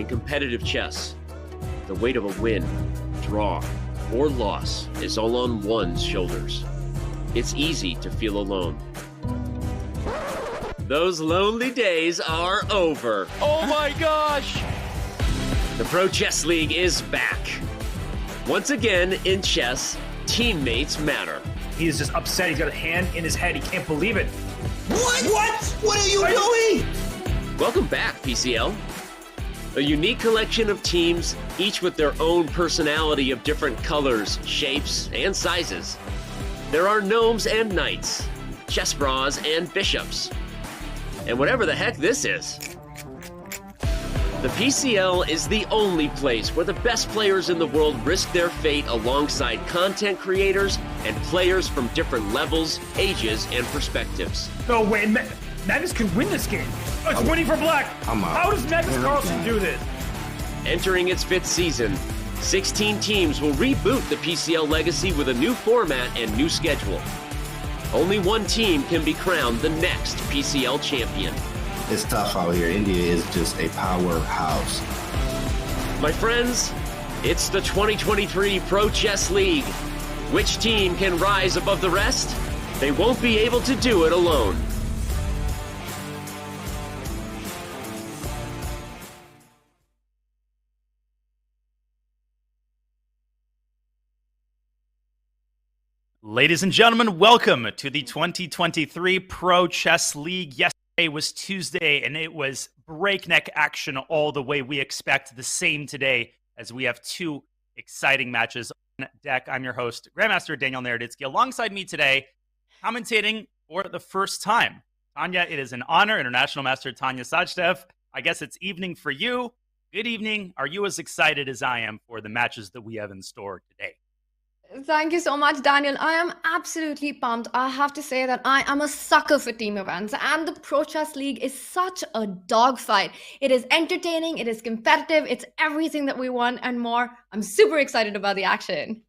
In competitive chess, the weight of a win, draw, or loss is all on one's shoulders. It's easy to feel alone. Those lonely days are over. Oh my gosh! The Pro Chess League is back. Once again, in chess, teammates matter. He is just upset. He's got a hand in his head. He can't believe it. What? What are you doing? Welcome back, PCL. A unique collection of teams, each with their own personality of different colors, shapes, and sizes. There are gnomes and knights, chess bras and bishops, and whatever the heck this is. The PCL is the only place where the best players in the world risk their fate alongside content creators and players from different levels, ages, and perspectives. No way. Magnus can win this game. Oh, it's winning for black. How does Magnus Carlsen do this? Entering its 5th season, 16 teams will reboot the PCL legacy with a new format and new schedule. Only one team can be crowned the next PCL champion. It's tough out here. India is just a powerhouse. My friends, it's the 2023 Pro Chess League. Which team can rise above the rest? They won't be able to do it alone. Ladies and gentlemen, welcome to the 2023 Pro Chess League. Yesterday was Tuesday, and it was breakneck action all the way we expect the same today as we have two exciting matches on deck. I'm your host, Grandmaster Daniel Naroditsky. Alongside me today, commentating for the first time, Tanya. It is an honor, International Master Tanya Sajdev. I guess it's evening for you. Good evening. Are you as excited as I am for the matches that we have in store today? Thank you so much, Daniel. I am absolutely pumped. I have to say that I am a sucker for team events, and the Pro Chess League is such a dogfight. It is entertaining, it is competitive, it's everything that we want and more. I'm super excited about the action.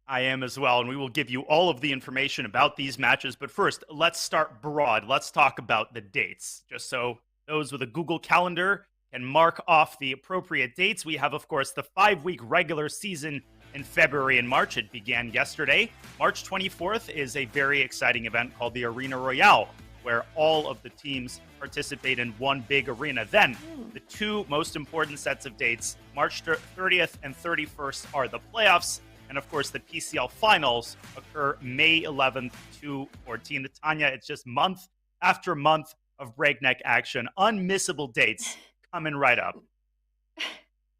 I am as well, and we will give you all of the information about these matches. But first, let's start broad. Let's talk about the dates, just so those with a Google Calendar can mark off the appropriate dates. We have, of course, the 5-week regular season in February and March. It began yesterday. March 24th is a very exciting event called the Arena Royale, where all of the teams participate in one big arena. Then, the two most important sets of dates, March 30th and 31st, are the playoffs. And of course, the PCL finals occur May 11th to 14th. Tanya, it's just month after month of breakneck action. Unmissable dates coming right up.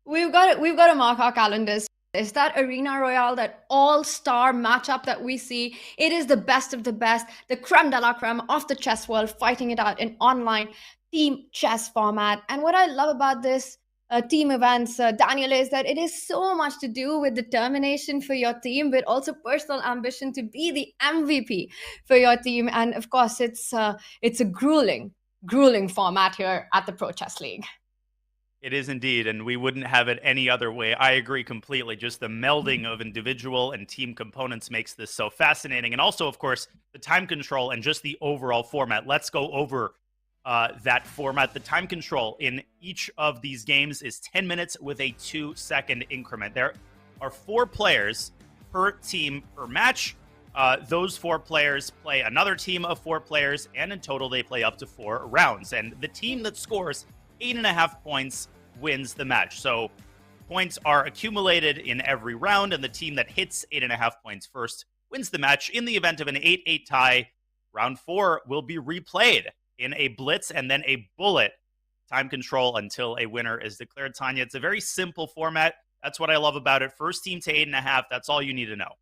We've got to mark our calendars. Is that Arena Royale, that all-star matchup that we see. It is the best of the best, the creme de la creme of the chess world, fighting it out in online team chess format. And what I love about this team events, Daniel, is that it is so much to do with determination for your team, but also personal ambition to be the MVP for your team. And of course, it's a grueling format here at the Pro Chess League. It is indeed, and we wouldn't have it any other way. I agree completely. Just the melding of individual and team components makes this so fascinating. And also, of course, the time control and just the overall format. Let's go over that format. The time control in each of these games is 10 minutes with a 2-second increment. There are 4 players per team per match. Those 4 players play another team of 4 players, and in total, they play up to 4 rounds. And the team that scores 8.5 points wins the match. So points are accumulated in every round, and the team that hits 8.5 points first wins the match. In the event of an 8-8 tie, round 4 will be replayed in a blitz and then a bullet time control until a winner is declared. Tanya, it's a very simple format. That's what I love about it. First team to 8.5, that's all you need to know.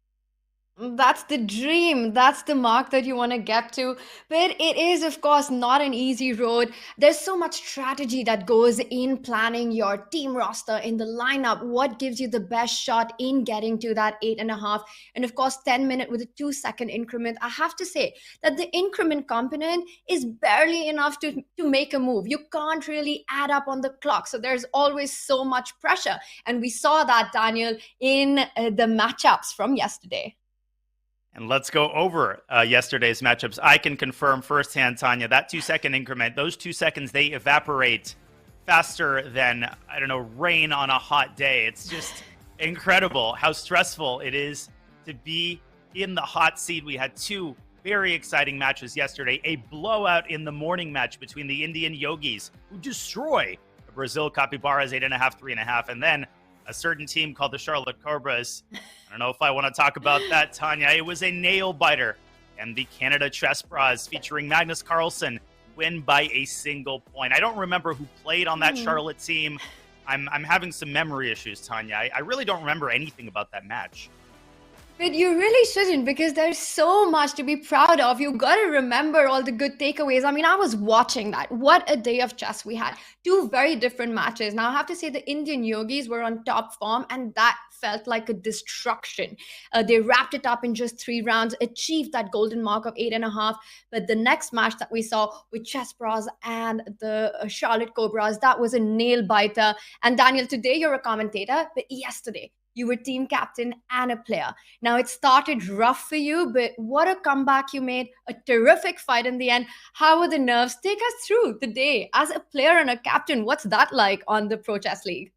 That's the dream. That's the mark that you want to get to. But it is, of course, not an easy road. There's so much strategy that goes in planning your team roster in the lineup. What gives you the best shot in getting to that 8.5? And of course, 10 minute with a 2-second increment. I have to say that the increment component is barely enough to make a move. You can't really add up on the clock. So there's always so much pressure. And we saw that, Daniel, in the matchups from yesterday. And let's go over yesterday's matchups. I can confirm firsthand, Tanya, that 2-second increment, those 2 seconds, they evaporate faster than, I don't know, rain on a hot day. It's just incredible how stressful it is to be in the hot seat. We had two very exciting matches yesterday. A blowout in the morning match between the Indian Yogis, who destroy the Brazil Capybaras 8.5, 3.5, and then a certain team called the Charlotte Cobras. I don't know if I want to talk about that, Tanya. It was a nail biter. And the Canada Chess Bras featuring Magnus Carlsen win by a single point. I don't remember who played on that Charlotte team. I'm having some memory issues, Tanya. I really don't remember anything about that match. But you really shouldn't, because there's so much to be proud of. You got to remember all the good takeaways. I mean, I was watching that. What a day of chess we had. Two very different matches. Now, I have to say the Indian Yogis were on top form, and that felt like a destruction. They wrapped it up in just 3 rounds, achieved that golden mark of 8.5. But the next match that we saw with Chess Bras and the Charlotte Cobras, that was a nail biter. And Daniel, today you're a commentator, but yesterday, you were team captain and a player. Now, it started rough for you, but what a comeback you made. A terrific fight in the end. How were the nerves? Take us through the day as a player and a captain. What's that like on the Pro Chess League?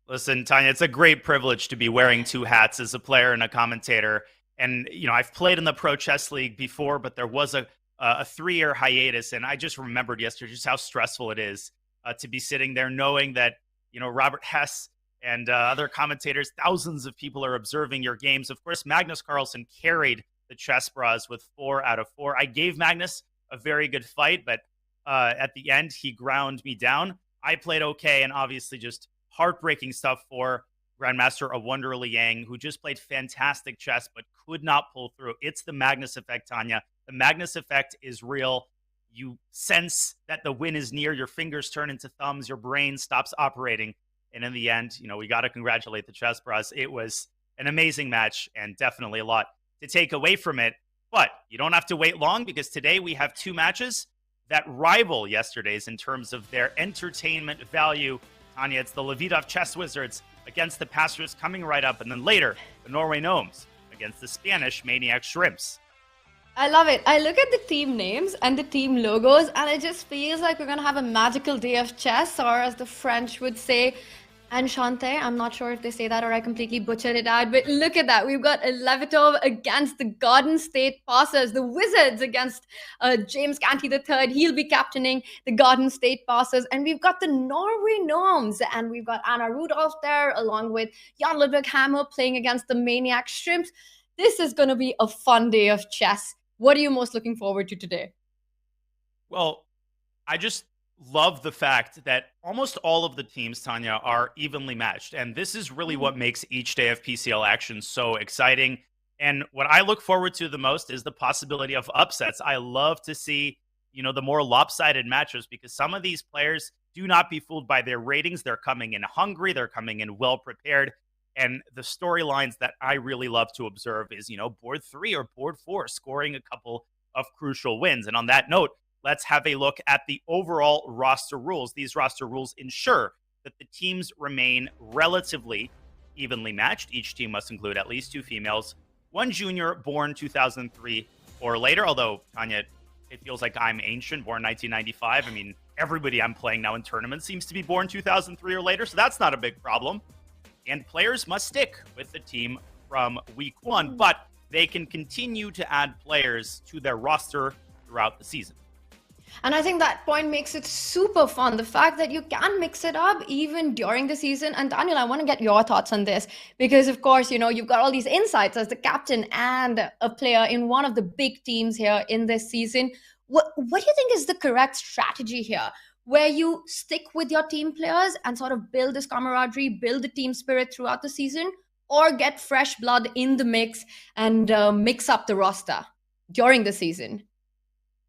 Listen, Tanya, it's a great privilege to be wearing 2 hats as a player and a commentator. And, you know, I've played in the Pro Chess League before, but there was a 3-year hiatus. And I just remembered yesterday just how stressful it is to be sitting there knowing that, you know, Robert Hess and other commentators, thousands of people are observing your games. Of course, Magnus Carlsen carried the Chess Bras with 4 out of 4. I gave Magnus a very good fight, but at the end, he ground me down. I played okay, and obviously just heartbreaking stuff for Grandmaster Awunderli Yang, who just played fantastic chess, but could not pull through. It's the Magnus effect, Tanya. The Magnus effect is real. You sense that the win is near. Your fingers turn into thumbs. Your brain stops operating. And in the end, you know, we got to congratulate the Chess Bras. It was an amazing match and definitely a lot to take away from it. But you don't have to wait long, because today we have 2 matches that rival yesterday's in terms of their entertainment value. Tanya, it's the Levitov Chess Wizards against the Pastors coming right up. And then later, the Norway Gnomes against the Spanish Maniac Shrimps. I love it. I look at the team names and the team logos, and it just feels like we're going to have a magical day of chess, or as the French would say, Enchanté. I'm not sure if they say that or I completely butchered it out, but look at that. We've got Levitov against the Garden State Passers, the Wizards against James Canty III. He'll be captaining the Garden State Passers. And we've got the Norway Gnomes, and we've got Anna Rudolf there, along with Jan Ludwig Hammer playing against the Maniac Shrimps. This is going to be a fun day of chess. What are you most looking forward to today? Well, I just love the fact that almost all of the teams, Tanya, are evenly matched. And this is really what makes each day of PCL action so exciting. And what I look forward to the most is the possibility of upsets. I love to see, you know, the more lopsided matches, because some of these players do not be fooled by their ratings. They're coming in hungry. They're coming in well prepared. And the storylines that I really love to observe is, you know, board 3 or board 4 scoring a couple of crucial wins. And on that note, let's have a look at the overall roster rules. These roster rules ensure that the teams remain relatively evenly matched. Each team must include at least 2 females, 1 junior born 2003 or later. Although, Tanya, it feels like I'm ancient, born 1995. I mean, everybody I'm playing now in tournaments seems to be born 2003 or later, so that's not a big problem. And players must stick with the team from week 1, but they can continue to add players to their roster throughout the season. And I think that point makes it super fun. The fact that you can mix it up even during the season. And Daniel, I want to get your thoughts on this, because of course, you know, you've got all these insights as the captain and a player in one of the big teams here in this season. What do you think is the correct strategy here, where you stick with your team players and sort of build this camaraderie, build the team spirit throughout the season, or get fresh blood in the mix and mix up the roster during the season?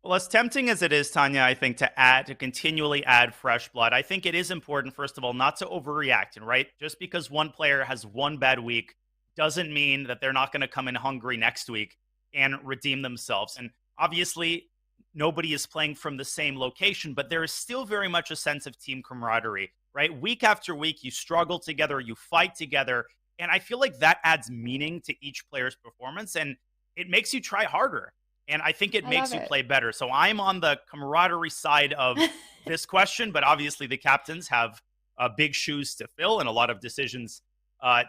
Well, as tempting as it is, Tanya, I think to continually add fresh blood, I think it is important, first of all, not to overreact. And right, just because one player has one bad week doesn't mean that they're not going to come in hungry next week and redeem themselves. And obviously, nobody is playing from the same location, but there is still very much a sense of team camaraderie, right? Week after week, you struggle together, you fight together. And I feel like that adds meaning to each player's performance, and it makes you try harder. And I think it I makes love you it. play better. So I'm on the camaraderie side of this question, but obviously the captains have big shoes to fill and a lot of decisions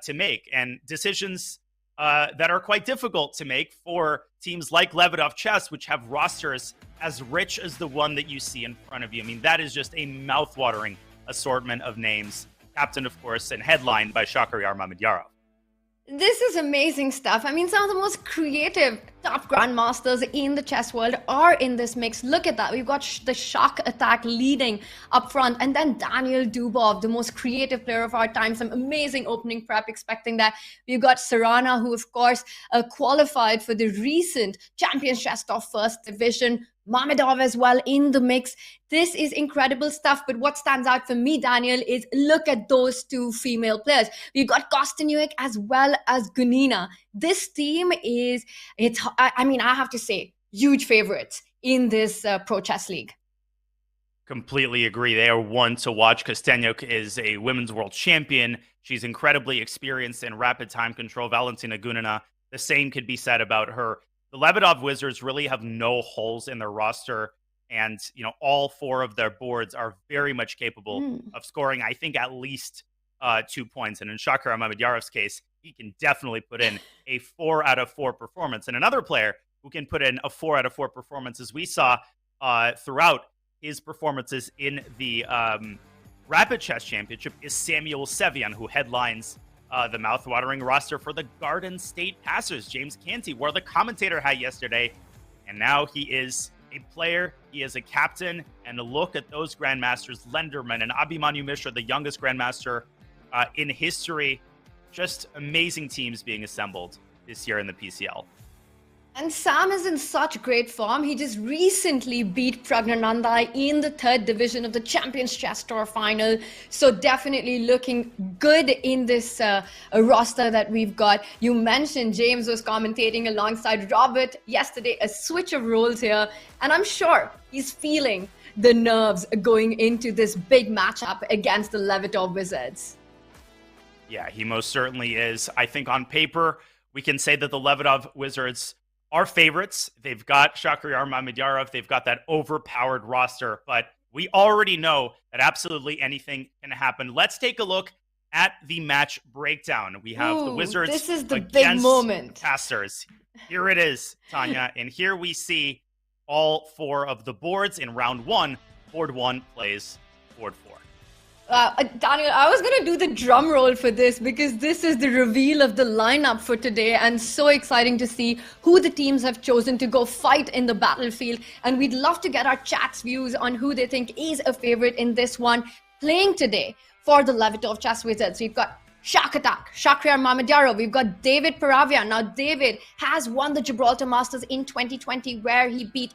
to make, and decisions that are quite difficult to make for teams like Levidoff Chess, which have rosters as rich as the one that you see in front of you. I mean, that is just a mouthwatering assortment of names, captained, of course, and headlined by Shakhriyar Mamedyarov. This is amazing stuff. I mean, some of the most creative top grandmasters in the chess world are in this mix. Look at that. We've got the shock attack leading up front, and then Daniel Dubov, the most creative player of our time. Some amazing opening prep, expecting that. We've got Sarana, who, of course, qualified for the recent Champions Chess First Division. Mamedov as well in the mix. This is incredible stuff. But what stands out for me, Daniel, is look at those two female players. We've got Kostyniuk as well as Gunina. This team is, I mean, I have to say, huge favorites in this Pro Chess League. Completely agree. They are one to watch. Kostyniuk is a women's world champion. She's incredibly experienced in rapid time control. Valentina Gunina, the same could be said about her. The Levidoff Wizards really have no holes in their roster, and all four of their boards are very much capable of scoring, I think, at least 2 points. And in Shakhriyar Mamedyarov's case, he can definitely put in a 4 out of 4 performance. And another player who can put in a 4 out of 4 performance, as we saw throughout his performances in the Rapid Chess Championship, is Samuel Sevian, who headlines the mouthwatering roster for the Garden State Passers. James Canty wore the commentator hat yesterday, and now he is a player. He is a captain. And look at those grandmasters, Lenderman and Abhimanyu Mishra, the youngest grandmaster in history. Just amazing teams being assembled this year in the PCL. And Sam is in such great form. He just recently beat Pragnanandai in the 3rd division of the Champions Chess Tour final. So definitely looking good in this roster that we've got. You mentioned James was commentating alongside Robert yesterday, a switch of roles here. And I'm sure he's feeling the nerves going into this big matchup against the Levidoff Wizards. Yeah, he most certainly is. I think on paper, we can say that the Levidoff Wizards are favorites. They've got Shakhriyar Mamedyarov. They've got that overpowered roster, but we already know that absolutely anything can happen. Let's take a look at the match breakdown. We have the Wizards. This is the against big moment. The Passers. Here it is, Tanya. And here we see all 4 of the boards in round 1. Board 1 plays board 4. Daniel, I was going to do the drum roll for this because this is the reveal of the lineup for today, and so exciting to see who the teams have chosen to go fight in the battlefield. And we'd love to get our chat's views on who they think is a favorite in this one. Playing today for the Levidoff Chess Wizards, we've got Shock Attack, Shakhriyar Mamedyarov. We've got David Paravian. Now, David has won the Gibraltar Masters in 2020, where he beat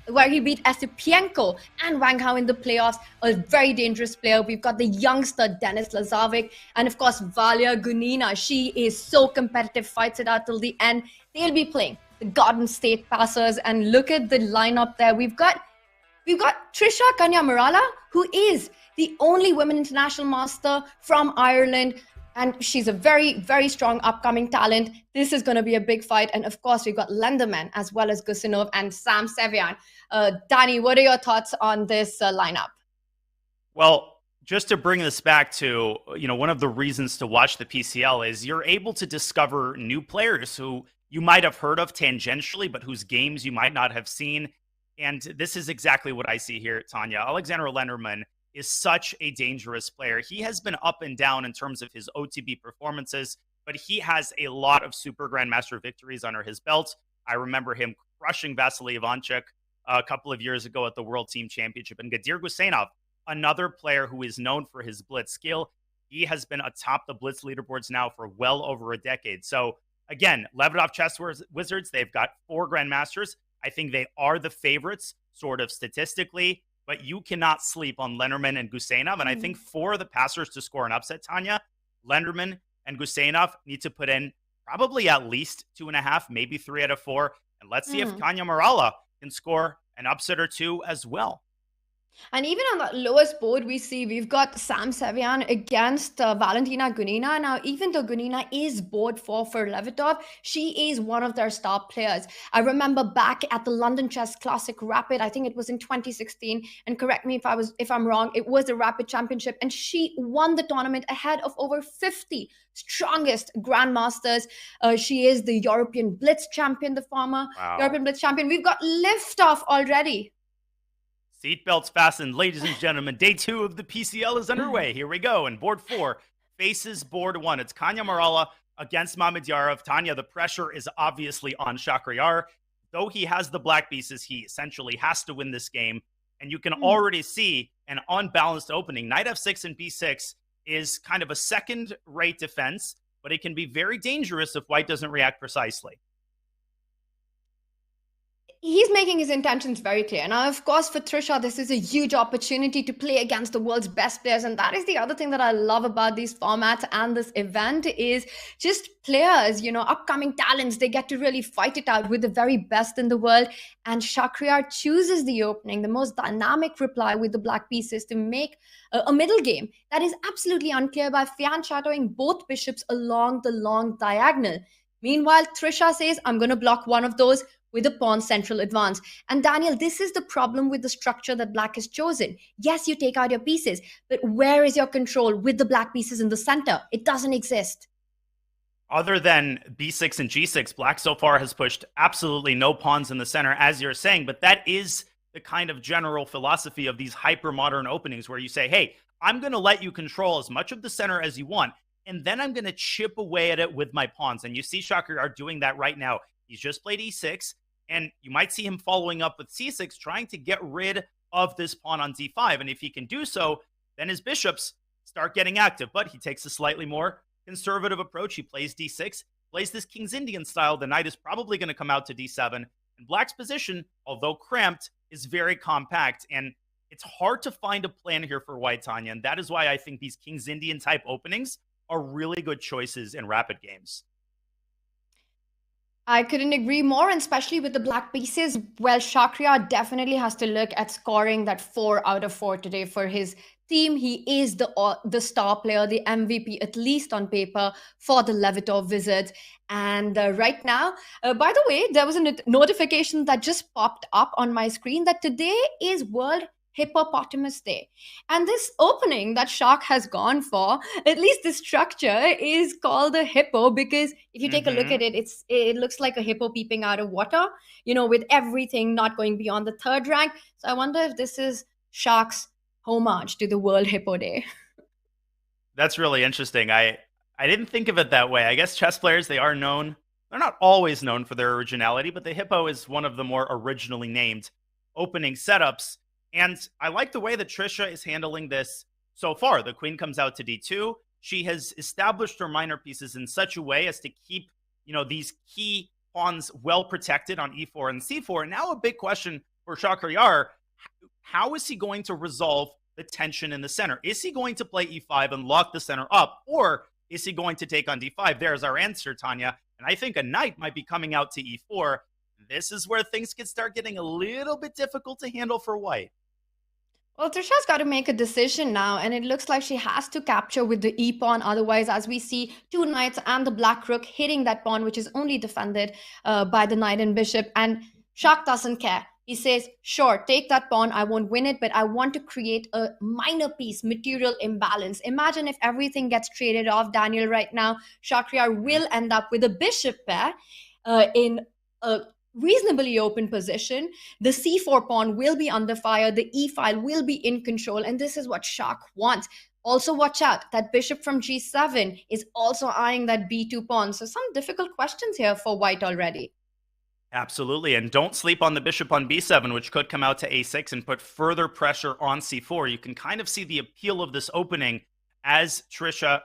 Esipienko and Wang Hao in the playoffs. A very dangerous player. We've got the youngster Denis Lazarevic, and of course Valia Gunina. She is so competitive, fights it out till the end. They'll be playing the Garden State Passers, and look at the lineup there. We've got Trisha Kanyamarala, who is the only women international master from Ireland. And she's a very, very strong upcoming talent. This is going to be a big fight. And of course, we've got Lenderman as well as Gusinov and Sam Sevian. Danny, what are your thoughts on this lineup? Well, just to bring this back to, one of the reasons to watch the PCL is you're able to discover new players who you might have heard of tangentially, but whose games you might not have seen. And this is exactly what I see here, Tanya. Alexander Lenderman is such a dangerous player. He has been up and down in terms of his OTB performances, but he has a lot of Super Grandmaster victories under his belt. I remember him crushing Vasily Ivanchuk a couple of years ago at the World Team Championship. And Gadir Gusenov, another player who is known for his blitz skill. He has been atop the blitz leaderboards now for well over a decade. So again, Levidoff Chess Wizards, they've got 4 Grandmasters. I think they are the favorites, sort of statistically, but you cannot sleep on Lenderman and Gusenov. And I think for the Passers to score an upset, Tanya, Lenderman and Gusenov need to put in probably at least 2.5, maybe 3 out of 4. And let's see if Kanyamarala can score an upset or 2 as well. And even on the lowest board, we see we've got Sam Sevian against Valentina Gunina. Now, even though Gunina is board 4 for Levitov, she is one of their star players. I remember back at the London Chess Classic Rapid, I think it was in 2016, and correct me if I'm wrong, it was the Rapid Championship, and she won the tournament ahead of over 50 strongest grandmasters. She is the European Blitz champion, the former European Blitz champion. We've got liftoff already. Seatbelts fastened, ladies and gentlemen. Day 2 of the PCL is underway. Here we go. And board 4 faces board 1. It's Kanya Marala against Mamedyarov. Tanya, the pressure is obviously on Shakhriyar. Though he has the black pieces, he essentially has to win this game. And you can already see an unbalanced opening. Knight f6 and b6 is kind of a second-rate defense, but it can be very dangerous if white doesn't react precisely. He's making his intentions very clear. Now, of course, for Trisha, this is a huge opportunity to play against the world's best players. And that is the other thing that I love about these formats and this event is just players, upcoming talents. They get to really fight it out with the very best in the world. And Shakhriyar chooses the opening, the most dynamic reply with the black pieces to make a middle game that is absolutely unclear by Fian shadowing both bishops along the long diagonal. Meanwhile, Trisha says, I'm going to block one of those with a pawn central advance. And Daniel, this is the problem with the structure that black has chosen. Yes, you take out your pieces, but where is your control with the black pieces in the center? It doesn't exist. Other than b6 and g6, black so far has pushed absolutely no pawns in the center, as you're saying, but that is the kind of general philosophy of these hyper-modern openings where you say, hey, I'm going to let you control as much of the center as you want, and then I'm going to chip away at it with my pawns. And you see Shakhriyar doing that right now. He's just played e6, and you might see him following up with c6, trying to get rid of this pawn on d5. And if he can do so, then his bishops start getting active. But he takes a slightly more conservative approach. He plays d6, plays this King's Indian style. The knight is probably going to come out to d7. And black's position, although cramped, is very compact. And it's hard to find a plan here for white, Tanya. And that is why I think these King's Indian type openings are really good choices in rapid games. I couldn't agree more, and especially with the black pieces. Well, Shakhriyar definitely has to look at scoring that 4 out of 4 today for his team. He is the star player, the MVP, at least on paper, for the Levitov Wizards. And right now, by the way, there was a notification that just popped up on my screen that today is World Hippopotamus Day. And this opening that Shak has gone for, at least the structure is called a hippo, because if you take a look at it, it looks like a hippo peeping out of water, with everything not going beyond the 3rd rank. So I wonder if this is Shak's homage to the World Hippo Day. That's really interesting. I didn't think of it that way. I guess chess players, they're not always known for their originality, but the hippo is one of the more originally named opening setups. And I like the way that Trisha is handling this so far. The queen comes out to d2. She has established her minor pieces in such a way as to keep, these key pawns well protected on e4 and c4. And now a big question for Shakhriyar, how is he going to resolve the tension in the center? Is he going to play e5 and lock the center up? Or is he going to take on d5? There's our answer, Tanya. And I think a knight might be coming out to e4. This is where things could start getting a little bit difficult to handle for white. Well, Trisha's got to make a decision now, and it looks like she has to capture with the e-pawn. Otherwise, as we see, 2 knights and the black rook hitting that pawn, which is only defended by the knight and bishop. And Shak doesn't care. He says, sure, take that pawn. I won't win it, but I want to create a minor piece, material imbalance. Imagine if everything gets traded off, Daniel, right now. Shakhriyar will end up with a bishop pair in a reasonably open position. The c4 pawn will be under fire. The e file will be in control. And this is what Shak wants. Also, watch out. That bishop from g7 is also eyeing that b2 pawn. So some difficult questions here for white already. Absolutely. And don't sleep on the bishop on b7, which could come out to a6 and put further pressure on c4. You can kind of see the appeal of this opening as Trisha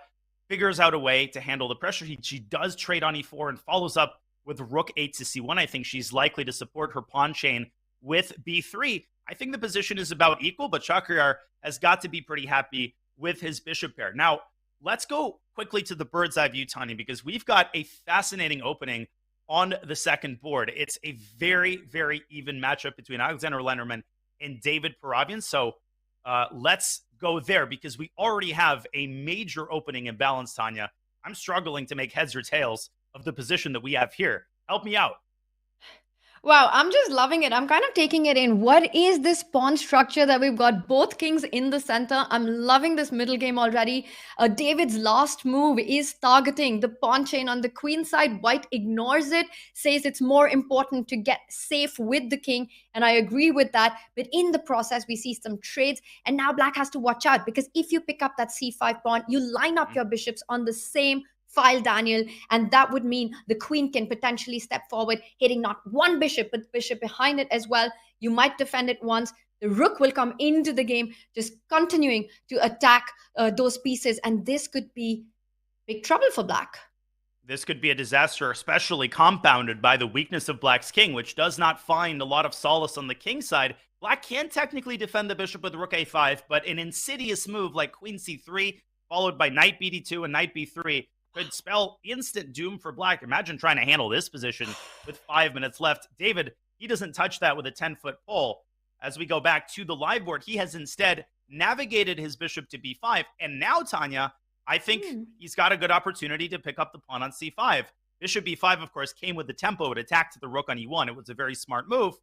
figures out a way to handle the pressure. She does trade on e4 and follows up with rook 8 to c1. I think she's likely to support her pawn chain with b3. I think the position is about equal, but Shakhriyar has got to be pretty happy with his bishop pair. Now, let's go quickly to the bird's eye view, Tani, because we've got a fascinating opening on the second board. It's a very, very even matchup between Alexander Lenderman in David Paravian. So let's go there because we already have a major opening imbalance, Tanya. I'm struggling to make heads or tails of the position that we have here. Help me out. Wow, I'm just loving it. I'm kind of taking it in. What is this pawn structure that we've got both kings in the center? I'm loving this middle game already. David's last move is targeting the pawn chain on the queen side. White ignores it, says it's more important to get safe with the king. And I agree with that. But in the process, we see some trades. And now black has to watch out because if you pick up that c5 pawn, you line up your bishops on the same file, Daniel, and that would mean the queen can potentially step forward, hitting not one bishop, but the bishop behind it as well. You might defend it once. The rook will come into the game, just continuing to attack those pieces, and this could be big trouble for black. This could be a disaster, especially compounded by the weakness of black's king, which does not find a lot of solace on the king side. Black can technically defend the bishop with rook a5, but an insidious move like queen c3, followed by knight bd2 and knight b3, could spell instant doom for black. Imagine trying to handle this position with 5 minutes left. David, he doesn't touch that with a 10-foot pole. As we go back to the live board, he has instead navigated his bishop to b5. And now, Tanya, I think he's got a good opportunity to pick up the pawn on c5. Bishop b5, of course, came with the tempo. It attacked the rook on e1. It was a very smart move.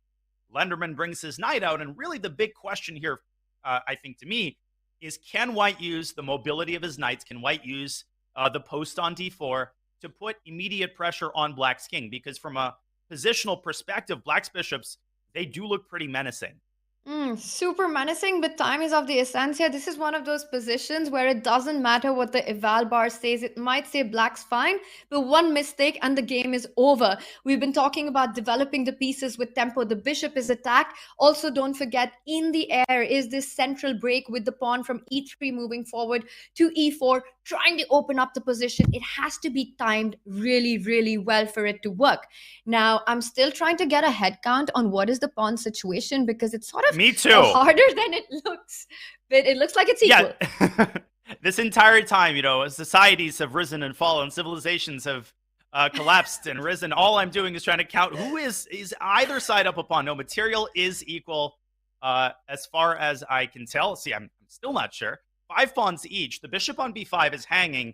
Lenderman brings his knight out. And really the big question here, I think to me, is can white use the mobility of his knights? Can white use the post on d4 to put immediate pressure on black's king? Because from a positional perspective, black's bishops, they do look pretty menacing. Super menacing, but time is of the essence here. This is one of those positions where it doesn't matter what the eval bar says. It might say black's fine, but one mistake and the game is over. We've been talking about developing the pieces with tempo. The bishop is attacked. Also, don't forget, in the air is this central break with the pawn from e3 moving forward to e4, trying to open up the position. It has to be timed really, really well for it to work. Now, I'm still trying to get a head count on what is the pawn situation because it's sort of Me too. harder than it looks, but it looks like it's equal. Yeah. This entire time, societies have risen and fallen, civilizations have collapsed and risen. All I'm doing is trying to count who is either side up a pawn. No, material is equal as far as I can tell. See, I'm still not sure. 5 pawns each. The bishop on b5 is hanging,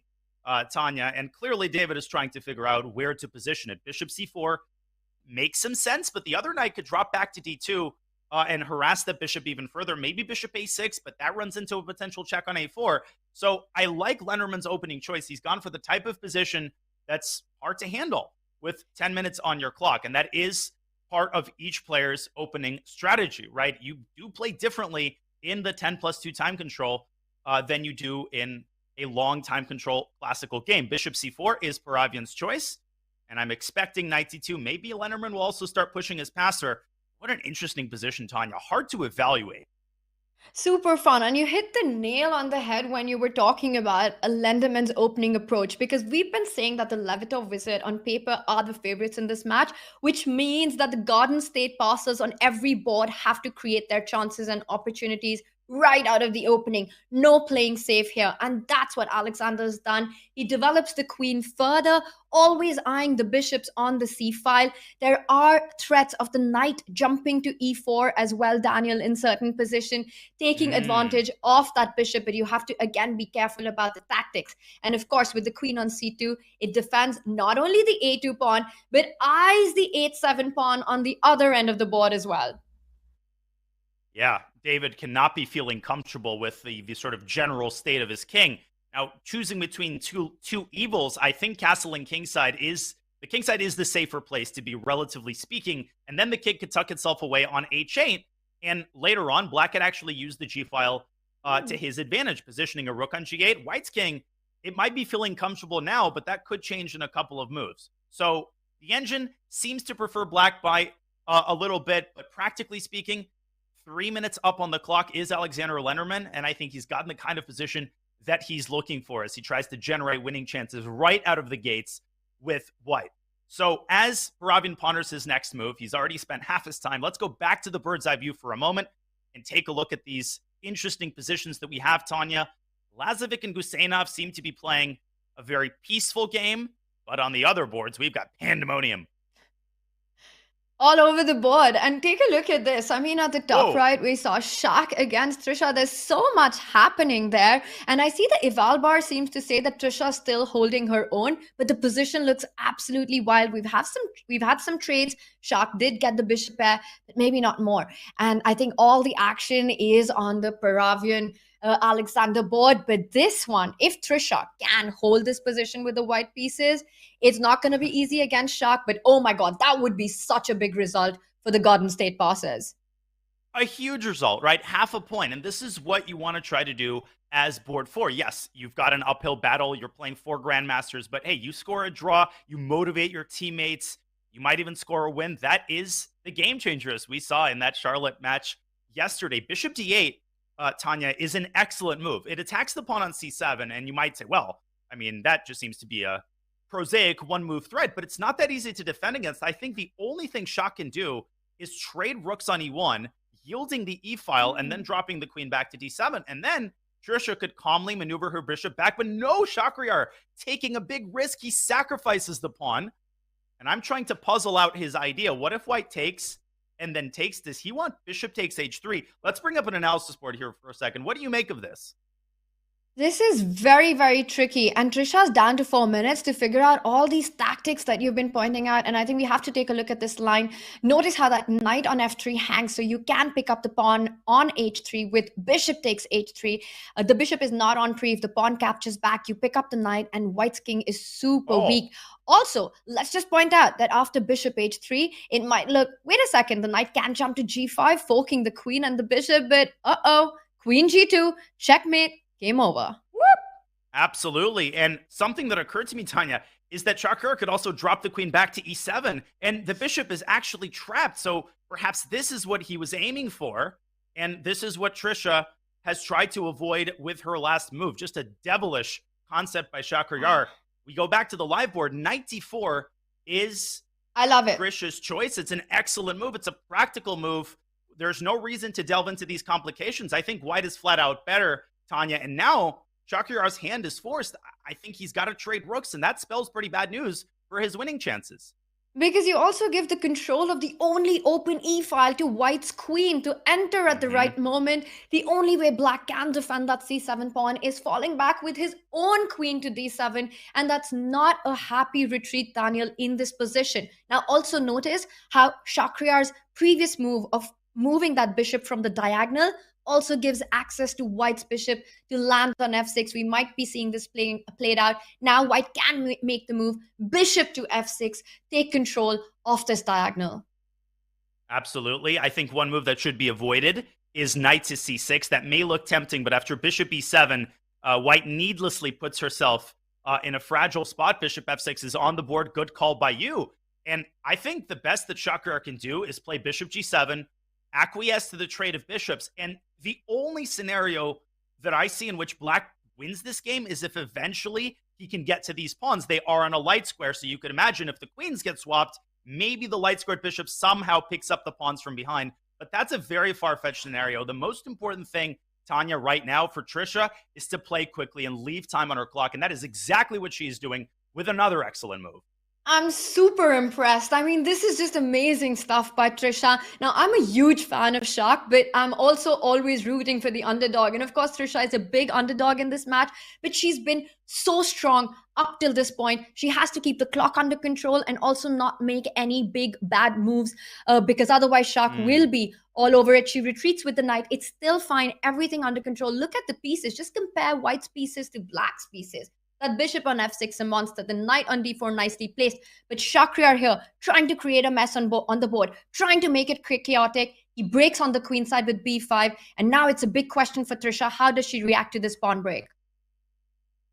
Tanya, and clearly David is trying to figure out where to position it. Bishop c4 makes some sense, but the other knight could drop back to d2 and harass the bishop even further. Maybe bishop a6, but that runs into a potential check on a4. So I like Lenderman's opening choice. He's gone for the type of position that's hard to handle with 10 minutes on your clock, and that is part of each player's opening strategy, right? You do play differently in the 10+2 time control than you do in a long time control classical game. Bishop c4 is Paravian's choice, and I'm expecting knight d2. Maybe Lenderman will also start pushing his passer. What an interesting position, Tanya. Hard to evaluate. Super fun. And you hit the nail on the head when you were talking about a Lenderman's opening approach, because we've been saying that the Levitov Wizard on paper are the favorites in this match, which means that the Garden State passers on every board have to create their chances and opportunities right out of the opening. No playing safe here. And that's what Alexander's done. He develops the queen further, always eyeing the bishops on the c-file. There are threats of the knight jumping to e4 as well, Daniel, in certain position, taking advantage of that bishop, but you have to, again, be careful about the tactics. And of course, with the queen on c2, it defends not only the a2 pawn, but eyes the h7 pawn on the other end of the board as well. Yeah, David cannot be feeling comfortable with the sort of general state of his king. Now, choosing between two evils, I think castling kingside is the safer place to be, relatively speaking. And then the king could tuck itself away on h8. And later on, black could actually use the g-file to his advantage, positioning a rook on g8. White's king, it might be feeling comfortable now, but that could change in a couple of moves. So the engine seems to prefer black by a little bit, but practically speaking, 3 minutes up on the clock is Alexander Lenderman, and I think he's gotten the kind of position that he's looking for as he tries to generate winning chances right out of the gates with white. So as Paravian ponders his next move, he's already spent half his time. Let's go back to the bird's eye view for a moment and take a look at these interesting positions that we have, Tanya. Lazovic and Gusenov seem to be playing a very peaceful game, but on the other boards, we've got pandemonium. all over the board. And take a look at this. I mean, at the top Whoa. right, we saw Shaq against Trisha. There's so much happening there. And I see the eval bar seems to say that Trisha's still holding her own, but the position looks absolutely wild. We've had some trades. Shaq did get the bishop pair, but maybe not more. And I think all the action is on the Peruvian Alexander board. But this one, if Trisha can hold this position with the white pieces, it's not going to be easy against Shaq. But oh my God, that would be such a big result for the Garden State bosses. A huge result, right? Half a point. And this is what you want to try to do as board 4. Yes, you've got an uphill battle. You're playing 4 grandmasters, but hey, you score a draw, you motivate your teammates, you might even score a win. That is the game changer, as we saw in that Charlotte match yesterday. Bishop d8, Tanya, is an excellent move. It attacks the pawn on c7, and you might say, well, I mean, that just seems to be a prosaic one-move threat, but it's not that easy to defend against. I think the only thing Shaq can do is trade rooks on e1, yielding the e-file, and then dropping the queen back to d7. And then Trisha could calmly maneuver her bishop back, but no, Shakhriyar taking a big risk. He sacrifices the pawn. And I'm trying to puzzle out his idea. What if white takes and then takes? Does he want bishop takes h3? Let's bring up an analysis board here for a second. What do you make of this? This is very, very tricky. And Trisha's down to 4 minutes to figure out all these tactics that you've been pointing out. And I think we have to take a look at this line. Notice how that knight on f3 hangs. So you can pick up the pawn on h3 with bishop takes h3. The bishop is not on pre. If the pawn captures back, you pick up the knight, and white's king is super weak. Also, let's just point out that after bishop h3, it might look, wait a second, the knight can jump to g5, forking the queen and the bishop, but queen g2, checkmate. Game over. Whoop. Absolutely. And something that occurred to me, Tanya, is that Shakhriyar could also drop the queen back to e7, and the bishop is actually trapped. So perhaps this is what he was aiming for, and this is what Trisha has tried to avoid with her last move. Just a devilish concept by Shakhriyar. We go back to the live board. Knight d4 is I love it. Trisha's choice. It's an excellent move. It's a practical move. There's no reason to delve into these complications. I think white is flat out better, Tanya, and now Shakhriyar's hand is forced. I think he's got to trade rooks, and that spells pretty bad news for his winning chances. Because you also give the control of the only open e-file to white's queen to enter at the right moment. The only way black can defend that c7 pawn is falling back with his own queen to d7, and that's not a happy retreat, Daniel, in this position. Now also notice how Shakhriyar's previous move of moving that bishop from the diagonal also gives access to white's bishop to land on f6. We might be seeing this played out. Now white can make the move, bishop to f6, take control of this diagonal. Absolutely. I think one move that should be avoided is knight to c6. That may look tempting, but after bishop e7, white needlessly puts herself in a fragile spot. Bishop f6 is on the board. Good call by you. And I think the best that Shakhriyar can do is play bishop g7, acquiesce to the trade of bishops. And the only scenario that I see in which black wins this game is if eventually he can get to these pawns. They are on a light square, so you could imagine if the queens get swapped, maybe the light squared bishop somehow picks up the pawns from behind. But that's a very far-fetched scenario. The most important thing, Tanya, right now for Trisha is to play quickly and leave time on her clock. And that is exactly what she's doing with another excellent move. I'm super impressed. I mean, this is just amazing stuff by Trisha. Now, I'm a huge fan of Shaq, but I'm also always rooting for the underdog. And of course, Trisha is a big underdog in this match, but she's been so strong up till this point. She has to keep the clock under control and also not make any big bad moves because otherwise Shaq will be all over it. She retreats with the knight. It's still fine. Everything under control. Look at the pieces. Just compare white's pieces to black's pieces. That bishop on f6, a monster. The knight on d4, nicely placed. But Shakhriyar here, trying to create a mess on the board, trying to make it chaotic. He breaks on the queen side with b5. And now it's a big question for Trisha. How does she react to this pawn break?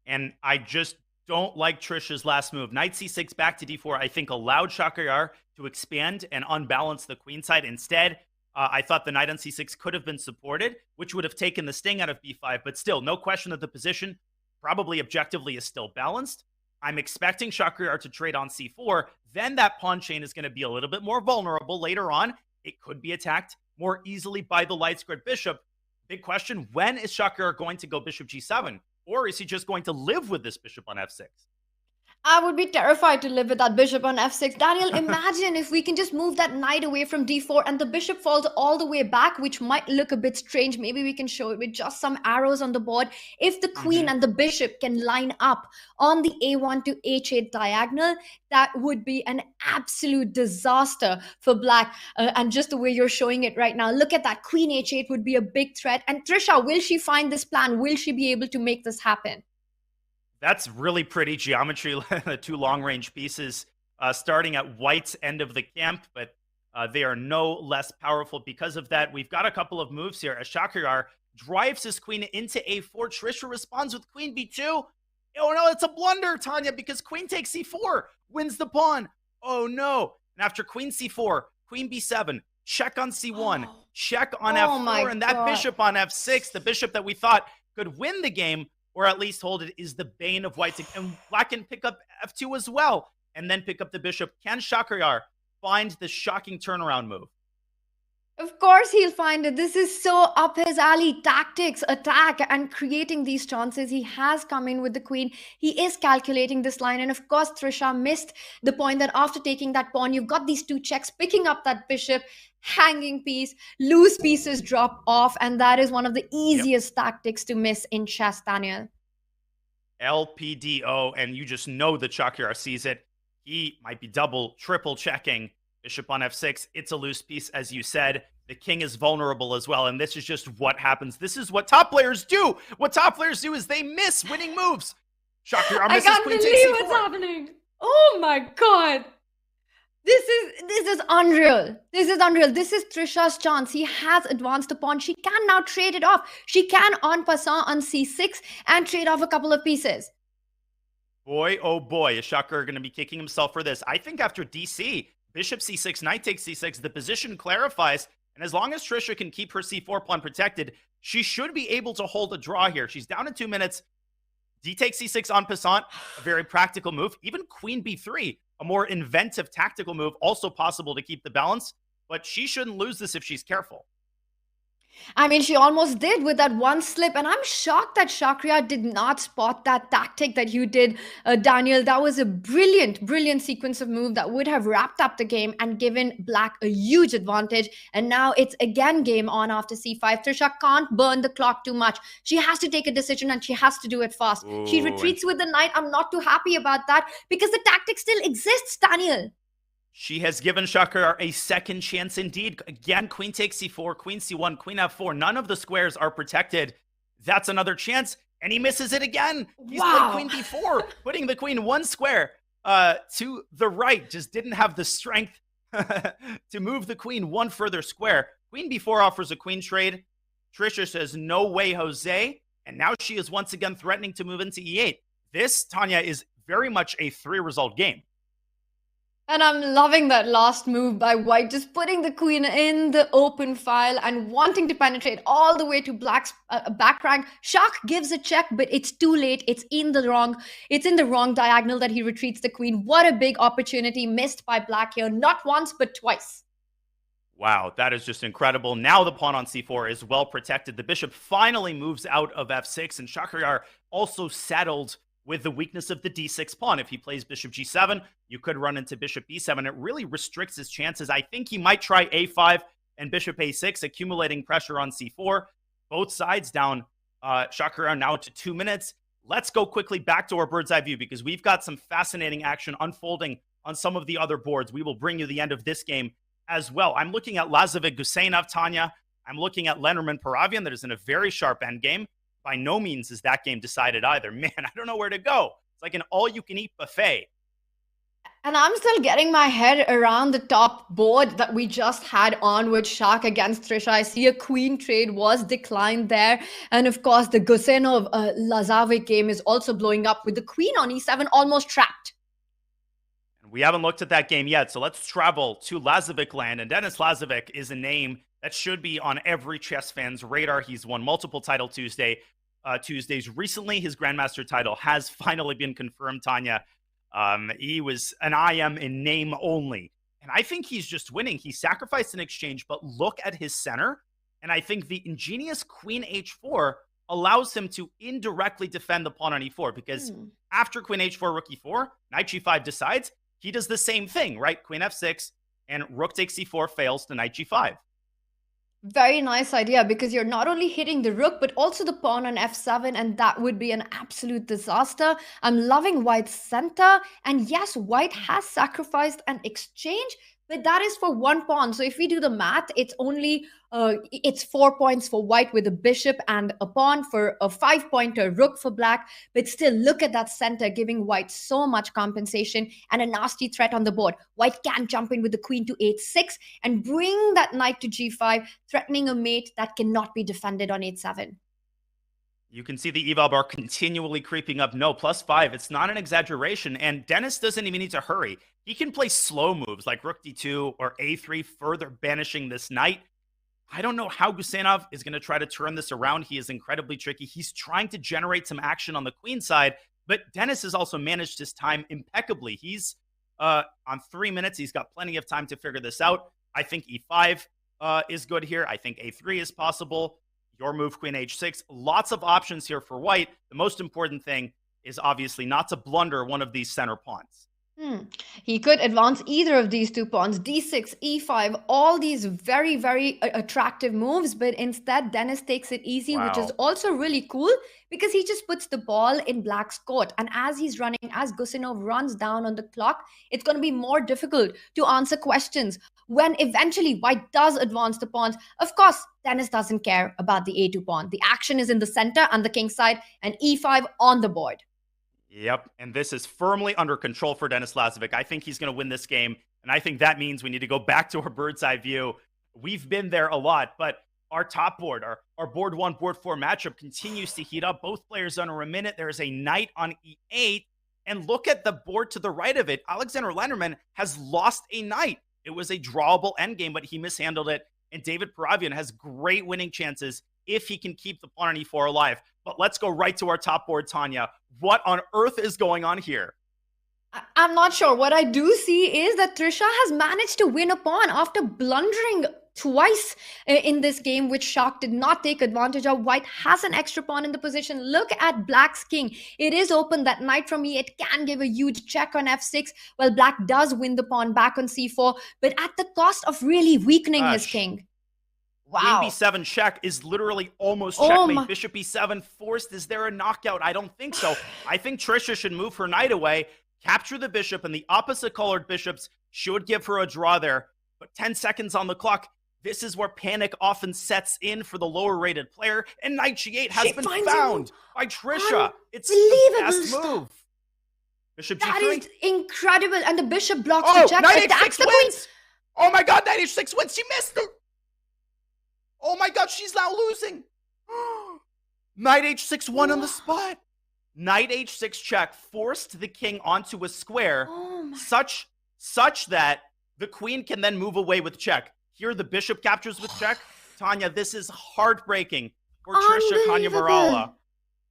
And I just don't like Trisha's last move. Knight c6 back to d4, I think allowed Shakhriyar to expand and unbalance the queen side. Instead, I thought the knight on c6 could have been supported, which would have taken the sting out of b5. But still, no question that the position probably objectively is still balanced. I'm expecting Shakhriyar to trade on c4. Then that pawn chain is going to be a little bit more vulnerable later on. It could be attacked more easily by the light squared bishop. Big question, when is Shakhriyar going to go bishop g7? Or is he just going to live with this bishop on f6? I would be terrified to live with that bishop on f6. Daniel, imagine if we can just move that knight away from d4 and the bishop falls all the way back, which might look a bit strange. Maybe we can show it with just some arrows on the board. If the queen and the bishop can line up on the a1 to h8 diagonal, that would be an absolute disaster for black. And just the way you're showing it right now, look at that. Queen h8 would be a big threat. And Trisha, will she find this plan? Will she be able to make this happen? That's really pretty geometry, the two long-range pieces starting at white's end of the camp, but they are no less powerful because of that. We've got a couple of moves here as Shakhriyar drives his queen into a4. Trisha responds with queen b2. Oh no, it's a blunder, Tanya, because queen takes c4, wins the pawn. Oh no. And after queen c4, queen b7, check on c1, check on f4, and that bishop on f6, the bishop that we thought could win the game, or at least hold it, is the bane of white. And black can pick up f2 as well, and then pick up the bishop. Can Shakhriyar find the shocking turnaround move? Of course he'll find it. This is so up his alley. Tactics, attack, and creating these chances. He has come in with the queen. He is calculating this line. And of course, Trisha missed the point that after taking that pawn, you've got these two checks, picking up that bishop, hanging piece, loose pieces drop off. And that is one of the easiest tactics to miss in chess, Daniel. LPDO, and you just know that Shakhriyar sees it. He might be double, triple checking. Bishop on f6, it's a loose piece, as you said. The king is vulnerable as well, and this is just what happens. This is what top players do. What top players do is they miss winning moves. Shakhriyar misses queen takes c4. I can't believe what's happening. Oh my god. This is unreal. This is unreal. This is Trisha's chance. He has advanced the pawn. She can now trade it off. She can en passant on c6 and trade off a couple of pieces. Boy, oh boy, is Shakhriyar going to be kicking himself for this. I think after dc, bishop c6, knight takes c6, the position clarifies, and as long as Trisha can keep her c4 pawn protected, she should be able to hold a draw here. She's down in 2 minutes. D takes c6 en passant, a very practical move. Even queen b3, a more inventive tactical move, also possible to keep the balance, but she shouldn't lose this if she's careful. I mean, she almost did with that one slip, and I'm shocked that Shakhriyar did not spot that tactic that you did, Daniel. That was a brilliant, brilliant sequence of move that would have wrapped up the game and given black a huge advantage. And now it's again game on after c5. Trisha can't burn the clock too much. She has to take a decision, and she has to do it fast. Ooh, she retreats with the knight. I'm not too happy about that because the tactic still exists, Daniel. She has given Shakhriyar a second chance indeed. Again, queen takes c4, queen c1, queen f4. None of the squares are protected. That's another chance, and he misses it again. He's played queen b4, putting the queen one square to the right. Just didn't have the strength to move the queen one further square. Queen b4 offers a queen trade. Trisha says, no way, Jose. And now she is once again threatening to move into e8. This, Tanya, is very much a 3-result game. And I'm loving that last move by white, just putting the queen in the open file and wanting to penetrate all the way to black's back rank. Shak gives a check, but it's too late. It's in the wrong diagonal that he retreats the queen. What a big opportunity missed by black here, not once, but twice. Wow, that is just incredible. Now the pawn on c4 is well protected. The bishop finally moves out of f6, and Shakhriyar also settled with the weakness of the d6 pawn. If he plays bishop g7, you could run into bishop b7. It really restricts his chances. I think he might try a5 and bishop a6, accumulating pressure on c4. Both sides down. Shakhriyar now to 2 minutes. Let's go quickly back to our bird's eye view because we've got some fascinating action unfolding on some of the other boards. We will bring you the end of this game as well. I'm looking at Lazovic-Guseynov, Tanya. I'm looking at Lenormand-Paravian that is in a very sharp endgame. By no means is that game decided either. Man, I don't know where to go. It's like an all-you-can-eat buffet. And I'm still getting my head around the top board that we just had on with Shak against Trisha. I see a queen trade was declined there. And of course, the Guseynov-Lazovic game is also blowing up with the queen on e7 almost trapped. We haven't looked at that game yet, so let's travel to Lazovic land. And Denis Lazovic is a name that should be on every chess fan's radar. He's won multiple title Tuesdays. Recently, his Grandmaster title has finally been confirmed, Tanya. He was an IM in name only. And I think he's just winning. He sacrificed an exchange, but look at his center. And I think the ingenious queen h4 allows him to indirectly defend the pawn on e4 because After queen h4, rook e4, knight g5 decides. He does the same thing, right? Queen f6, and rook takes c4 fails to knight g5. Very nice idea, because you're not only hitting the rook but also the pawn on f7, and that would be an absolute disaster. I'm loving white's center, and yes, white has sacrificed an exchange, but that is for one pawn. So if we do the math, it's 4 points for white with a bishop and a pawn for a 5-pointer rook for black. But still, look at that center giving white so much compensation and a nasty threat on the board. White can jump in with the queen to h6 and bring that knight to g5, threatening a mate that cannot be defended on h7. You can see the eval bar continually creeping up. No, +5. It's not an exaggeration. And Dennis doesn't even need to hurry. He can play slow moves like rook d2 or a3, further banishing this knight. I don't know how Gusanov is going to try to turn this around. He is incredibly tricky. He's trying to generate some action on the queen side, but Dennis has also managed his time impeccably. He's on 3 minutes. He's got plenty of time to figure this out. I think e5 is good here. I think a3 is possible. Your move, queen h6. Lots of options here for white. The most important thing is obviously not to blunder one of these center pawns. He could advance either of these two pawns, d6, e5, all these very, very attractive moves, but instead Dennis takes it easy, which is also really cool because he just puts the ball in black's court. And as Gusanov runs down on the clock, it's going to be more difficult to answer questions. When eventually white does advance the pawns, of course, Dennis doesn't care about the a2 pawn. The action is in the center and the king side, and e5 on the board. Yep, and this is firmly under control for Denis Lazovic. I think he's going to win this game, and I think that means we need to go back to our bird's eye view. We've been there a lot, but our top board, our board 1, board 4 matchup continues to heat up. Both players under a minute. There is a knight on e8, and look at the board to the right of it. Alexander Landerman has lost a knight. It was a drawable endgame, but he mishandled it, and David Paravian has great winning chances if he can keep the pawn on e4 alive. But let's go right to our top board, Tanya. What on earth is going on here? I'm not sure. What I do see is that Trisha has managed to win a pawn after blundering twice in this game, which Shak did not take advantage of. White has an extra pawn in the position. Look at black's king. It is open. That knight from e8 can give a huge check on f6. Well, black does win the pawn back on c4, but at the cost of really weakening his king. Wow. Queen b7 check is literally almost checkmate. Bishop e7 forced. Is there a knockout? I don't think so. I think Trisha should move her knight away, capture the bishop, and the opposite colored bishops should give her a draw there. But 10 seconds on the clock. This is where panic often sets in for the lower rated player, and knight g8 has been found by Trisha. It's the best move. Bishop g3. That is incredible, and the bishop blocks the check. Knight h6 wins! Oh my god, knight h6 wins! She missed it! Oh my god, she's now losing! Knight h6 won on the spot. Knight h6 check forced the king onto a square, such that the queen can then move away with check. Here, the bishop captures with check. Tanya, this is heartbreaking for Trisha Kanyamarala.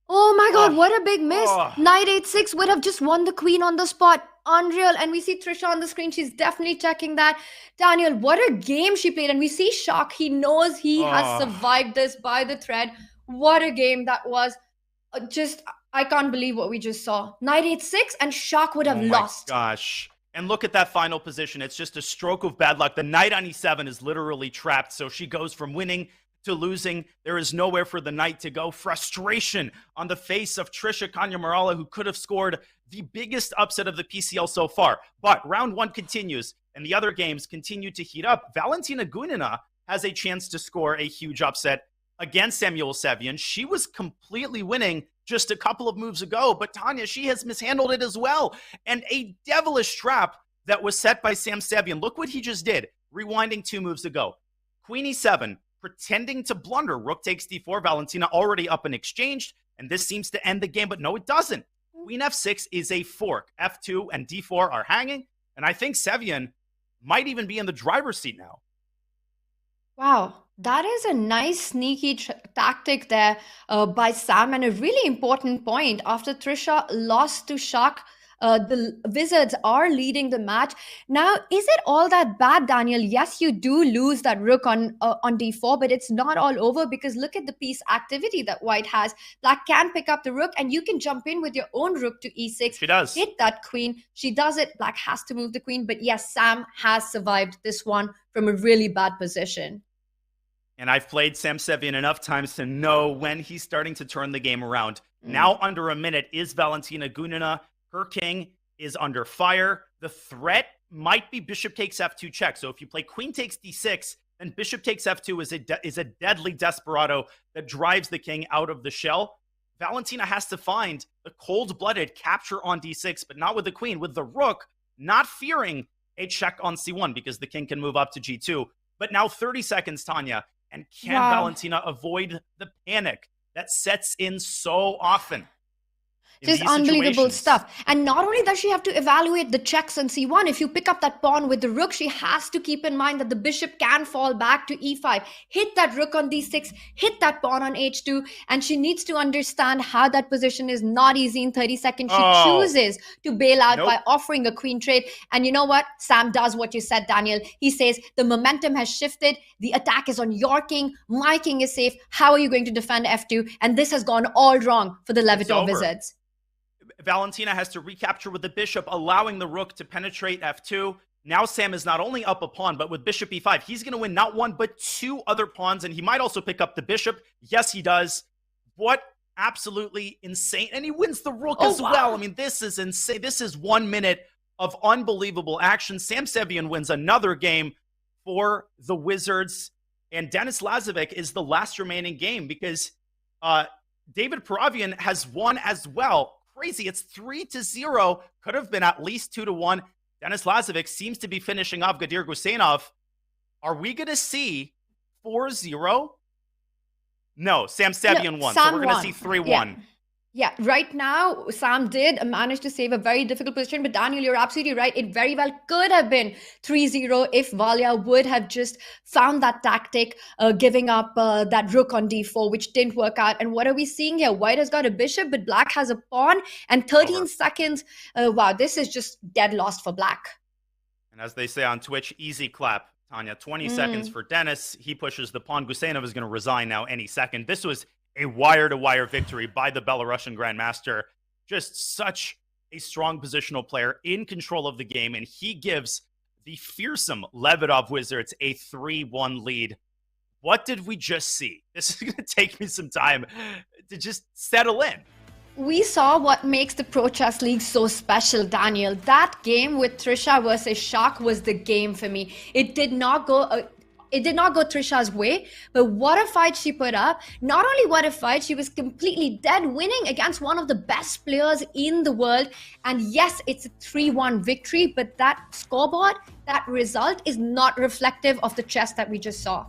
Oh my god, what a big miss. Knight h6 would have just won the queen on the spot. Unreal. And we see Trisha on the screen. She's definitely checking that. Daniel, what a game she played. And we see Shak. He knows he has survived this by the thread. What a game that was. I can't believe what we just saw. Knight h6 and Shak would have lost. Oh my gosh. And look at that final position. It's just a stroke of bad luck. The knight on e7 is literally trapped. So she goes from winning to losing. There is nowhere for the knight to go. Frustration on the face of Trisha Kanyamarala, who could have scored the biggest upset of the PCL so far. But round 1 continues, and the other games continue to heat up. Valentina Gunina has a chance to score a huge upset against Samuel Sevian. She was completely winning just a couple of moves ago, but Tanya, she has mishandled it as well. And a devilish trap that was set by Sam Sevian. Look what he just did, rewinding 2 moves ago. Queen e7, pretending to blunder. Rook takes d4, Valentina already up and exchanged, and this seems to end the game, but no, it doesn't. Queen f6 is a fork. f2 and d4 are hanging, and I think Sevian might even be in the driver's seat now. Wow, that is a nice sneaky tactic there by Sam, and a really important point. After Trisha lost to Shak, The Wizards are leading the match. Now, is it all that bad, Daniel? Yes, you do lose that rook on d4, but it's not all over, because look at the piece activity that White has. Black can pick up the rook, and you can jump in with your own rook to e6. She does. Hit that queen. She does it. Black has to move the queen. But yes, Sam has survived this one from a really bad position. And I've played Sam Sevian enough times to know when he's starting to turn the game around. Now under a minute is Valentina Gunina. Her king is under fire. The threat might be bishop takes f2 check. So if you play queen takes d6, then bishop takes f2 is a deadly desperado that drives the king out of the shell. Valentina has to find the cold-blooded capture on d6, but not with the queen, with the rook, not fearing a check on c1 because the king can move up to g2. But now 30 seconds, Tanya. And can Valentina avoid the panic that sets in so often? Just unbelievable stuff. And not only does she have to evaluate the checks on c1, if you pick up that pawn with the rook, she has to keep in mind that the bishop can fall back to e5, hit that rook on d6, hit that pawn on h2, and she needs to understand how that position is not easy in 30 seconds. She chooses to bail out by offering a queen trade. And you know what? Sam does what you said, Daniel. He says, the momentum has shifted. The attack is on your king. My king is safe. How are you going to defend f2? And this has gone all wrong for the Levitor Wizards. Valentina has to recapture with the bishop, allowing the rook to penetrate f2. Now Sam is not only up a pawn, but with bishop e5, he's going to win not one, but two other pawns, and he might also pick up the bishop. Yes, he does. What absolutely insane. And he wins the rook as well. I mean, this is insane. This is 1 minute of unbelievable action. Sam Sevian wins another game for the Wizards, and Denis Lazovic is the last remaining game because David Paravian has won as well. Crazy. It's 3-0. Could have been at least 2-1. Denis Lazovic seems to be finishing off Gadir Gusenov. Are we going to see 4-0? No, Sam Sevian won. So we're going to see 3-1. Yeah, right now, Sam did manage to save a very difficult position. But Daniel, you're absolutely right. It very well could have been 3-0 if Valya would have just found that tactic, giving up that rook on d4, which didn't work out. And what are we seeing here? White has got a bishop, but Black has a pawn. And 13 seconds. Wow, this is just dead lost for Black. And as they say on Twitch, easy clap, Tanya. 20 seconds for Denis. He pushes the pawn. Gusenov is going to resign now any second. This was a wire-to-wire victory by the Belarusian Grandmaster. Just such a strong positional player in control of the game, and he gives the fearsome Levitor Wizards a 3-1 lead. What did we just see? This is going to take me some time to just settle in. We saw what makes the Pro Chess League so special, Daniel. That game with Trisha versus Shark was the game for me. It did not go Trisha's way, but what a fight she put up. Not only what a fight, she was completely dead winning against one of the best players in the world. And yes, it's a 3-1 victory, but that scoreboard, that result is not reflective of the chess that we just saw.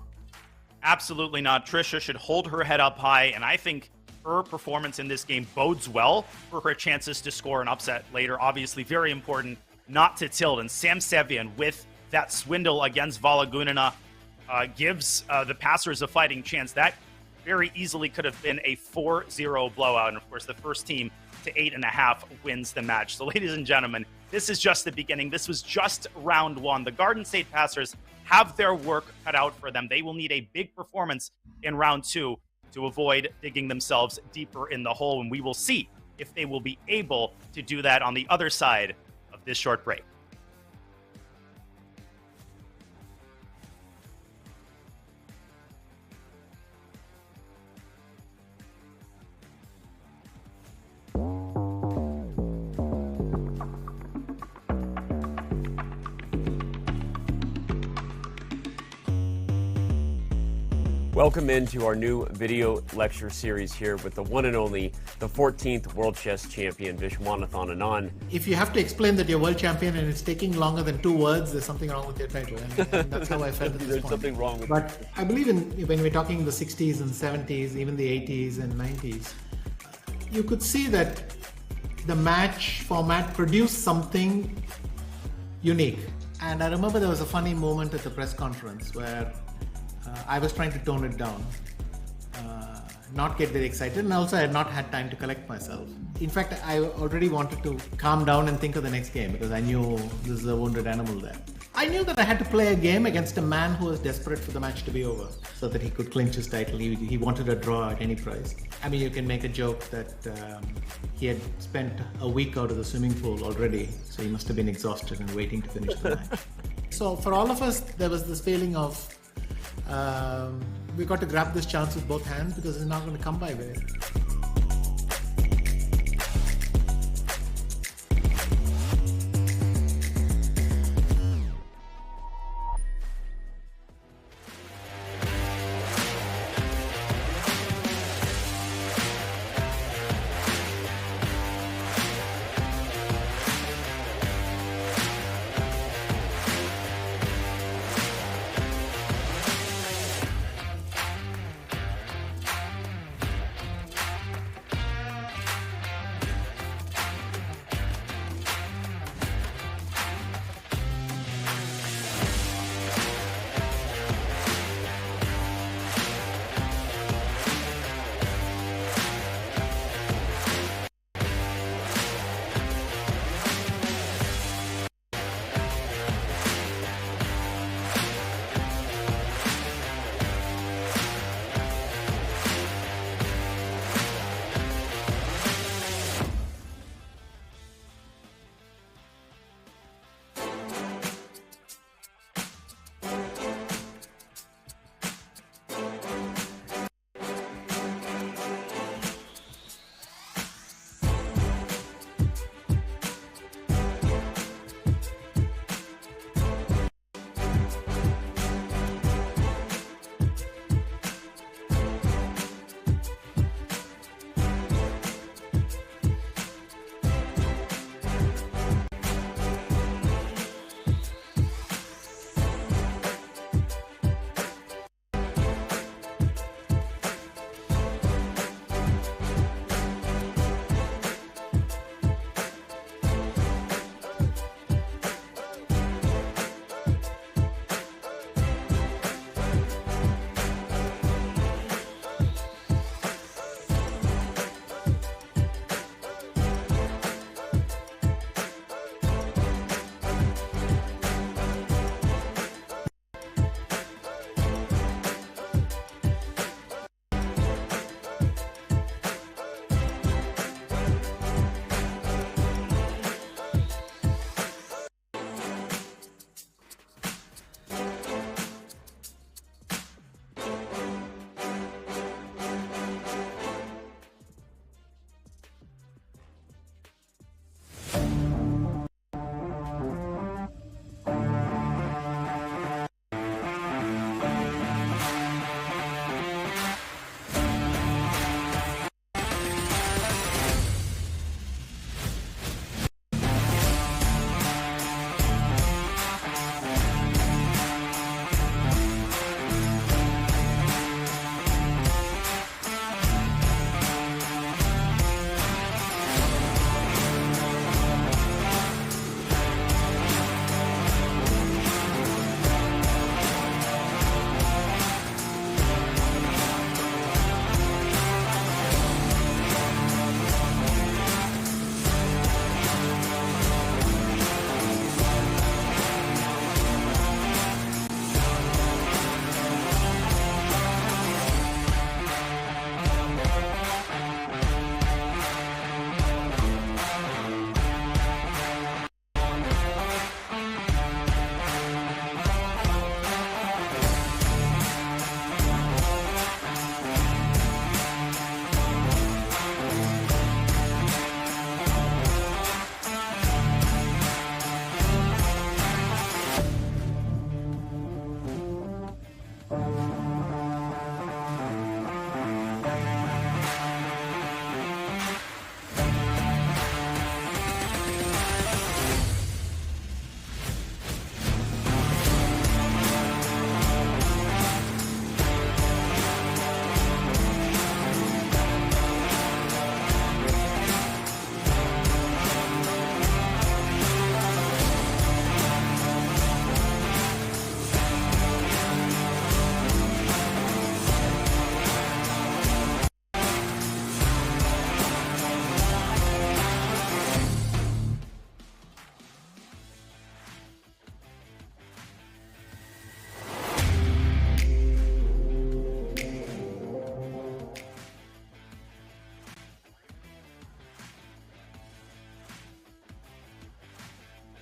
Absolutely not. Trisha should hold her head up high, and I think her performance in this game bodes well for her chances to score an upset later. Obviously, very important not to tilt. And Sam Sevian with that swindle against Vala Gunina gives the passers a fighting chance. That very easily could have been a 4-0 blowout. And of course, the first team to 8.5 wins the match. So ladies and gentlemen, this is just the beginning. This was just round one. The Garden State passers have their work cut out for them. They will need a big performance in round two to avoid digging themselves deeper in the hole. And we will see if they will be able to do that on the other side of this short break. Welcome into our new video lecture series here with the one and only, the 14th World Chess Champion, Vishwanathan Anand. If you have to explain that you're world champion and it's taking longer than 2 words, there's something wrong with your title. And that's how I felt at this There's point. something wrong with But I believe when we're talking the 60s and 70s, even the 80s and 90s, you could see that the match format produced something unique. And I remember there was a funny moment at the press conference where I was trying to tone it down. not get very excited, and also I had not had time to collect myself. In fact, I already wanted to calm down and think of the next game because I knew this is a wounded animal there. I knew that I had to play a game against a man who was desperate for the match to be over so that he could clinch his title. He wanted a draw at any price. I mean, you can make a joke that he had spent a week out of the swimming pool already, so he must have been exhausted and waiting to finish the match. So for all of us, there was this feeling of we got to grab this chance with both hands because it's not going to come by very.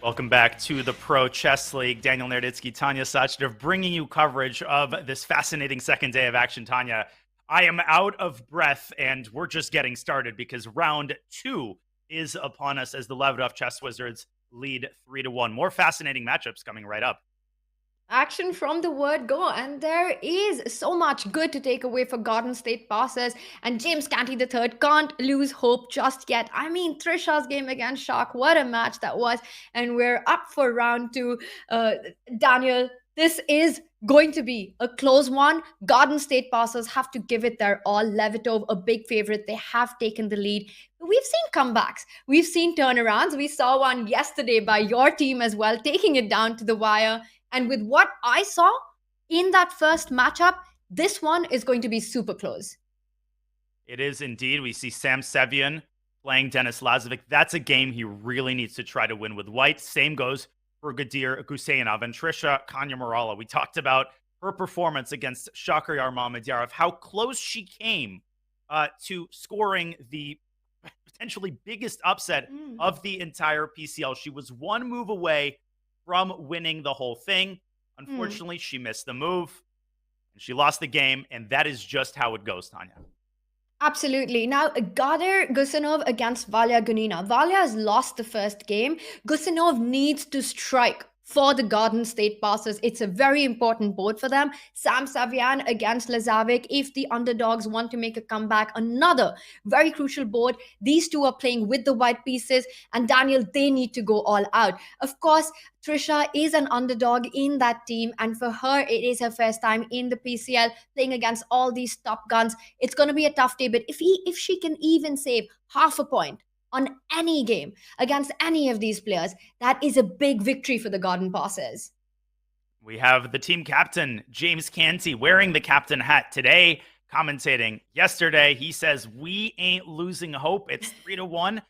Welcome back to the Pro Chess League. Daniel Nerditsky, Tanya Sachdev, bringing you coverage of this fascinating second day of action. Tanya, I am out of breath, and we're just getting started because round 2 is upon us as the Lebedev Chess Wizards lead 3-1. More fascinating matchups coming right up. Action from the word go, and there is so much good to take away for Garden State passes, and James Canty III can't lose hope just yet. I mean, Trisha's game against Shark, what a match that was, and we're up for round 2. Daniel, this is going to be a close one. Garden State passers have to give it their all. Lebedev, a big favorite, they have taken the lead. We've seen comebacks, we've seen turnarounds. We saw one yesterday by your team as well, taking it down to the wire. And with what I saw in that first matchup, this one is going to be super close. It is indeed. We see Sam Sevian playing Denis Lazovic. That's a game he really needs to try to win with white. Same goes for Gadir Guseyanov and Trisha Kanyamurala. We talked about her performance against Shakhriyar Mamedyarov, how close she came to scoring the potentially biggest upset of the entire PCL. She was one move away from winning the whole thing. Unfortunately, she missed the move and she lost the game, and that is just how it goes, Tanya. Absolutely. Now, Gadir Guseyanov against Valia Gunina. Valia has lost the first game. Guseyanov needs to strike for the Garden State passers. It's a very important board for them. Sam Savian against Lazovic. If the underdogs want to make a comeback, another very crucial board. These two are playing with the white pieces, and Daniel, they need to go all out. Of course, Trisha is an underdog in that team, and for her, it is her first time in the PCL playing against all these top guns. It's going to be a tough day, but if she can even save half a point on any game against any of these players, that is a big victory for the Garden Passers. We have the team captain, James Canty, wearing the captain hat today, commentating yesterday. He says, we ain't losing hope. It's 3-1.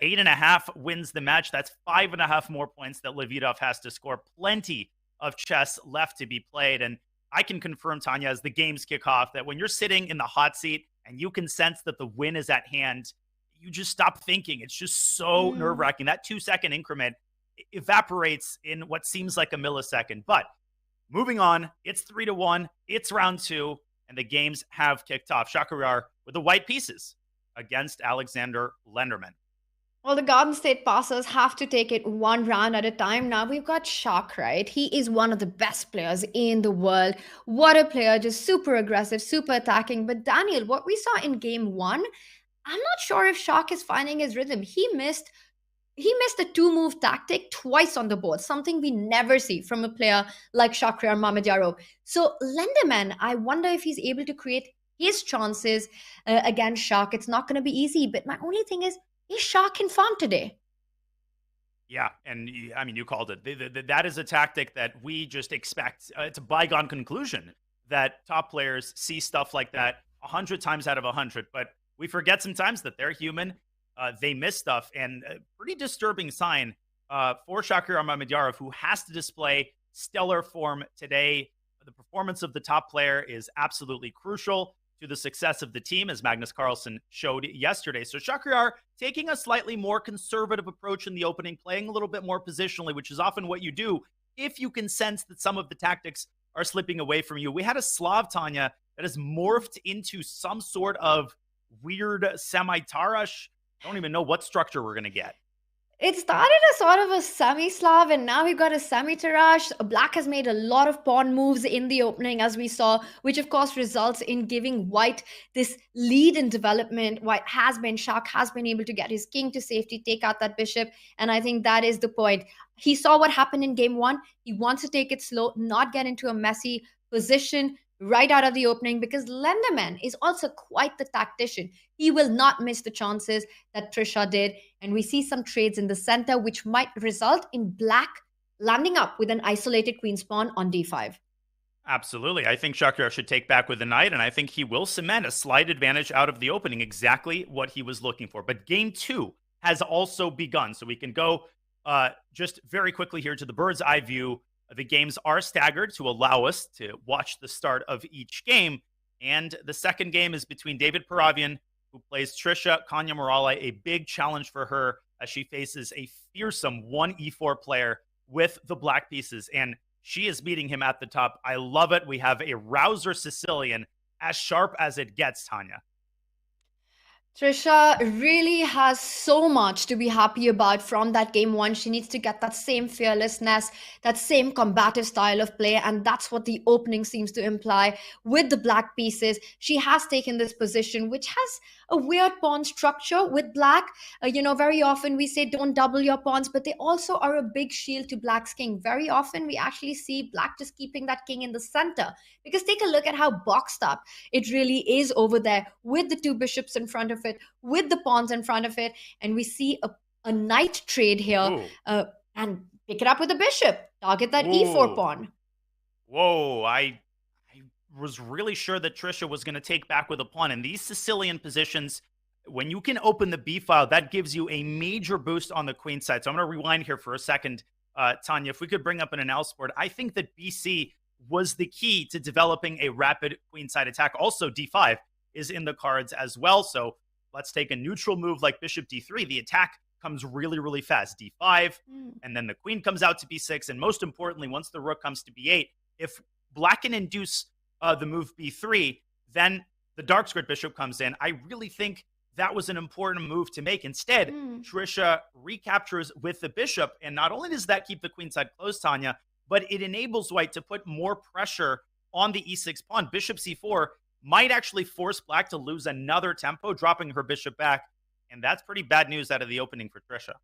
8.5 wins the match. That's 5.5 more points that Lebedev has to score. Plenty of chess left to be played. And I can confirm, Tanya, as the games kick off, that when you're sitting in the hot seat and you can sense that the win is at hand, you just stop thinking. It's just so nerve-wracking. That 2-second increment evaporates in what seems like a millisecond. But moving on, it's 3-1. It's round 2, and the games have kicked off. Shakhriyar with the white pieces against Alexander Lenderman. Well, the Garden State passers have to take it one round at a time. Now we've got Shak, right? He is one of the best players in the world. What a player, just super aggressive, super attacking. But Daniel, what we saw in game 1, I'm not sure if Shak is finding his rhythm. He missed a 2-move tactic twice on the board, something we never see from a player like Shakhriyar Mamedyarov. So Lenderman, I wonder if he's able to create his chances against Shak. It's not going to be easy, but my only thing is Shak in form today? Yeah, and I mean, you called it. That is a tactic that we just expect. It's a bygone conclusion that top players see stuff like that 100 times out of 100, but we forget sometimes that they're human. They miss stuff, and a pretty disturbing sign for Shakhriyar Mamedyarov, who has to display stellar form today. The performance of the top player is absolutely crucial to the success of the team, as Magnus Carlsen showed yesterday. So Shakhriyar taking a slightly more conservative approach in the opening, playing a little bit more positionally, which is often what you do if you can sense that some of the tactics are slipping away from you. We had a Slav, Tanya, that has morphed into some sort of weird semi-Tarash. I don't even know what structure we're going to get. It started as sort of a semi-Slav, and now we've got a semi-Tarash. Black has made a lot of pawn moves in the opening, as we saw, which of course results in giving White this lead in development. Shak has been able to get his king to safety, take out that bishop, and I think that is the point. He saw what happened in game 1. He wants to take it slow, not get into a messy position right out of the opening, because Lenderman is also quite the tactician. He will not miss the chances that Trisha did. And we see some trades in the center, which might result in Black landing up with an isolated queen's pawn on d5. Absolutely. I think Shakhriyar should take back with the knight, and I think he will cement a slight advantage out of the opening, exactly what he was looking for. But game 2 has also begun, so we can go just very quickly here to the bird's eye view. The games are staggered to allow us to watch the start of each game. And the second game is between David Paravian, who plays Trisha Kanyamurala, a big challenge for her as she faces a fearsome 1e4 player with the black pieces. And she is meeting him at the top. I love it. We have a rouser Sicilian, as sharp as it gets, Tanya. Trisha really has so much to be happy about from that game one. She needs to get that same fearlessness, that same combative style of play, and that's what the opening seems to imply with the black pieces. She has taken this position, which has a weird pawn structure with black. Very often we say don't double your pawns, but they also are a big shield to black's king. Very often we actually see black just keeping that king in the center, because take a look at how boxed up it really is over there with the two bishops in front of it, with the pawns in front of it, and we see a knight trade here, and pick it up with a bishop, target that e4 pawn. Whoa, I was really sure that Trisha was going to take back with a pawn. In these Sicilian positions, when you can open the b file, that gives you a major boost on the queen side. So I'm going to rewind here for a second, Tanya. If we could bring up an analysis board, I think that BC was the key to developing a rapid queenside attack. Also, d5 is in the cards as well. So let's take a neutral move like bishop d3. The attack comes really, really fast. d5, and then the queen comes out to b6. And most importantly, once the rook comes to b8, if black can induce the move b3, then the dark squared bishop comes in. I really think that was an important move to make. Instead, Trisha recaptures with the bishop. And not only does that keep the queenside closed, Tanya, but it enables white to put more pressure on the e6 pawn. Bishop c4 might actually force black to lose another tempo, dropping her bishop back. And that's pretty bad news out of the opening for Trisha.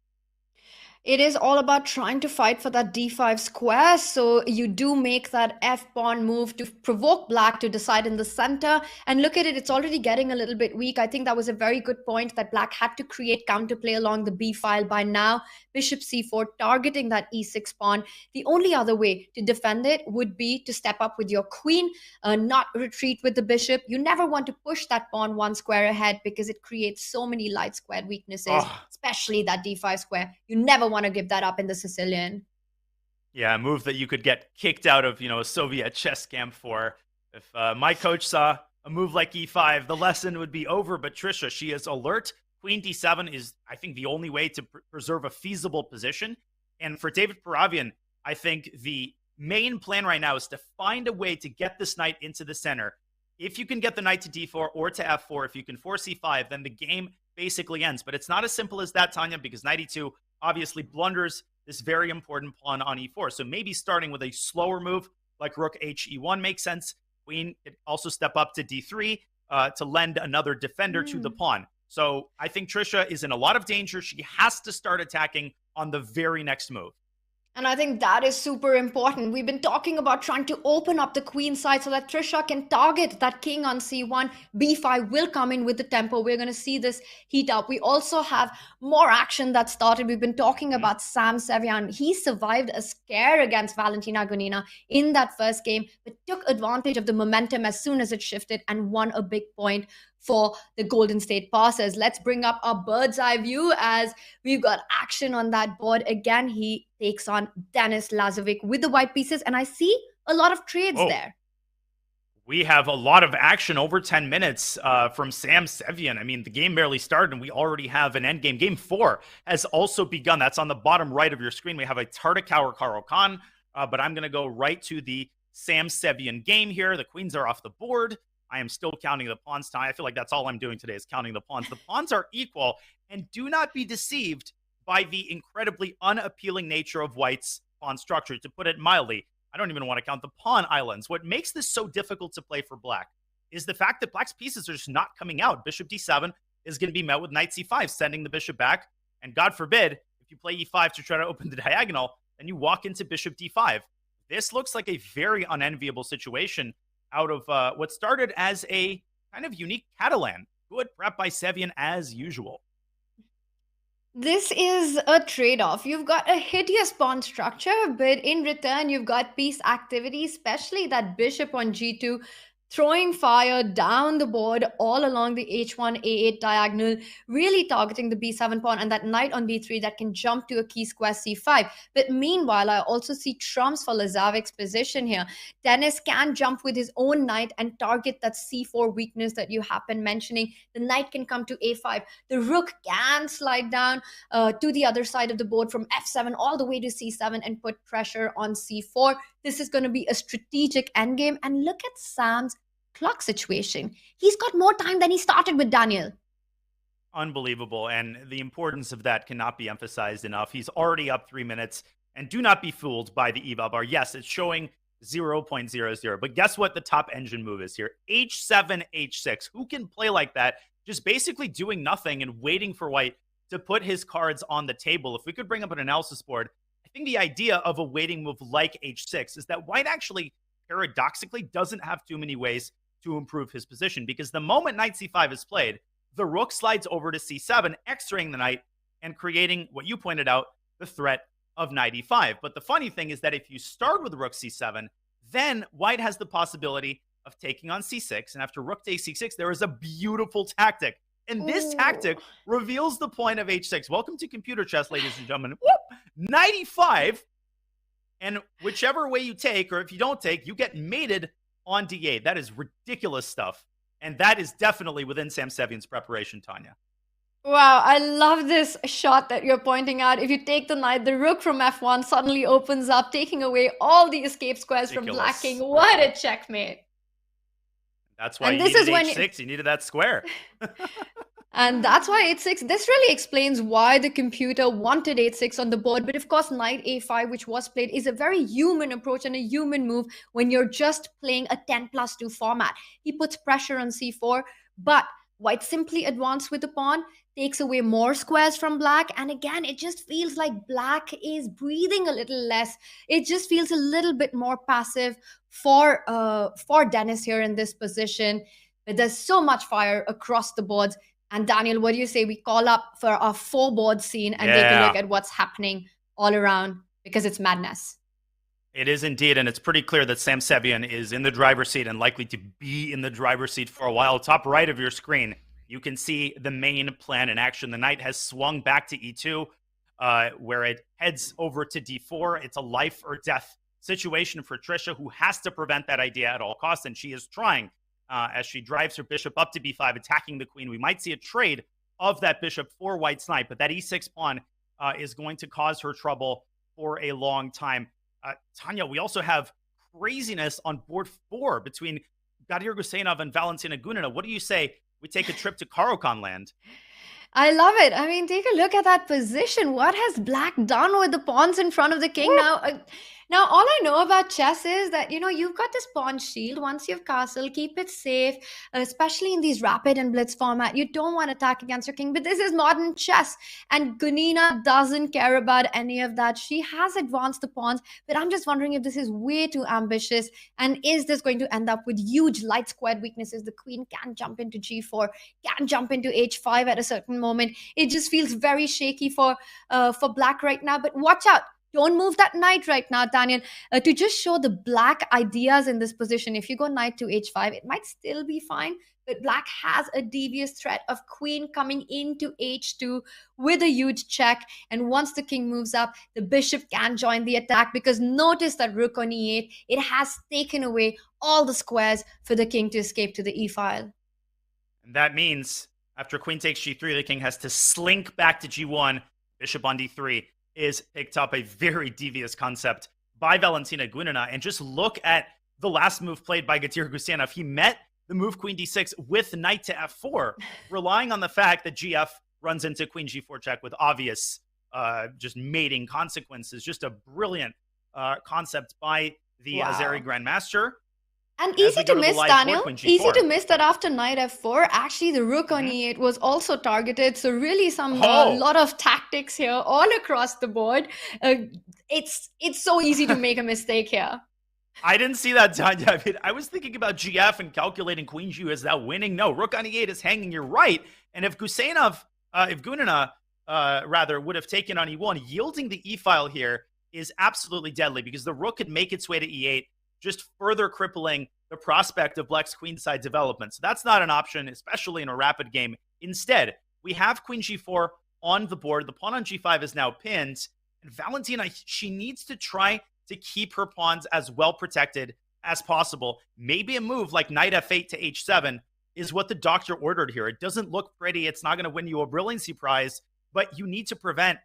It is all about trying to fight for that d5 square. So you do make that f-pawn move to provoke black to decide in the center. And look at it, it's already getting a little bit weak. I think that was a very good point, that black had to create counterplay along the b file by now. Bishop c4 targeting that e6 pawn. The only other way to defend it would be to step up with your queen, not retreat with the bishop. You never want to push that pawn one square ahead, because it creates so many light squared weaknesses, especially that d5 square. You never want to give that up in the Sicilian. Yeah, a move that you could get kicked out of, a Soviet chess camp for. If my coach saw a move like e5, the lesson would be over. But Trisha, she is alert. Queen d7 is, I think, the only way to preserve a feasible position. And for David Paravian, I think the main plan right now is to find a way to get this knight into the center. If you can get the knight to d4 or to f4, if you can force e5, then the game basically ends. But it's not as simple as that, Tanya, because knight e2 obviously blunders this very important pawn on e4. So maybe starting with a slower move like rook h e1 makes sense. Queen could also step up to d3 to lend another defender to the pawn. So I think Trisha is in a lot of danger. She has to start attacking on the very next move. And I think that is super important. We've been talking about trying to open up the queen side so that Trisha can target that king on c1. b5 will come in with the tempo. We're going to see this heat up. We also have more action that started. We've been talking about Sam Sevian. He survived a scare against Valentina Gonina in that first game, but took advantage of the momentum as soon as it shifted and won a big point for the Golden State Passers. Let's bring up our bird's eye view as we've got action on that board. Again, he takes on Denis Lazovic with the white pieces, and I see a lot of trades there. We have a lot of action, over 10 minutes from Sam Sevian. I mean, the game barely started, and we already have an endgame. Game 4 has also begun. That's on the bottom right of your screen. We have a Tartakower Karo Khan, but I'm going to go right to the Sam Sevian game here. The queens are off the board. I am still counting the pawns. I feel like that's all I'm doing today is counting the pawns. The pawns are equal, and do not be deceived by the incredibly unappealing nature of white's pawn structure. To put it mildly, I don't even want to count the pawn islands. What makes this so difficult to play for black is the fact that black's pieces are just not coming out. Bishop d7 is going to be met with knight c5, sending the bishop back. And God forbid, if you play e5 to try to open the diagonal, then you walk into bishop d5. This looks like a very unenviable situation out of what started as a kind of unique Catalan. Good prep by Sevian as usual. This is a trade-off. You've got a hideous pawn structure, but in return, you've got piece activity, especially that bishop on g2, throwing fire down the board all along the h1, a8 diagonal, really targeting the b7 pawn and that knight on b3 that can jump to a key square c5. But meanwhile, I also see trumps for Lazavic's position here. Dennis can jump with his own knight and target that c4 weakness that you have been mentioning. The knight can come to a5. The rook can slide down to the other side of the board from f7 all the way to c7 and put pressure on c4. This is going to be a strategic endgame. And look at Sam's clock situation. He's got more time than he started with, Daniel. Unbelievable. And the importance of that cannot be emphasized enough. He's already up 3 minutes. And do not be fooled by the eval bar. Yes, it's showing 0.00. But guess what the top engine move is here? h7, h6. Who can play like that? Just basically doing nothing and waiting for white to put his cards on the table. If we could bring up an analysis board, I think the idea of a waiting move like h6 is that white actually paradoxically doesn't have too many ways to improve his position, because the moment knight c5 is played, the rook slides over to c7, x-raying the knight and creating what you pointed out, the threat of knight e5. But the funny thing is that if you start with rook c7, then white has the possibility of taking on c6. And after rook takes c6, there is a beautiful tactic. And this tactic reveals the point of h6. Welcome to computer chess, ladies and gentlemen. Whoop! Knight e5. And whichever way you take, or if you don't take, you get mated on d8. That is ridiculous stuff. And that is definitely within Sam Sevian's preparation, Tanya. Wow, I love this shot that you're pointing out. If you take the knight, the rook from f1 suddenly opens up, taking away all the escape squares from black king. What a checkmate. That's why you needed h6. You needed that square. And that's why h6, this really explains why the computer wanted h6 on the board. But of course, knight a5, which was played, is a very human approach and a human move when you're just playing a 10+2 format. He puts pressure on c4, but white simply advanced with the pawn, takes away more squares from black. And again, it just feels like black is breathing a little less. It just feels a little bit more passive for Dennis here in this position. But there's so much fire across the boards. And Daniel, what do you say we call up for our 4-board scene and take a look at what's happening all around, because it's madness. It is indeed, and it's pretty clear that Sam Sevian is in the driver's seat and likely to be in the driver's seat for a while. Top right of your screen, you can see the main plan in action. The knight has swung back to e2, where it heads over to d4. It's a life or death situation for Trisha, who has to prevent that idea at all costs, and she is trying. As she drives her bishop up to b5, attacking the queen. We might see a trade of that bishop for white's knight, but that e6 pawn is going to cause her trouble for a long time. Tanya, we also have craziness on board 4 between Gadir Guseynov and Valentina Gunina. What do you say we take a trip to Caro-Kann land? I love it. I mean, take a look at that position. What has black done with the pawns in front of the king? Now, all I know about chess is that, you've got this pawn shield. Once you've castled, keep it safe, especially in these rapid and blitz format. You don't want to attack against your king, but this is modern chess. And Gunina doesn't care about any of that. She has advanced the pawns, but I'm just wondering if this is way too ambitious. And is this going to end up with huge light squared weaknesses? The queen can jump into g4, can jump into h5 at a certain moment. It just feels very shaky for black right now, but watch out. Don't move that knight right now, Daniel. To just show the black ideas in this position, if you go knight to h5, it might still be fine, but black has a devious threat of queen coming into h2 with a huge check. And once the king moves up, the bishop can join the attack, because notice that rook on e8, it has taken away all the squares for the king to escape to the e-file. And that means after queen takes g3, the king has to slink back to g1, bishop on d3. Is picked up, a very devious concept by Valentina Gunina. And just look at the last move played by Gadir Guseynov. He met the move queen d6 with knight to f4, relying on the fact that gf runs into queen g4 check with obvious just mating consequences. Just a brilliant concept by the Azeri Grandmaster. And easy to miss, Daniel. Easy to miss that after knight f4, actually the rook on e8 was also targeted. So really lot of tactics here all across the board. It's so easy to make a mistake here. I didn't see that, Tanya. I mean, I was thinking about gf and calculating queen g as that winning. No, rook on e8 is hanging. You're right. And if Gunina would have taken on e1, yielding the e-file here is absolutely deadly, because the rook could make its way to e8, just further crippling the prospect of Black's queenside development. So that's not an option, especially in a rapid game. Instead, we have queen g4 on the board. The pawn on g5 is now pinned. And Valentina, she needs to try to keep her pawns as well protected as possible. Maybe a move like knight f8 to h7 is what the doctor ordered here. It doesn't look pretty. It's not going to win you a brilliancy prize, but you need to prevent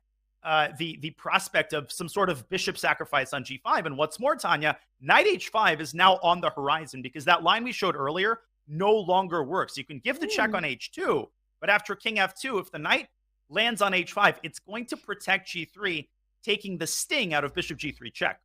the prospect of some sort of bishop sacrifice on g5. And what's more, Tanya, knight h5 is now on the horizon because that line we showed earlier no longer works. You can give the check on h2, but after king f2, if the knight lands on h5, it's going to protect g3, taking the sting out of bishop g3 check.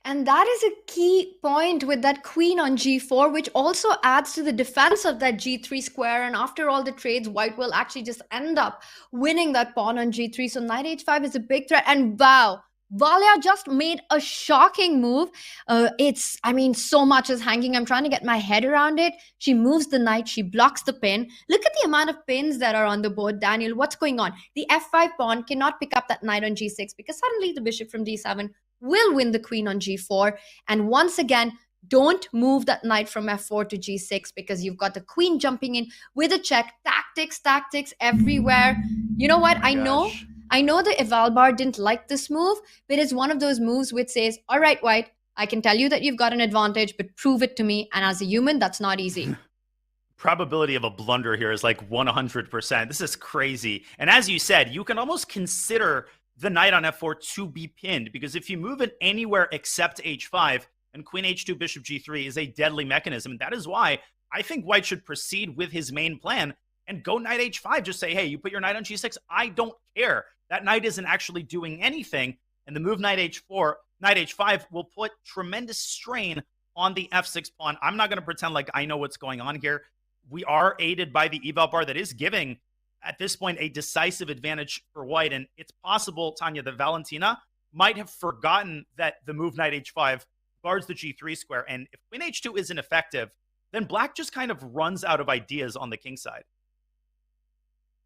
And that is a key point with that queen on g4, which also adds to the defense of that g3 square. And after all the trades, white will actually just end up winning that pawn on g3. So knight h5 is a big threat. And wow, Valia just made a shocking move. I mean, so much is hanging. I'm trying to get my head around it. She moves the knight. She blocks the pin. Look at the amount of pins that are on the board, Daniel. What's going on? The f5 pawn cannot pick up that knight on g6 because suddenly the bishop from d7 will win the queen on g4. And once again, don't move that knight from f4 to g6 because you've got the queen jumping in with a check. Tactics everywhere. You know what? I know the Evalbar didn't like this move, but it's one of those moves which says, all right, white, I can tell you that you've got an advantage, but prove it to me. And as a human, that's not easy. Probability of a blunder here is like 100%. This is crazy. And as you said, you can almost consider the knight on f4 to be pinned, because if you move it anywhere except h5, and queen h2 bishop g3 is a deadly mechanism. That is why I think white should proceed with his main plan and go knight h5. Just say, hey, you put your knight on g6, I don't care. That knight isn't actually doing anything. And the move knight h5 will put tremendous strain on the f6 pawn. I'm not going to pretend like I know what's going on here. We are aided by the eval bar that is giving, at this point, a decisive advantage for white. And it's possible, Tanya, that Valentina might have forgotten that the move knight h5 guards the g3 square. And if queen h2 isn't effective, then black just kind of runs out of ideas on the king side.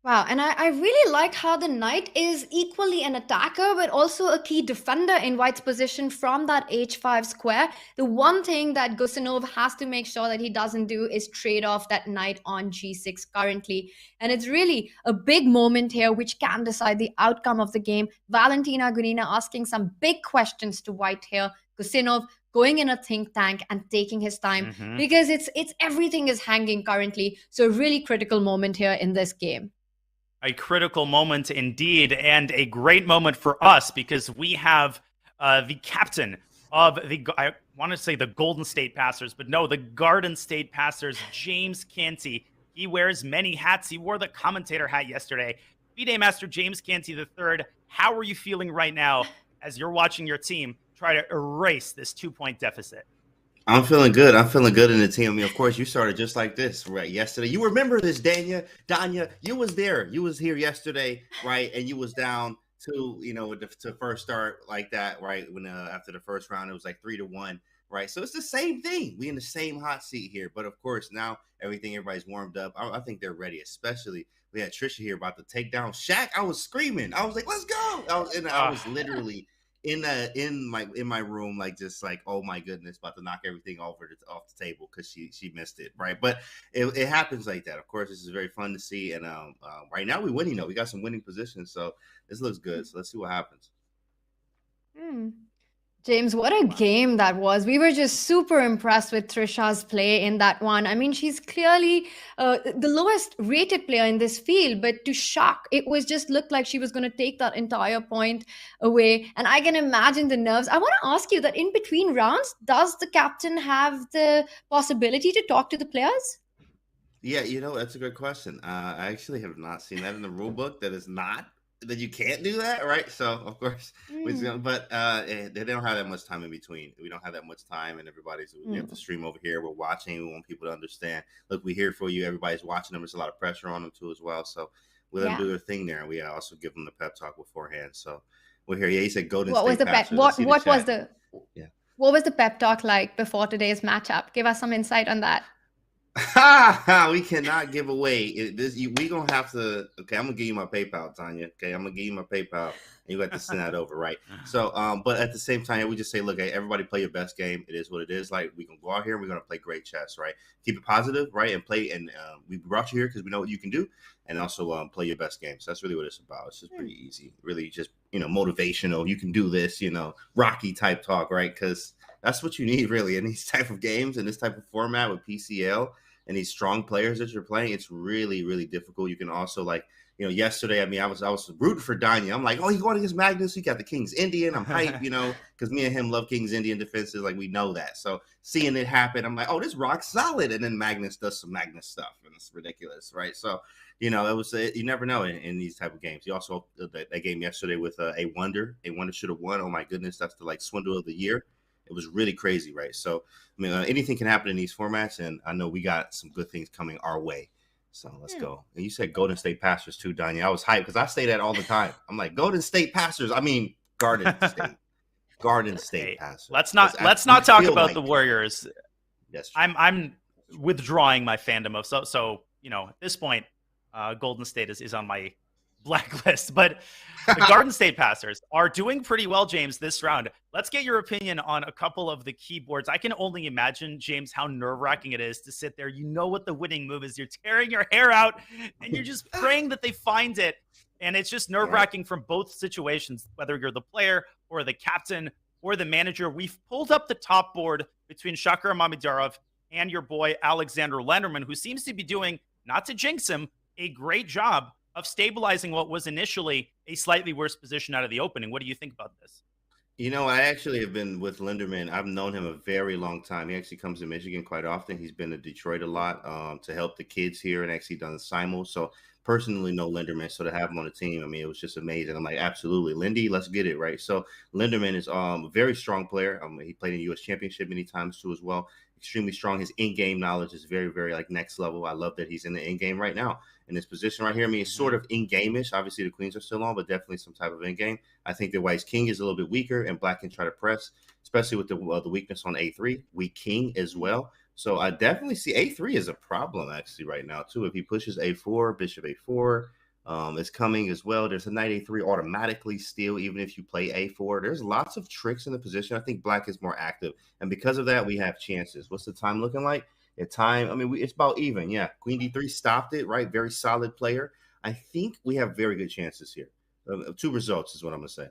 Wow, and I really like how the knight is equally an attacker, but also a key defender in white's position from that h5 square. The one thing that Gusanov has to make sure that he doesn't do is trade off that knight on g6 currently. And it's really a big moment here, which can decide the outcome of the game. Valentina Gunina asking some big questions to white here. Gusanov going in a think tank and taking his time because it's everything is hanging currently. So a really critical moment here in this game. A critical moment indeed, and a great moment for us because we have the captain of the, I want to say the Golden State Passers, but no, the Garden State Passers, James Canty. He wears many hats. He wore the commentator hat yesterday. FIDE Master James Canty III, how are you feeling right now as you're watching your team try to erase this 2-point deficit? I'm feeling good. I'm feeling good in the team. I mean, of course, you started just like this, right? Yesterday. You remember this, Danya, you was there. You was here yesterday, right? And you was down to first start like that, right? When after the first round, it was like 3-1, right? So it's the same thing. We in the same hot seat here. But of course, now everybody's warmed up. I think they're ready, especially we had Trisha here about to take down Shaq. I was screaming. I was like, let's go. I was literally in my room, like just like, oh my goodness, about to knock everything off the table because she missed it, right? But it happens like that. Of course, this is very fun to see, and right now we're winning. We got some winning positions, so this looks good. So let's see what happens. James, what a game that was. We were just super impressed with Trisha's play in that one. I mean, she's clearly the lowest rated player in this field, but to shock, it was just looked like she was going to take that entire point away. And I can imagine the nerves. I want to ask you that in between rounds, does the captain have the possibility to talk to the players? Yeah, that's a good question. I actually have not seen that in the rule book. That you can't do that, right? So of course, but they don't have that much time in between. We don't have that much time, and we have to stream over here. We're watching. We want people to understand. Look, we're here for you. Everybody's watching them. There's a lot of pressure on them too, as well. So we let them do their thing there, and we also give them the pep talk beforehand. So we're here. Yeah, he said Golden State. What was the pep? What was the pep talk like before today's matchup? Give us some insight on that. We cannot give away this. We gonna have to. Okay, I'm gonna give you my PayPal, Tanya. Okay, I'm gonna give you my PayPal, and you have to send that over, right? So, but at the same time, we just say, look, hey, everybody play your best game. It is what it is. Like, we gonna go out here, and we're gonna play great chess, right? Keep it positive, right, and play. And we brought you here because we know what you can do, and also play your best game. So that's really what it's about. It's just pretty easy, really, just motivational. You can do this, Rocky type talk, right? Because that's what you need really in these type of games, in this type of format with PCL. And these strong players that you're playing, it's really, really difficult. You can also yesterday, I was rooting for Danya. I'm like, oh, he's going against Magnus. He got the King's Indian. I'm hyped, because me and him love King's Indian defenses. Like, we know that. So seeing it happen, I'm like, oh, this rock's solid. And then Magnus does some Magnus stuff, and it's ridiculous, right? So, it was you never know in these type of games. You also that game yesterday with a Wonder should have won. Oh my goodness, that's the swindle of the year. It was really crazy, right? So, anything can happen in these formats, and I know we got some good things coming our way. So let's go. And you said Golden State Pastors too, Danya. I was hyped because I say that all the time. I'm like, Golden State Pastors. I mean, Garden State. Garden State Pastors. Let's not talk about the Warriors. Yes, I'm withdrawing my fandom of so at this point, Golden State is on my blacklist, but the Garden State Pastors are doing pretty well, James, this round. Let's get your opinion on a couple of the keyboards. I can only imagine, James, how nerve-wracking it is to sit there. You know what the winning move is. You're tearing your hair out, and you're just praying that they find it. And it's just nerve-wracking from both situations, whether you're the player or the captain or the manager. We've pulled up the top board between Shakar Mamedyarov and your boy Alexander Lenderman, who seems to be doing, not to jinx him, a great job of stabilizing what was initially a slightly worse position out of the opening. What do you think about this? I actually have been with Linderman. I've known him a very long time. He actually comes to Michigan quite often. He's been to Detroit a lot to help the kids here and actually done the simul. So personally know Linderman. So to have him on the team, it was just amazing. I'm like, absolutely, Lindy, let's get it, right? So Linderman is a very strong player. He played in the U.S. Championship many times too as well. Extremely strong. His in-game knowledge is very, very next level. I love that he's in the in-game right now. In this position right here, it's sort of in-game-ish. Obviously, the queens are still on, but definitely some type of in-game. I think that White's king is a little bit weaker, and Black can try to press, especially with the weakness on A3. Weak king as well. So I definitely see A3 as a problem, actually, right now, too. If he pushes A4, bishop A4 is coming as well. There's a knight A3 automatically still, even if you play A4. There's lots of tricks in the position. I think Black is more active, and because of that, we have chances. What's the time looking like? At time, it's about even. Yeah, Queen D3 stopped it, right? Very solid player. I think we have very good chances here. 2 results is what I'm going to say.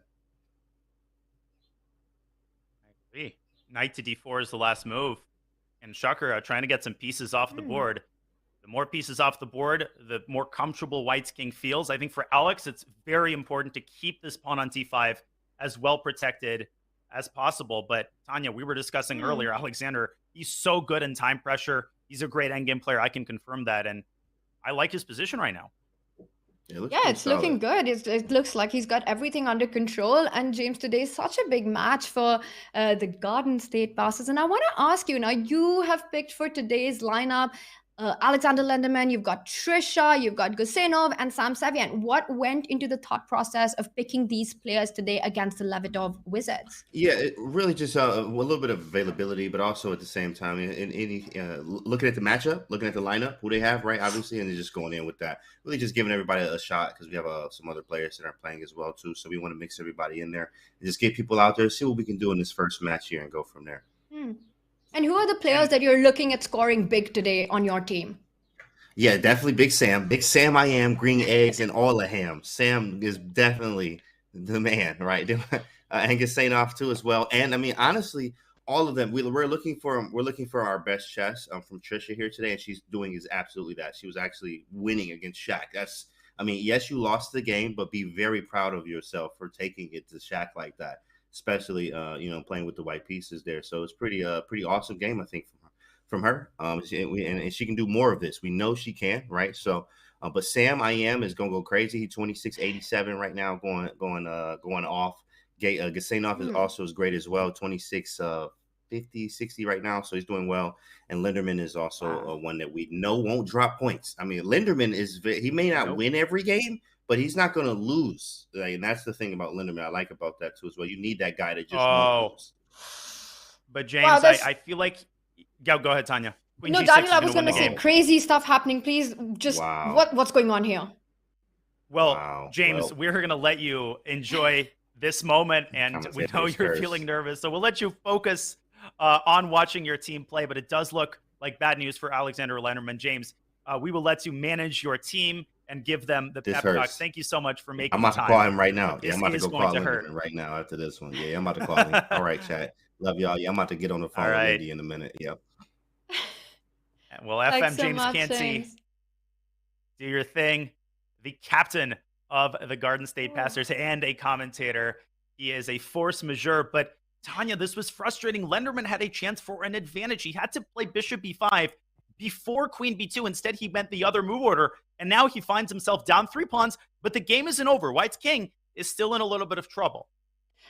I agree. Knight to D4 is the last move. And Shakar trying to get some pieces off the board. The more pieces off the board, the more comfortable White's king feels. I think for Alex, it's very important to keep this pawn on T5 as well protected as possible. But Tanya, we were discussing earlier, Alexander, he's so good in time pressure. He's a great endgame player. I can confirm that. And I like his position right now. It's looking good. It looks like he's got everything under control. And James, today is such a big match for the Garden State Pastors. And I want to ask you, now you have picked for today's lineup Alexander Lenderman, you've got Trisha, you've got Gusenov, and Sam Savian. What went into the thought process of picking these players today against the Levitov Wizards? Yeah, it really just a little bit of availability, but also at the same time, looking at the matchup, looking at the lineup, who they have, right, obviously, and then just going in with that. Really just giving everybody a shot because we have some other players that are playing as well, too. So we want to mix everybody in there and just get people out there, see what we can do in this first match here and go from there. And who are the players that you're looking at scoring big today on your team? Yeah, definitely Big Sam. Big Sam I am, green eggs and all the ham. Sam is definitely the man, right? And Gusenov too as well. And honestly, all of them, we're looking for our best chess from Trisha here today, and she's doing is absolutely that. She was actually winning against Shaq. That's yes, you lost the game, but be very proud of yourself for taking it to Shaq like that. Especially, playing with the white pieces there. So it's pretty awesome game, I think, from her. And she can do more of this. We know she can, right? So, but Sam I am is going to go crazy. He's 26-87 right now, going off. Gusenov is also as great as well, 26-50-60 right now. So he's doing well. And Linderman is also one that we know won't drop points. Linderman he may not win every game, but he's not going to lose. And that's the thing about Linderman. I like about that, too, as well. You need that guy to just lose. But, James, I feel like – go ahead, Tanya. Queen No, G6 Daniel, is I going was to win going the to say game. crazy stuff happening. Please, just what's going on here? Well, James, we're going to let you enjoy this moment, and we know you're feeling nervous, so we'll let you focus on watching your team play, but it does look like bad news for Alexander Lenderman. James, we will let you manage your team and give them the pep talk. Thank you so much for making I'm about time. to call him right now. Yeah, I'm about to go call him hurt. right now after this one. Yeah, I'm about to call him. All right, chat. Love y'all. Yeah, I'm about to get on the phone with Lady in a minute. Yep. Well, FM James Canty, do your thing. The captain of the Garden State Passers and a commentator. He is a force majeure. But Tanya, this was frustrating. Lenderman had a chance for an advantage. He had to play Bishop B5 before Queen B2. Instead, he went the other move order. And now he finds himself down 3 pawns. But the game isn't over. White's king is still in a little bit of trouble.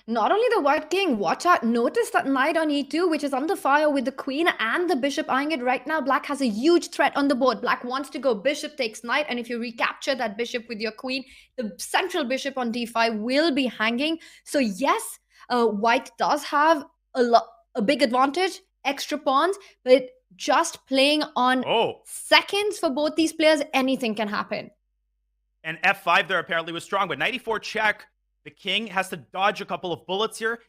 Not only the white king, watch out, notice that knight on e2, which is under fire with the queen and the bishop eyeing it right now. Black has a huge threat on the board. Black wants to go bishop takes knight, and if you recapture that bishop with your queen, the central bishop on d5 will be hanging. So yes, white does have a big advantage, extra pawns, but just playing on seconds for both these players, anything can happen. And f5 there apparently was strong, but knight e4 check. The king has to dodge a couple of bullets here.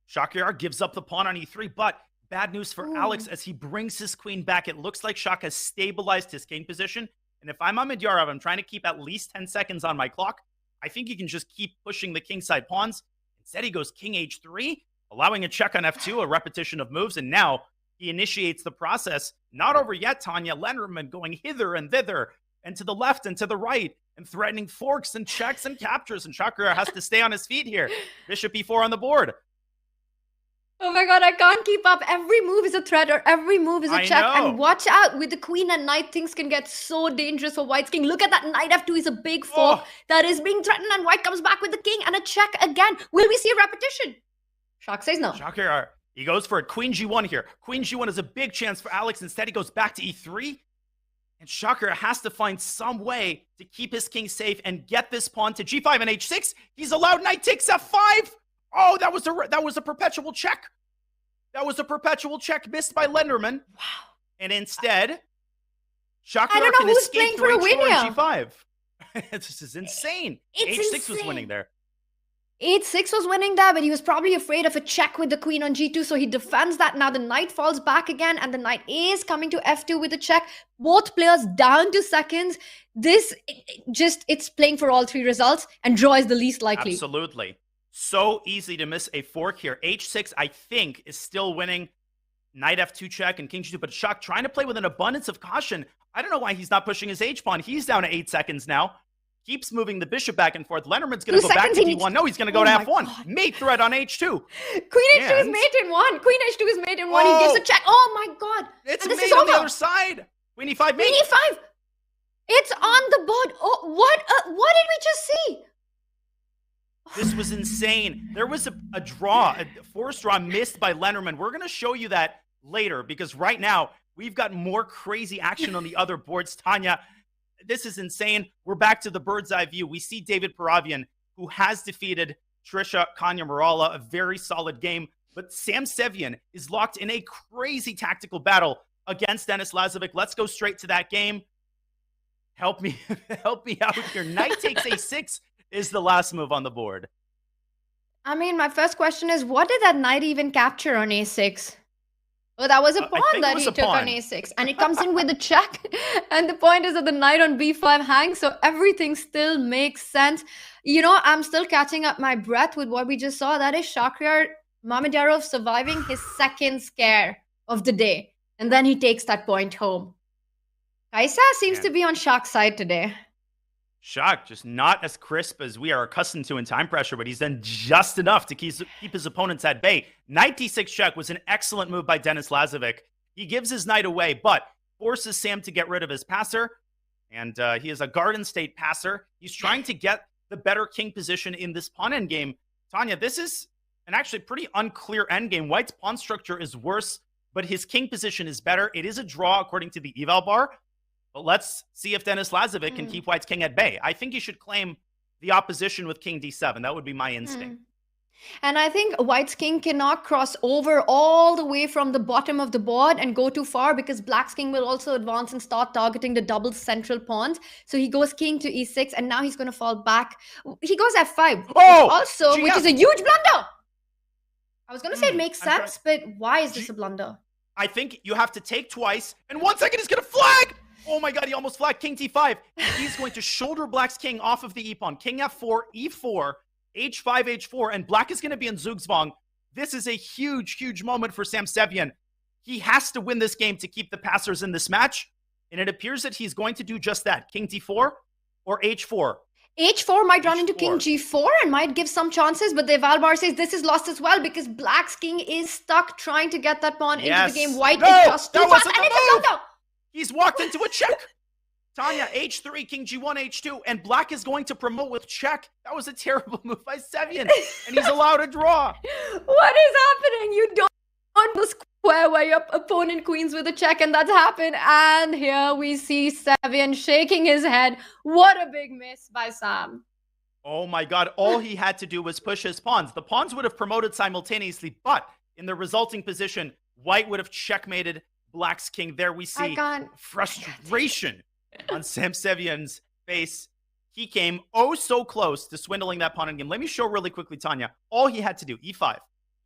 Shakir gives up the pawn on e3, but bad news for Alex as he brings his queen back. It looks like Shak has stabilized his king position. And if I'm Ahmedyarov, I'm trying to keep at least 10 seconds on my clock. I think he can just keep pushing the kingside pawns. Instead, he goes king h3, allowing a check on f2, a repetition of moves. And now he initiates the process. Not over yet, Tanya. Lenderman going hither and thither, and to the left and to the right, and threatening forks and checks and captures. And Shakir has to stay on his feet here. Bishop e4 on the board. Oh my god, I can't keep up. Every move is a threat or every move is a check. And watch out, with the queen and knight, things can get so dangerous for White's king. Look at that, knight f2 is a big fork that is being threatened, and White comes back with the king and a check again. Will we see a repetition? Shak says no. Shakir, he goes for it. Queen g1 here. Queen g1 is a big chance for Alex. Instead, he goes back to e3. And Shakir has to find some way to keep his king safe and get this pawn to g5 and h6. He's allowed knight takes f5. Oh, that was a perpetual check. That was a perpetual check missed by Lenderman. Wow. And instead, Shakir I don't know can who's escape playing for a win here. g5. This is insane. It's h6 insane. was winning there. H6 was winning there, but he was probably afraid of a check with the queen on g2, so he defends that. Now the knight falls back again, and the knight is coming to f2 with a check. Both players down to seconds. It's playing for all three results, and draw is the least likely. Absolutely. So easy to miss a fork here. h6, I think, is still winning. Knight f2 check and king g2, but Shak trying to play with an abundance of caution. I don't know why he's not pushing his h-pawn. He's down to 8 seconds now. Keeps moving the bishop back and forth. Lenderman's going to go back to d1. No, he's going to go to f1. God. Mate threat on h2. Queen h2 is mate in 1. Queen h2 is mate in 1. He gives a check. Oh my god. It's mate on the other side. Queen e5 mate. Queen e5. It's on the board. Oh, what did we just see? This was insane. There was a draw, a forced draw missed by Lenderman. We're going to show you that later because right now we've got more crazy action on the other boards. Tanya, this is insane. We're back to the bird's eye view. We see David Paravian, who has defeated Trisha Kanya-Murala, a very solid game. But Sam Sevian is locked in a crazy tactical battle against Denis Lazovic. Let's go straight to that game. Help me out here. Knight takes a6 is the last move on the board. I mean, my first question is, what did that knight even capture on a6? Oh, that was a pawn that he took on a6. And it comes in with a check. And the point is that the knight on b5 hangs. So everything still makes sense. You know, I'm still catching up my breath with what we just saw. That is Shakir Ahmedyarov surviving his second scare of the day. And then he takes that point home. Kaisa seems to be on Shak's side today. Shak, just not as crisp as we are accustomed to in time pressure, but he's done just enough to keep his opponents at bay. Knight d6 check was an excellent move by Denis Lazovic. He gives his knight away, but forces Sam to get rid of his passer. And he is a Garden State passer. He's trying to get the better king position in this pawn endgame. Tanya, this is an actually pretty unclear endgame. White's pawn structure is worse, but his king position is better. It is a draw according to the eval bar. But let's see if Denis Lazovic can keep White's king at bay. I think he should claim the opposition with king d7. That would be my instinct. And I think White's king cannot cross over all the way from the bottom of the board and go too far, because Black's king will also advance and start targeting the double central pawns. So he goes king to e6, and now he's going to fall back. He goes f5, which is a huge blunder. I was going to say it makes sense, but why is this a blunder? I think you have to take twice, and 1 second he's going to flag. Oh my god, he almost flagged king t5. He's going to shoulder Black's king off of the e-pawn. King f4, e4, h5, h4, and Black is going to be in Zugzwang. This is a huge, huge moment for Samsevian. He has to win this game to keep the passers in this match, and it appears that he's going to do just that. King t4 or h4. H4 might run into king g4 and might give some chances, but the Valbar says this is lost as well because Black's king is stuck trying to get that pawn into the game. White is just too fast, and it's a blunder. He's walked into a check. Tanya, h3, king g1, h2, and Black is going to promote with check. That was a terrible move by Sevian, and he's allowed a draw. What is happening? You don't want the square where your opponent queens with a check, and that's happened. And here we see Sevian shaking his head. What a big miss by Sam. Oh my god, all he had to do was push his pawns. The pawns would have promoted simultaneously, but in the resulting position, White would have checkmated Black's king. There we see frustration on Samsevian's face. He came oh so close to swindling that pawn in game. Let me show really quickly, Tanya. All he had to do, e5,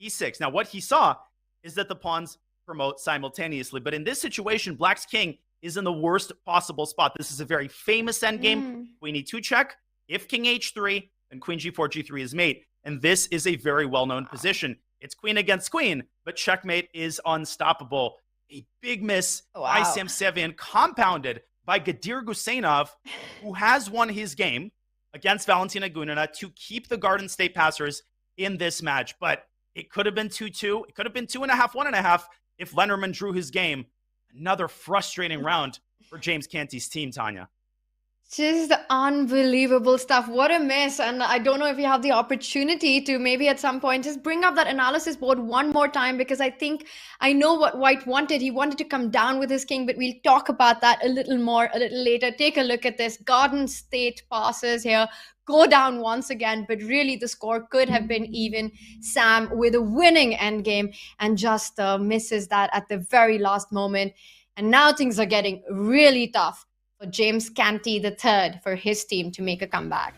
e6. Now, what he saw is that the pawns promote simultaneously. But in this situation, Black's king is in the worst possible spot. This is a very famous endgame. Queen e2 check. If king h3, then queen g4, g3 is mate. And this is a very well-known position. It's queen against queen, but checkmate is unstoppable. A big miss by Samsevian, compounded by Gadir Gusenov, who has won his game against Valentina Gunina to keep the Garden State passers in this match. But it could have been 2-2. It could have been 2.5, 1.5 if Lennerman drew his game. Another frustrating round for James Canty's team, Tanya. Just unbelievable stuff. What a miss. And I don't know if you have the opportunity to maybe at some point just bring up that analysis board one more time, because I know what White wanted. He wanted to come down with his king, but we'll talk about that a little more a little later. Take a look at this. Garden State passes here. Go down once again, but really the score could have been even. Sam with a winning endgame and just misses that at the very last moment. And now things are getting really tough for James Canty III for his team to make a comeback.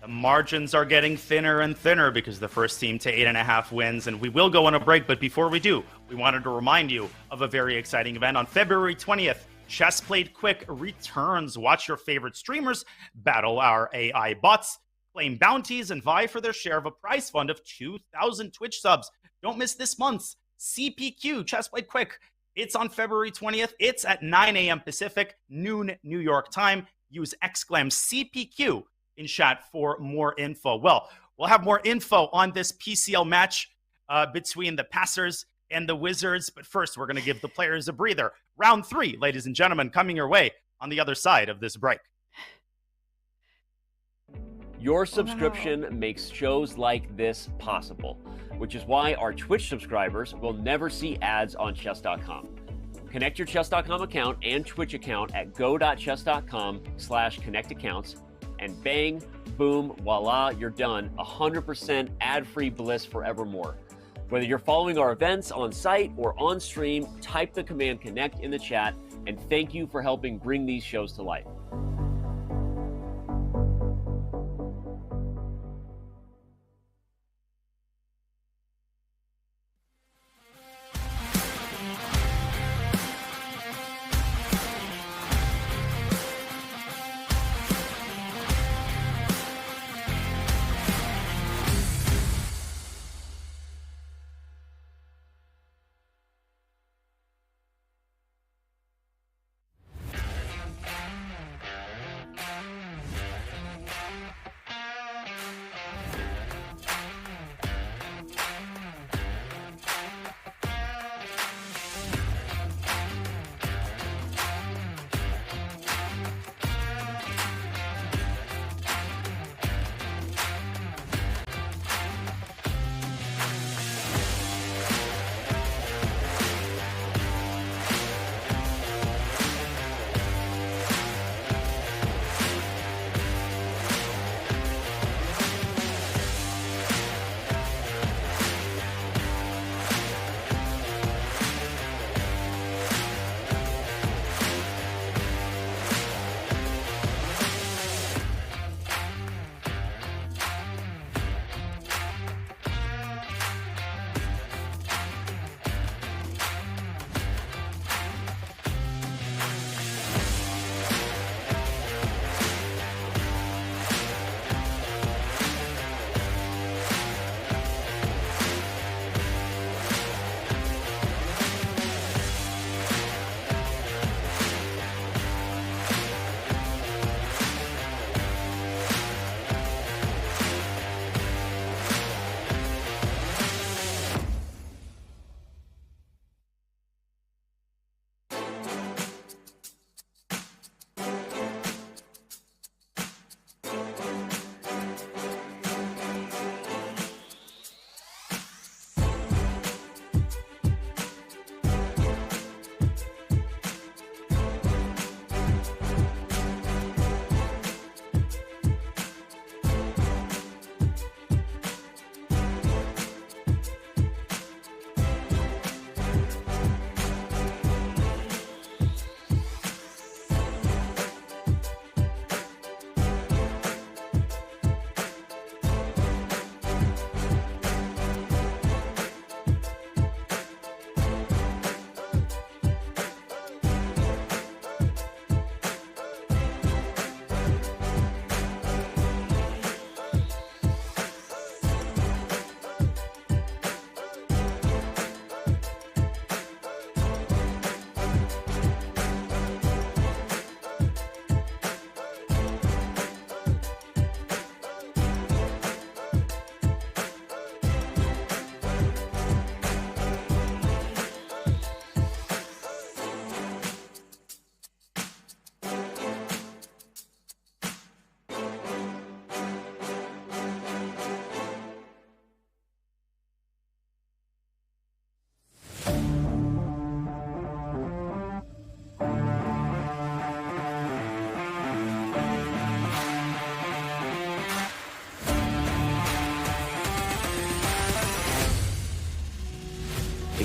The margins are getting thinner and thinner because the first team to 8.5 wins, and we will go on a break. But before we do, we wanted to remind you of a very exciting event. On February 20th, Chess Played Quick returns. Watch your favorite streamers battle our AI bots, claim bounties, and vie for their share of a prize fund of 2,000 Twitch subs. Don't miss this month's CPQ, Chess Played Quick. It's on February 20th. It's at 9 a.m. Pacific, noon New York time. Use exclam CPQ in chat for more info. Well, we'll have more info on this PCL match between the passers and the Wizards. But first, we're going to give the players a breather. Round 3, ladies and gentlemen, coming your way on the other side of this break. Your subscription makes shows like this possible, which is why our Twitch subscribers will never see ads on Chess.com. Connect your Chess.com account and Twitch account at go.chess.com/connectaccounts, and bang, boom, voila, you're done. 100% ad-free bliss forevermore. Whether you're following our events on site or on stream, type the command connect in the chat, and thank you for helping bring these shows to life.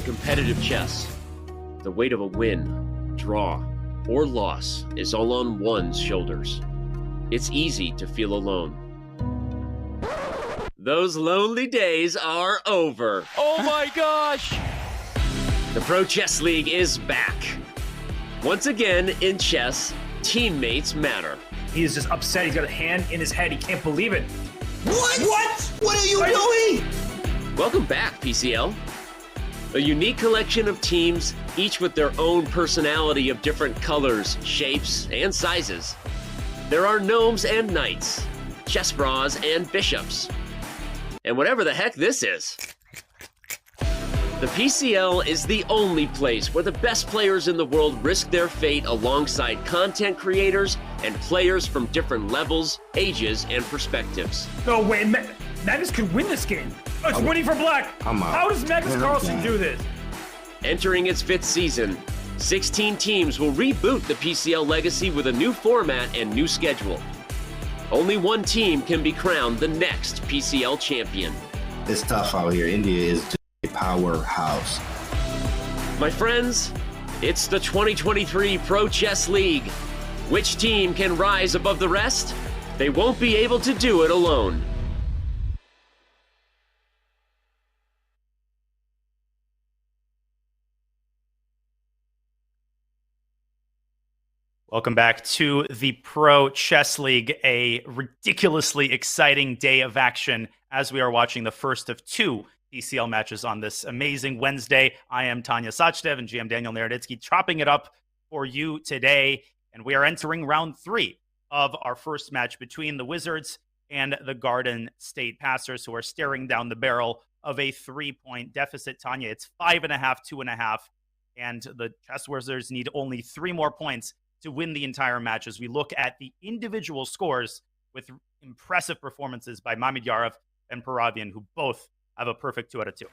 competitive chess, the weight of a win, draw, or loss is all on one's shoulders. It's easy to feel alone. Those lonely days are over. Oh my gosh! The Pro Chess League is back. Once again, in chess, teammates matter. He is just upset. He's got a hand in his head. He can't believe it. What? What are you doing? Welcome back, PCL. A unique collection of teams, each with their own personality of different colors, shapes, and sizes. There are gnomes and knights, chess bras and bishops, and whatever the heck this is. The PCL is the only place where the best players in the world risk their fate alongside content creators and players from different levels, ages, and perspectives. No way, Magnus could win this game. Oh, it's winning for black. How does Magnus Carlsen do this? Entering its 5th season, 16 teams will reboot the PCL legacy with a new format and new schedule. Only one team can be crowned the next PCL champion. It's tough out here. India is just a powerhouse. My friends, it's the 2023 Pro Chess League. Which team can rise above the rest? They won't be able to do it alone. Welcome back to the Pro Chess League, a ridiculously exciting day of action as we are watching the first of 2 PCL matches on this amazing Wednesday. I am Tanya Sachdev and GM Daniel Naroditsky chopping it up for you today, and we are entering round 3 of our first match between the Wizards and the Garden State Passers, who are staring down the barrel of a 3-point deficit. Tanya, it's 5.5, 2.5, and the Chess Wizards need only 3 more points to win the entire match as we look at the individual scores with impressive performances by Mamedyarov and Paravian, who both have a perfect 2 out of 2.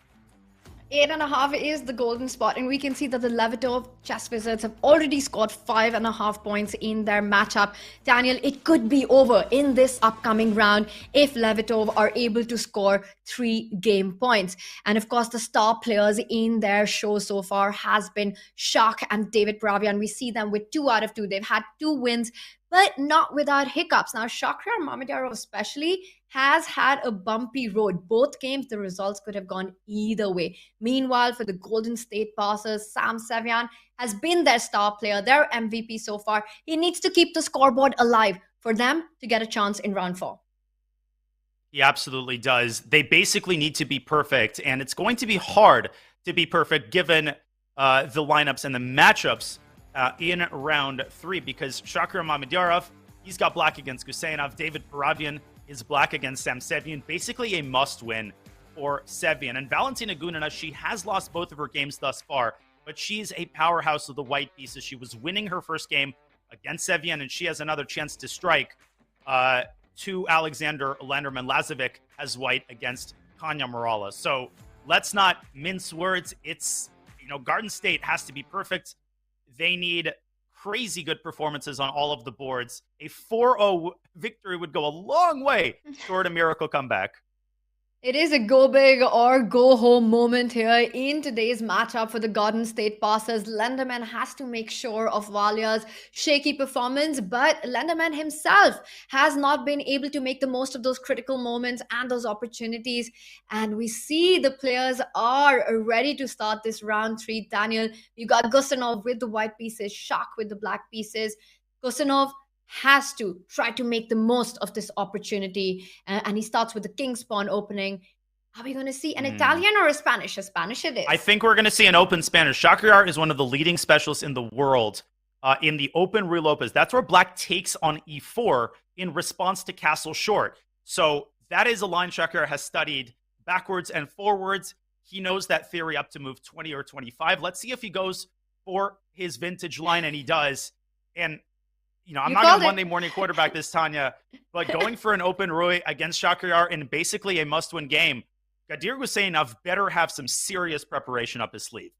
8.5 is the golden spot, and we can see that the Levitov Chess Wizards have already scored 5.5 points in their matchup. Daniel, it could be over in this upcoming round if Levitov are able to score 3 game points. And of course, the star players in their show so far has been Shak and David Paravian. We see them with 2 out of 2. They've had 2 wins, but not without hiccups. Now, Shakhriyar Mamedyarov especially has had a bumpy road. Both games, the results could have gone either way. Meanwhile, for the Golden State Passers, Sam Sevian has been their star player, their MVP so far. He needs to keep the scoreboard alive for them to get a chance in round 4. He absolutely does. They basically need to be perfect, and it's going to be hard to be perfect given the lineups and the matchups in round 3, because Shakhriyar Mamedyarov, he's got black against Guseyanov. David Paravian is black against Sam Sevian. Basically a must-win for Sevian. And Valentina Gunina, she has lost both of her games thus far, but she's a powerhouse of the white pieces. She was winning her first game against Sevian, and she has another chance to strike to Alexander Landerman-Lazovic as white against Kanya Morala. So let's not mince words. It's, Garden State has to be perfect. They need crazy good performances on all of the boards. A 4-0 victory would go a long way toward a miracle comeback. It is a go big or go home moment here in today's matchup for the Garden State Passers. Lenderman has to make sure of Valia's shaky performance, but Lenderman himself has not been able to make the most of those critical moments and those opportunities. And we see the players are ready to start this round 3. Daniel, you got Gusanov with the white pieces, Shak with the black pieces. Gusanov has to try to make the most of this opportunity, and he starts with the king's pawn opening. Are we going to see an Italian or a Spanish? A Spanish it is. I think we're going to see an open Spanish. Shakhriyar is one of the leading specialists in the world in the open Ruy Lopez. That's where black takes on e4 in response to castle short. So that is a line Shakhriyar has studied backwards and forwards. He knows that theory up to move 20 or 25. Let's see if he goes for his vintage line, and he does. And I'm not going to Monday morning quarterback this, Tanya, but going for an open Ruy against Shakhriyar in basically a must-win game, Gadir Guseyanov better have some serious preparation up his sleeve.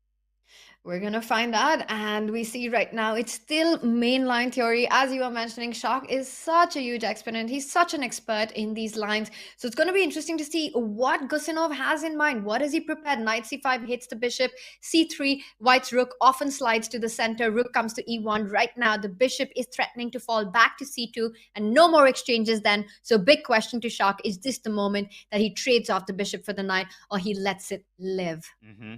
We're going to find out. And we see right now it's still mainline theory. As you were mentioning, Shak is such a huge exponent. He's such an expert in these lines. So it's going to be interesting to see what Gusinov has in mind. What has he prepared? Knight c5 hits the bishop. c3, White's rook often slides to the center. Rook comes to e1. Right now, the bishop is threatening to fall back to c2 and no more exchanges then. So big question to Shak, is this the moment that he trades off the bishop for the knight or he lets it live? Mm-hmm.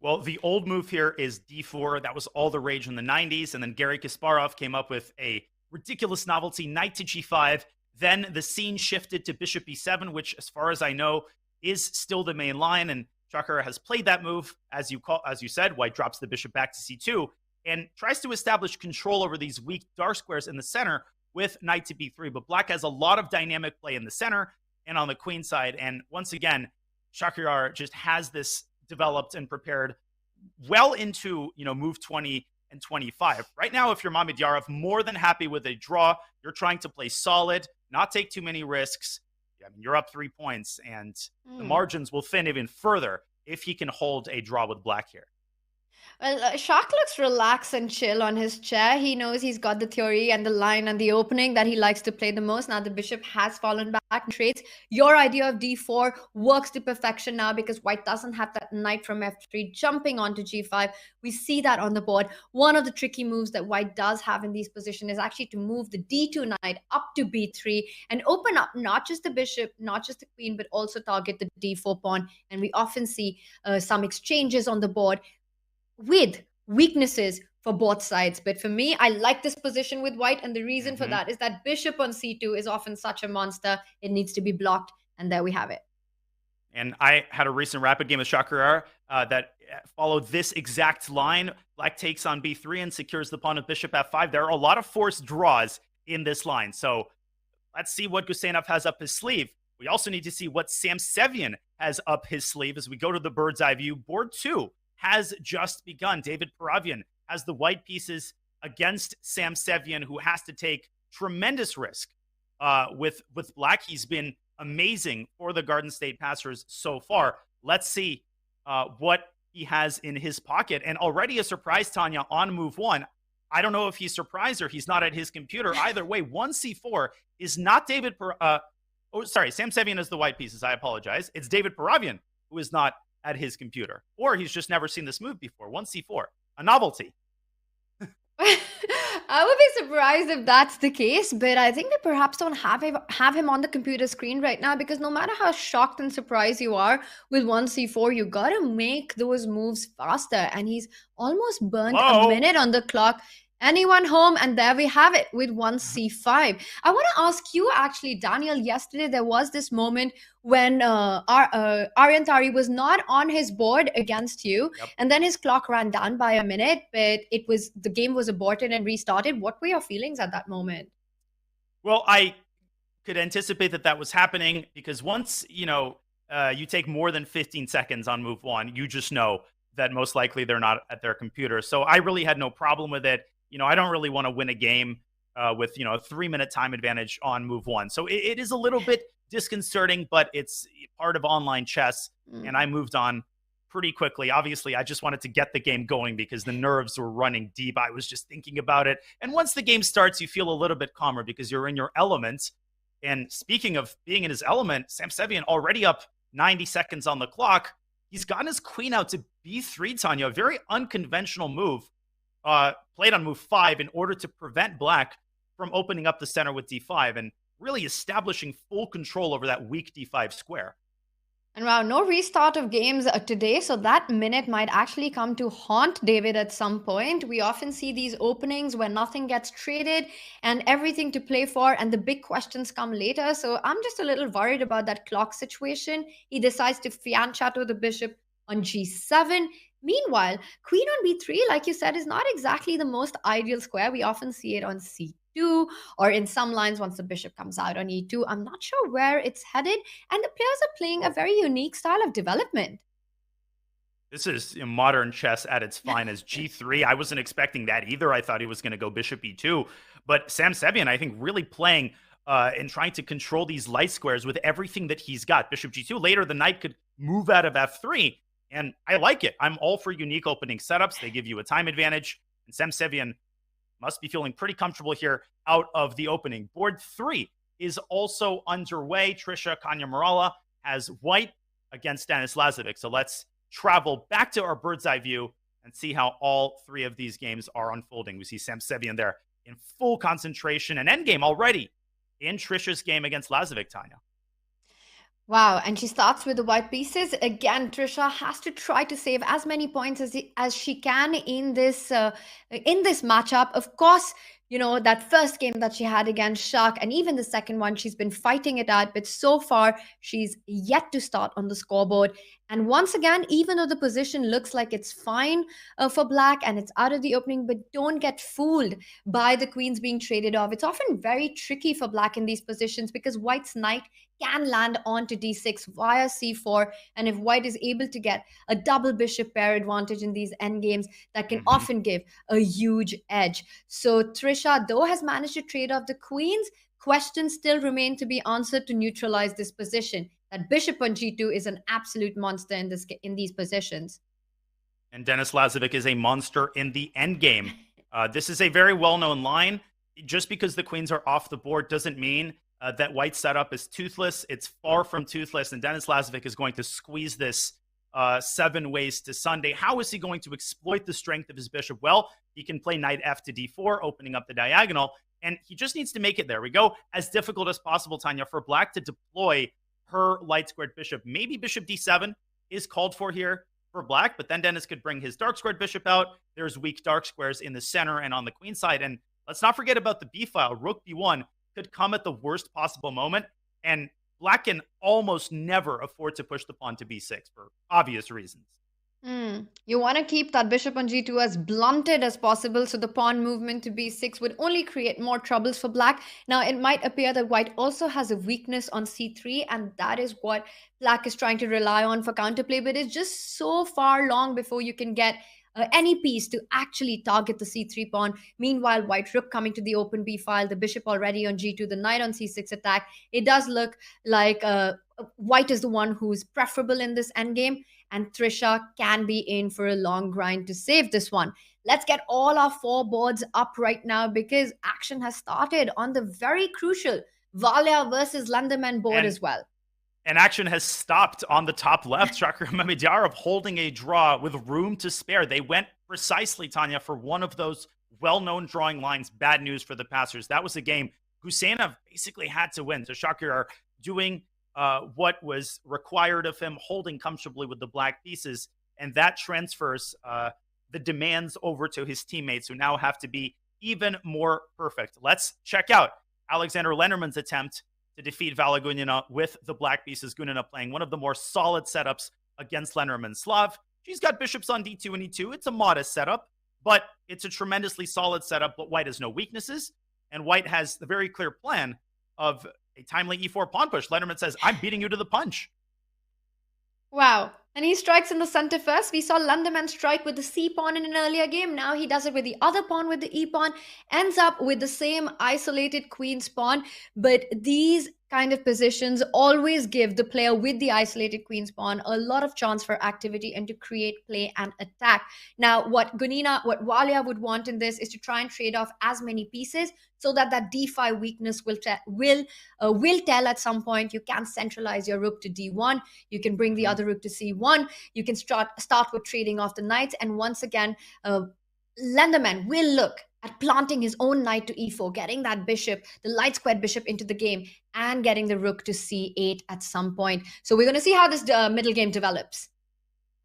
Well, the old move here is d4. That was all the rage in the 90s. And then Garry Kasparov came up with a ridiculous novelty, knight to g5. Then the scene shifted to bishop e7, which, as far as I know, is still the main line. And Chakra has played that move. As you said, White drops the bishop back to c2 and tries to establish control over these weak dark squares in the center with knight to b3. But Black has a lot of dynamic play in the center and on the queen side. And once again, Shakhriyar just has this developed and prepared well into, move 20 and 25. Right now, if you're Mamedyarov, more than happy with a draw. You're trying to play solid, not take too many risks. I mean, you're up 3 points, and the margins will thin even further if he can hold a draw with Black here. Well, Shak looks relaxed and chill on his chair. He knows he's got the theory and the line and the opening that he likes to play the most. Now the bishop has fallen back and trades. Your idea of d4 works to perfection now because White doesn't have that knight from f3 jumping onto g5. We see that on the board. One of the tricky moves that White does have in these positions is actually to move the d2 knight up to b3 and open up not just the bishop, not just the queen, but also target the d4 pawn. And we often see some exchanges on the board with weaknesses for both sides. But for me, I like this position with White. And the reason for that is that bishop on c2 is often such a monster. It needs to be blocked. And there we have it. And I had a recent rapid game with Shakhriyar that followed this exact line. Black takes on b3 and secures the pawn of bishop f5. There are a lot of forced draws in this line. So let's see what Gusenov has up his sleeve. We also need to see what Samsevian has up his sleeve as we go to the bird's eye view. Board 2 has just begun. David Paravian has the white pieces against Samsevian, who has to take tremendous risk with Black. He's been amazing for the Garden State Passers so far. Let's see what he has in his pocket. And already a surprise, Tanya, on move 1. I don't know if he's surprised or he's not at his computer. Either way, 1c4 is not Samsevian is the white pieces. I apologize. It's David Paravian who is not at his computer, or he's just never seen this move before. 1c4, a novelty. I would be surprised if that's the case, but I think they perhaps don't have him on the computer screen right now, because no matter how shocked and surprised you are with 1c4, you gotta make those moves faster, and he's almost burned a minute on the clock. Anyone home? And there we have it with 1c5. I want to ask you, actually, Daniel, yesterday there was this moment when Aryan Tari was not on his board against you, and then his clock ran down by a minute, but the game was aborted and restarted. What were your feelings at that moment? Well, I could anticipate that was happening, because once, you take more than 15 seconds on move 1, you just know that most likely they're not at their computer. So I really had no problem with it. I don't really want to win a game with, a 3-minute time advantage on move 1. So it is a little bit disconcerting, but it's part of online chess. And I moved on pretty quickly. Obviously, I just wanted to get the game going because the nerves were running deep. I was just thinking about it. And once the game starts, you feel a little bit calmer because you're in your element. And speaking of being in his element, Samsevian already up 90 seconds on the clock. He's gotten his queen out to b3, Tanya, a very unconventional move. Played on move 5 in order to prevent Black from opening up the center with d5 and really establishing full control over that weak d5 square. And wow, no restart of games today, so that minute might actually come to haunt David at some point. We often see these openings where nothing gets traded and everything to play for, and the big questions come later. So I'm just a little worried about that clock situation. He decides to fianchetto the bishop on g7. Meanwhile, queen on b3, like you said, is not exactly the most ideal square. We often see it on c2, or in some lines once the bishop comes out on e2. I'm not sure where it's headed, and the players are playing a very unique style of development. This is modern chess at its finest. g3, I wasn't expecting that either. I thought he was going to go bishop e2, but Samsevian, I think, really playing and trying to control these light squares with everything that he's got. Bishop g2, later the knight could move out of f3, And I like it. I'm all for unique opening setups. They give you a time advantage. And Semsevian must be feeling pretty comfortable here out of the opening. Board 3 is also underway. Trisha Kanya-Murala has white against Denis Lazovic. So let's travel back to our bird's eye view and see how all 3 of these games are unfolding. We see Semsevian there in full concentration and endgame already in Trisha's game against Lazovic, Tanya. Wow, and she starts with the white pieces. Again, Trisha has to try to save as many points as she can in this matchup. Of course, you know, that first game that she had against Shak, and even the second one, she's been fighting it out, but so far she's yet to start on the scoreboard. And once again, even though the position looks like it's fine for black and it's out of the opening, but don't get fooled by the queens being traded off. It's often very tricky for black in these positions because white's knight can land onto d6 via c4, and if white is able to get a double bishop pair advantage in these endgames, that can often give a huge edge. So Trisha, though, has managed to trade off the queens, questions still remain to be answered to neutralize this position. That bishop on g2 is an absolute monster in these positions. And Denis Lazovic is a monster in the endgame. This is a very well-known line. Just because the queens are off the board doesn't mean that white's setup is toothless. It's far from toothless, and Denis Lazovic is going to squeeze this 7 ways to Sunday. How is he going to exploit the strength of his bishop? Well, he can play knight f to d4, opening up the diagonal, and he just needs to make it there. We go as difficult as possible, Tanya, for black to deploy her light squared bishop. Maybe bishop d7 is called for here for black, but then Denis could bring his dark squared bishop out. There's weak dark squares in the center and on the queen side, and let's not forget about the b file. Rook b1 could come at the worst possible moment, and black can almost never afford to push the pawn to b6 for obvious reasons. You want to keep that bishop on g2 as blunted as possible, so the pawn movement to b6 would only create more troubles for black. Now, it might appear that white also has a weakness on c3, and that is what black is trying to rely on for counterplay, but it's just so far long before you can get any piece to actually target the c3 pawn. Meanwhile, white rook coming to the open b file, the bishop already on g2, the knight on c6 attack. It does look like white is the one who's preferable in this endgame, and Trisha can be in for a long grind to save this one. Let's get all our 4 boards up right now because action has started on the very crucial Valia versus Landerman board as well. And action has stopped on the top left. Shakir Mamediyarov holding a draw with room to spare. They went precisely, Tanya, for one of those well-known drawing lines. Bad news for the passers. That was a game Gusenev basically had to win. So Shakir doing what was required of him, holding comfortably with the black pieces. And that transfers the demands over to his teammates, who now have to be even more perfect. Let's check out Alexander Lenderman's attempt to defeat Vala Gunina with the black pieces. Gunina playing one of the more solid setups against Lenderman. Slav, she's got bishops on d2 and e2. It's a modest setup, but it's a tremendously solid setup. But white has no weaknesses, and white has the very clear plan of a timely e4 pawn push. Lenderman says, I'm beating you to the punch. Wow. And he strikes in the center first. We saw Landerman strike with the c pawn in an earlier game. Now he does it with the other pawn, with the e pawn. Ends up with the same isolated queen's pawn. But these kind of positions always give the player with the isolated queen's pawn a lot of chance for activity and to create play and attack. Now, what Valia would want in this is to try and trade off as many pieces so that that d5 weakness will tell at some point. You can centralize your rook to d1. You can bring the other rook to c1. You can start with trading off the knights. And once again, Lenderman will look at planting his own knight to e4, getting that bishop, the light squared bishop, into the game, and getting the rook to c8 at some point. So we're going to see how this middle game develops.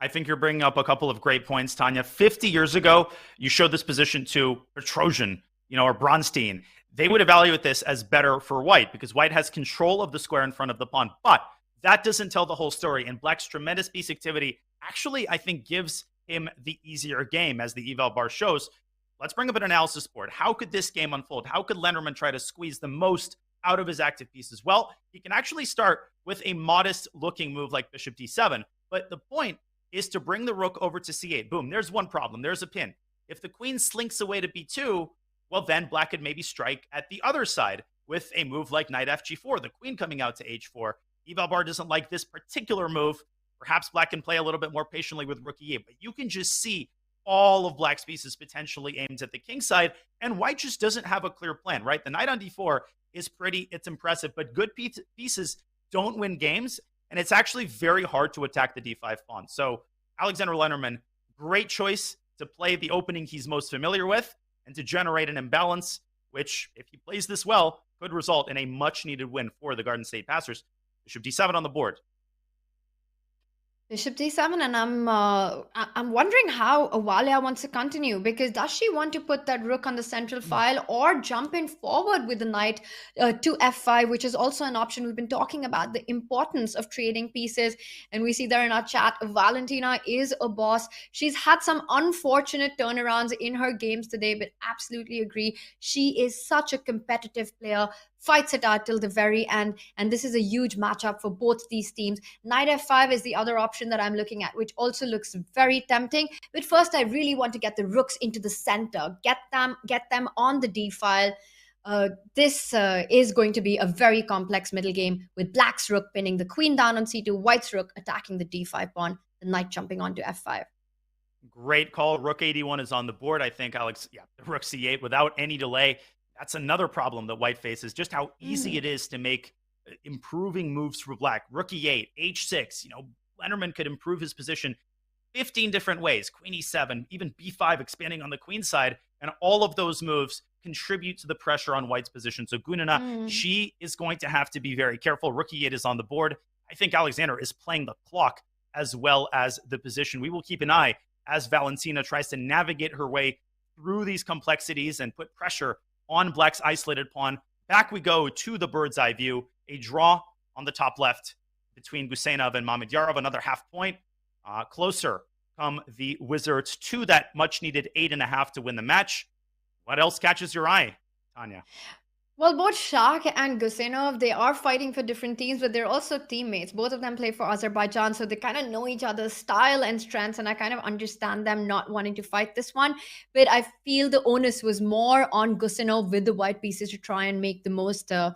I think you're bringing up a couple of great points, Tanya. 50 years ago, you showed this position to Petrosian, or Bronstein. They would evaluate this as better for white because white has control of the square in front of the pawn. But that doesn't tell the whole story. And black's tremendous piece activity actually, I think, gives him the easier game, as the eval bar shows. Let's bring up an analysis board. How could this game unfold? How could Lenderman try to squeeze the most out of his active pieces? Well, he can actually start with a modest-looking move like bishop d7. But the point is to bring the rook over to c8. Boom, there's one problem. There's a pin. If the queen slinks away to b2, well, then black could maybe strike at the other side with a move like knight f g4, the queen coming out to h4. Eval bar doesn't like this particular move, Perhaps black can play a little bit more patiently with rook e8, but you can just see all of black's pieces potentially aimed at the king side, and white just doesn't have a clear plan, right? The knight on d4 is pretty, it's impressive, but good pieces don't win games, and it's actually very hard to attack the d5 pawn. So Alexander Lennerman, great choice to play the opening he's most familiar with and to generate an imbalance, which, if he plays this well, could result in a much-needed win for the Garden State Passers. Bishop d7 on the board. Bishop d7, and I'm wondering how Awalia wants to continue, because does she want to put that rook on the central file or jump in forward with the knight to f5, which is also an option. We've been talking about the importance of trading pieces, and we see there in our chat, Valentina is a boss. She's had some unfortunate turnarounds in her games today, but absolutely agree. She is such a competitive player, fights it out till the very end, and this is a huge matchup for both these teams. Knight f5 is the other option that I'm looking at, which also looks very tempting. But first, I really want to get the rooks into the center, get them on the d file. This is going to be a very complex middle game, with black's rook pinning the queen down on c2, white's rook attacking the d5 pawn, the knight jumping onto f5. Great call. Rook 81 is on the board. I think, Alex, the rook c8 without any delay. That's another problem that white faces, just how easy it is to make improving moves for black. Rook e8, h6, Lennerman could improve his position 15 different ways. Queen e7, even b5, expanding on the queen side, and all of those moves contribute to the pressure on white's position. So Gunina, she is going to have to be very careful. Rook e8 is on the board. I think Alexander is playing the clock as well as the position. We will keep an eye as Valentina tries to navigate her way through these complexities and put pressure on black's isolated pawn. Back we go to the bird's eye view. A draw on the top left between Gusenov and Mamedyarov, another half point. Closer come the Wizards to that much-needed 8.5 to win the match. What else catches your eye, Tanya? Well, both Shak and Gusenov, they are fighting for different teams, but they're also teammates. Both of them play for Azerbaijan, so they kind of know each other's style and strengths, and I kind of understand them not wanting to fight this one. But I feel the onus was more on Gusenov with the white pieces to try and make the most of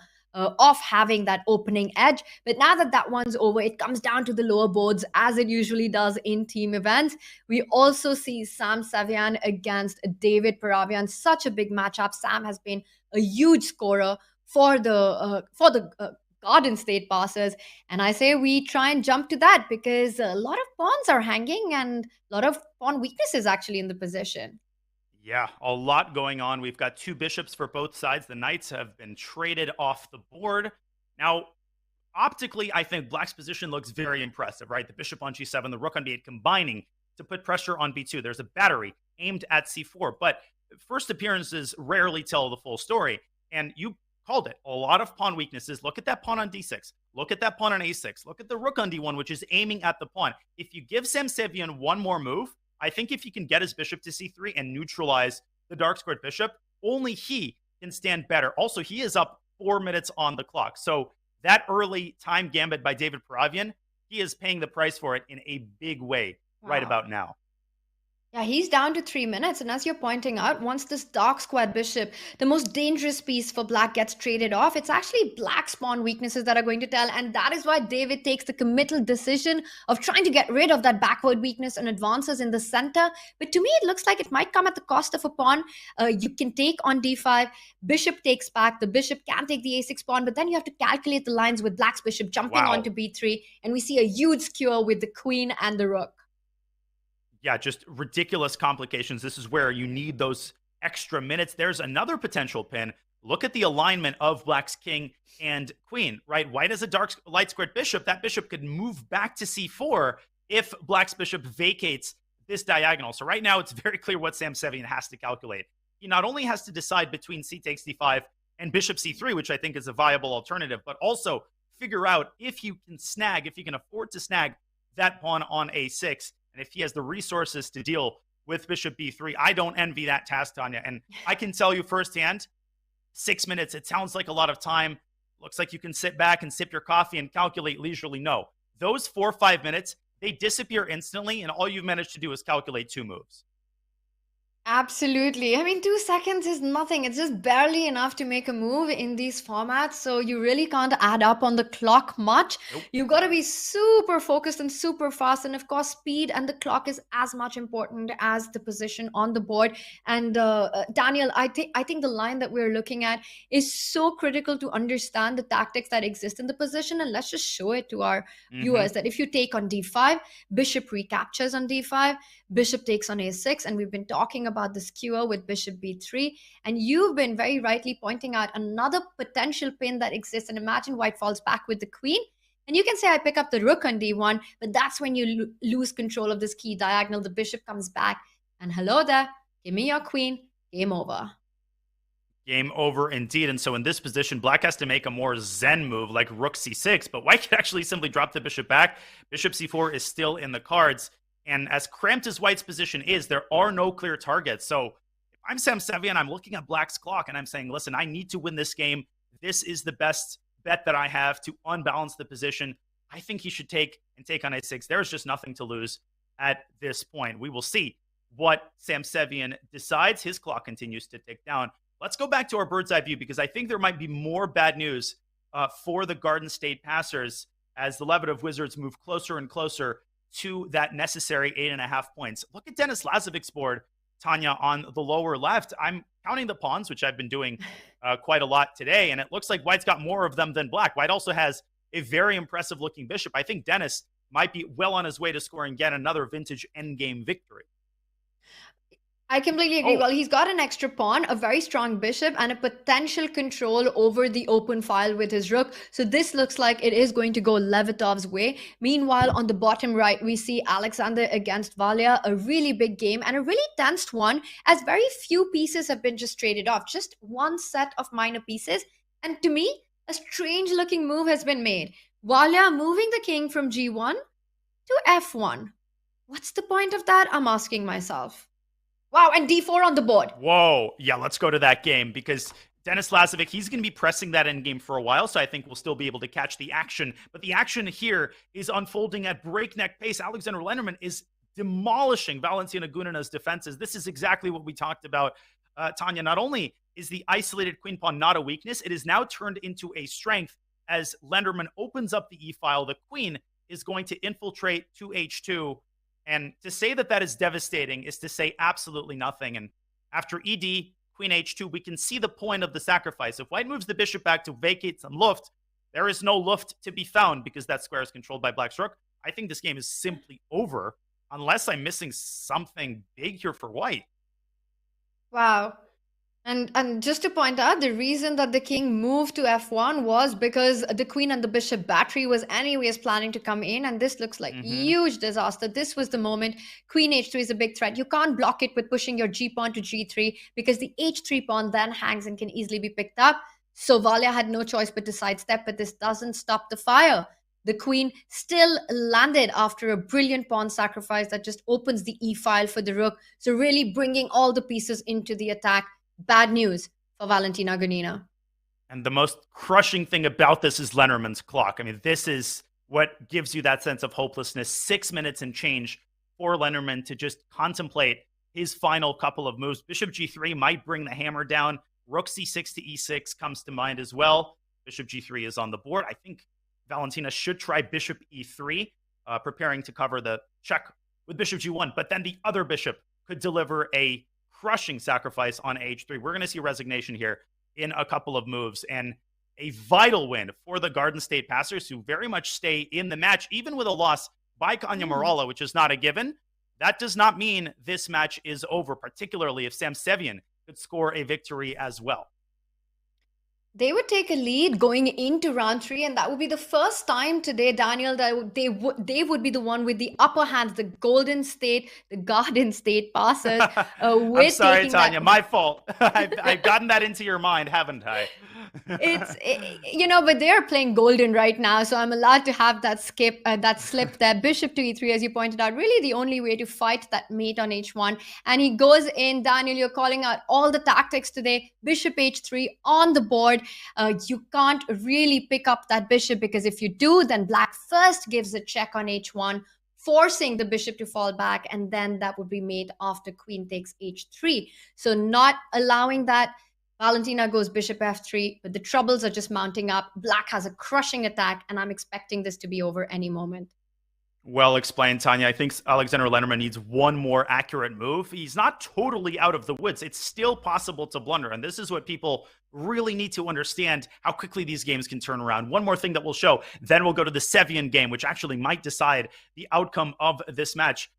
having that opening edge. But now that that one's over, it comes down to the lower boards, as it usually does in team events. We also see Sam Savian against David Paravian. Such a big matchup. Sam has been a huge scorer for the Garden State Passers, and I say we try and jump to that, because a lot of pawns are hanging and a lot of pawn weaknesses actually in the position. Yeah, a lot going on. We've got two bishops for both sides. The knights have been traded off the board. Now, optically, I think black's position looks very impressive, right? The bishop on g7, the rook on b8 combining to put pressure on b2. There's a battery aimed at c4, but first appearances rarely tell the full story. And you called it. A lot of pawn weaknesses. Look at that pawn on d6. Look at that pawn on a6. Look at the rook on d1, which is aiming at the pawn. If you give Sam Savian one more move, I think if he can get his bishop to c3 and neutralize the dark squared bishop, only he can stand better. Also, he is up 4 minutes on the clock. So that early time gambit by David Paravian, he is paying the price for it in a big way right about now. Yeah, he's down to 3 minutes. And as you're pointing out, once this dark squared bishop, the most dangerous piece for black, gets traded off, it's actually black's pawn weaknesses that are going to tell. And that is why David takes the committal decision of trying to get rid of that backward weakness and advances in the center. But to me, it looks like it might come at the cost of a pawn. You can take on d5, bishop takes back, the bishop can take the a6 pawn, but then you have to calculate the lines with black's bishop jumping onto b3. And we see a huge skewer with the queen and the rook. Yeah, just ridiculous complications. This is where you need those extra minutes. There's another potential pin. Look at the alignment of black's king and queen, right? White has a dark light squared bishop. That bishop could move back to c4 if black's bishop vacates this diagonal. So right now, it's very clear what Sam Savian has to calculate. He not only has to decide between c takes d5 and bishop c3, which I think is a viable alternative, but also figure out if you can afford to snag that pawn on a6. And if he has the resources to deal with bishop b3, I don't envy that task, Tanya. And I can tell you firsthand, 6 minutes, it sounds like a lot of time. Looks like you can sit back and sip your coffee and calculate leisurely. No, those 4 or 5 minutes, they disappear instantly, and all you've managed to do is calculate 2 moves. Absolutely. I mean, 2 seconds is nothing. It's just barely enough to make a move in these formats. So you really can't add up on the clock much. Nope. You've got to be super focused and super fast. And of course, speed and the clock is as much important as the position on the board. And Daniel, I think the line that we're looking at is so critical to understand the tactics that exist in the position. And let's just show it to our viewers that if you take on d5, bishop recaptures on d5, bishop takes on a6, and we've been talking about the skewer with bishop b3, and you've been very rightly pointing out another potential pin that exists. And imagine white falls back with the queen, and you can say I pick up the rook on d1, but that's when you lose control of this key diagonal. The bishop comes back, and hello there, give me your queen, game over. Game over indeed. And so in this position, black has to make a more zen move like rook c6, but white can actually simply drop the bishop back. Bishop c4 is still in the cards. And as cramped as white's position is, there are no clear targets. So if I'm Sam Sevian, I'm looking at black's clock and I'm saying, listen, I need to win this game. This is the best bet that I have to unbalance the position. I think he should take on a6. There's just nothing to lose at this point. We will see what Sam Sevian decides. His clock continues to tick down. Let's go back to our bird's eye view, because I think there might be more bad news for the Garden State passers as the Levitt of Wizards move closer and closer to that necessary 8.5 points. Look at Denis Lazovic's board, Tanya, on the lower left. I'm counting the pawns, which I've been doing quite a lot today, and it looks like white's got more of them than black. White also has a very impressive looking bishop. I think Denis might be well on his way to scoring yet another vintage endgame victory. I completely agree. Well, he's got an extra pawn, a very strong bishop, and a potential control over the open file with his rook. So this looks like it is going to go Levitov's way. Meanwhile, on the bottom right, we see Alexander against Valia, a really big game and a really tensed one, as very few pieces have been just traded off. Just one set of minor pieces. And to me, a strange looking move has been made. Valia moving the king from g1 to f1. What's the point of that? I'm asking myself. Wow, and d4 on the board. Whoa. Yeah, let's go to that game, because Denis Lazovic, he's going to be pressing that endgame for a while, so I think we'll still be able to catch the action. But the action here is unfolding at breakneck pace. Alexander Lenderman is demolishing Valentina Gunina's defenses. This is exactly what we talked about, Tanya. Not only is the isolated queen pawn not a weakness, it is now turned into a strength as Lenderman opens up the e-file. The queen is going to infiltrate to h2. And to say that that is devastating is to say absolutely nothing. And after ED, queen h2, we can see the point of the sacrifice. If white moves the bishop back to vacate some luft, there is no luft to be found because that square is controlled by black's rook. I think this game is simply over unless I'm missing something big here for white. Wow. And just to point out, the reason that the king moved to f1 was because the queen and the bishop battery was anyways planning to come in, and this looks like huge disaster. This was the moment. Queen h2 is a big threat. You can't block it with pushing your g pawn to g3 because the h3 pawn then hangs and can easily be picked up. So Valia had no choice but to sidestep, but this doesn't stop the fire. The queen still landed after a brilliant pawn sacrifice that just opens the e-file for the rook. So really bringing all the pieces into the attack. Bad news for Valentina Gunina. And the most crushing thing about this is Lenderman's clock. I mean, this is what gives you that sense of hopelessness. 6 minutes and change for Lenderman to just contemplate his final couple of moves. Bishop g3 might bring the hammer down. Rook c6 to e6 comes to mind as well. Bishop g3 is on the board. I think Valentina should try bishop e3, preparing to cover the check with bishop g1. But then the other bishop could deliver a crushing sacrifice on h3. We're going to see resignation here in a couple of moves, and a vital win for the Garden State passers, who very much stay in the match, even with a loss by Kanya Morala, which is not a given. That does not mean this match is over, particularly if Sam Sevian could score a victory as well. They would take a lead going into round 3, and that would be the first time today, Daniel, that they would be the one with the upper hand, the Golden State, the Garden State passers. I'm sorry, Tanya, my fault. I've gotten that into your mind, haven't I? But they're playing golden right now, so I'm allowed to have that slip there. Bishop to e3, as you pointed out, really the only way to fight that mate on h1. And he goes in. Daniel, you're calling out all the tactics today. Bishop h3 on the board. You can't really pick up that bishop, because if you do, then black first gives a check on h1, forcing the bishop to fall back, and then that would be made after queen takes h3. So not allowing that. Valentina goes bishop f3, but the troubles are just mounting up. Black has a crushing attack, and I'm expecting this to be over any moment. Well explained, Tanya. I think Alexander Lenderman needs one more accurate move. He's not totally out of the woods. It's still possible to blunder, and this is what people really need to understand, how quickly these games can turn around. One more thing that we'll show, then we'll go to the Sevian game, which actually might decide the outcome of this match.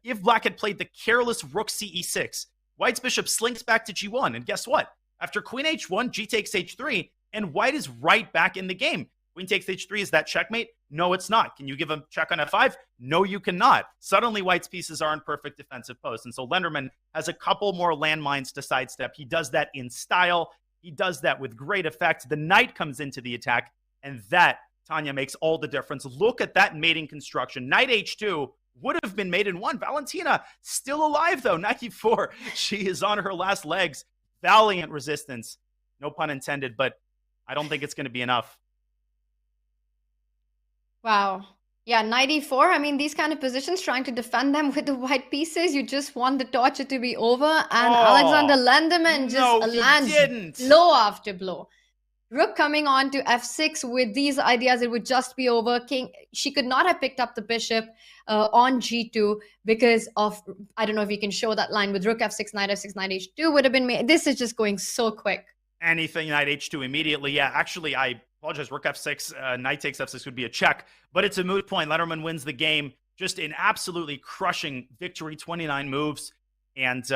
If Black had played the careless rook ce6, White's bishop slinks back to g1, and guess what? After queen h1, g takes h3, and White is right back in the game. Queen takes h3, is that checkmate? No, it's not. Can you give a check on f5? No, you cannot. Suddenly, White's pieces are in perfect defensive post. And so Lenderman has a couple more landmines to sidestep. He does that in style. He does that with great effect. The knight comes into the attack, and that, Tanya, makes all the difference. Look at that mating construction. Knight h2 would have been mate in 1. Valentina still alive, though. Knight e4. She is on her last legs. Valiant resistance. No pun intended, but I don't think it's going to be enough. Wow. Yeah, knight e4. I mean, these kind of positions, trying to defend them with the white pieces, you just want the torture to be over. And Alexander Lenderman just lands blow after blow. Rook coming on to f6 with these ideas, it would just be over. King, she could not have picked up the bishop on g2 because of, I don't know if you can show that line with rook f6, knight h2 would have been made. This is just going so quick. Anything knight h2 immediately. Yeah, actually, I apologize. Rook f6, knight takes f6 would be a check, but it's a moot point. Lenderman wins the game. Just an absolutely crushing victory, 29 moves. And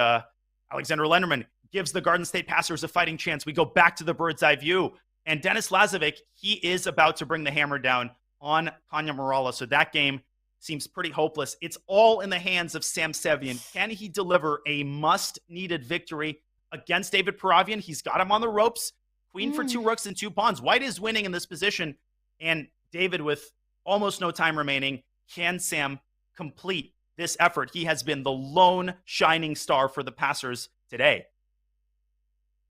Alexander Lenderman gives the Garden State passers a fighting chance. We go back to the bird's eye view. And Denis Lazovic, he is about to bring the hammer down on Tanya Morala. So that game seems pretty hopeless. It's all in the hands of Sam Sevian. Can he deliver a must-needed victory against David Paravian? He's got him on the ropes. Queen for 2 rooks and 2 pawns. White is winning in this position. And David, with almost no time remaining, can Sam complete this effort? He has been the lone shining star for the passers today.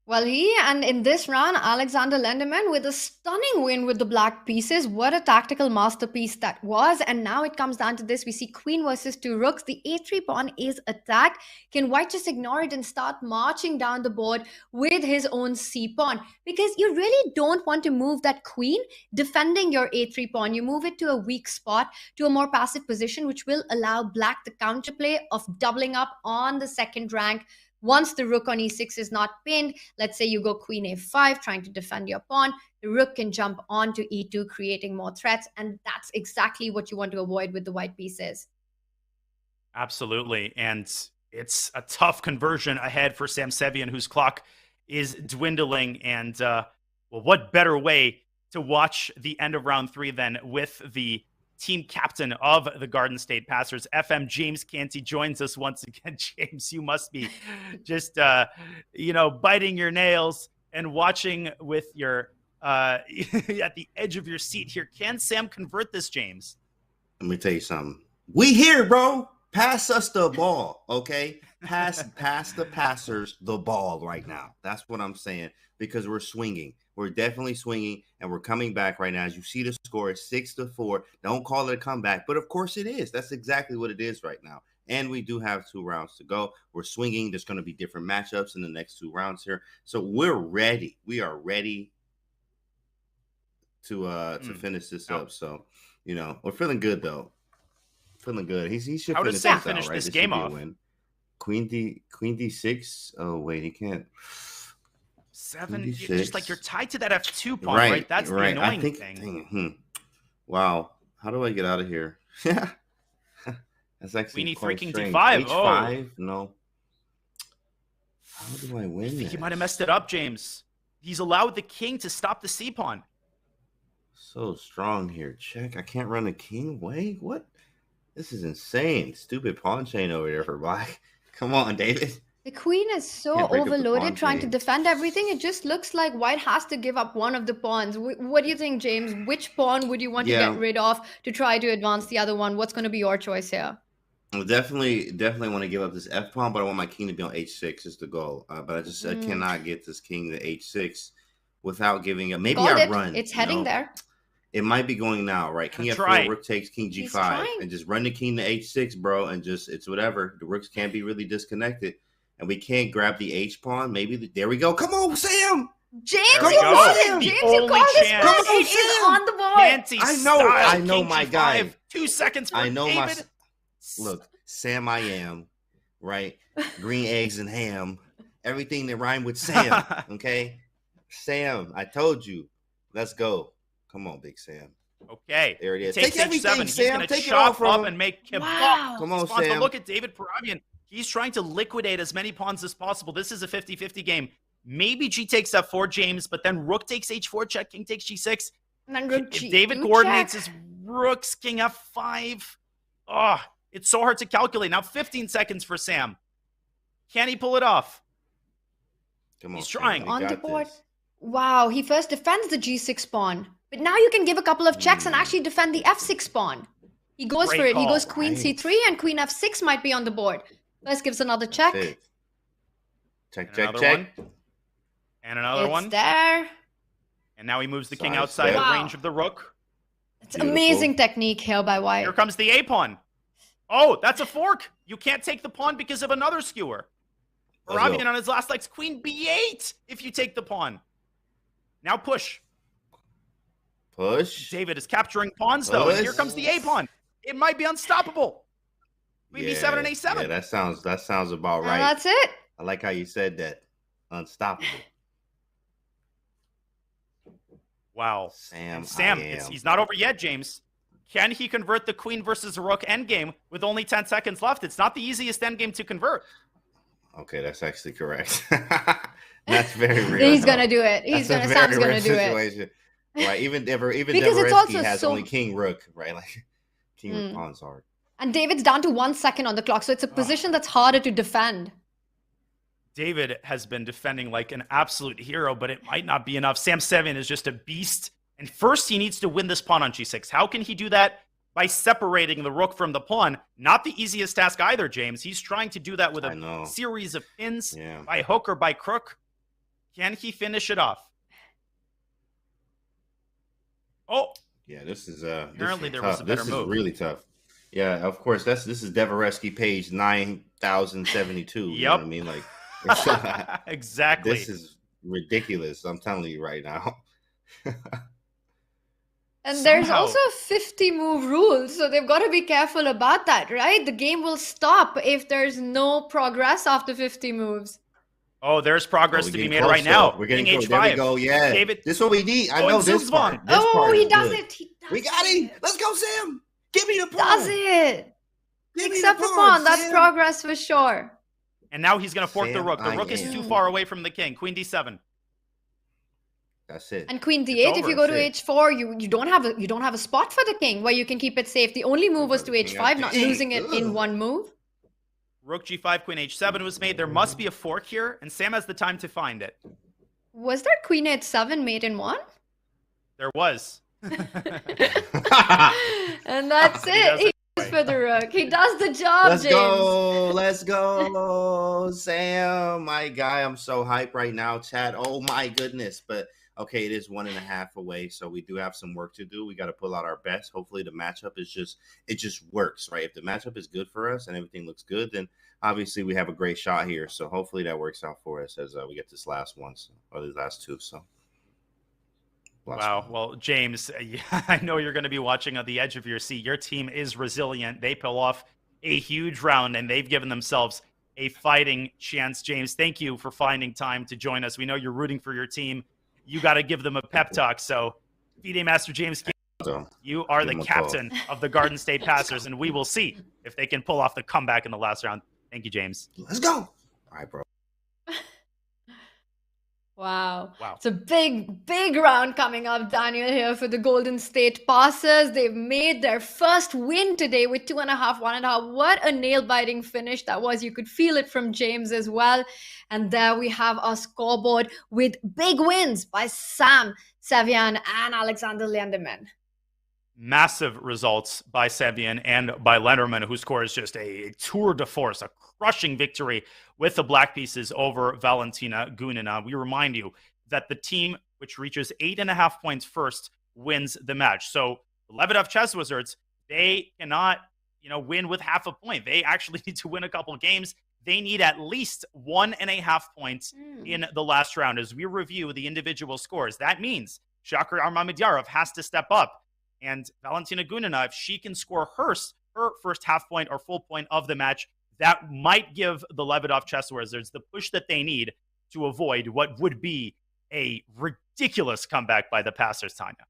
Well, and in this round, Alexander Lenderman with a stunning win with the black pieces. What a tactical masterpiece that was. And now it comes down to this. We see queen versus 2 rooks. The a3 pawn is attacked. Can White just ignore it and start marching down the board with his own c pawn? Because you really don't want to move that queen defending your a3 pawn. You move it to a weak spot, to a more passive position, which will allow Black the counterplay of doubling up on the second rank. Once the rook on e6 is not pinned, let's say you go queen a5, trying to defend your pawn, the rook can jump onto e2, creating more threats, and that's exactly what you want to avoid with the white pieces. Absolutely, and it's a tough conversion ahead for Sam Sevian, whose clock is dwindling, and well, what better way to watch the end of round 3 than with the team captain of the Garden State Passers, FM James Canty, joins us once again. James, you must be just, biting your nails and watching with your, at the edge of your seat here. Can Sam convert this, James? Let me tell you something. We here, bro. Pass us the ball, okay? Pass the passers the ball right now. That's what I'm saying, because we're swinging. We're definitely swinging, and we're coming back right now. As you see, the score is 6-4. Don't call it a comeback, but of course it is. That's exactly what it is right now. And we do have 2 rounds to go. We're swinging. There's going to be different matchups in the next 2 rounds here. So we're ready. We are ready to finish this up. So, we're feeling good, though. Feeling good. He should How does Sam finish this game off? Queen D6. Oh, wait, he can't. 7, just like you're tied to that f2 pawn, right? That's the annoying thing. Wow. How do I get out of here? Yeah. That's actually Queen e3, king strange. d5. H5? No. How do I win? I think you might have messed it up, James. He's allowed the king to stop the c pawn. So strong here. Check. I can't run a king. Wait, what? This is insane. Stupid pawn chain over here for Black. Come on, David. The queen is so overloaded trying to defend everything. It just looks like White has to give up one of the pawns. What do you think, James? Which pawn would you want to get rid of to try to advance the other one? What's going to be your choice here? I definitely want to give up this f pawn, but I want my king to be on h6 is the goal. But I cannot get this king to h6 without giving up. Maybe I run. It's heading there. It might be going now, right? King F4, rook takes, king G5, and just run the king to H6, bro, and just it's whatever. The rooks can't be really disconnected, and we can't grab the H pawn. Maybe there we go. Come on, Sam. James, you called it. James, you called this one. It is on the board. I know my guy. 2 seconds for David. My look, Sam. I am right. Green eggs and ham. Everything that rhyme with Sam. Okay, Sam. I told you. Let's go. Come on, Big Sam. Okay. There it is. Take everything, Sam. He's going to chop up and make him Come on, Sam. Look at David Parabian. He's trying to liquidate as many pawns as possible. This is a 50-50 game. Maybe G takes F4, James, but then rook takes H4, check, king takes G6. And then rook G2, if David coordinates his rooks, king F5. Oh, it's so hard to calculate. Now 15 seconds for Sam. Can he pull it off? Come on, he's trying. On the board. Wow, he first defends the G6 pawn. But now you can give a couple of checks and actually defend the F6 pawn. He goes for it. He goes queen C3 and queen F6 might be on the board. First gives another check. Check. And another one. It's there. And now he moves the king outside the range of the rook. It's amazing technique here by White. Here comes the A pawn. Oh, that's a fork. You can't take the pawn because of another skewer. Arabian on his last legs, queen B8 if you take the pawn. Now push. David is capturing pawns, though. And here comes the A pawn. It might be unstoppable. Queen B7 and A7. Yeah, that sounds about right. And that's it. I like how you said that. Unstoppable. Wow. Sam, he's not over yet, James. Can he convert the queen versus rook endgame with only 10 seconds left? It's not the easiest endgame to convert. Okay, that's actually correct. That's very real. He's going to do it. Sam's going to do it. Right, even because it's also has only king rook, right? Like king rook pawn's hard. And David's down to 1 second on the clock, so it's a position that's harder to defend. David has been defending like an absolute hero, but it might not be enough. Sam Sevian is just a beast. And first, he needs to win this pawn on G6. How can he do that? By separating the rook from the pawn. Not the easiest task either, James. He's trying to do that with a series of pins by hook or by crook. Can he finish it off? Oh. Yeah, this is apparently there tough. was a better move. This is really tough. Yeah, of course. This is Devereski page 9072. Yep. You know what I mean? Like exactly. This is ridiculous. I'm telling you right now. And there's also a 50 move rule, so they've got to be careful about that, right? The game will stop if there's no progress after 50 moves. Oh, there's progress to be made right now. We're getting H5. There we go. Yeah. David, this is what we need. I know this part. He does it. We got him. Let's go, Sam. Give me the pawn. Does it. Except the pawn. That's progress for sure. And now he's going to fork the rook. The rook is too far away from the king. Queen D7. That's it. And queen D8. If you go to H4, you don't have a spot for the king where you can keep it safe. The only move was to H5, not losing it in one move. Rook G5, Queen H7 was made. There must be a fork here, and Sam has the time to find it. Was there Queen H7 made in one? There was. And that's it. He goes for the rook. He does the job, James. Let's go, Sam. My guy, I'm so hyped right now, Chad. Oh my goodness. But okay, it is 1.5 away, so we do have some work to do. We got to pull out our best. Hopefully the matchup is just works, right? If the matchup is good for us and everything looks good, then obviously we have a great shot here. So hopefully that works out for us as we get this last one, or these last two. So wow. Well, James, I know you're going to be watching on the edge of your seat. Your team is resilient. They pull off a huge round, and they've given themselves a fighting chance. James, thank you for finding time to join us. We know you're rooting for your team. You got to give them a pep talk. So, FIDE Master James, you are the captain of the Garden State Passers, and we will see if they can pull off the comeback in the last round. Thank you, James. Let's go. All right, bro. Wow. It's a big round coming up, Daniel, here for the Golden State Passers. They've made their first win today with 2.5, 1.5. What a nail-biting finish that was. You could feel it from James as well. And there we have our scoreboard with big wins by Sam Sevian and Alexander Lenderman. Massive results by Sevian and by Lenderman, who scores just a tour de force, a crushing victory with the black pieces over Valentina Gunina. We remind you that the team which reaches 8.5 points first wins the match. So the Lebedev Chess Wizards, they cannot, win with half a point. They actually need to win a couple games. They need at least 1.5 points in the last round. As we review the individual scores, that means Shakir Armamidyarov has to step up. And Valentina Gunina, if she can score her first half point or full point of the match, that might give the Lebedev Chess Wizards the push that they need to avoid what would be a ridiculous comeback by the passers, Tanya.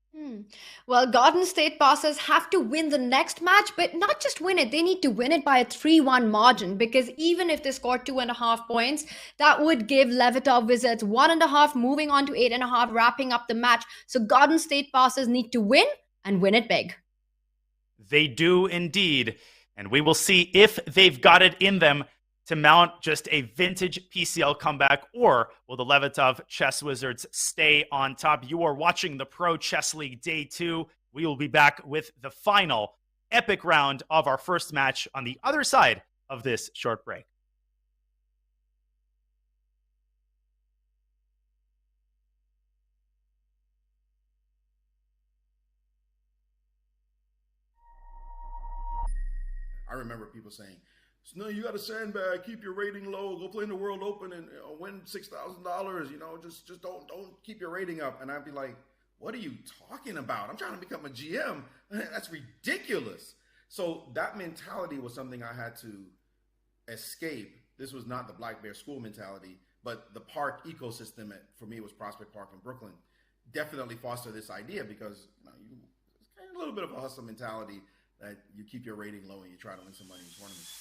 Well, Garden State passers have to win the next match, but not just win it. They need to win it by a 3-1 margin, because even if they score 2.5 points, that would give Lebedev Wizards 1.5, moving on to 8.5, wrapping up the match. So Garden State passers need to win and win it big. They do indeed. And we will see if they've got it in them to mount just a vintage PCL comeback, or will the Lebedev Chess Wizards stay on top? You are watching the Pro Chess League Day 2. We will be back with the final epic round of our first match on the other side of this short break. I remember people saying, "No, you got to sandbag, keep your rating low, go play in the World Open and win $6,000. Just don't keep your rating up." And I'd be like, "What are you talking about? I'm trying to become a GM. That's ridiculous." So that mentality was something I had to escape. This was not the Black Bear School mentality, but the park ecosystem for me was Prospect Park in Brooklyn. Definitely foster this idea, because it's kind of a little bit of a hustle mentality, that you keep your rating low and you try to win some money in tournaments.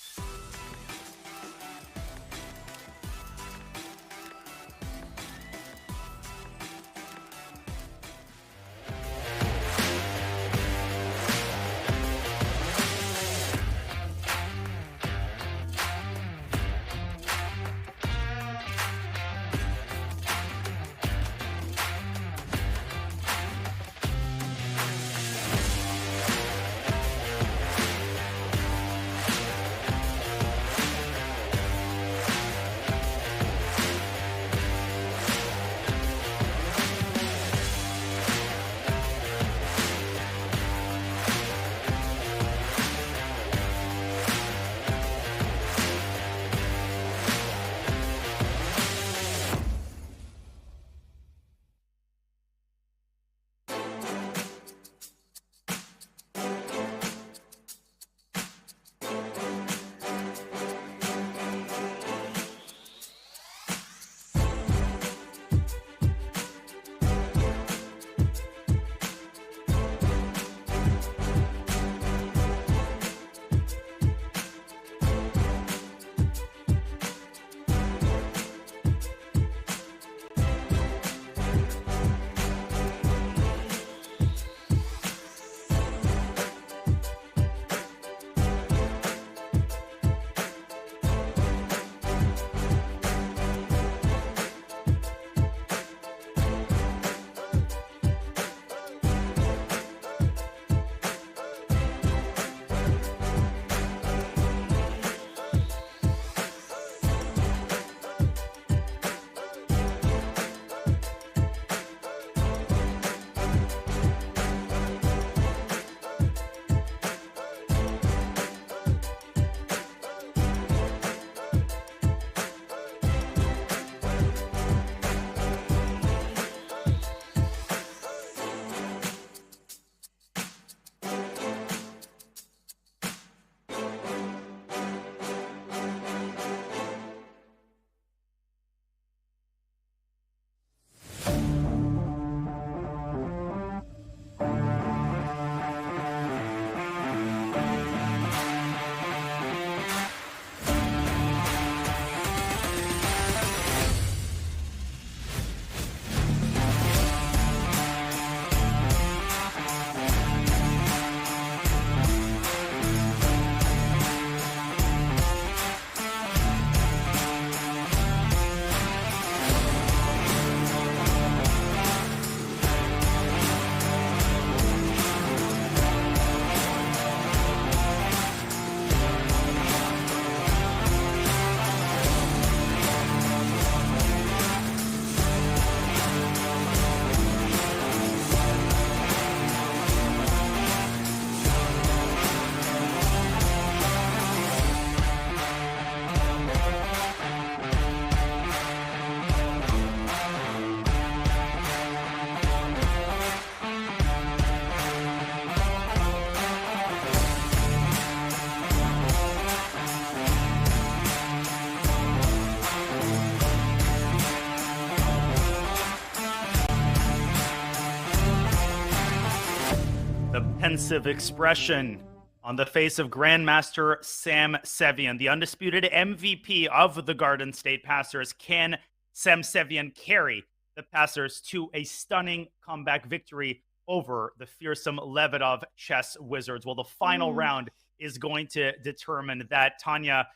pensive expression on the face of Grandmaster Sam Sevian, the undisputed MVP of the Garden State Passers. Can Sam Sevian carry the Passers to a stunning comeback victory over the fearsome Levedov chess wizards? Well, the final round is going to determine that. Tanya,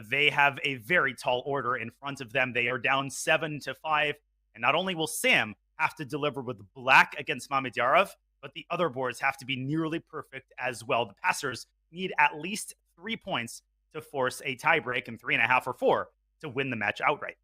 they have a very tall order in front of them. They are down 7-5. And not only will Sam have to deliver with black against Mamedyarov, but the other boards have to be nearly perfect as well. The Passers need at least 3 points to force a tiebreak and 3.5 or 4 to win the match outright.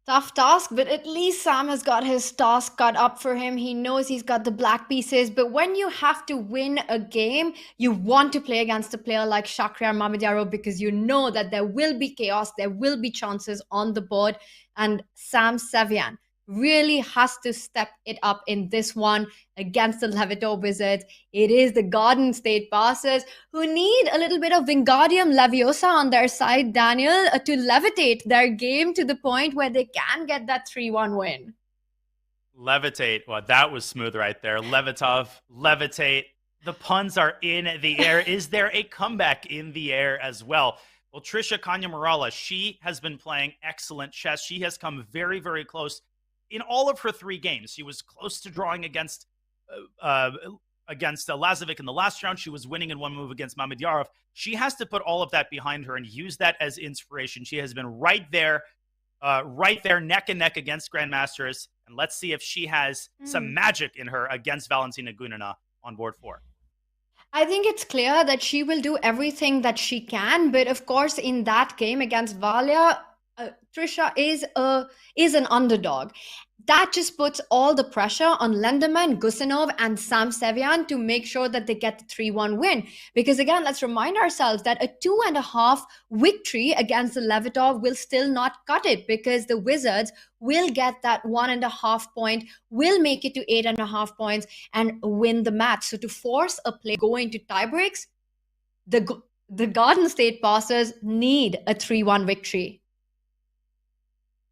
Tough task, but at least Sam has got his task cut up for him. He knows he's got the black pieces, but when you have to win a game, you want to play against a player like Shakhriyar Mamedyarov because you know that there will be chaos, there will be chances on the board, and Sam Sevian really has to step it up in this one against the Levedov Wizards. It is the Garden State Passers who need a little bit of Wingardium Leviosa on their side, Daniel, to levitate their game to the point where they can get that 3-1 win. Levitate. Well, that was smooth right there. Levetov, levitate. The puns are in the air. Is there a comeback in the air as well? Well, Trisha Kanya-Murala, she has been playing excellent chess. She has come very, very close in all of her 3 games. She was close to drawing against Lazovic in the last round. She was winning in 1 move against Mamedyarov. She has to put all of that behind her and use that as inspiration. She has been right there neck and neck against Grandmasters. And let's see if she has some magic in her against Valentina Gunina on board 4. I think it's clear that she will do everything that she can. But of course, in that game against Valia, Trisha is an underdog. That just puts all the pressure on Lenderman, Gusinov, and Sam Sevian to make sure that they get the 3-1 win. Because again, let's remind ourselves that a 2.5 victory against the Levedov will still not cut it because the Wizards will get that 1.5 point, will make it to 8.5 points, and win the match. So to force a play go into tiebreaks, the Garden State Passers need a 3-1 victory.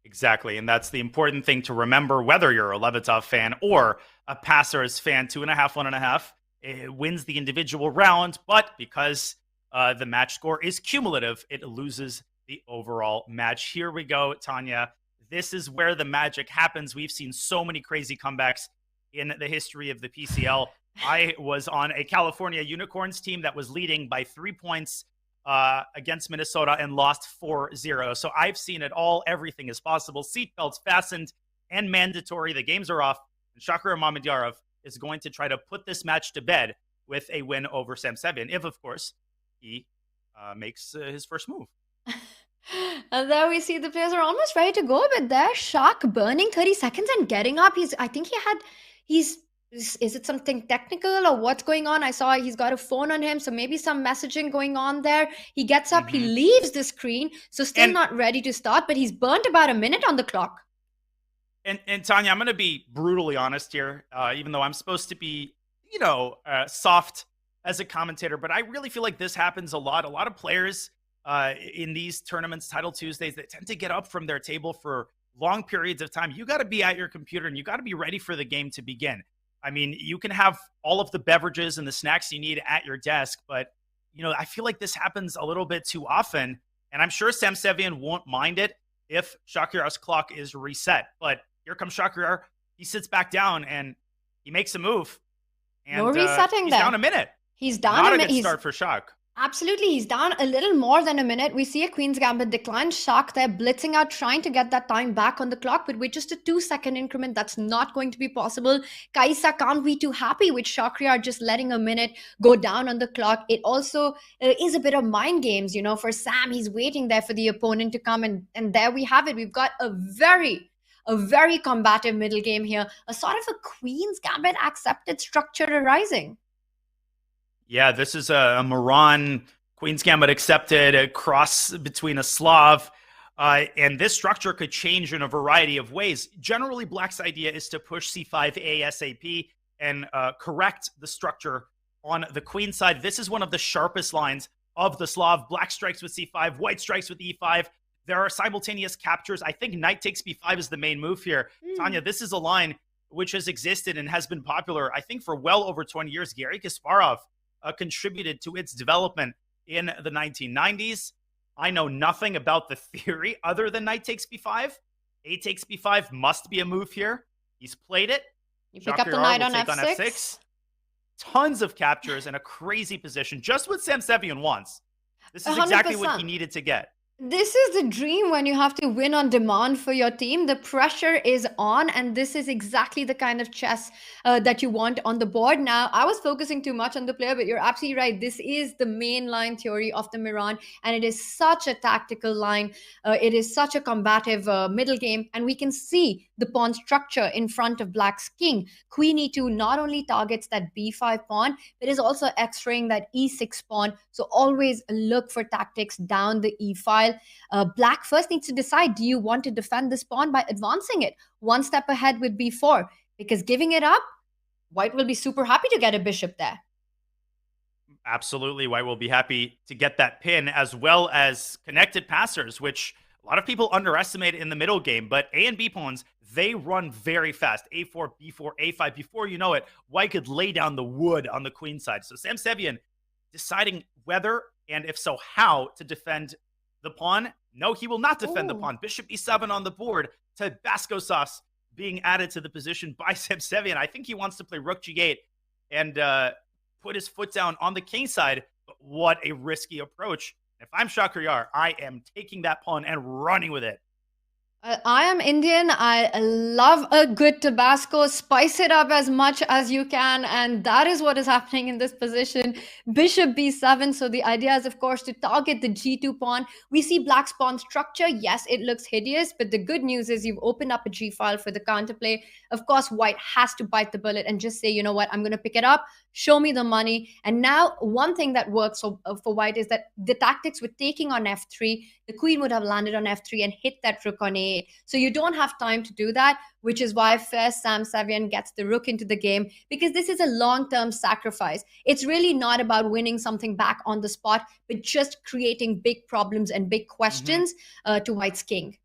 Exactly, and that's the important thing to remember, whether you're a Levetov fan or a Passers fan. 2.5, 1.5, it wins the individual round, but because the match score is cumulative, it loses the overall match. Here we go, Tanya. This is where the magic happens. We've seen so many crazy comebacks in the history of the PCL. I was on a California Unicorns team that was leading by 3 points against Minnesota and lost 4-0. So I've seen it all. Everything is possible. Seatbelts fastened and mandatory. The games are off. And Shakhriyar Mamedyarov is going to try to put this match to bed with a win over Sam Sevian, if, of course, he makes his first move. And there we see the players are almost ready to go, but there, Shak burning 30 seconds and getting up. Is it something technical or what's going on? I saw he's got a phone on him, so maybe some messaging going on there. He gets up, he leaves the screen, so still not ready to start, but he's burnt about a minute on the clock. And Tanya, I'm going to be brutally honest here, even though I'm supposed to be, soft as a commentator, but I really feel like this happens a lot. A lot of players in these tournaments, Title Tuesdays, they tend to get up from their table for long periods of time. You got to be at your computer and you got to be ready for the game to begin. I mean, you can have all of the beverages and the snacks you need at your desk, but, I feel like this happens a little bit too often, and I'm sure Sam Sevian won't mind it if Shakhriyar's clock is reset. But here comes Shakhriyar. He sits back down, and he makes a move. And, no resetting he's there. Down a minute. He's down Not a minute. Not a good start for Shak. Absolutely. He's down a little more than a minute. We see a Queen's Gambit decline. Shak there blitzing out, trying to get that time back on the clock, but with just a 2-second increment, that's not going to be possible. Kaisa can't be too happy with Shakhriyar just letting a minute go down on the clock. It also is a bit of mind games, for Sam. He's waiting there for the opponent to come, and there we have it. We've got a very combative middle game here, a sort of a Queen's Gambit accepted structure arising. Yeah, this is a Moran Queen's Gambit accepted, a cross between a Slav, and this structure could change in a variety of ways. Generally, Black's idea is to push c5 ASAP and correct the structure on the Queen side. This is one of the sharpest lines of the Slav. Black strikes with c5, White strikes with e5. There are simultaneous captures. I think Knight takes b5 is the main move here. Tanya, this is a line which has existed and has been popular, I think, for well over 20 years. Garry Kasparov contributed to its development in the 1990s. I know nothing about the theory other than knight takes b5. A takes b5 must be a move here. He's played it. You pick up the knight on take f6. on f6. Tons of captures and a crazy position, just what Samsevian wants. This is exactly what he needed to get. This is the dream when you have to win on demand for your team. The pressure is on, and this is exactly the kind of chess that you want on the board. Now, I was focusing too much on the player, but you're absolutely right. This is the main line theory of the Miran, and it is such a tactical line. It is such a combative middle game, and we can see the pawn structure in front of Black's king. Queen e2 not only targets that b5 pawn, but is also x-raying that e6 pawn. So always look for tactics down the e file. Black first needs to decide, do you want to defend this pawn by advancing it one step ahead with b4? Because giving it up, White will be super happy to get a bishop there. Absolutely. White will be happy to get that pin, as well as connected passers, which a lot of people underestimate in the middle game. But A and B pawns, they run very fast. A4, B4, A5. Before you know it, White could lay down the wood on the queen side. So Samsevian deciding whether, and if so, how to defend the pawn. No, he will not defend the pawn. Bishop e7 on the board. Tabasco being added to the position by Samsevian. I think he wants to play rook g8 and put his foot down on the king side. But what a risky approach. If I'm Shakhriyar, I am taking that pawn and running with it. I am Indian. I love a good Tabasco. Spice it up as much as you can. And that is what is happening in this position. Bishop b7. So the idea is, of course, to target the g2 pawn. We see Black's pawn structure. Yes, it looks hideous. But the good news is you've opened up a g file for the counterplay. Of course, White has to bite the bullet and just say, you know what, I'm going to pick it up. Show me the money. And now one thing that works for White is that the tactics with taking on f3, the queen would have landed on f3 and hit that rook on a8. So you don't have time to do that, which is why first Samsevian gets the rook into the game, because this is a long-term sacrifice. It's really not about winning something back on the spot, but just creating big problems and big questions to White's king.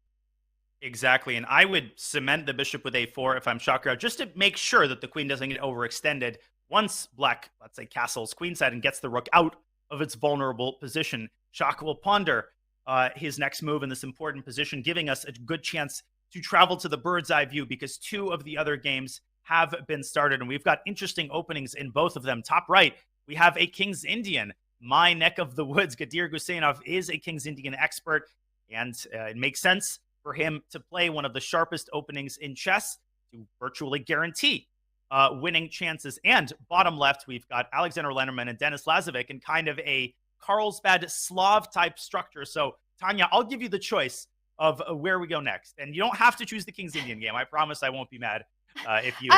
Exactly. And I would cement the bishop with a4 if I'm Shakhriyar, just to make sure that the queen doesn't get overextended. Once Black, let's say, castles queenside and gets the rook out of its vulnerable position, Shaka will ponder his next move in this important position, giving us a good chance to travel to the bird's eye view, because two of the other games have been started, and we've got interesting openings in both of them. Top right, we have a King's Indian. My neck of the woods, Gadir Guseynov, is a King's Indian expert, and it makes sense for him to play one of the sharpest openings in chess to virtually guarantee winning chances. And bottom left, we've got Alexander Lennerman and Denis Lazovic in kind of a Carlsbad Slav type structure. So, Tanya, I'll give you the choice of where we go next. And you don't have to choose the King's Indian game. I promise I won't be mad if you.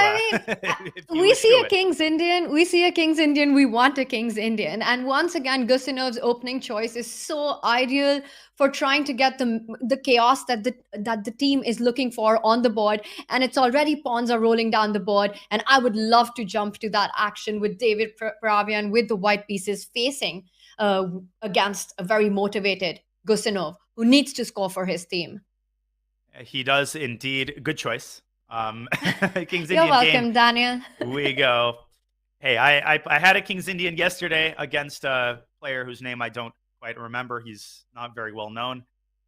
We see a King's Indian. We see a King's Indian. We want a King's Indian. And once again, Guseynov's opening choice is so ideal for trying to get the chaos that the team is looking for on the board. And it's already pawns are rolling down the board. And I would love to jump to that action with David Paravian with the white pieces facing against a very motivated Guseynov, who needs to score for his team. He does indeed. Good choice. King's You're Indian welcome, game. Daniel. We go. Hey, I had a King's Indian yesterday against a player whose name I don't quite remember. He's not very well known.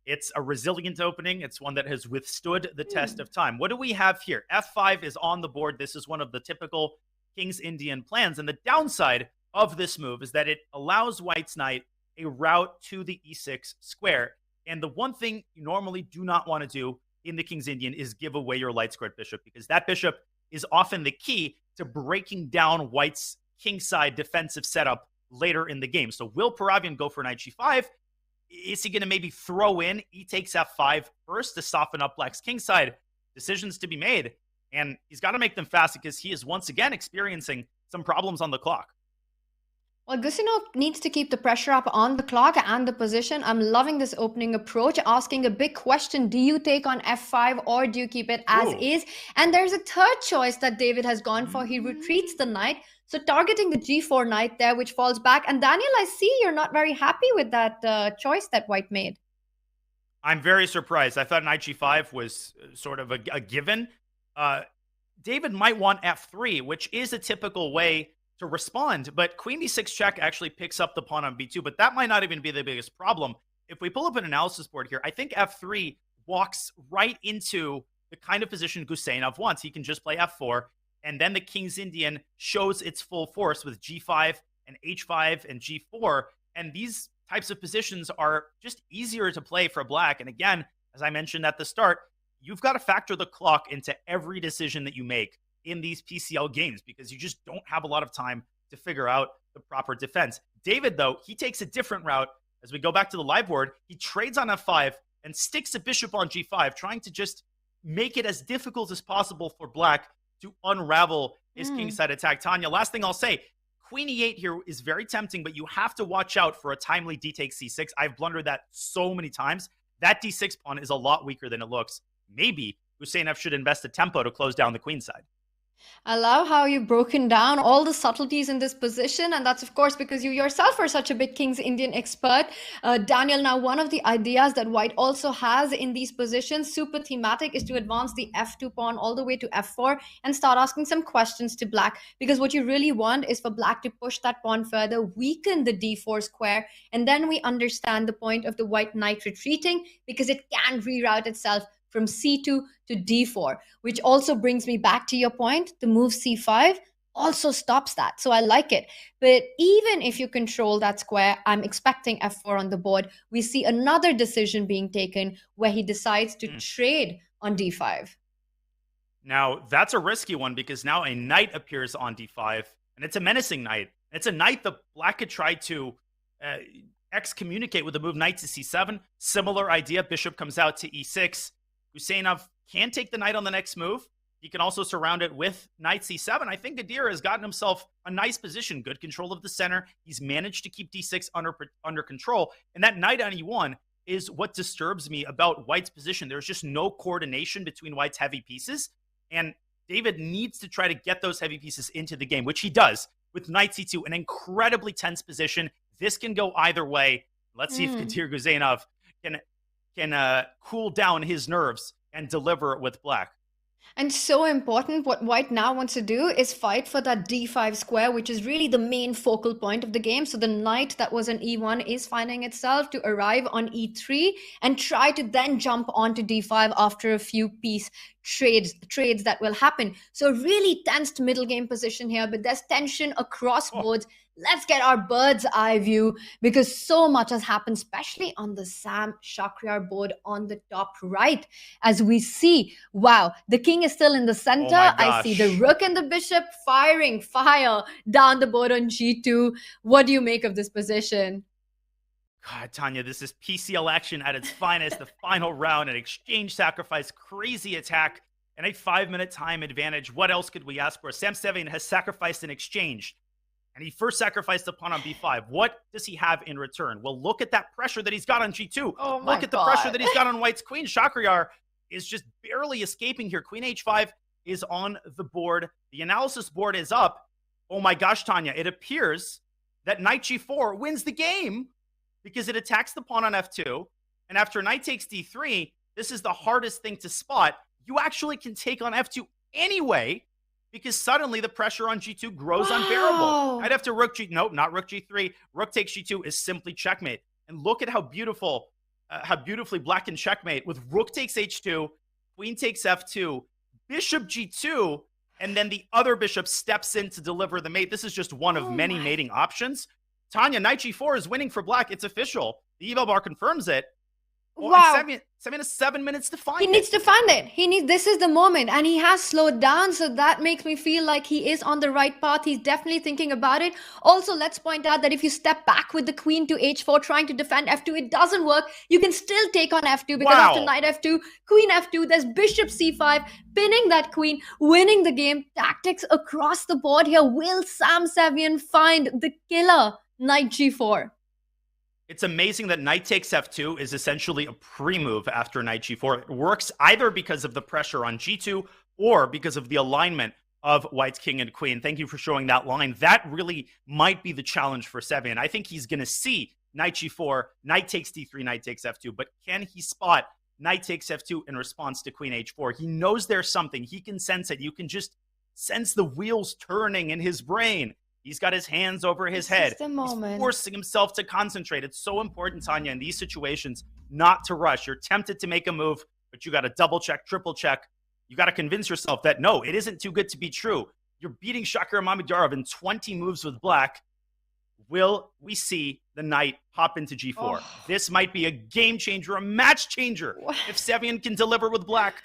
It's a resilient opening. It's one that has withstood the test of time. What do we have here? F5 is on the board. This is one of the typical King's Indian plans. And the downside of this move is that it allows White's knight a route to the e6 square. And the one thing you normally do not want to do in the King's Indian is give away your light squared bishop, because that bishop is often the key to breaking down White's kingside defensive setup later in the game. So will Paravian go for knight g5? Is he going to maybe throw in e takes f5 first to soften up Black's kingside? Decisions to be made. And he's got to make them fast, because he is once again experiencing some problems on the clock. Well, Guseynov needs to keep the pressure up on the clock and the position. I'm loving this opening approach, asking a big question. Do you take on f5 or do you keep it as is? And there's a third choice that David has gone for. He retreats the knight. So targeting the g4 knight there, which falls back. And Daniel, I see you're not very happy with that choice that White made. I'm very surprised. I thought knight g5 was sort of a given. David might want f3, which is a typical way to respond, but queen b6 check actually picks up the pawn on b2, but that might not even be the biggest problem. If we pull up an analysis board here, I think f3 walks right into the kind of position Guseynov wants. He can just play f4, and then the King's Indian shows its full force with g5 and h5 and g4, and these types of positions are just easier to play for black. And again, as I mentioned at the start, you've got to factor the clock into every decision that you make in these PCL games because you just don't have a lot of time to figure out the proper defense. David, though, he takes a different route. As we go back to the live board, he trades on f5 and sticks a bishop on g5, trying to just make it as difficult as possible for black to unravel his kingside attack. Tanya, last thing I'll say, queen e8 here is very tempting, but you have to watch out for a timely d takes c6. I've blundered that so many times. That d6 pawn is a lot weaker than it looks. Maybe Guseynov should invest a tempo to close down the queen side. I love how you've broken down all the subtleties in this position, and that's of course because you yourself are such a big King's Indian expert. Daniel, now one of the ideas that white also has in these positions, super thematic, is to advance the f2 pawn all the way to f4 and start asking some questions to black, because what you really want is for black to push that pawn further, weaken the d4 square, and then we understand the point of the white knight retreating because it can reroute itself from c2 to d4, which also brings me back to your point. The move c5 also stops that. So I like it. But even if you control that square, I'm expecting f4 on the board. We see another decision being taken where he decides to trade on d5. Now, that's a risky one because now a knight appears on d5, and it's a menacing knight. It's a knight that black could try to excommunicate with the move knight to c7. Similar idea, bishop comes out to e6. Guseynov can take the knight on the next move. He can also surround it with knight c7. I think Gadir has gotten himself a nice position, good control of the center. He's managed to keep d6 under control. And that knight on e1 is what disturbs me about white's position. There's just no coordination between white's heavy pieces. And David needs to try to get those heavy pieces into the game, which he does with knight c2, an incredibly tense position. This can go either way. Let's see if Gadir Guseynov can cool down his nerves and deliver with black. And so important, what white now wants to do is fight for that d5 square, which is really the main focal point of the game. So the knight that was on e1 is finding itself to arrive on e3 and try to then jump onto d5 after a few piece trades that will happen. So really tensed middle game position here, but there's tension across boards. Let's get our bird's eye view because so much has happened, especially on the Sam Shakryar board on the top right. As we see, wow, the king is still in the center. I see the rook and the bishop firing fire down the board on g2. What do you make of this position? God, Tanya, this is PCL action at its finest. The final round, an exchange sacrifice, crazy attack, and a 5-minute time advantage. What else could we ask for? Sam Sevian has sacrificed an exchange. And he first sacrificed the pawn on b5. What does he have in return? Well, look at that pressure that he's got on g2. Look at the pressure that he's got on white's queen. Shakryar is just barely escaping here. Queen h5 is on the board. The analysis board is up. Oh my gosh, Tanya, it appears that knight g4 wins the game because it attacks the pawn on f2. And after knight takes d3, this is the hardest thing to spot. You actually can take on f2 anyway, because suddenly the pressure on g2 grows unbearable. I'd have to rook g... Nope, not rook g3. Rook takes g2 is simply checkmate. And look at how beautifully black can checkmate with rook takes h2, queen takes f2, bishop g2, and then the other bishop steps in to deliver the mate. This is just one of many mating options. Tanya, knight g4 is winning for black. It's official. The eval bar confirms it. Wow. Seven has 7 minutes to find it. He needs to find it. This is the moment, and he has slowed down, so that makes me feel like he is on the right path. He's definitely thinking about it. Also, let's point out that if you step back with the queen to h4 trying to defend f2, it doesn't work. You can still take on f2 because after knight f2, queen f2, there's bishop c5, pinning that queen, winning the game. Tactics across the board here. Will Sam Sevian find the killer knight g4? It's amazing that knight takes f2 is essentially a pre-move after knight g4. It works either because of the pressure on g2 or because of the alignment of white's king and queen. Thank you for showing that line. That really might be the challenge for Sevian. I think he's going to see knight g4, knight takes d3, knight takes f2, but can he spot knight takes f2 in response to queen h4. He knows there's something. He can sense it. You can just sense the wheels turning in his brain. He's got his hands over his head. He's forcing himself to concentrate. It's so important, Tanya, in these situations, not to rush. You're tempted to make a move, but you got to double check, triple check. You got to convince yourself that, no, it isn't too good to be true. You're beating Shakir Mamedyarov in 20 moves with black. Will we see the knight hop into g4? Oh. This might be a game changer, a match changer, if Sevian can deliver with black.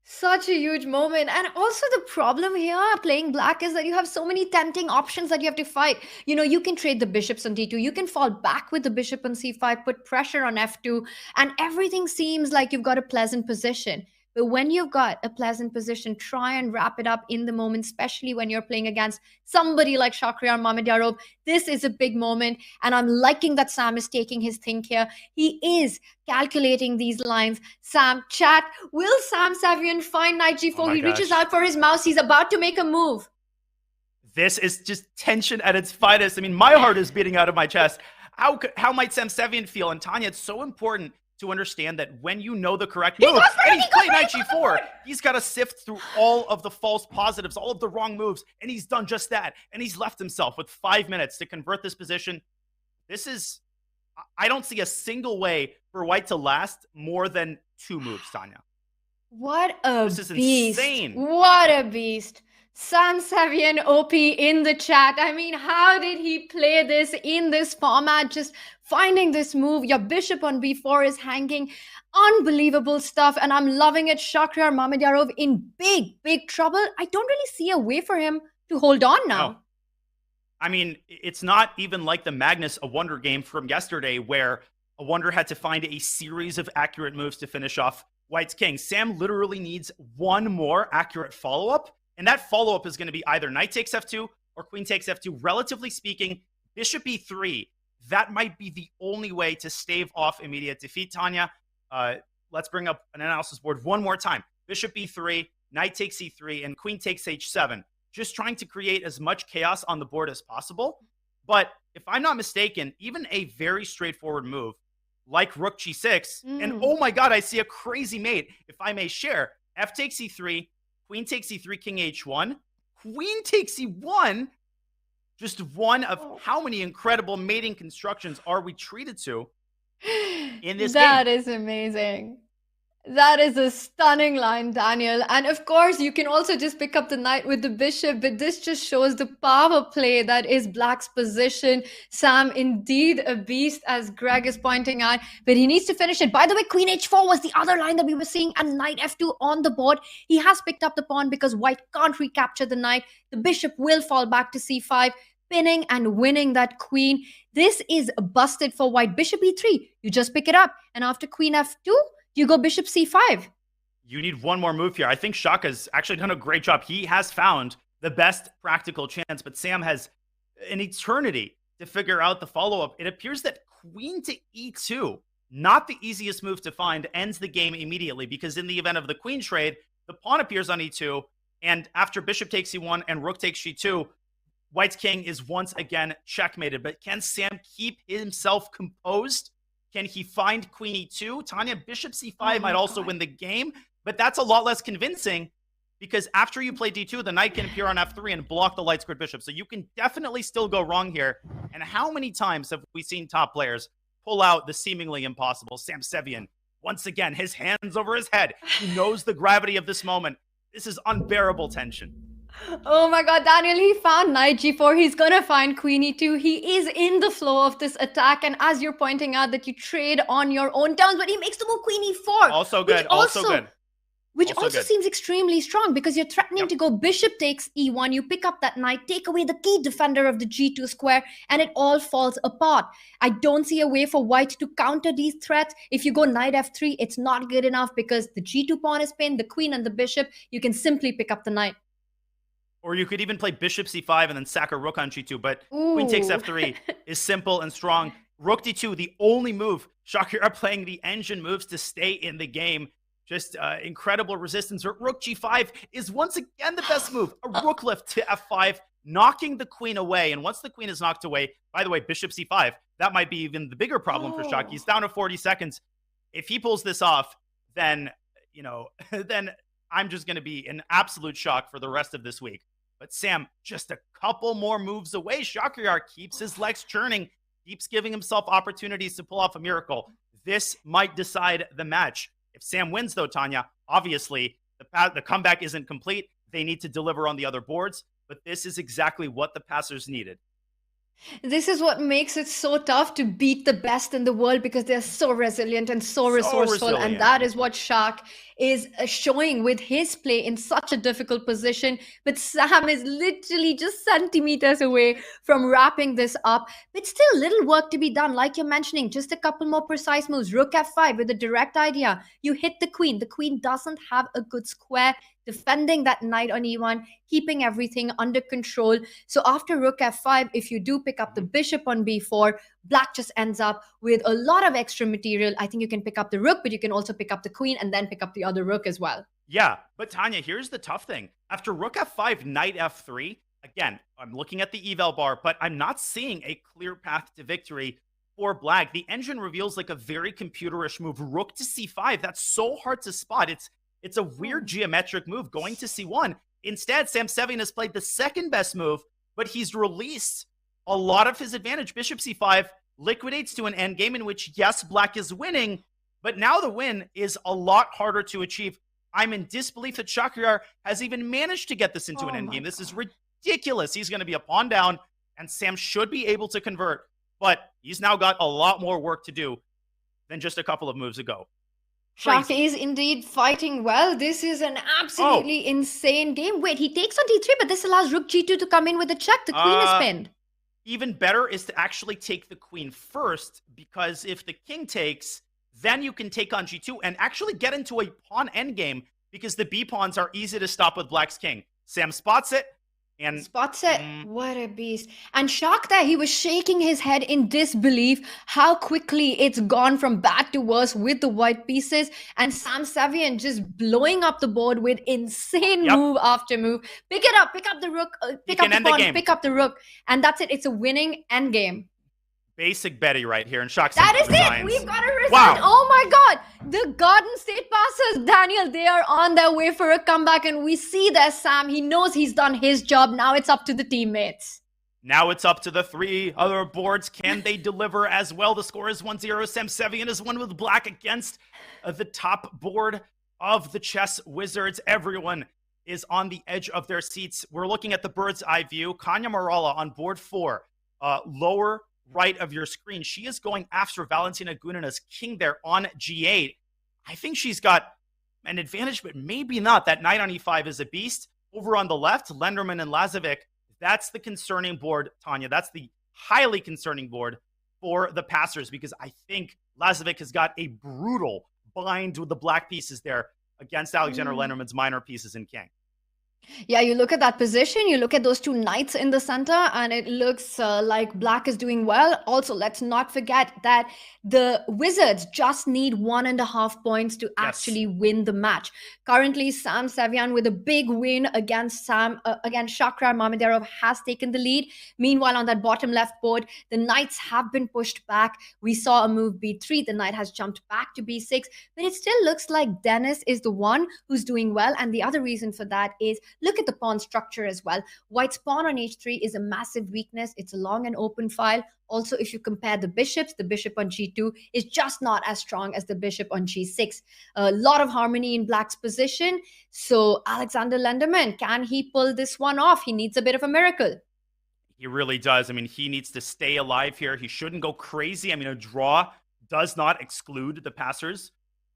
Such a huge moment. And also the problem here playing black is that you have so many tempting options that you have to fight. You know, you can trade the bishops on d2. You can fall back with the bishop on c5, put pressure on f2, and everything seems like you've got a pleasant position. But when you've got a pleasant position, try and wrap it up in the moment, especially when you're playing against somebody like Shakhriyar Mamedyarov. This is a big moment, and I'm liking that Sam is taking his think here. He is calculating these lines. Sam, chat, will Sam Sevian find knight g4? He reaches out for his mouse. He's about to make a move. This is just tension at its finest. I mean, my heart is beating out of my chest. How might Sam Sevian feel? And Tanya, it's so important to understand that when you know the correct move, and he's playing knight g4, he's got to sift through all of the false positives, all of the wrong moves, and he's done just that. And he's left himself with 5 minutes to convert this position. This is, I don't see a single way for white to last more than 2 moves, Tanya. What a beast. This is insane. What a beast. Sam Sevian OP in the chat. I mean, how did he play this in this format? Just finding this move. Your bishop on b4 is hanging. Unbelievable stuff. And I'm loving it. Shakhriyar Mamedyarov in big, big trouble. I don't really see a way for him to hold on now. No. I mean, it's not even like the Magnus A Wonder game from yesterday where A Wonder had to find a series of accurate moves to finish off white's king. Sam literally needs one more accurate follow-up. And that follow-up is going to be either knight takes f2 or queen takes f2. Relatively speaking, bishop e3, that might be the only way to stave off immediate defeat, Tanya. Let's bring up an analysis board one more time. Bishop e3, knight takes e3, and queen takes h7. Just trying to create as much chaos on the board as possible. But if I'm not mistaken, even a very straightforward move like rook g6, and oh my god, I see a crazy mate, if I may share. F takes e3, queen takes e3, king h1, queen takes e1. Just one of how many incredible mating constructions are we treated to in this game? That is amazing. That is a stunning line, Daniel. And of course, you can also just pick up the knight with the bishop, but this just shows the power play that is black's position. Sam, indeed a beast, as Greg is pointing out, but he needs to finish it. By the way, queen h4 was the other line that we were seeing, and knight f2 on the board. He has picked up the pawn because white can't recapture the knight. The bishop will fall back to c5, pinning and winning that queen. This is busted for white. Bishop e3, you just pick it up, and after queen f2, you go bishop c5. You need one more move here. I think Shaka's actually done a great job. He has found the best practical chance, but Sam has an eternity to figure out the follow-up. It appears that queen to e2, not the easiest move to find, ends the game immediately, because in the event of the queen trade, the pawn appears on e2, and after bishop takes e1 and rook takes g2, white's king is once again checkmated. But can Sam keep himself composed? Can he find queen e2? Tanya, bishop c5 might also win the game, but that's a lot less convincing because after you play d2, the knight can appear on f3 and block the light squared bishop. So you can definitely still go wrong here. And how many times have we seen top players pull out the seemingly impossible? Sam Sevian, once again, his hands over his head. He knows the gravity of this moment. This is unbearable tension. Oh my god, Daniel, he found knight g4. He's gonna find queen e2. He is in the flow of this attack, and as you're pointing out that you trade on your own terms, but he makes the move queen e4. Also good, Which also seems extremely strong because you're threatening to go bishop takes e1. You pick up that knight, take away the key defender of the g2 square, and it all falls apart. I don't see a way for white to counter these threats. If you go knight f3, it's not good enough because the g2 pawn is pinned, the queen and the bishop. You can simply pick up the knight. Or you could even play bishop c5 and then sack a rook on g2, but queen takes f3 is simple and strong. Rook d2, the only move. Shakir are playing the engine moves to stay in the game. Just incredible resistance. Rook g5 is once again the best move. A rook lift to f5, knocking the queen away. And once the queen is knocked away, by the way, bishop c5, that might be even the bigger problem for Shakir. He's down to 40 seconds. If he pulls this off, then, then I'm just going to be in absolute shock for the rest of this week. But Sam, just a couple more moves away. Shakhriyar keeps his legs churning, keeps giving himself opportunities to pull off a miracle. This might decide the match. If Sam wins, though, Tanya, obviously the comeback isn't complete. They need to deliver on the other boards, but this is exactly what the passers needed. This is what makes it so tough to beat the best in the world, because they're so resilient and so resourceful. resilient. And that is what Shak is showing with his play in such a difficult position. But Sam is literally just centimeters away from wrapping this up. But still little work to be done. Like you're mentioning, just a couple more precise moves. Rook f5 with a direct idea. You hit the queen. The queen doesn't have a good square, defending that knight on e1, keeping everything under control. So after rook f5, if you do pick up the bishop on b4, black just ends up with a lot of extra material. I think you can pick up the rook, but you can also pick up the queen and then pick up the other rook as well. Yeah, but Tanya, here's the tough thing. After rook f5, knight f3, again, I'm looking at the eval bar, but I'm not seeing a clear path to victory for black. The engine reveals like a very computerish move. Rook to c5, that's so hard to spot. It's a weird geometric move going to c1. Instead, Sam Sevian has played the second best move, but he's released a lot of his advantage. Bishop c5 liquidates to an endgame in which, yes, black is winning, but now the win is a lot harder to achieve. I'm in disbelief that Shakhriyar has even managed to get this into an endgame. This is ridiculous. He's going to be a pawn down, and Sam should be able to convert, but he's now got a lot more work to do than just a couple of moves ago. Shak is indeed fighting well. This is an absolutely insane game. Wait, he takes on d3, but this allows rook g2 to come in with a check. The queen is pinned. Even better is to actually take the queen first, because if the king takes, then you can take on g2 and actually get into a pawn endgame, because the b pawns are easy to stop with black's king. Sam spots it. What a beast. And Shak there, he was shaking his head in disbelief how quickly it's gone from bad to worse with the white pieces, and Sam Sevian just blowing up the board with insane move after move. Pick it up, pick up the rook, pick up the pawn, pick up the rook, and that's it. It's a winning endgame. Basic Betty right here, and Shak that is resigns. It. We've got a result. Wow. Oh my God. The Garden State passers, Daniel, they are on their way for a comeback, and we see there Sam. He knows he's done his job. Now it's up to the teammates. Now it's up to the three other boards. Can they deliver as well? The score is 1-0. Sam Sevian is won with black against the top board of the Chess Wizards. Everyone is on the edge of their seats. We're looking at the bird's eye view. Kanya Marala on board 4, lower right of your screen. She is going after Valentina Gunina's king there on g8. I think she's got an advantage, but maybe not. That knight on e5 is a beast. Over on the left, Lenderman and Lazovic. That's the concerning board, Tanya. That's the highly concerning board for the passers, because I think Lazovic has got a brutal bind with the black pieces there against Alexander Lenderman's minor pieces in king. Yeah, you look at that position, you look at those two knights in the center, and it looks like black is doing well. Also, let's not forget that the Wizards just need 1.5 points to actually win the match. Currently, Sam Sevian with a big win against Shakhriyar Mamedov has taken the lead. Meanwhile, on that bottom left board, the knights have been pushed back. We saw a move b3. The knight has jumped back to b6, but it still looks like Dennis is the one who's doing well. And the other reason for that is, look at the pawn structure as well. White's pawn on h3 is a massive weakness. It's a long and open file. Also, if you compare the bishops, the bishop on g2 is just not as strong as the bishop on g6. A lot of harmony in black's position. So Alexander Lenderman, can he pull this one off? He needs a bit of a miracle. He really does. I mean, he needs to stay alive here. He shouldn't go crazy. I mean, a draw does not exclude the passers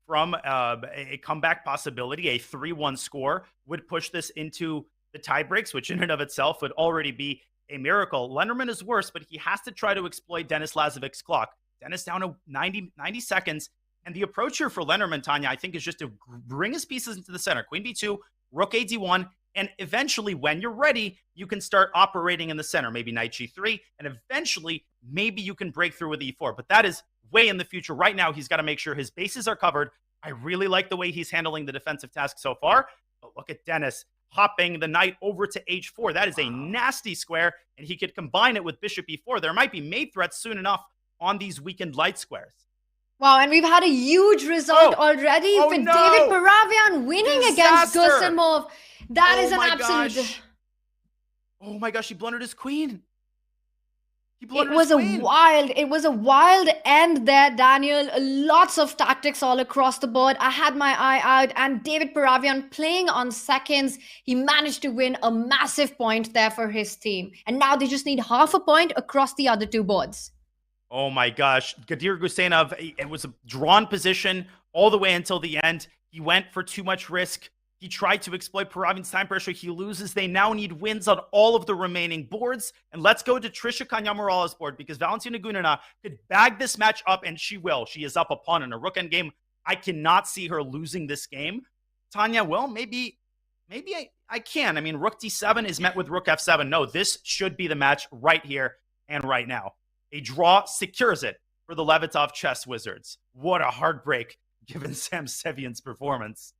from a comeback possibility. A 3-1 score would push this into the tie breaks, which in and of itself would already be a miracle. Lenderman is worse, but he has to try to exploit Denis Lazovic's clock. Dennis down to 90 seconds. And the approach here for Lenderman, Tanya, I think, is just to bring his pieces into the center. Queen b2, rook a d1, and eventually, when you're ready, you can start operating in the center. Maybe knight g3, and eventually, maybe you can break through with e4. But that is way in the future. Right now, he's got to make sure his bases are covered. I really like the way he's handling the defensive task so far. But look at Dennis hopping the knight over to h4. That is a nasty square, and he could combine it with bishop e4. There might be mate threats soon enough on these weakened light squares. Wow, and we've had a huge result already Oh, with no! David Paravian winning against Disaster! Gusimov. That is an my absolute. gosh. Oh my gosh, he blundered his queen. He It blundered was his queen. it was a wild end there, Daniel. Lots of tactics all across the board. I had my eye out, and David Paravian playing on seconds. He managed to win a massive point there for his team. And now they just need half a point across the other two boards. Oh my gosh. Gadir Gusenov, it was a drawn position all the way until the end. He went for too much risk. He tried to exploit Paravian's time pressure. He loses. They now need wins on all of the remaining boards. And let's go to Trisha Kanyamurala's board, because Valentina Gunina could bag this match up, and she will. She is up a pawn in a rook endgame. I cannot see her losing this game. Tanya, well, maybe I can. I mean, rook d7 is met with rook f7. No, this should be the match right here and right now. A draw secures it for the Levitov Chess Wizards. What a heartbreak, given Sam Sevian's performance.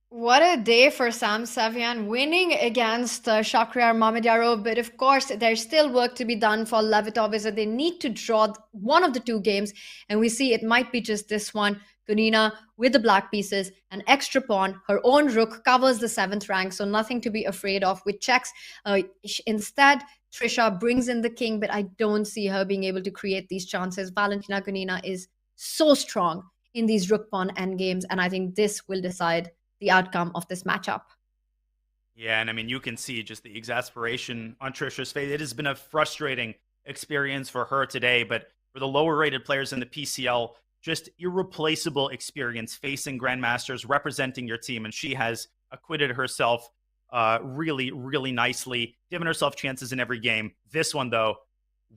What a day for Sam Sevian winning against Shakhriyar Mamedyarov. But of course, there's still work to be done for Levitov. Is that they need to draw one of the two games. And we see it might be just this one. Gunina with the black pieces, an extra pawn, her own rook covers the 7th rank. So nothing to be afraid of with checks. Instead, Trisha brings in the king, but I don't see her being able to create these chances. Valentina Gunina is so strong in these rook pawn endgames. And I think this will decide the outcome of this matchup. Yeah, and I mean, you can see just the exasperation on Trisha's face. It has been a frustrating experience for her today, but for the lower rated players in the PCL, just irreplaceable experience facing grandmasters, representing your team, and she has acquitted herself really, really nicely, given herself chances in every game. This one, though,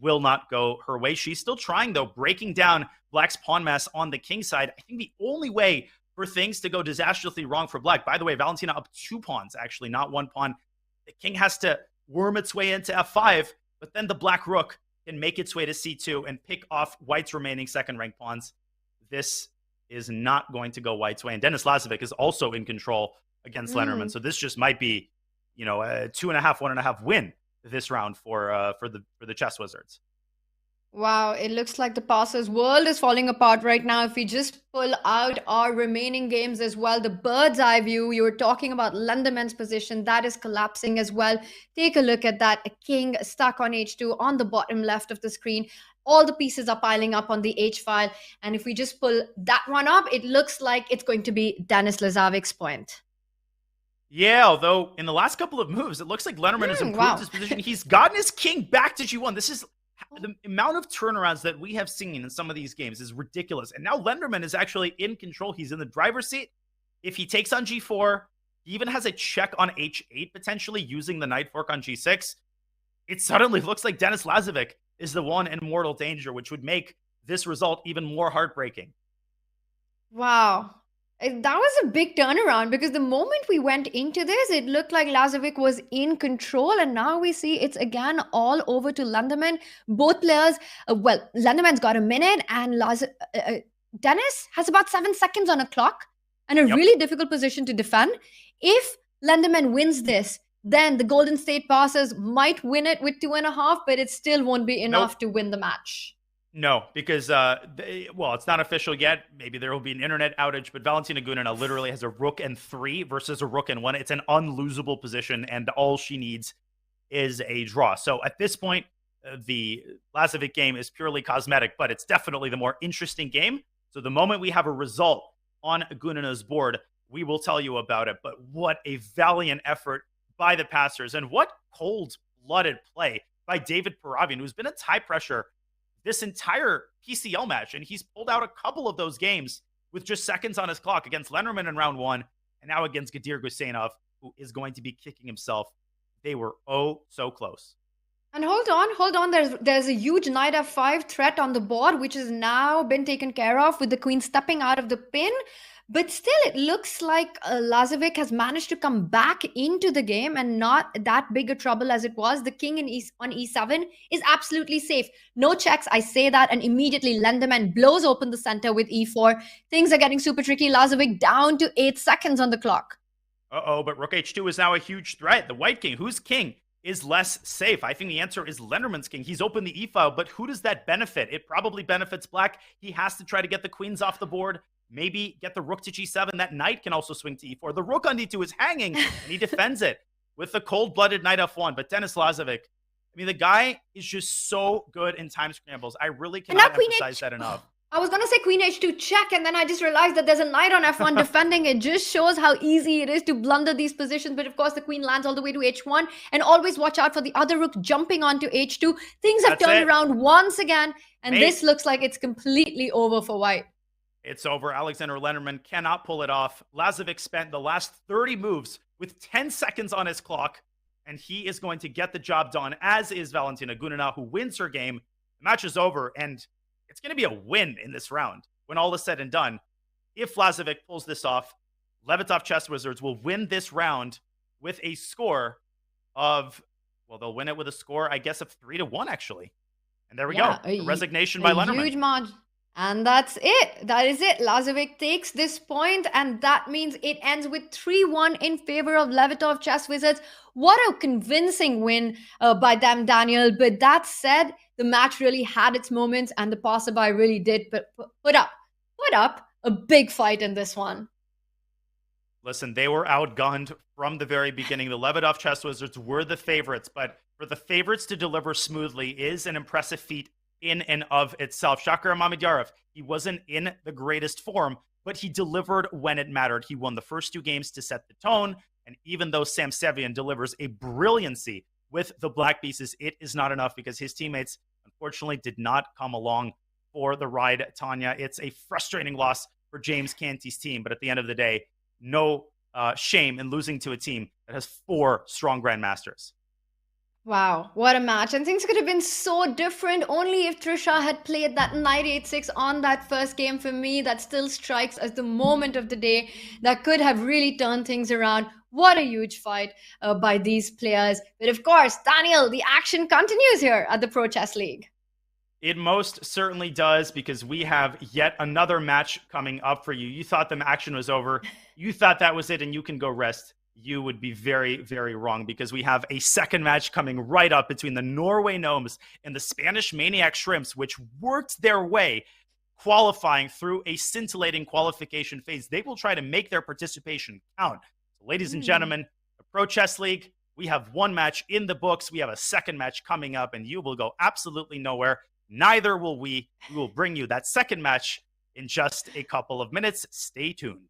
will not go her way. She's still trying, though, breaking down Black's pawn mass on the king side. I think the only way for things to go disastrously wrong for Black. By the way, Valentina up 2 pawns, actually, not 1 pawn. The king has to worm its way into f5, but then the black rook can make its way to c2 and pick off White's remaining second-rank pawns. This is not going to go White's way. And Denis Lazovic is also in control against Lennerman. So this just might be, a 2.5, 1.5 win this round for the Chess Wizards. Wow, it looks like the passer's world is falling apart right now. If we just pull out our remaining games as well, the bird's eye view, you were talking about Lenderman's position, that is collapsing as well. Take a look at that. A king stuck on h2 on the bottom left of the screen. All the pieces are piling up on the h file. And if we just pull that one up, it looks like it's going to be Denis Lazavic's point. Yeah, although in the last couple of moves, it looks like Lennerman has improved his position. He's gotten his king back to g1. This is the amount of turnarounds that we have seen in some of these games is ridiculous. And now Lenderman is actually in control. He's in the driver's seat. If he takes on g4, he even has a check on h8, potentially using the knight fork on g6. It suddenly looks like Denis Lazovic is the one in mortal danger, which would make this result even more heartbreaking. Wow. That was a big turnaround, because the moment we went into this, it looked like Lazovic was in control, and now we see it's again all over to Lenderman. Both players, Lenderman's got a minute, and Denis has about 7 seconds on a clock and a really difficult position to defend. If Lenderman wins this, then the Golden State Passers might win it with 2.5, but it still won't be enough to win the match. No, because, it's not official yet. Maybe there will be an internet outage, but Valentina Gunina literally has a rook and 3 versus a rook and 1. It's an unlosable position, and all she needs is a draw. So at this point, the Lazovic game is purely cosmetic, but it's definitely the more interesting game. So the moment we have a result on Gunina's board, we will tell you about it. But what a valiant effort by the passers, and what cold-blooded play by David Paravian, who's been in high pressure this entire PCL match, and he's pulled out a couple of those games with just seconds on his clock against Lennerman in round 1, and now against Gadir Gusenov, who is going to be kicking himself. They were so close. And hold on. There's a huge knight f5 threat on the board, which has now been taken care of with the queen stepping out of the pin. But still, it looks like Lazovic has managed to come back into the game, and not that big a trouble as it was. The king on e7 is absolutely safe. No checks, I say that, and immediately Lenderman blows open the center with e4. Things are getting super tricky. Lazovic down to 8 seconds on the clock. But rook h2 is now a huge threat. The white king, who's king? is less safe? I think the answer is Lenderman's king. He's opened the e-file, but who does that benefit? It probably benefits black. He has to try to get the queens off the board, maybe get the rook to g7. That knight can also swing to e4. The rook on d2 is hanging, and he defends it with the cold-blooded knight f1. But Denis Lazovic, I mean, the guy is just so good in time scrambles. I really cannot emphasize that enough. I was going to say queen h2 check, and then I just realized that there's a knight on f1 defending. It just shows how easy it is to blunder these positions. But of course, the queen lands all the way to h1. And always watch out for the other rook jumping onto h2. Things have turned around once again. And this looks like it's completely over for white. It's over. Alexander Lenderman cannot pull it off. Lazovic spent the last 30 moves with 10 seconds on his clock. And he is going to get the job done, as is Valentina Gunina, who wins her game. The match is over, and it's going to be a win in this round when all is said and done. If Lazovic pulls this off, Levitov Chess Wizards will win this round with a score of, well, they'll win it with a score, I guess, of 3-1, actually. And there we go. A resignation by Lenderman. Huge margin. And that's it. That is it. Lazovic takes this point, and that means it ends with 3-1 in favor of Levitov Chess Wizards. What a convincing win by them, Daniel. But that said, the match really had its moments, and the passerby really did put up a big fight in this one. Listen, they were outgunned from the very beginning. The Levitov Chess Wizards were the favorites, but for the favorites to deliver smoothly is an impressive feat in and of itself. Shakir Mamedyarov, he wasn't in the greatest form, but he delivered when it mattered. He won the first 2 games to set the tone, and even though Sam Sevian delivers a brilliancy with the black pieces, it is not enough because his teammates, unfortunately, did not come along for the ride, Tanya. It's a frustrating loss for James Canty's team, but at the end of the day, no shame in losing to a team that has 4 strong grandmasters. Wow, what a match. And things could have been so different only if Trisha had played that knight 8-6 on that first game. For me, that still strikes as the moment of the day that could have really turned things around. What a huge fight by these players. But of course, Daniel, the action continues here at the Pro Chess League. It most certainly does, because we have yet another match coming up for you. You thought the action was over. You thought that was it and you can go rest. You would be very, very wrong, because we have a second match coming right up between the Norway Gnomes and the Spanish Maniac Shrimps, which worked their way qualifying through a scintillating qualification phase. They will try to make their participation count. So, ladies and gentlemen, the Pro Chess League, we have 1 match in the books. We have a second match coming up, and you will go absolutely nowhere. Neither will we. We will bring you that second match in just a couple of minutes. Stay tuned.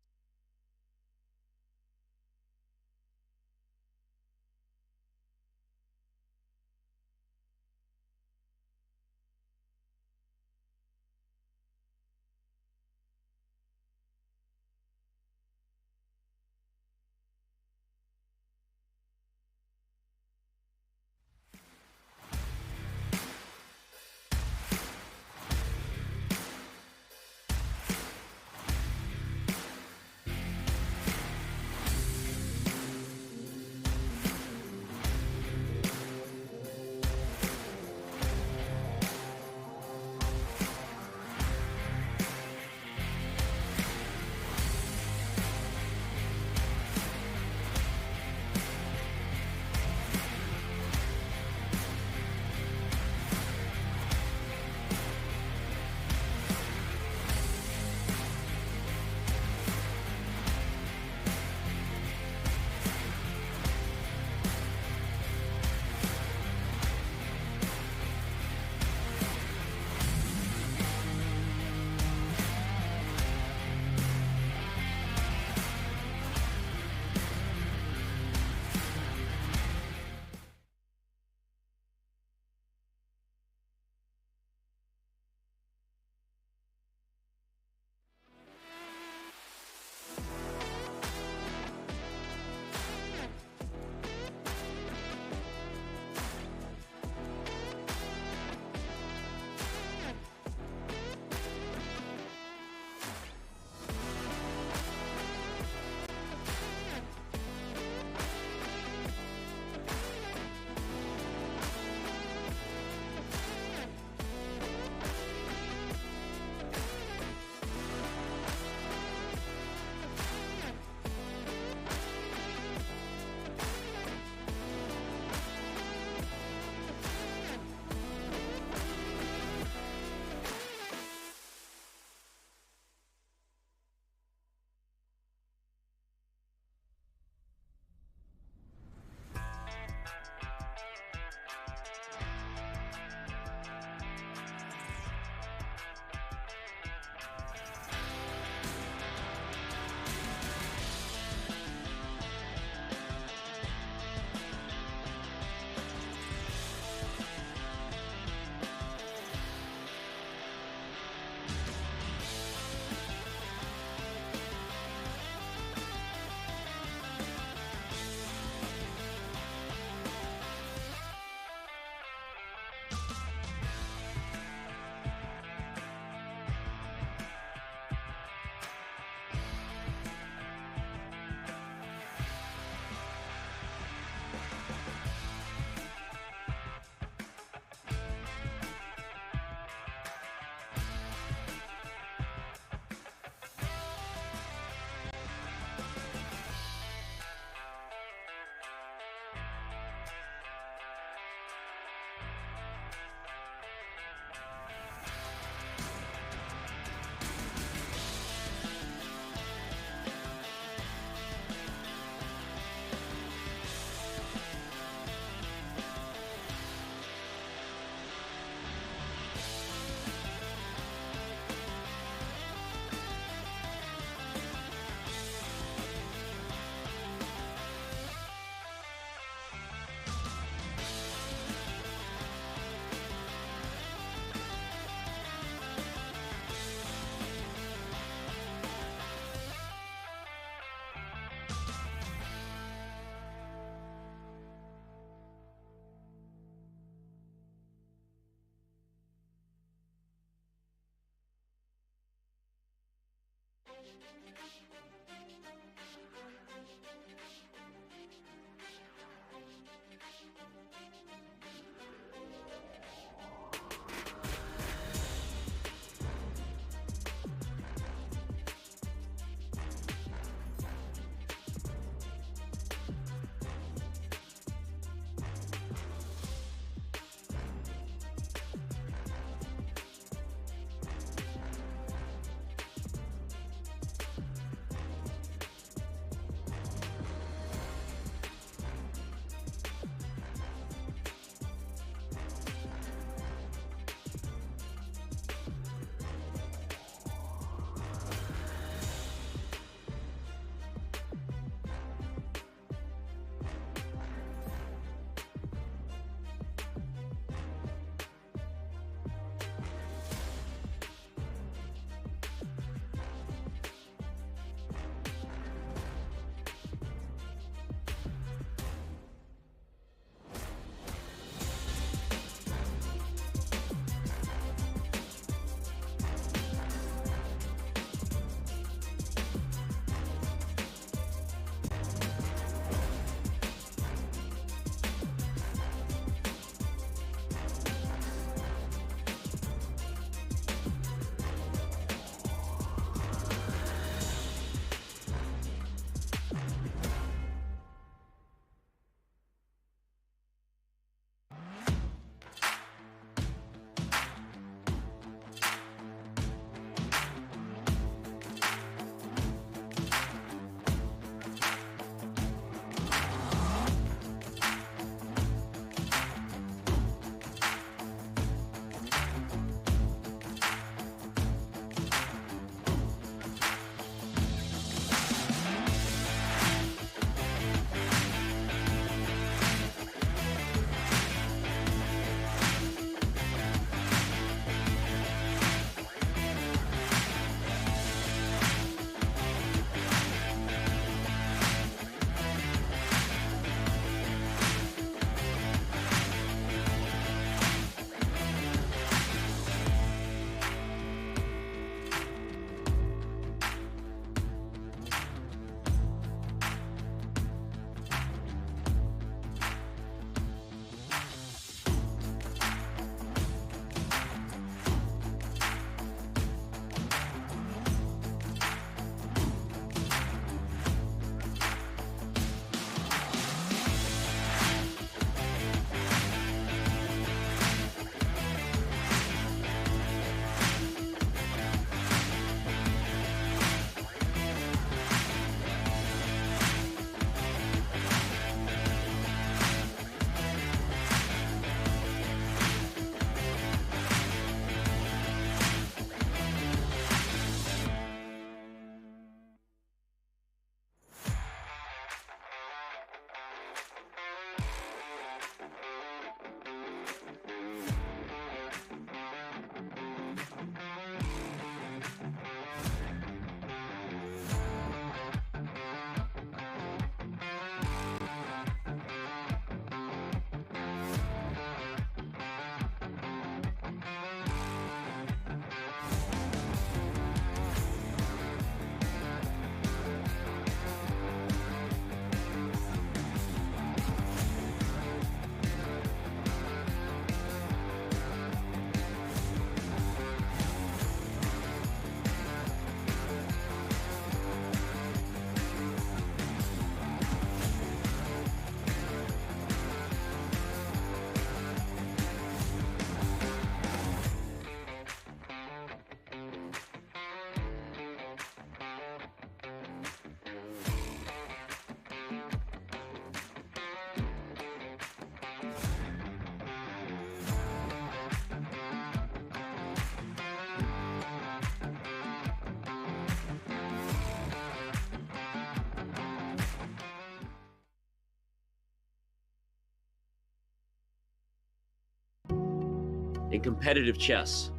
In competitive chess,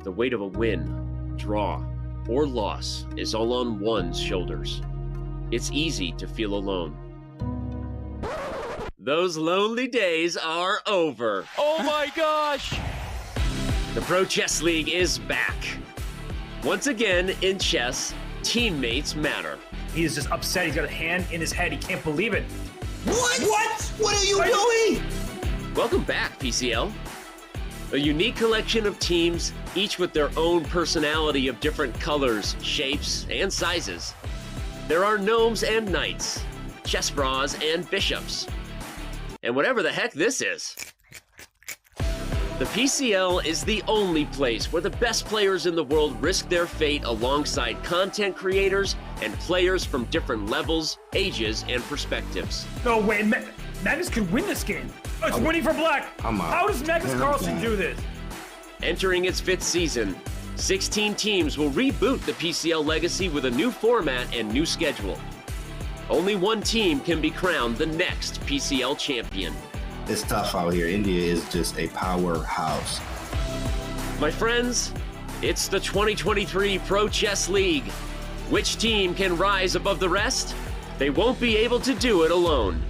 the weight of a win, draw, or loss is all on one's shoulders. It's easy to feel alone. Those lonely days are over. Oh my gosh! The Pro Chess League is back. Once again in chess, teammates matter. He is just upset. He's got a hand in his head. He can't believe it. What? What are you doing? Welcome back, PCL. A unique collection of teams, each with their own personality of different colors, shapes, and sizes. There are gnomes and knights, chess bras and bishops, and whatever the heck this is. The PCL is the only place where the best players in the world risk their fate alongside content creators and players from different levels, ages, and perspectives. No way. Magnus could win this game. Oh, it's winning for black. How does Magnus Carlsen do this? Entering its 5th season, 16 teams will reboot the PCL legacy with a new format and new schedule. Only one team can be crowned the next PCL champion. It's tough out here. India is just a powerhouse. My friends, it's the 2023 Pro Chess League. Which team can rise above the rest? They won't be able to do it alone.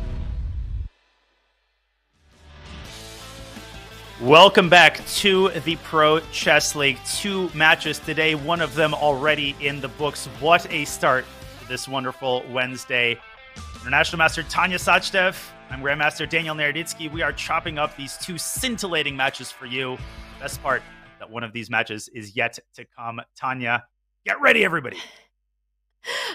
Welcome back to the Pro Chess League. 2 matches today, one of them already in the books. What a start to this wonderful Wednesday. International Master Tanya Sachdev, I'm Grandmaster Daniel Naroditsky. We are chopping up these 2 scintillating matches for you. Best part, that one of these matches is yet to come. Tanya, get ready, everybody.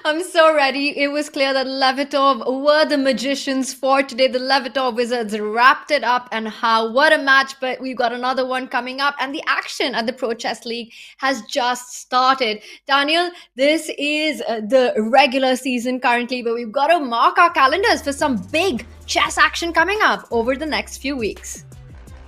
I'm so ready. It was clear that Levitov were the magicians for today. The Levitov Wizards wrapped it up, and what a match. But we've got another one coming up, and the action at the Pro Chess League has just started. Daniel, this is the regular season currently, but we've got to mark our calendars for some big chess action coming up over the next few weeks.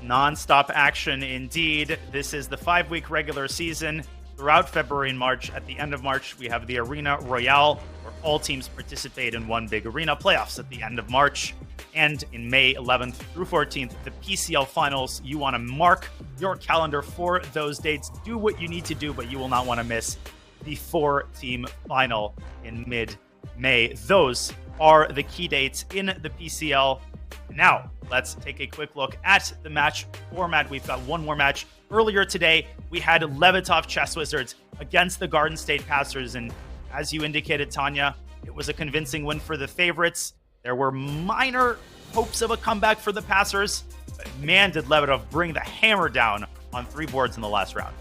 Non-stop action indeed. This is the 5-week regular season. Throughout February and March, at the end of March, we have the Arena Royale, where all teams participate in one big arena, playoffs at the end of March. And in May 11th through 14th, the PCL Finals. You want to mark your calendar for those dates. Do what you need to do, but you will not want to miss the 4-team final in mid-May. Those are the key dates in the PCL. Now, let's take a quick look at the match format. We've got one more match. Earlier today, we had Levitov Chess Wizards against the Garden State Passers, and as you indicated, Tanya, it was a convincing win for the favorites. There were minor hopes of a comeback for the Passers, but man, did Levitov bring the hammer down on 3 boards in the last round.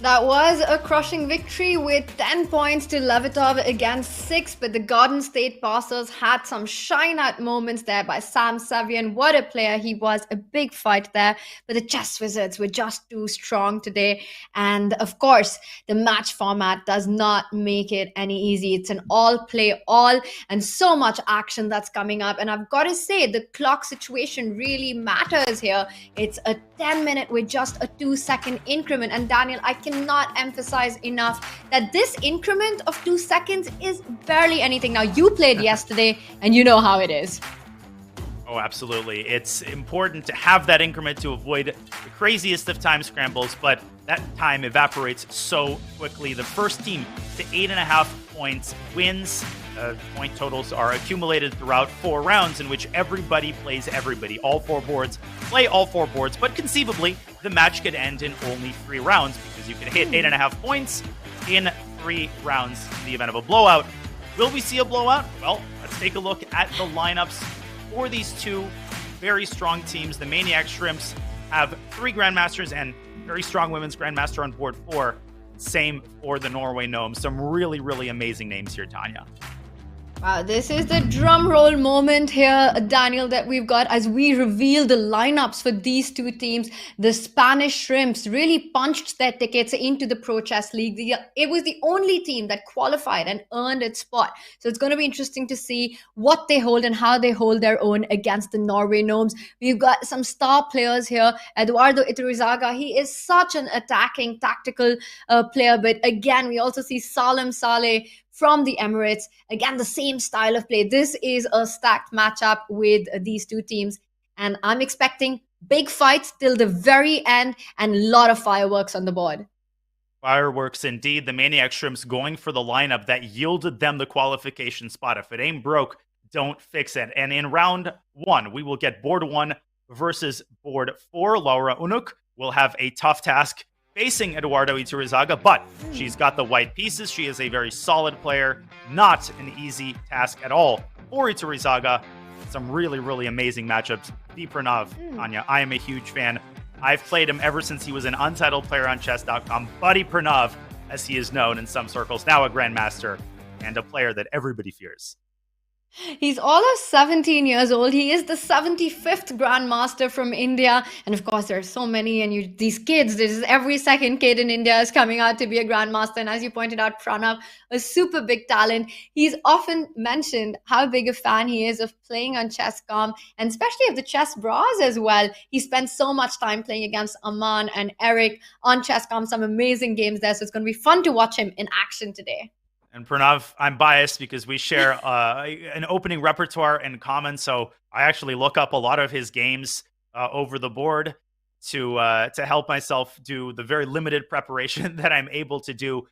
That was a crushing victory with 10 points to Levitov against 6, but the Garden State Passers had some shine-out moments there by Sam Savian. What a player he was, a big fight there, but the Chess Wizards were just too strong today. And of course, the match format does not make it any easy. It's an all-play-all and so much action that's coming up. And I've got to say, the clock situation really matters here. It's a 10-minute with just a 2-second increment. And Daniel, I cannot emphasize enough that this increment of 2 seconds is barely anything. Now, you played yesterday and you know how it is. Oh, absolutely. It's important to have that increment to avoid the craziest of time scrambles, but that time evaporates so quickly. The first team to 8.5 points wins. Point totals are accumulated throughout 4 rounds in which everybody plays everybody. All 4 boards play all 4 boards, but conceivably, the match could end in only 3 rounds because you can hit 8.5 points in 3 rounds in the event of a blowout. Will we see a blowout? Well, let's take a look at the lineups for these 2 very strong teams. The Maniac Shrimps have 3 Grandmasters and very strong women's Grandmaster on board 4. Same for the Norway Gnomes. Some really, really amazing names here, Tanya. Wow, this is the drum roll moment here, Daniel, that we've got as we reveal the lineups for these 2 teams. The Spanish Shrimps really punched their tickets into the Pro Chess League. It was the only team that qualified and earned its spot. So it's going to be interesting to see what they hold and how they hold their own against the Norway Gnomes. We've got some star players here. Eduardo Iturrizaga, he is such an attacking, tactical player. But again, we also see Salem Saleh from the Emirates. Again, the same style of play. This is a stacked matchup with these 2 teams. And I'm expecting big fights till the very end and a lot of fireworks on the board. Fireworks indeed. The Maniac Shrimps going for the lineup that yielded them the qualification spot. If it ain't broke, don't fix it. And in round 1, we will get board 1 versus board 4. Laura Unuk will have a tough task facing Eduardo Iturrizaga, but she's got the white pieces. She is a very solid player. Not an easy task at all for Iturrizaga. Some really, really amazing matchups. The Pranav, Anya, I am a huge fan. I've played him ever since he was an untitled player on Chess.com. Buddy Pranav, as he is known in some circles, now a grandmaster and a player that everybody fears. He's all of 17 years old. He is the 75th Grandmaster from India. And of course, there are so many. And these kids, this is every second kid in India is coming out to be a Grandmaster. And as you pointed out, Pranav, a super big talent. He's often mentioned how big a fan he is of playing on Chess.com and especially of the chess bras as well. He spends so much time playing against Aman and Eric on Chess.com. Some amazing games there. So it's going to be fun to watch him in action today. And Pranav, I'm biased because we share an opening repertoire in common. So I actually look up a lot of his games over the board to help myself do the very limited preparation that I'm able to do.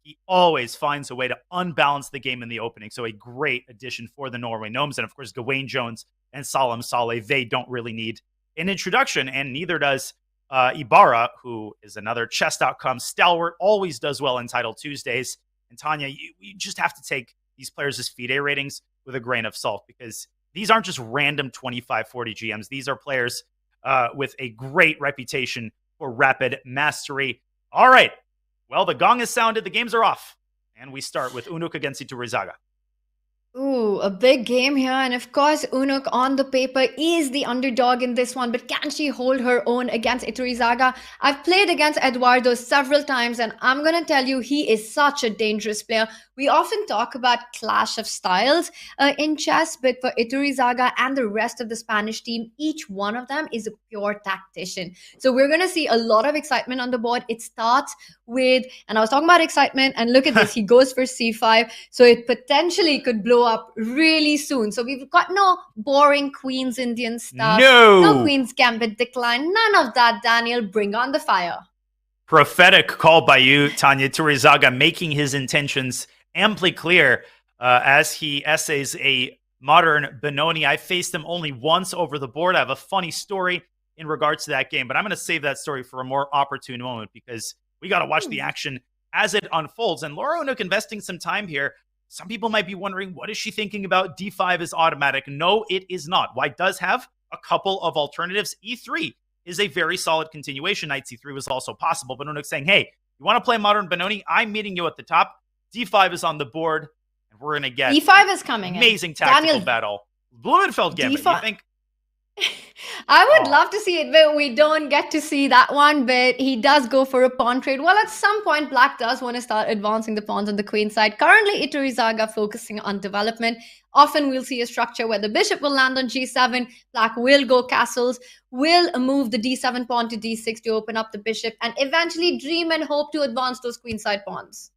He always finds a way to unbalance the game in the opening. So a great addition for the Norway Gnomes. And of course, Gawain Jones and Salam Saleh, they don't really need an introduction, and neither does Ibarra, who is another Chess.com stalwart, always does well in Title Tuesdays. And Tanya, you just have to take these players' FIDE ratings with a grain of salt because these aren't just random 25-40 GMs. These are players with a great reputation for rapid mastery. All right. Well, the gong is sounded. The games are off. And we start with Unuk against Iturrizaga. Ooh, a big game here. And of course, Unuk on the paper is the underdog in this one. But can she hold her own against Iturrizaga? I've played against Eduardo several times, and I'm going to tell you, he is such a dangerous player. We often talk about clash of styles in chess, but for Iturrizaga and the rest of the Spanish team, each one of them is a pure tactician. So we're going to see a lot of excitement on the board. It starts with, and I was talking about excitement, and look at this, he goes for c5. So it potentially could blow up really soon. So we've got no boring Queen's Indian stuff. No Queen's Gambit decline. None of that, Daniel. Bring on the fire. Prophetic call by you, Tanya. Iturrizaga making his intentions amply clear as he essays a modern Benoni. I faced him only once over the board. I have a funny story in regards to that game, but I'm going to save that story for a more opportune moment because we got to watch the action as it unfolds. And Laura Unuk investing some time here. Some people might be wondering, what is she thinking about? D5 is automatic. No, it is not. White does have a couple of alternatives. E3 is a very solid continuation. Knight C3 was also possible, but Unuk saying, hey, you want to play modern Benoni? I'm meeting you at the top. D5 is on the board, and we're going to get E5 is coming. Amazing tactical battle. Blumenfeld Gambit, D5. you think? I would love to see it, but we don't get to see that one. But he does go for a pawn trade. Well, at some point, Black does want to start advancing the pawns on the queen side. Currently, Iturrizaga focusing on development. Often we'll see a structure where the bishop will land on g7. Black will go castles, will move the d7 pawn to d6 to open up the bishop, and eventually dream and hope to advance those queenside pawns.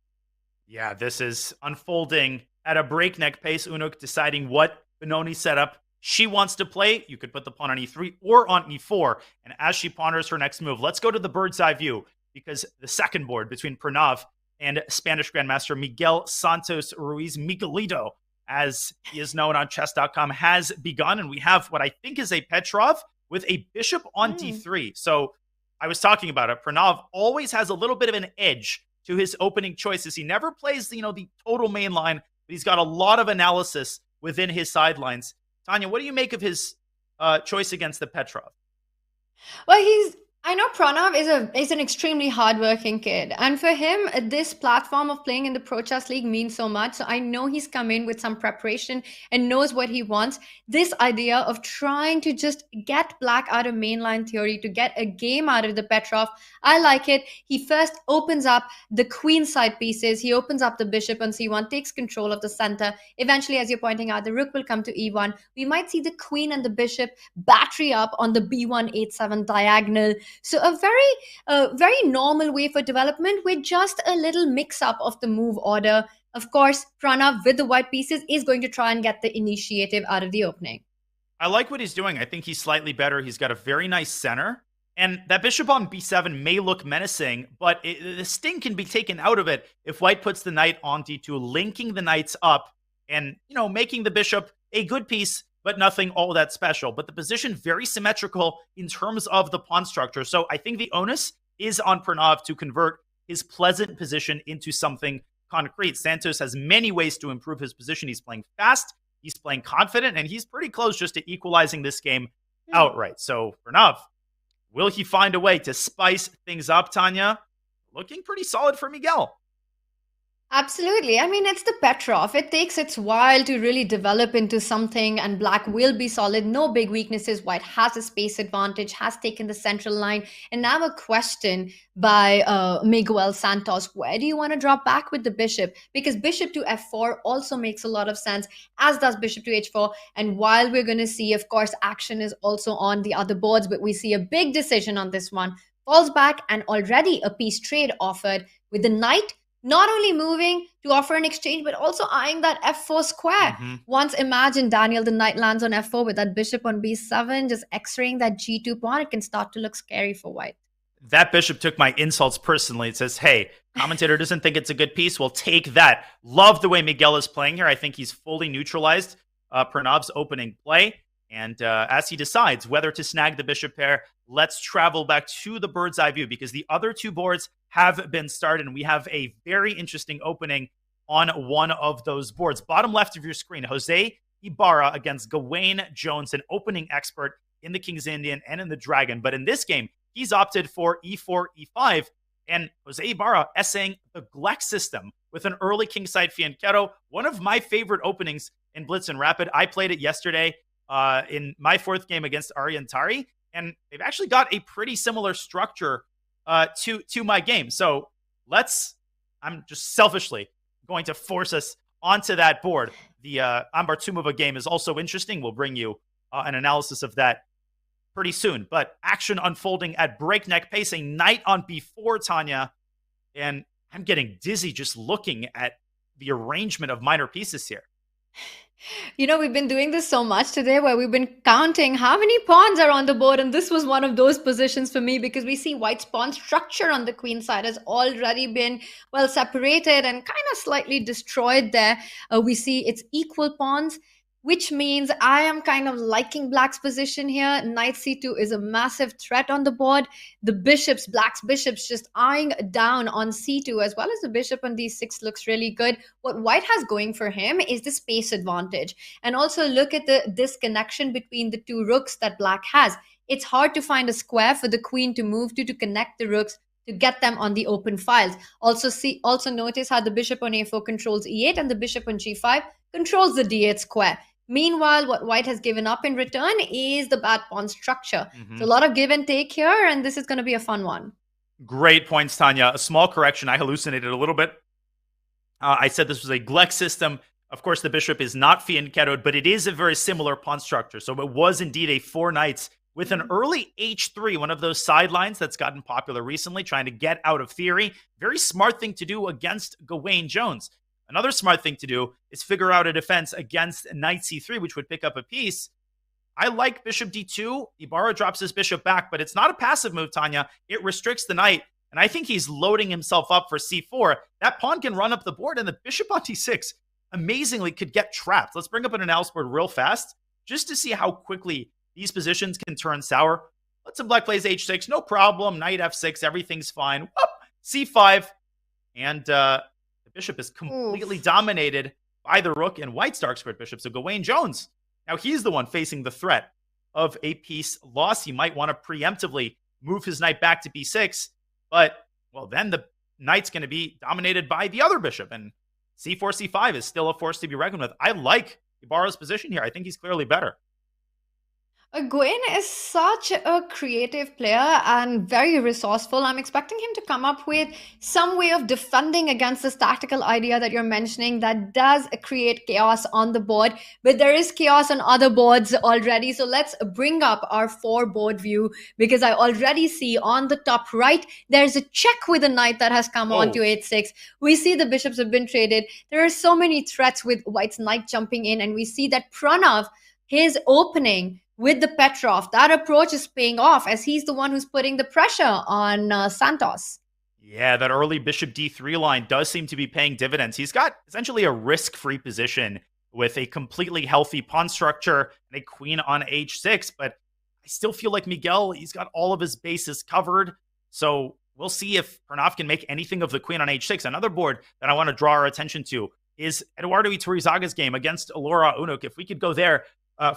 Yeah, this is unfolding at a breakneck pace. Unuk deciding what Benoni setup she wants to play. You could put the pawn on e3 or on e4. And as she ponders her next move, let's go to the bird's eye view because the second board between Pranav and Spanish Grandmaster Miguel Santos Ruiz, Miguelito, as he is known on Chess.com, has begun. And we have what I think is a Petrov with a bishop on d3. So I was talking about it. Pranav always has a little bit of an edge to his opening choices. He never plays, the total main line, but he's got a lot of analysis within his sidelines. Tanya, what do you make of his choice against the Petrov? Well, I know Pranav is an extremely hardworking kid. And for him, this platform of playing in the Pro Chess League means so much. So I know he's come in with some preparation and knows what he wants. This idea of trying to just get Black out of mainline theory, to get a game out of the Petrov, I like it. He first opens up the queen side pieces. He opens up the bishop on c1, takes control of the center. Eventually, as you're pointing out, the rook will come to e1. We might see the queen and the bishop battery up on the b1, h7 diagonal. So a very normal way for development with just a little mix-up of the move order. Of course, Pranav with the white pieces is going to try and get the initiative out of the opening. I like what he's doing. I think he's slightly better. He's got a very nice center. And that bishop on b7 may look menacing, but the sting can be taken out of it if white puts the knight on d2, linking the knights up and, making the bishop a good piece, but nothing all that special. But the position very symmetrical in terms of the pawn structure. So I think the onus is on Pranav to convert his pleasant position into something concrete. Santos has many ways to improve his position. He's playing fast, he's playing confident, and he's pretty close just to equalizing this game outright. So Pranav, will he find a way to spice things up, Tanya? Looking pretty solid for Miguel. Absolutely. I mean, it's the Petrov. It takes its while to really develop into something, and Black will be solid. No big weaknesses. White has a space advantage, has taken the central line. And now a question by Miguel Santos. Where do you want to drop back with the bishop? Because bishop to f4 also makes a lot of sense, as does bishop to h4. And while we're going to see, of course, action is also on the other boards, but we see a big decision on this one. Falls back, and already a piece trade offered with the knight not only moving to offer an exchange, but also eyeing that f4 square. Once imagine, Daniel, the knight lands on f4 with that bishop on b7, just x-raying that g2 pawn. It can start to look scary for white. That bishop took my insults personally. It says, hey, commentator doesn't think it's a good piece. We'll take that. Love the way Miguel is playing here. I think he's fully neutralized Pranav's opening play. And as he decides whether to snag the bishop pair, let's travel back to the bird's eye view, because the other two boards have been started, and we have a very interesting opening on one of those boards. Bottom left of your screen, Jose Ibarra against Gawain Jones, an opening expert in the King's Indian and in the Dragon. But in this game, he's opted for e4, e5, and Jose Ibarra essaying the Gleck system with an early kingside fianchetto, one of my favorite openings in Blitz and Rapid. I played it yesterday in my fourth game against Ariantari, and they've actually got a pretty similar structure to my game. So I'm just selfishly going to force us onto that board. The Ambar Tumova game is also interesting. We'll bring you an analysis of that pretty soon. But action unfolding at breakneck pace, a knight on b4, Tanya. And I'm getting dizzy just looking at the arrangement of minor pieces here. You know, we've been doing this so much today where we've been counting how many pawns are on the board. And this was one of those positions for me, because we see white's pawn structure on the queen side has already been well separated and kind of slightly destroyed there. We see it's equal pawns, which means I am kind of liking black's position here. Knight c2 is a massive threat on the board. The black's bishops just eyeing down on c2, as well as the bishop on d6 looks really good. What white has going for him is the space advantage. And also look at the disconnection between the two rooks that black has. It's hard to find a square for the queen to move to connect the rooks, to get them on the open files. Also notice how the bishop on a4 controls e8 and the bishop on g5 controls the d8 square. Meanwhile, what white has given up in return is the bad pawn structure. So a lot of give and take here, and this is going to be a fun one. Great points, Tanya. A small correction. I hallucinated a little bit. I said this was a Gleck system. Of course, the bishop is not fianchettoed, but it is a very similar pawn structure. So it was indeed a 4 knights with an early h3, one of those sidelines that's gotten popular recently, trying to get out of theory. Very smart thing to do against Gawain Jones. Another smart thing to do is figure out a defense against knight c3, which would pick up a piece. I like bishop d2. Ibarra drops his bishop back, but it's not a passive move, Tanya. It restricts the knight, and I think he's loading himself up for c4. That pawn can run up the board, and the bishop on d6 amazingly could get trapped. Let's bring up an analysis board real fast just to see how quickly these positions can turn sour. Let's say black plays h6, no problem. Knight f6, everything's fine. Whoop, c5, and the bishop is completely dominated by the rook and white's dark squared bishop. So Gawain Jones, now he's the one facing the threat of a piece loss. He might want to preemptively move his knight back to b6, but, well, then the knight's going to be dominated by the other bishop, and c4, c5 is still a force to be reckoned with. I like Ibarra's position here. I think he's clearly better. Gawain is such a creative player and very resourceful. I'm expecting him to come up with some way of defending against this tactical idea that you're mentioning that does create chaos on the board, but there is chaos on other boards already. So let's bring up our 4-board view, because I already see on the top right, there's a check with a knight that has come on to h6. We see the bishops have been traded. There are so many threats with white's knight jumping in, and we see that Pranav, his opening with the Petrov, that approach is paying off, as he's the one who's putting the pressure on Santos. Yeah, that early bishop d3 line does seem to be paying dividends. He's got essentially a risk-free position with a completely healthy pawn structure and a queen on h6, but I still feel like Miguel, he's got all of his bases covered. So we'll see if Pranav can make anything of the queen on h6. Another board that I want to draw our attention to is Eduardo Iturizaga's game against Laura Unuk. If we could go there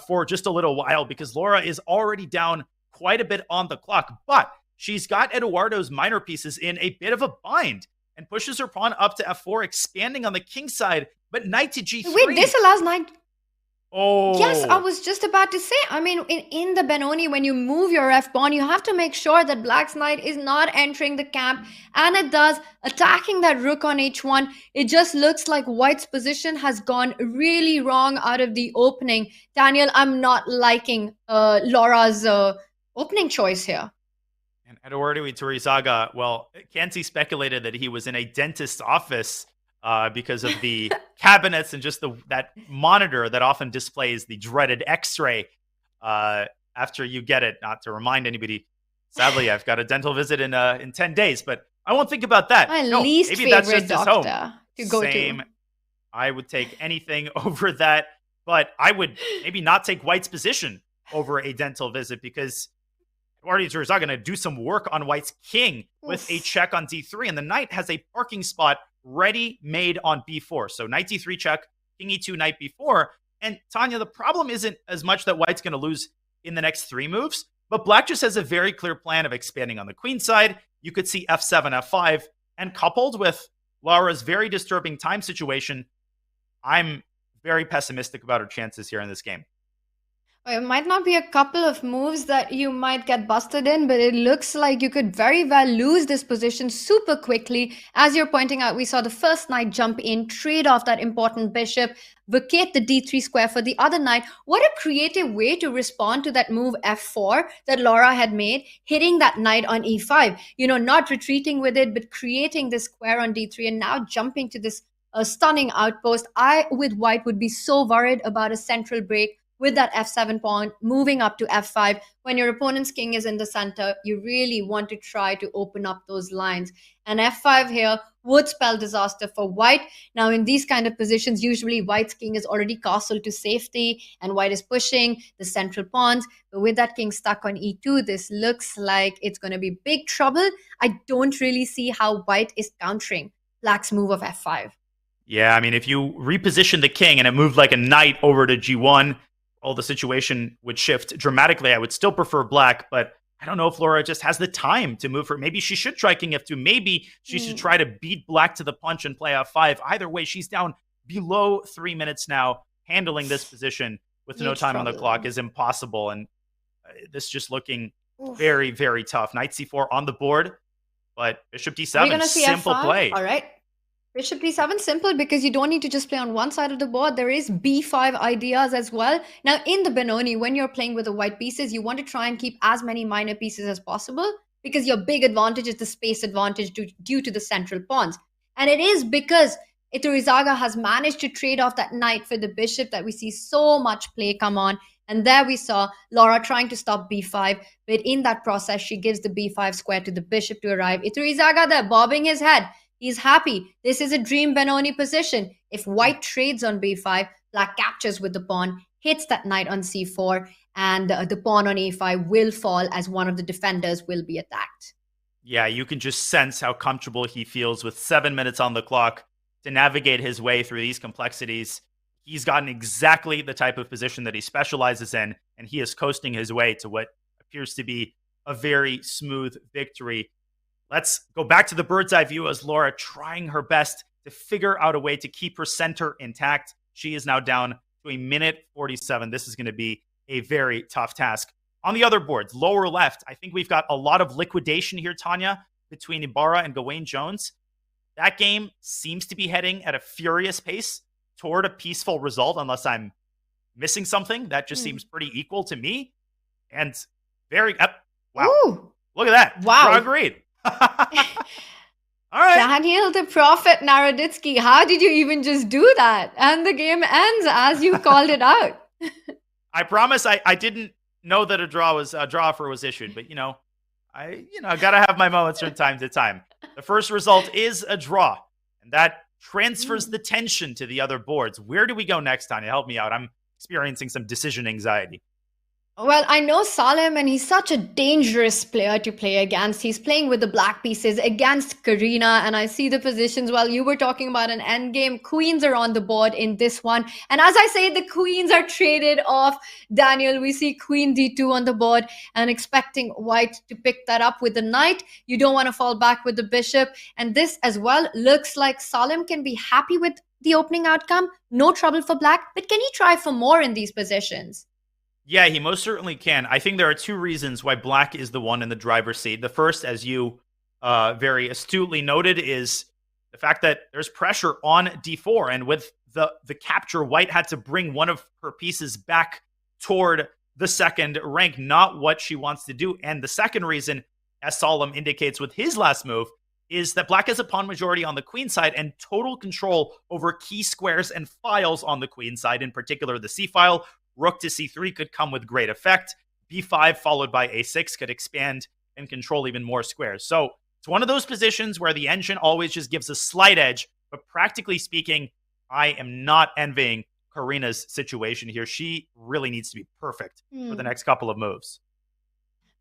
for just a little while, because Laura is already down quite a bit on the clock, but she's got Eduardo's minor pieces in a bit of a bind and pushes her pawn up to f4, expanding on the king side, but knight to g3. Wait, this allows knight. Oh. Yes, I was just about to say, I mean, in the Benoni, when you move your f-pawn, you have to make sure that black's knight is not entering the camp, and it does, attacking that rook on h1. It just looks like white's position has gone really wrong out of the opening. Daniel, I'm not liking Laura's opening choice here. And Eduardo Iturizaga, well, Kansi speculated that he was in a dentist's office because of the cabinets and just that monitor that often displays the dreaded X-ray after you get it. Not to remind anybody, sadly, I've got a dental visit in 10 days, but I won't think about that. My least maybe favorite that's just doctor his to go Same. to. I would take anything over that, but I would maybe not take white's position over a dental visit, because Eduardo Iturizaga's going to do some work on white's king with a check on d3, and the knight has a parking spot ready made on b4. So knight d3 check, king e2, knight b4. And Tanya, the problem isn't as much that white's going to lose in the next 3 moves, but black just has a very clear plan of expanding on the queen side. You could see f7, f5, and coupled with Laura's very disturbing time situation, I'm very pessimistic about her chances here in this game. It might not be a couple of moves that you might get busted in, but it looks like you could very well lose this position super quickly. As you're pointing out, we saw the first knight jump in, trade off that important bishop, vacate the d3 square for the other knight. What a creative way to respond to that move f4 that Laura had made, hitting that knight on e5. You know, not retreating with it, but creating this square on d3 and now jumping to this stunning outpost. I, with white, would be so worried about a central break with that f7 pawn, moving up to f5. When your opponent's king is in the center, you really want to try to open up those lines. And f5 here would spell disaster for white. Now, in these kind of positions, usually white's king is already castled to safety, and white is pushing the central pawns. But with that king stuck on e2, this looks like it's going to be big trouble. I don't really see how white is countering black's move of f5. Yeah, I mean, if you reposition the king and it moved like a knight over to g1, the situation would shift dramatically. I would still prefer black, but I don't know if Laura just has the time to move her. Maybe she should try king f2. Maybe she should try to beat black to the punch and play f5. Either way, she's down below 3 minutes now. Handling this position with no time on the clock is impossible. And this just looking very, very tough. Knight c4 on the board, but bishop d7, simple f5? play. All right. Bishop d7, simple, because you don't need to just play on one side of the board. There is b5 ideas as well. Now, in the Benoni, when you're playing with the white pieces, you want to try and keep as many minor pieces as possible, because your big advantage is the space advantage due to the central pawns. And it is because Iturizaga has managed to trade off that knight for the bishop that we see so much play come on. And there we saw Laura trying to stop b5, but in that process, she gives the b5 square to the bishop to arrive. Iturizaga there, bobbing his head. He's happy. This is a dream Benoni position. If white trades on b5, black captures with the pawn, hits that knight on c4, and the pawn on a5 will fall as one of the defenders will be attacked. Yeah, you can just sense how comfortable he feels with 7 minutes on the clock to navigate his way through these complexities. He's gotten exactly the type of position that he specializes in, and he is coasting his way to what appears to be a very smooth victory. Let's go back to the bird's eye view as Laura trying her best to figure out a way to keep her center intact. She is now down to a minute 47. This is going to be a very tough task. On the other boards, lower left, I think we've got a lot of liquidation here, Tanya, between Ibarra and Gawain Jones. That game seems to be heading at a furious pace toward a peaceful result, unless I'm missing something. That just seems pretty equal to me. And very, wow. Ooh. Look at that. Wow. Draw agreed. All right. Daniel the Prophet Naroditsky, how did you even just do that? And the game ends as you called it out. I promise I didn't know that a draw offer was issued, but I gotta have my moments from time to time. The first result is a draw, and that transfers the tension to the other boards. Where do we go next, Tanya? Help me out. I'm experiencing some decision anxiety. Well, I know Salem, and he's such a dangerous player to play against. He's playing with the black pieces against Karina, and I see the positions. While you were talking about an endgame, queens are on the board in this one. And as I say, the queens are traded off. Daniel, we see queen d2 on the board, and expecting white to pick that up with the knight. You don't want to fall back with the bishop. And this as well looks like Salem can be happy with the opening outcome. No trouble for black, but can he try for more in these positions? Yeah, he most certainly can. I think there are two reasons why black is the one in the driver's seat. The first, as you very astutely noted, is the fact that there's pressure on d4. And with the capture, white had to bring one of her pieces back toward the second rank, not what she wants to do. And the second reason, as Solemn indicates with his last move, is that black has a pawn majority on the queen side and total control over key squares and files on the queen side, in particular the c file. Rook to c3 could come with great effect. b5 followed by a6 could expand and control even more squares. So it's one of those positions where the engine always just gives a slight edge, but practically speaking, I am not envying Karina's situation here. She really needs to be perfect for the next couple of moves.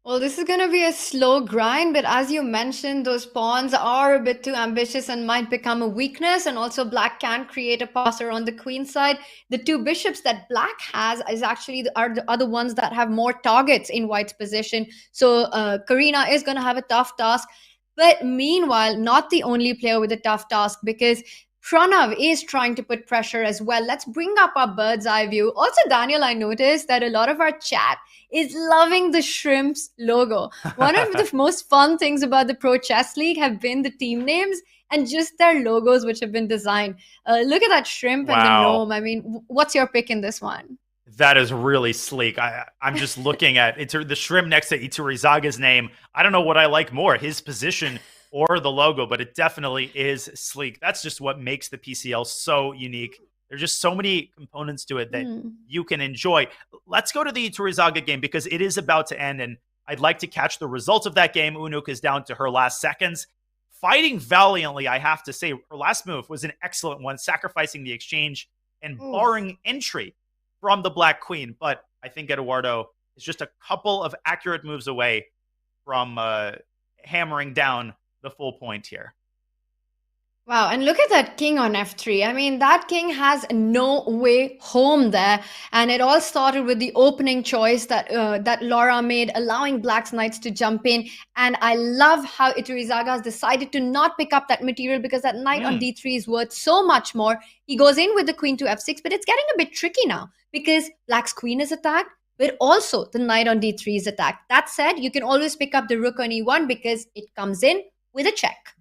Well, this is going to be a slow grind, but as you mentioned, those pawns are a bit too ambitious and might become a weakness. And also, black can create a passer on the queen side. The two bishops that black has is actually are the ones that have more targets in white's position. So Karina is going to have a tough task. But meanwhile, not the only player with a tough task, because Pranav is trying to put pressure as well. Let's bring up our bird's eye view. Also, Daniel, I noticed that a lot of our chat is loving the Shrimps logo. One of the most fun things about the Pro Chess League have been the team names and just their logos, which have been designed. Look at that shrimp and the gnome. I mean, what's your pick in this one? That is really sleek. I'm just looking at the shrimp next to Iturizaga's name. I don't know what I like more, his position or the logo, but it definitely is sleek. That's just what makes the PCL so unique. There's just so many components to it that you can enjoy. Let's go to the Iturizaga game because it is about to end, and I'd like to catch the results of that game. Unuk is down to her last seconds. Fighting valiantly, I have to say. Her last move was an excellent one, sacrificing the exchange and barring entry from the Black Queen. But I think Eduardo is just a couple of accurate moves away from hammering down the full point here. Wow, and look at that king on f3. I mean, that king has no way home there. And it all started with the opening choice that Laura made, allowing black's knights to jump in. And I love how Iturizaga has decided to not pick up that material because that knight on d3 is worth so much more. He goes in with the queen to f6, but it's getting a bit tricky now because black's queen is attacked, but also the knight on d3 is attacked. That said, you can always pick up the rook on e1 because it comes in with a check.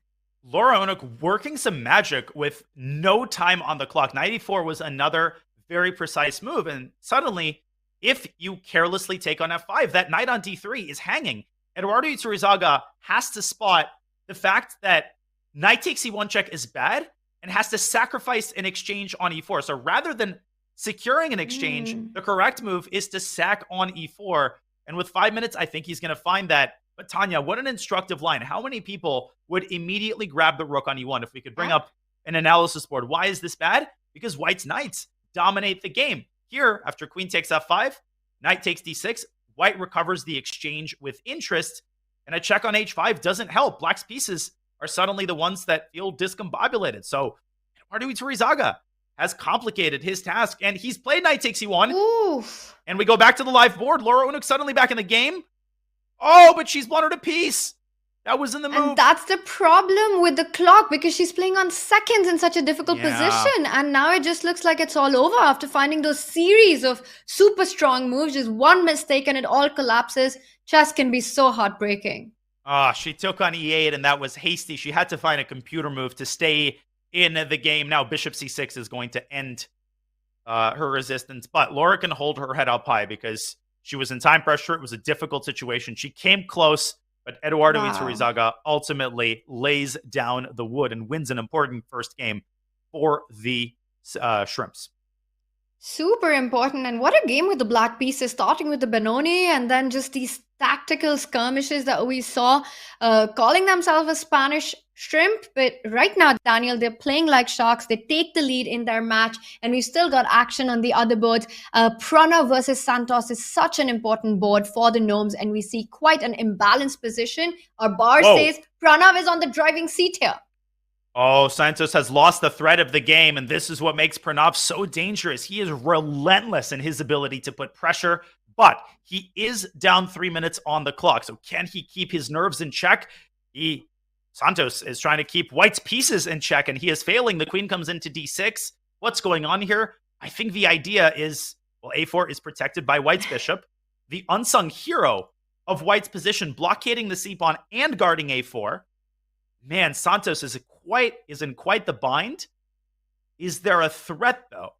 Laura Unuk working some magic with no time on the clock. 94 was another very precise move. And suddenly, if you carelessly take on f5, that knight on d3 is hanging. Eduardo Iturizaga has to spot the fact that knight takes e1 check is bad and has to sacrifice an exchange on e4. So rather than securing an exchange, the correct move is to sack on e4. And with 5 minutes, I think he's going to find that. But Tanya, what an instructive line. How many people would immediately grab the rook on e1 if we could bring up an analysis board? Why is this bad? Because white's knights dominate the game. Here, after queen takes f5, knight takes d6, white recovers the exchange with interest, and a check on h5 doesn't help. Black's pieces are suddenly the ones that feel discombobulated. So Eduardo Iturizaga has complicated his task, and he's played knight takes e1. Oof. And we go back to the live board. Laura Unuk suddenly back in the game. Oh, but she's blundered a piece. That was in the move. And that's the problem with the clock because she's playing on seconds in such a difficult position. And now it just looks like it's all over after finding those series of super strong moves. Just one mistake and it all collapses. Chess can be so heartbreaking. She took on e8 and that was hasty. She had to find a computer move to stay in the game. Now bishop c6 is going to end her resistance. But Laura can hold her head up high because she was in time pressure. It was a difficult situation. She came close, but Eduardo Iturizaga ultimately lays down the wood and wins an important first game for the Shrimps. Super important. And what a game with the black pieces, starting with the Benoni and then just these tactical skirmishes that we saw, calling themselves a Spanish shrimp. But right now, Daniel, they're playing like sharks. They take the lead in their match, and we've still got action on the other boards. Pranav versus Santos is such an important board for the Gnomes, and we see quite an imbalanced position. Our bar says Pranav is on the driving seat here. Oh, Santos has lost the thread of the game, and this is what makes Pranav so dangerous. He is relentless in his ability to put pressure, but he is down 3 minutes on the clock. So can he keep his nerves in check? Santos is trying to keep White's pieces in check, and he is failing. The queen comes into d6. What's going on here? I think the idea is, well, a4 is protected by White's bishop. The unsung hero of White's position, blockading the c-pawn and guarding a4. Man, Santos is in quite the bind. Is there a threat, though?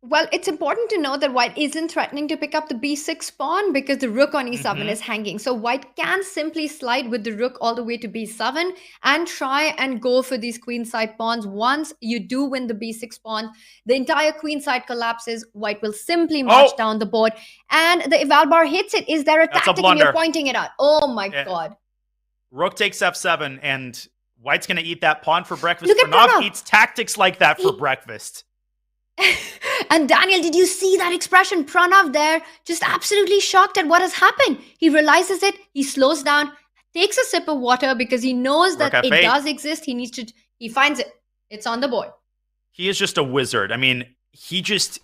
Well, it's important to know that White isn't threatening to pick up the b6 pawn because the rook on e7 is hanging. So White can simply slide with the rook all the way to b7 and try and go for these queenside pawns. Once you do win the b6 pawn, the entire queenside collapses. White will simply march down the board, and the eval bar hits it. Is there a tactic and you're pointing it out? Oh my God. Rook takes f7, and White's going to eat that pawn for breakfast. Pranav eats tactics like that for breakfast. And Daniel, did you see that expression? Pranav there, just absolutely shocked at what has happened. He realizes it. He slows down, takes a sip of water because he knows that it does exist. He finds it. It's on the board. He is just a wizard. I mean, he's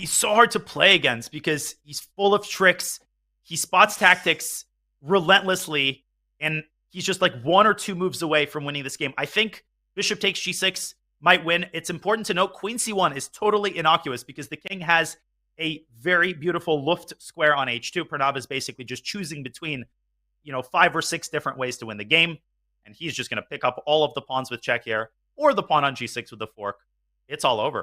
so hard to play against because he's full of tricks. He spots tactics relentlessly, and he's just like 1 or 2 moves away from winning this game. I think bishop takes g6 might win. It's important to note queen c1 is totally innocuous because the king has a very beautiful Luft square on h2. Pranav is basically just choosing between, 5 or 6 different ways to win the game, and he's just going to pick up all of the pawns with check here, or the pawn on g6 with the fork. It's all over.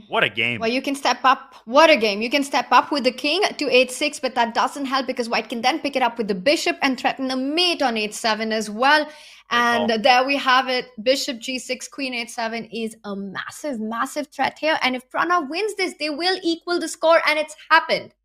What a game. Well, you can step up. What a game. You can step up with the king to h6, but that doesn't help because White can then pick it up with the bishop and threaten a mate on h7 as well. And there we have it. Bishop g6, queen h7 is a massive, massive threat here. And if Pranav wins this, they will equal the score, and it's happened.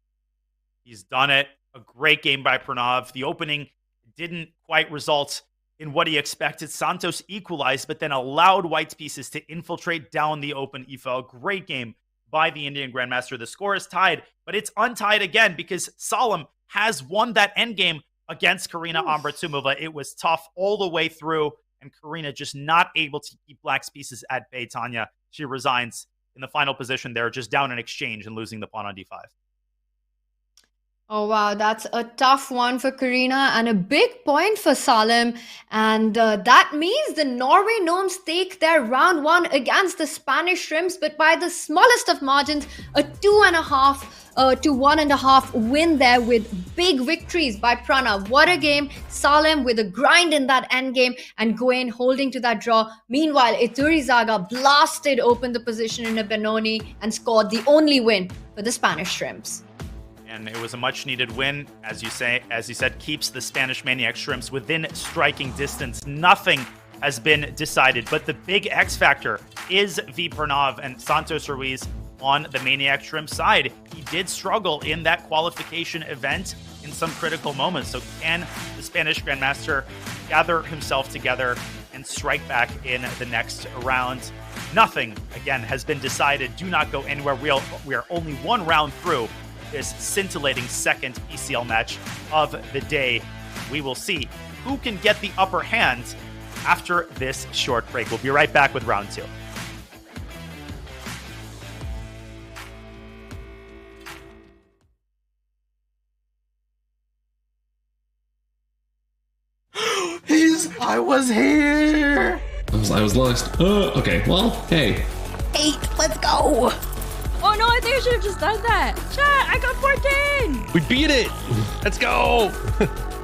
He's done it. A great game by Pranav. The opening didn't quite result in what he expected. Santos equalized, but then allowed White's pieces to infiltrate down the open e-file. Great game by the Indian Grandmaster. The score is tied, but it's untied again because Salim has won that endgame against Karina Ambratumova. It was tough all the way through, and Karina just not able to keep Black's pieces at bay. Tanya, she resigns in the final position there, just down an exchange and losing the pawn on d5. Oh, wow. That's a tough one for Karina and a big point for Salim. And that means the Norway Gnomes take their round 1 against the Spanish Shrimps, but by the smallest of margins, a 2.5 to 1.5 win there with big victories by Pranav. What a game. Salim with a grind in that endgame, and Gwen holding to that draw. Meanwhile, Iturizaga blasted open the position in a Benoni and scored the only win for the Spanish Shrimps. And it was a much-needed win, as you said, keeps the Spanish Maniac Shrimps within striking distance. Nothing has been decided, but the big X factor is V Pranav and Santos Ruiz on the Maniac Shrimp side. He did struggle in that qualification event in some critical moments. So can the Spanish Grandmaster gather himself together and strike back in the next round? Nothing, again, has been decided. Do not go anywhere. We are only 1 round through this scintillating second PCL match of the day. We will see who can get the upper hand after this short break. We'll be right back with round 2. I was here. I was lost. Okay, well, hey. 8, let's go. Oh no, I think I should have just done that. Chat, I got 14. We beat it. Let's go.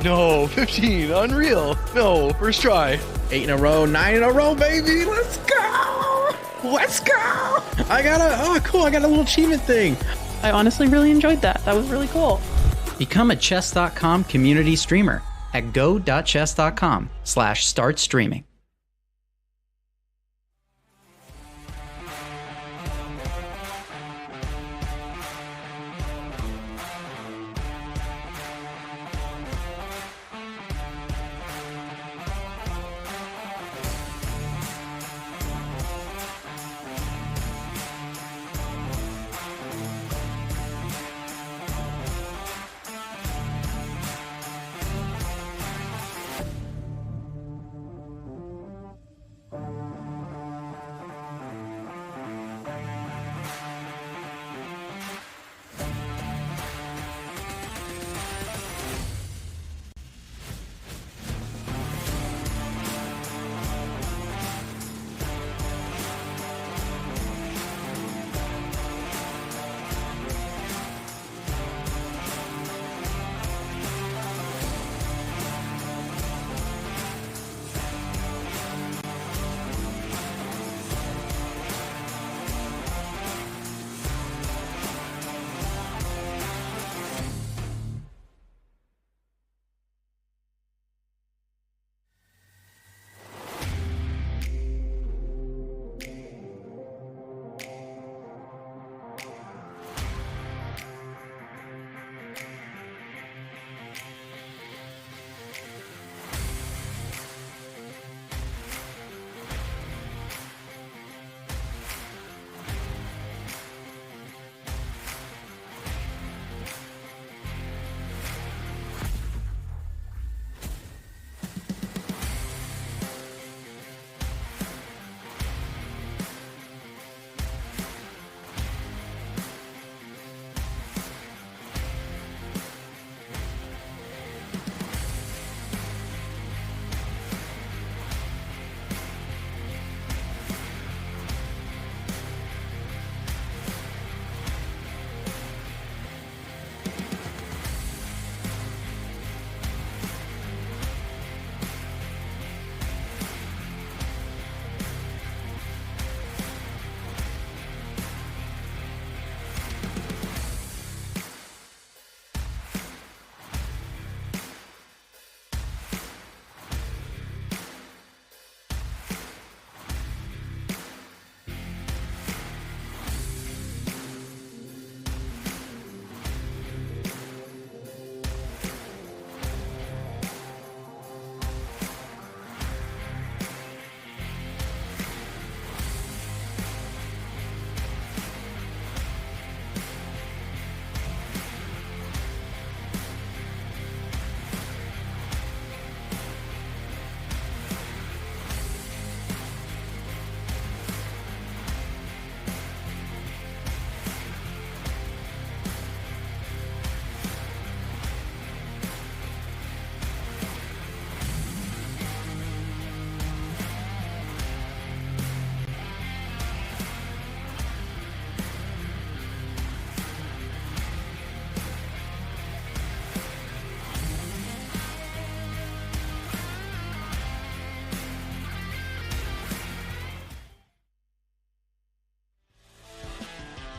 No, 15. Unreal. No, first try. 8 in a row, 9 in a row, baby. Let's go. Let's go. I got a little achievement thing. I honestly really enjoyed that. That was really cool. Become a Chess.com community streamer at go.chess.com/start streaming.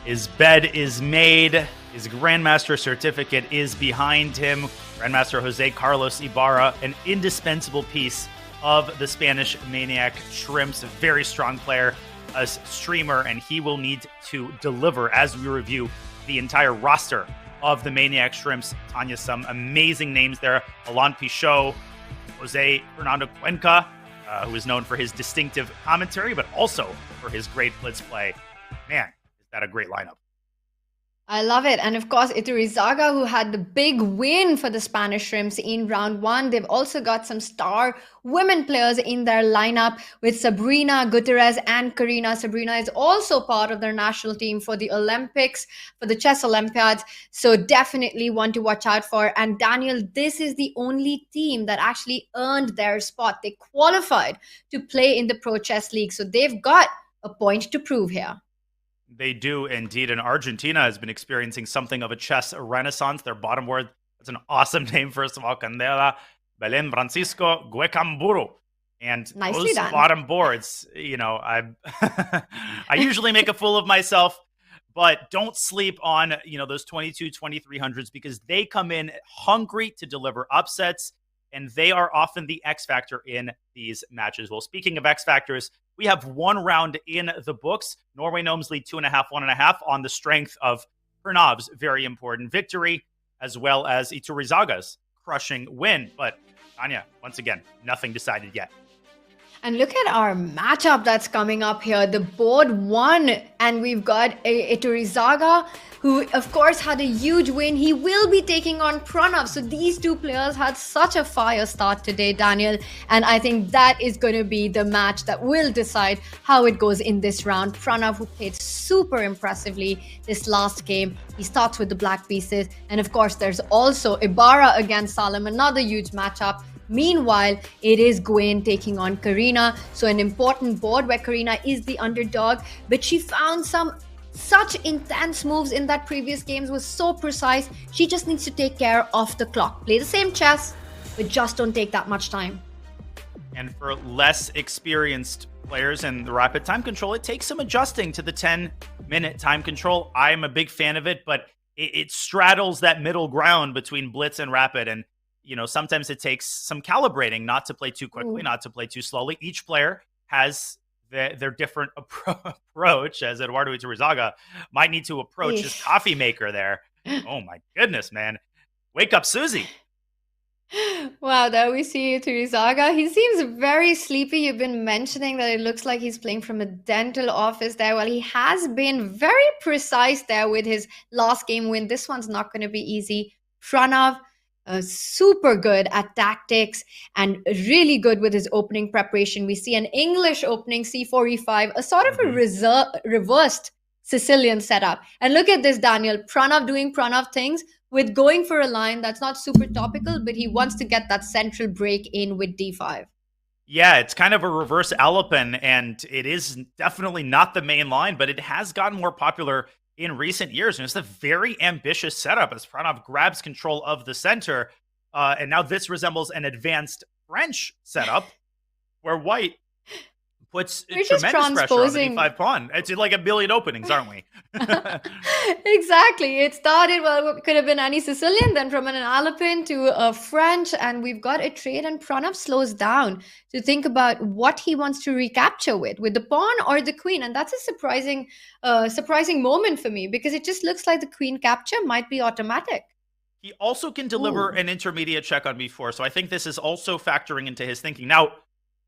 His bed is made. His Grandmaster certificate is behind him. Grandmaster Jose Carlos Ibarra, an indispensable piece of the Spanish Maniac Shrimps, a very strong player, a streamer, and he will need to deliver as we review the entire roster of the Maniac Shrimps. Tanya, some amazing names there. Alain Pichot, Jose Fernando Cuenca, who is known for his distinctive commentary, but also for his great blitz play. Man, is that a great lineup. I love it. And of course, Iturrizaga, who had the big win for the Spanish Shrimps in round one. They've also got some star women players in their lineup with Sabrina Gutierrez and Karina. Sabrina is also part of their national team for the Olympics, for the Chess Olympiads. So definitely one to watch out for. And Daniel, this is the only team that actually earned their spot. They qualified to play in the Pro Chess League. So they've got a point to prove here. They do indeed. And Argentina has been experiencing something of a chess renaissance. Their bottom board, that's an awesome name, first of all, Candela, Belén Francisco, Guecamburu. And Nicely those done. bottom boards, you know, I usually make a fool of myself, but don't sleep on, you know, those 22, 2300s because they come in hungry to deliver upsets, and they are often the X factor in these matches. Well, speaking of X factors, we have one round in the books. Norway Gnomes lead 2.5, 1.5 on the strength of Pernov's very important victory, as well as Iturrizaga's crushing win. But Tanya, once again, nothing decided yet. And look at our matchup that's coming up here. The board one, and we've got Iturrizaga, who of course had a huge win. He will be taking on Pranav. So these two players had such a fire start today, Daniel. And I think that is going to be the match that will decide how it goes in this round. Pranav, who played super impressively this last game. He starts with the black pieces. And of course, there's also Ibarra against Salem, another huge matchup. Meanwhile, it is Gwen taking on Karina. So an important board where Karina is the underdog, but she found such intense moves in that previous games, was so precise. She just needs to take care of the clock. Play the same chess, but just don't take that much time. And for less experienced players in the rapid time control, it takes some adjusting to the 10-minute time control. I'm a big fan of it, but it straddles that middle ground between blitz and rapid. And you know, sometimes it takes some calibrating, not to play too quickly, not to play too slowly. Each player has their different approach, as Eduardo Iturrizaga might need to approach his coffee maker there. Oh my goodness, man. Wake up, Susie. Wow, there we see Iturrizaga. He seems very sleepy. You've been mentioning that it looks like he's playing from a dental office there. Well, he has been very precise there with his last game win. This one's not going to be easy. Pranav, super good at tactics and really good with his opening preparation. We see an English opening C4, E5, a sort of a reversed Sicilian setup. And look at this, Daniel. Pranav doing Pranav things with going for a line that's not super topical, but he wants to get that central break in with D5. Yeah, it's kind of a reverse Alapin, and it is definitely not the main line, but it has gotten more popular in recent years. And it's a very ambitious setup as Pranav grabs control of the center. And now this resembles an advanced French setup where White puts tremendous pressure on the D5 pawn. It's like a billion openings, aren't we? Exactly. It started, well, it could have been any Sicilian, then from an Alapin to a French, and we've got a trade, and Pranav slows down to think about what he wants to recapture with the pawn or the queen. And that's a surprising moment for me, because it just looks like the queen capture might be automatic. He also can deliver an intermediate check on B4, so I think this is also factoring into his thinking. Now,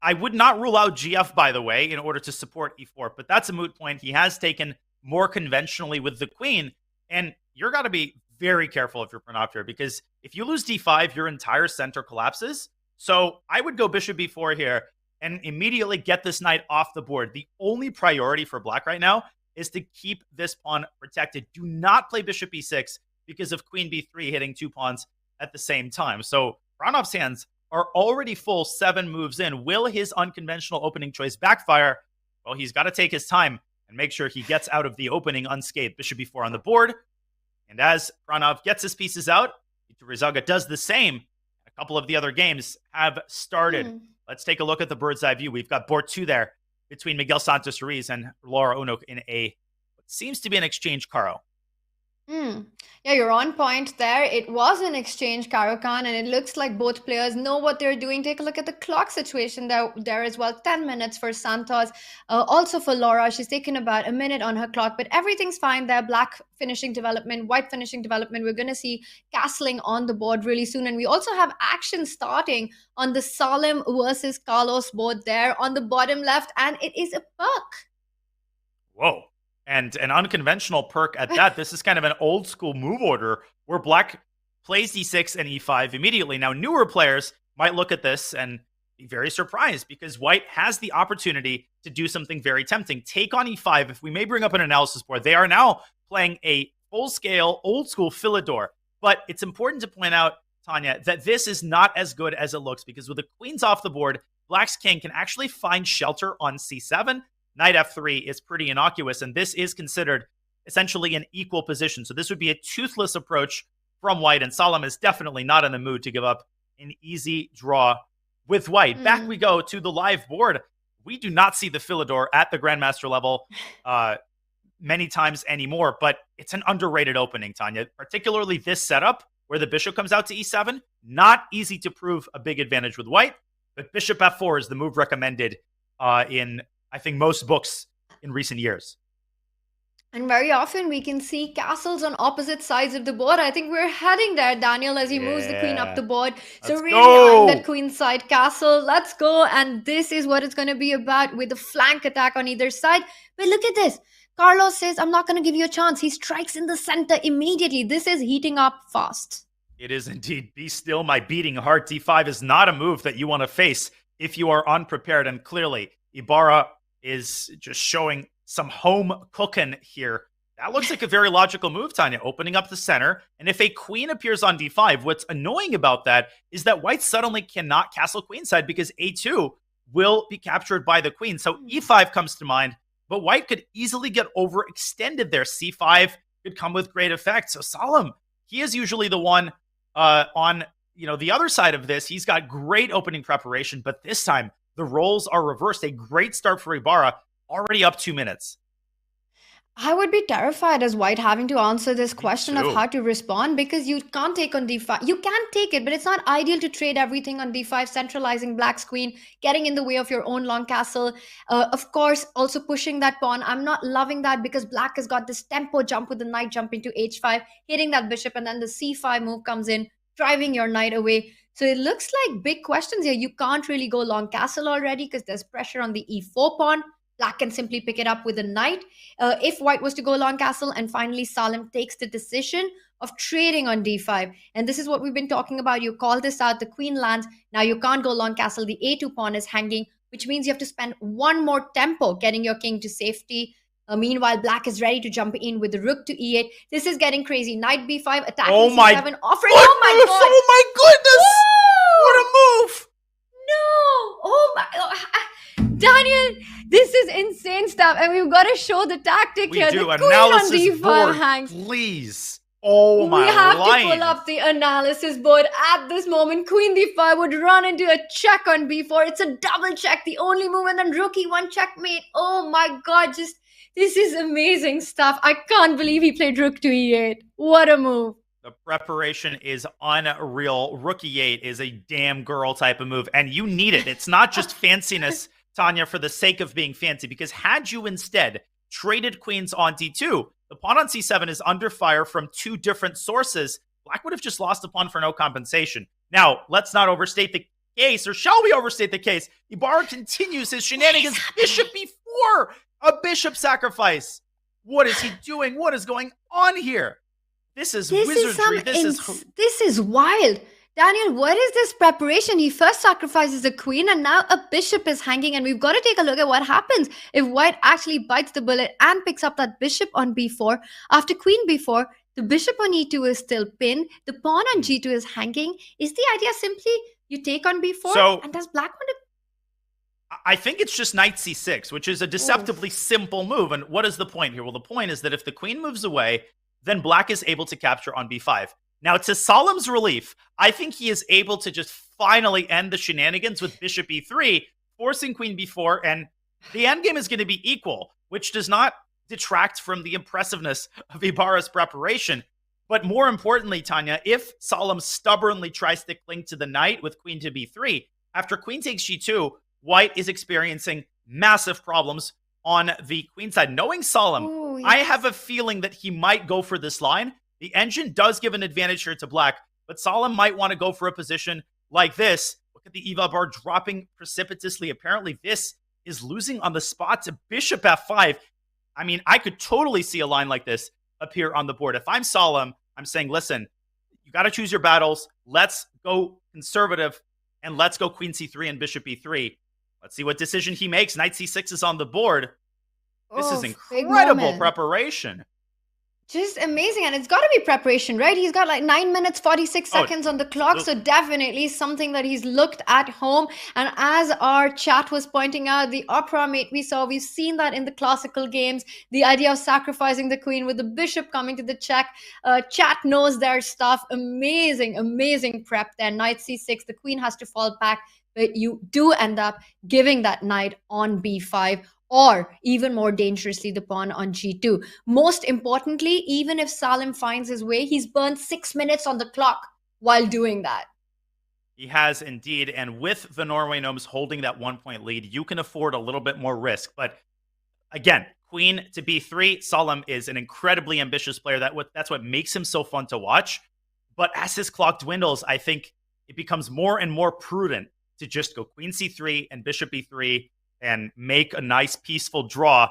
I would not rule out GF, by the way, in order to support E4, but that's a moot point. He has taken more conventionally with the queen, and you're got to be very careful if you're Pranav here, because if you lose D5, your entire center collapses. So I would go bishop B4 here and immediately get this knight off the board. The only priority for black right now is to keep this pawn protected. Do not play bishop B6 because of queen B3 hitting two pawns at the same time. So Pranov's hands are already full 7 moves in. Will his unconventional opening choice backfire? Well, he's got to take his time and make sure he gets out of the opening unscathed. Bishop B4 on the board. And as Pranav gets his pieces out, Iturrizaga does the same. A couple of the other games have started. Let's take a look at the bird's eye view. We've got board 2 there between Miguel Santos Ruiz and Laura Unuk in a seems to be an exchange, Caro. Yeah, you're on point there. It was an exchange, Karokan, and it looks like both players know what they're doing. Take a look at the clock situation there as well. 10 minutes for Santos. Also for Laura, she's taken about a minute on her clock, but everything's fine there. Black finishing development, white finishing development. We're going to see castling on the board really soon. And we also have action starting on the Salim versus Carlos board there on the bottom left, and it is a perk. Whoa. And an unconventional perk at that. This is kind of an old school move order where Black plays d6 and e5 immediately. Now, newer players might look at this and be very surprised because White has the opportunity to do something very tempting. Take on e5. If we may bring up an analysis board, they are now playing a full-scale, old-school Philidor. But it's important to point out, Tanya, that this is not as good as it looks because with the queens off the board, Black's king can actually find shelter on c7. Knight f3 is pretty innocuous, and this is considered essentially an equal position. So this would be a toothless approach from White, and Salim is definitely not in the mood to give up an easy draw with White. Back we go to the live board. We do not see the Philidor at the Grandmaster level many times anymore, but it's an underrated opening, Tanya, particularly this setup where the bishop comes out to e7. Not easy to prove a big advantage with White, but bishop f4 is the move recommended in I think most books in recent years. And very often we can see castles on opposite sides of the board. I think we're heading there, Daniel, as he moves the queen up the board. So Let's really go. eyeing that queenside castle. Let's go. And this is what it's going to be about with a flank attack on either side. But look at this. Carlos says, I'm not going to give you a chance. He strikes in the center immediately. This is heating up fast. It is indeed. Be still, my beating heart. d5 is not a move that you want to face if you are unprepared. And clearly, Ibarra is just showing some home cooking here. That looks like a very logical move, Tanya, opening up the center. And if a queen appears on d5, what's annoying about that is that White suddenly cannot castle queenside because a2 will be captured by the queen. So e5 comes to mind, but White could easily get overextended there. c5 could come with great effect. So Salim, he is usually the one on the other side of this. He's got great opening preparation, but this time the roles are reversed. A great start for Ibarra, already up 2 minutes. I would be terrified as White having to answer this question of how to respond because you can't take on d5. You can take it, but it's not ideal to trade everything on d5, centralizing Black's queen, getting in the way of your own long castle. Of course, also pushing that pawn. I'm not loving that because Black has got this tempo jump with the knight jumping to h5, hitting that bishop, and then the c5 move comes in, driving your knight away. So it looks like big questions here. You can't really go long castle already because there's pressure on the e4 pawn. Black can simply pick it up with a knight. If White was to go long castle, and finally Salim takes the decision of trading on d5. And this is what we've been talking about. You call this out, the queen lands. Now you can't go long castle. The a2 pawn is hanging, which means you have to spend one more tempo getting your king to safety. Meanwhile, Black is ready to jump in with the rook to e8. This is getting crazy. Knight b5, attacking c7, offering. Goodness, oh my god! Oh my goodness! Woo! What a move! No! Oh my! Daniel, this is insane stuff, and we've got to show the tactic here. Do The queen on d5 board, hangs. please. Oh my! We have line. to pull up the analysis board at this moment. Queen d5 would run into a check on b4. It's a double check, the only move, and then rook e1 checkmate. Oh my god! This is amazing stuff. I can't believe he played rook to e8. What a move. The preparation is unreal. Rook e8 is a damn girl type of move, and you need it. It's not just fanciness, Tanya, for the sake of being fancy, because had you instead traded queens on d2, the pawn on c7 is under fire from two different sources. Black would have just lost the pawn for no compensation. Now, let's not overstate the case, or shall we overstate the case? Ibarra continues his shenanigans. Bishop b4, a bishop sacrifice. What is he doing? What is going on here? This is wizardry. This is wild. Daniel, what is this preparation? He first sacrifices a queen and now a bishop is hanging, and we've got to take a look at what happens if White actually bites the bullet and picks up that bishop on b4. After queen b4, the bishop on e2 is still pinned. The pawn on g2 is hanging. Is the idea simply you take on b4? And does Black want to... I think it's just knight c6, which is a deceptively simple move. And what is the point here? Well, the point is that if the queen moves away, then Black is able to capture on b5. Now, to Salim's relief, I think he is able to just finally end the shenanigans with bishop e3, forcing queen b4, and the endgame is going to be equal, which does not detract from the impressiveness of Ibarra's preparation. But more importantly, Tanya, if Solemn stubbornly tries to cling to the knight with queen to b3, after queen takes g2, white is experiencing massive problems on the queen side. Knowing Solemn, Ooh, yes. I have a feeling that he might go for this line. The engine does give an advantage here to black, but Solemn might want to go for a position like this. Look at the Eva bar dropping precipitously. Apparently, this is losing on the spot to bishop f5. I mean, I could totally see a line like this appear on the board. If I'm Solemn, I'm saying, listen, you got to choose your battles. Let's go conservative, and let's go queen c3 and bishop e3. Let's see what decision he makes. Knight c6 is on the board. This is incredible preparation. Just amazing. And it's got to be preparation, right? He's got like 9 minutes, 46 seconds on the clock. So definitely something that he's looked at home. And as our chat was pointing out, the opera mate we saw, we've seen that in the classical games. The idea of sacrificing the queen with the bishop coming to the check. Chat knows their stuff. Amazing, amazing prep there. Knight c6, the queen has to fall back. But you do end up giving that knight on b5, or even more dangerously, the pawn on g2. Most importantly, even if Solemn finds his way, he's burned 6 minutes on the clock while doing that. He has indeed. And with the Norway Gnomes holding that 1-point lead, you can afford a little bit more risk. But again, queen to b3, Solemn is an incredibly ambitious player. That's what makes him so fun to watch. But as his clock dwindles, I think it becomes more and more prudent to just go queen c3 and bishop e3 and make a nice peaceful draw.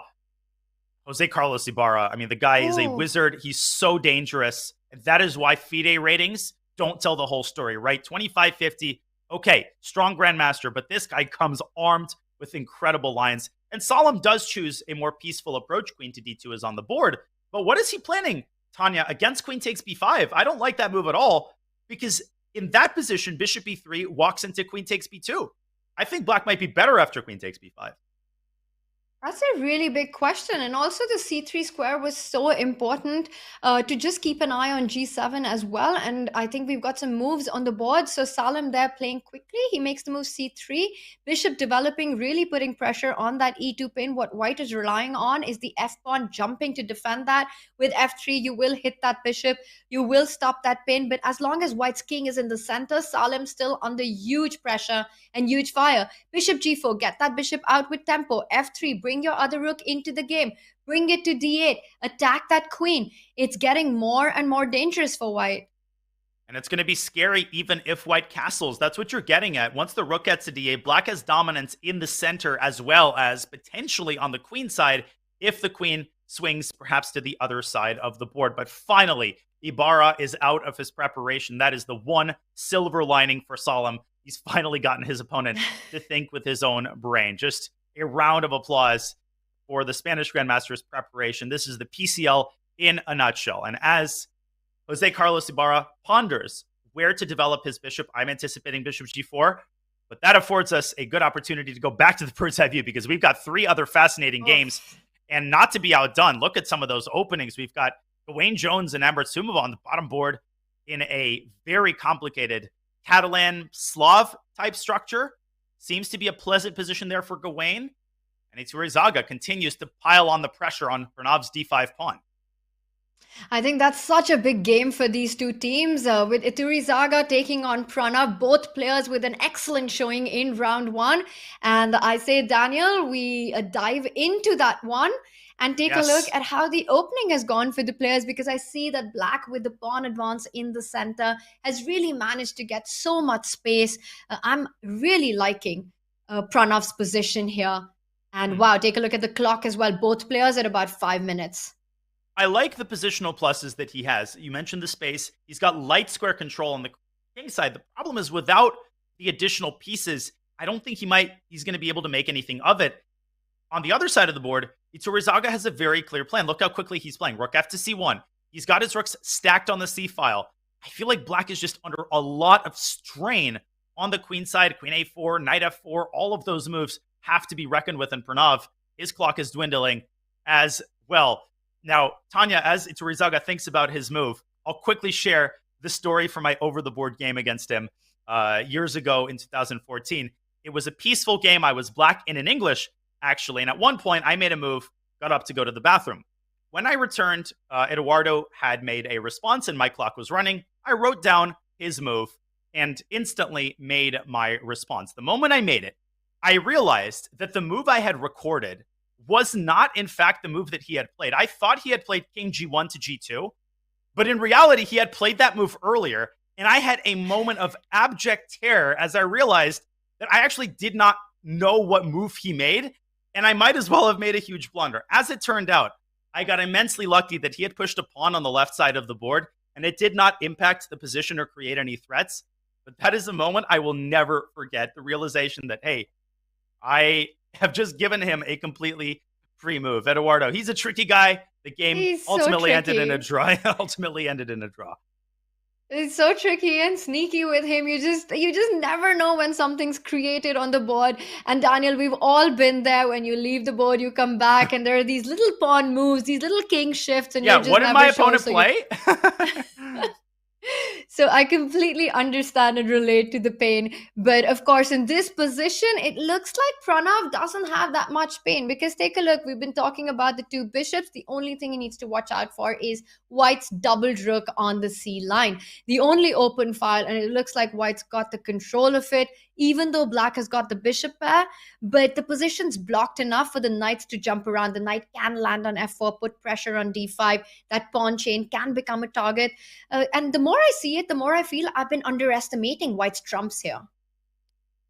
Jose Carlos Ibarra, I mean, the guy is a wizard. He's so dangerous. That is why FIDE ratings don't tell the whole story, right? 2550, okay, strong grandmaster, but this guy comes armed with incredible lines. And Solemn does choose a more peaceful approach. Queen to d2 is on the board. But what is he planning, Tanya, against queen takes b5? I don't like that move at all, because in that position, bishop e3 walks into queen takes b2. I think black might be better after queen takes b5. That's a really big question. And also the c3 square was so important to just keep an eye on g7 as well. And I think we've got some moves on the board. So Solemn there playing quickly. He makes the move c3. Bishop developing, really putting pressure on that e2 pin. What white is relying on is the f-pawn jumping to defend that. With f3, you will hit that bishop. You will stop that pin. But as long as white's king is in the center, Solemn's still under huge pressure and huge fire. Bishop g4, get that bishop out with tempo. f3, bring your other rook into the game. Bring it to d8. Attack that queen. It's getting more and more dangerous for white. And it's going to be scary even if white castles. That's what you're getting at. Once the rook gets to d8, black has dominance in the center as well as potentially on the queen side if the queen swings perhaps to the other side of the board. But finally, Ibarra is out of his preparation. That is the one silver lining for Solemn. He's finally gotten his opponent to think with his own brain. Just a round of applause for the Spanish Grandmaster's preparation. This is the PCL in a nutshell. And as Jose Carlos Ibarra ponders where to develop his bishop, I'm anticipating bishop g4, but that affords us a good opportunity to go back to the bird's eye view because we've got 3 other fascinating games. And not to be outdone, look at some of those openings. We've got Gawain Jones and Amber Tsumova on the bottom board in a very complicated Catalan Slav type structure. Seems to be a pleasant position there for Gawain. And Iturrizaga continues to pile on the pressure on Pranav d5 pawn. I think that's such a big game for these two teams. With Iturrizaga taking on Pranav, both players with an excellent showing in round 1. And I say, Daniel, we dive into that one and take a look at how the opening has gone for the players, because I see that black with the pawn advance in the center has really managed to get so much space. I'm really liking Pranav's position here. And wow, take a look at the clock as well. Both players at about 5 minutes. I like the positional pluses that he has. You mentioned the space. He's got light square control on the king side. The problem is without the additional pieces, I don't think he's going to be able to make anything of it. On the other side of the board, Iturrizaga has a very clear plan. Look how quickly he's playing. Rook f to c1. He's got his rooks stacked on the c file. I feel like black is just under a lot of strain on the queen side. Queen a4, knight f4, all of those moves have to be reckoned with in Pranav. His clock is dwindling as well. Now, Tanya, as Iturrizaga thinks about his move, I'll quickly share the story from my over-the-board game against him years ago in 2014. It was a peaceful game. I was black and in English, actually. And at one point, I made a move, got up to go to the bathroom. when I returned, Eduardo had made a response and my clock was running. I wrote down his move and instantly made my response. The moment I made it, I realized that the move I had recorded was not, in fact, the move that he had played. I thought he had played King G1 to G2, but in reality, he had played that move earlier, and I had a moment of abject terror as I realized that I actually did not know what move he made, and I might as well have made a huge blunder. As it turned out, I got immensely lucky that he had pushed a pawn on the left side of the board, and it did not impact the position or create any threats. But that is a moment I will never forget, the realization that, hey, I have just given him a completely free move. Eduardo, he's a tricky guy. The game ultimately ended in a draw. Ultimately ended in a draw. It's so tricky and sneaky with him. You just never know when something's created on the board. And Daniel, we've all been there. When you leave the board, you come back, and there are these little pawn moves, these little king shifts, and yeah, just what did my opponent play? So I completely understand and relate to the pain. But of course, in this position, it looks like Pranav doesn't have that much pain, because take a look. We've been talking about the two bishops. The only thing he needs to watch out for is White's doubled rook on the C line. The only open file, and it looks like White's got the control of it, even though Black has got the bishop pair. But the position's blocked enough for the knights to jump around. The knight can land on F4, put pressure on D5. That pawn chain can become a target. And the more I see it, the more I feel I've been underestimating White's trumps here.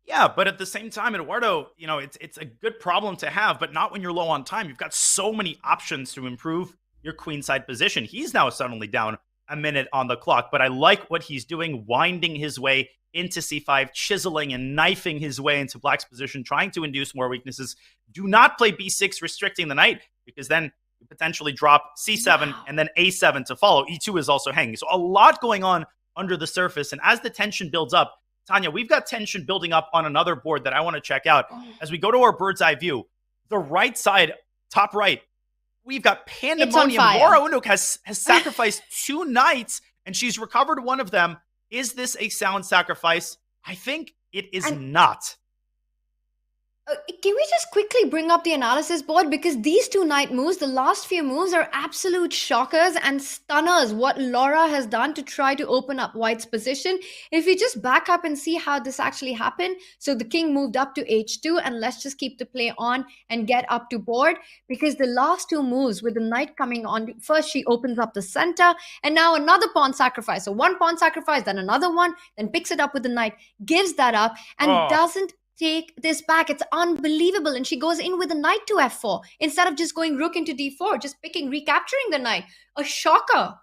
Yeah, but at the same time, Eduardo, it's a good problem to have, but not when you're low on time. You've got so many options to improve your queenside position. He's now suddenly down a minute on the clock, but I like what he's doing, winding his way into C5, chiseling and knifing his way into Black's position, trying to induce more weaknesses. Do not play B6, restricting the knight, because then you potentially drop C7 and then A7 to follow. E2 is also hanging. So a lot going on under the surface. And as the tension builds up, Tanya, we've got tension building up on another board that I want to check out. As we go to our bird's eye view, the right side, top right, we've got pandemonium. Laura Unuk has sacrificed two knights, and she's recovered one of them. Is this a sound sacrifice? I think it is not. Can we just quickly bring up the analysis board? Because these two knight moves, the last few moves, are absolute shockers and stunners. What Laura has done to try to open up White's position. If we just back up and see how this actually happened. So the king moved up to H2, and let's just keep the play on and get up to board. Because the last two moves with the knight coming on, first she opens up the center, and now another pawn sacrifice. So one pawn sacrifice, then another one, then picks it up with the knight, gives that up, and doesn't take this back. It's unbelievable. And she goes in with a knight to F4 instead of just going rook into D4, just recapturing the knight. A shocker.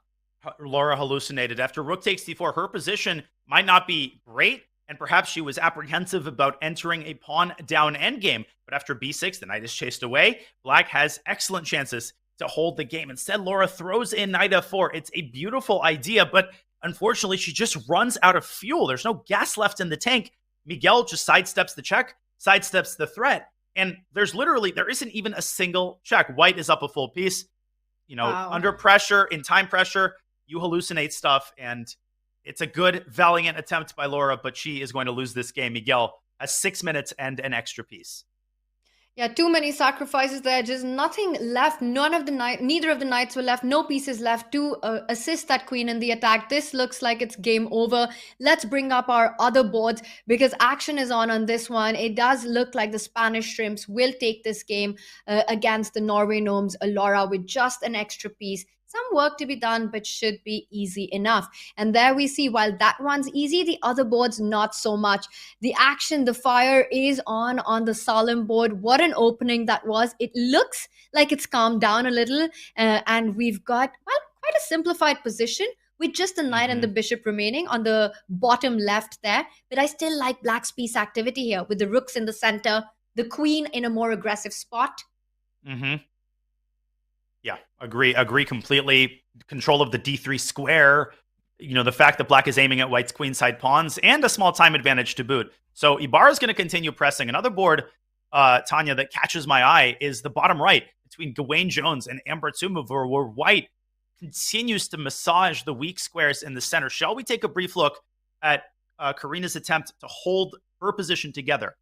Laura hallucinated. After rook takes D4, her position might not be great, and perhaps she was apprehensive about entering a pawn down endgame. But after B6, the knight is chased away. Black has excellent chances to hold the game. Instead, Laura throws in knight F4. It's a beautiful idea, but unfortunately, she just runs out of fuel. There's no gas left in the tank. Miguel just sidesteps the check, sidesteps the threat, and there isn't even a single check. White is up a full piece. Under pressure, in time pressure, you hallucinate stuff, and it's a good, valiant attempt by Laura, but she is going to lose this game. Miguel has 6 minutes and an extra piece. Yeah, too many sacrifices there. Just nothing left. Neither of the knights were left. No pieces left to assist that queen in the attack. This looks like it's game over. Let's bring up our other boards, because action is on this one. It does look like the Spanish Shrimps will take this game against the Norway Gnomes. Laura with just an extra piece. Some work to be done, but should be easy enough. And there we see, while that one's easy, the other boards not so much. The action, the fire is on the Salem board. What an opening that was. It looks like it's calmed down a little, and we've got, quite a simplified position with just the knight and the bishop remaining on the bottom left there. But I still like Black's piece activity here, with the rooks in the center, the queen in a more aggressive spot. Yeah, agree completely. Control of the D3 square. The fact that Black is aiming at White's queenside pawns, and a small time advantage to boot. So Ibarra is going to continue pressing. Another board, Tanya, that catches my eye is the bottom right between Gawain Jones and Amber Tsumova, where White continues to massage the weak squares in the center. Shall we take a brief look at Karina's attempt to hold her position together?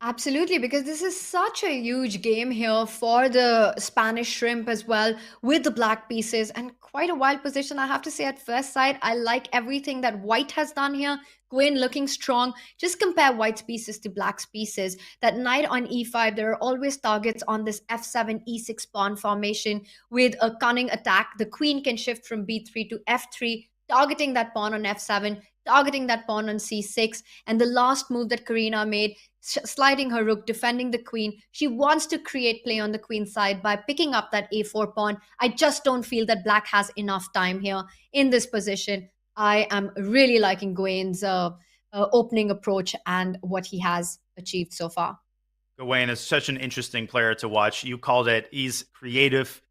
Absolutely, because this is such a huge game here for the Spanish shrimp as well, with the black pieces and quite a wild position. I have to say, at first sight, I like everything that white has done here. Queen looking strong. Just compare white's pieces to black's pieces. That knight on e5, there are always targets on this f7, e6 pawn formation with a cunning attack. The queen can shift from b3 to f3, targeting that pawn on f7, targeting that pawn on c6. And the last move that Karina made, sliding her rook, defending the queen. She wants to create play on the queen side by picking up that a4 pawn. I just don't feel that black has enough time here in this position. I am really liking Gwen's opening approach and what he has achieved so far. Gawain is such an interesting player to watch. You called it. He's creative.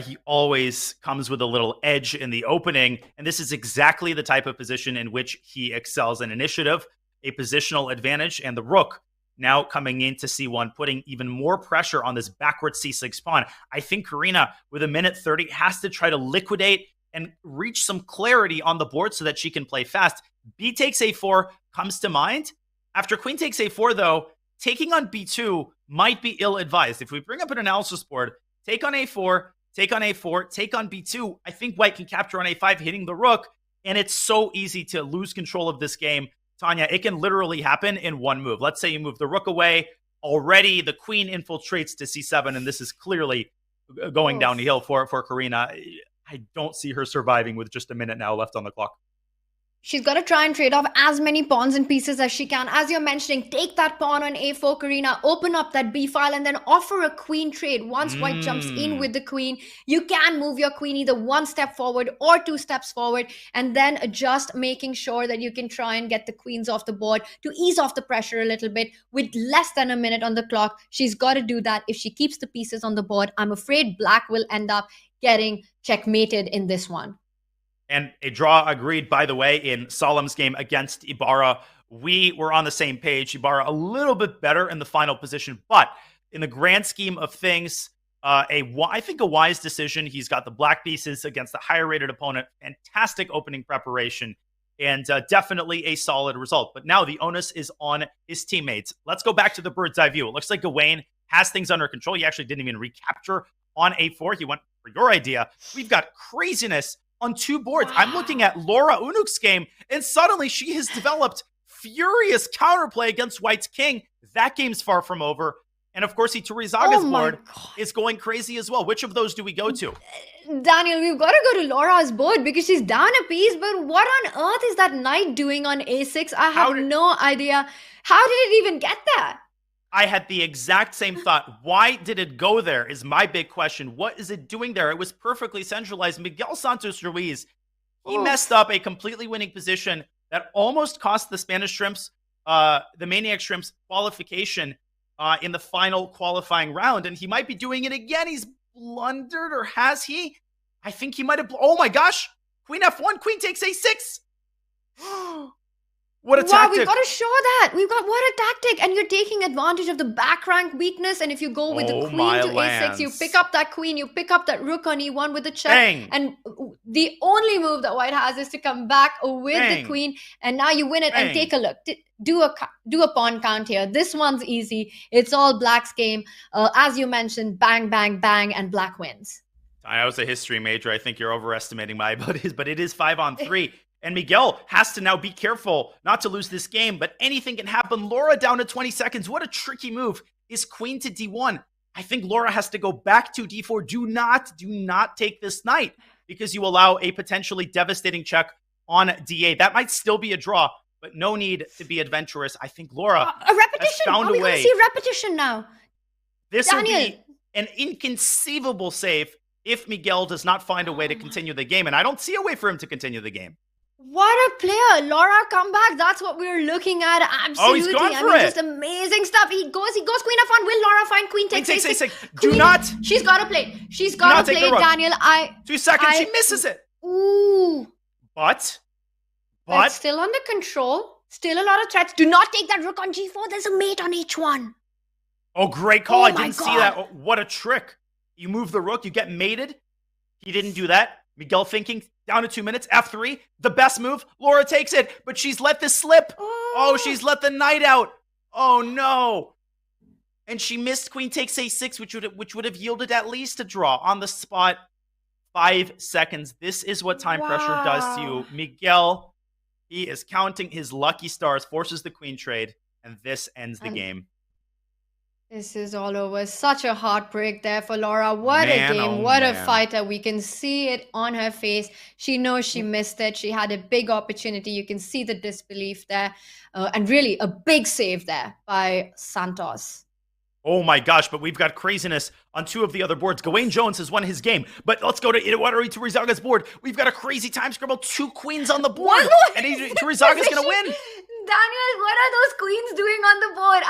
He always comes with a little edge in the opening. And this is exactly the type of position in which he excels in initiative, a positional advantage, and the rook now coming into c1, putting even more pressure on this backward c6 pawn. I think Karina, with a minute 30, has to try to liquidate and reach some clarity on the board so that she can play fast. B takes a4 comes to mind. After queen takes a4, though, taking on b2 might be ill-advised. If we bring up an analysis board, take on a4, take on a4, take on b2, I think white can capture on a5, hitting the rook, and it's so easy to lose control of this game. Tanya, it can literally happen in one move. Let's say you move the rook away. Already the queen infiltrates to c7, and this is clearly going down the hill for Karina. I don't see her surviving with just a minute now left on the clock. She's got to try and trade off as many pawns and pieces as she can. As you're mentioning, take that pawn on a4, Karina, open up that b file, and then offer a queen trade. Once white jumps in with the queen, you can move your queen either one step forward or two steps forward, and then adjust, making sure that you can try and get the queens off the board to ease off the pressure a little bit. With less than a minute on the clock, she's got to do that. If she keeps the pieces on the board, I'm afraid black will end up getting checkmated in this one. And a draw agreed, by the way, in Solemn's game against Ibarra. We were on the same page. Ibarra a little bit better in the final position, but in the grand scheme of things, I think a wise decision. He's got the black pieces against the higher rated opponent. Fantastic opening preparation and definitely a solid result. But now the onus is on his teammates. Let's go back to the bird's eye view. It looks like Gawain has things under control. He actually didn't even recapture on a4. He went for your idea. We've got craziness on two boards. Wow. I'm looking at Laura Unuk's game, and suddenly she has developed furious counterplay against White's king. That game's far from over. And of course, Iturizaga's board is going crazy as well. Which of those do we go to? Daniel, we've got to go to Laura's board because she's down a piece, but what on earth is that knight doing on a6? I have no idea. How did it even get there? I had the exact same thought. Why did it go there is my big question. What is it doing there? It was perfectly centralized. Miguel Santos Ruiz, he messed up a completely winning position that almost cost the Spanish Shrimps, the Maniac Shrimps qualification in the final qualifying round. And he might be doing it again. He's blundered, or has he? I think he might have. Oh my gosh. Queen F1, queen takes A6. What a tactic. We've got to show that. What a tactic. And you're taking advantage of the back rank weakness. And if you go with the queen to a6, you pick up that queen, you pick up that rook on e1 with the check. Bang. And the only move that white has is to come back with the queen. And now you win it. And take a look. Do a pawn count here. This one's easy. It's all black's game. As you mentioned, bang, bang, bang, and black wins. I was a history major. I think you're overestimating my abilities, but it is 5-on-3. And Miguel has to now be careful not to lose this game, but anything can happen. Laura down to 20 seconds. What a tricky move is queen to d1. I think Laura has to go back to d4. Do not take this knight because you allow a potentially devastating check on d8. That might still be a draw, but no need to be adventurous. I think Laura a repetition. has found a way. We're going to see repetition now. This will be an inconceivable save if Miguel does not find a way to continue the game, and I don't see a way for him to continue the game. What a player. Laura come back. That's what we're looking at. Absolutely. Oh, he's gone for it. Just amazing stuff. He goes queen F1. Will Laura find queen takes a6? Do not. She's got to play. She's got to play, Daniel. 2 seconds. She misses it. Ooh. But still under control. Still a lot of threats. Do not take that rook on g4. There's a mate on h1. Oh, great call. I didn't see that. Oh, what a trick. You move the rook. You get mated. He didn't do that. Miguel thinking, down to 2 minutes, f3, the best move. Laura takes it, but she's let this slip. Oh, she's let the knight out. Oh, no. and she missed queen takes a6, which would have yielded at least a draw on the spot. 5 seconds. This is what time pressure does to you. Miguel, he is counting his lucky stars, forces the queen trade, and this ends the game. This is all over. Such a heartbreak there for Laura. What a game. What a fighter. We can see it on her face. She knows she missed it. She had a big opportunity. You can see the disbelief there. And really a big save there by Santos. Oh my gosh, but we've got craziness on 2 of the other boards. Gawain Jones has won his game, but let's go to Iwatari Turizaga's board. We've got a crazy time scribble, 2 queens on the board, and Turizaga's going to win. Daniel, what are those queens doing on the board?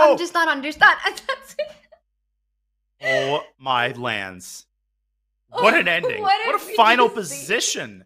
I'm just not understand. Oh my lands. What an ending. What a final position.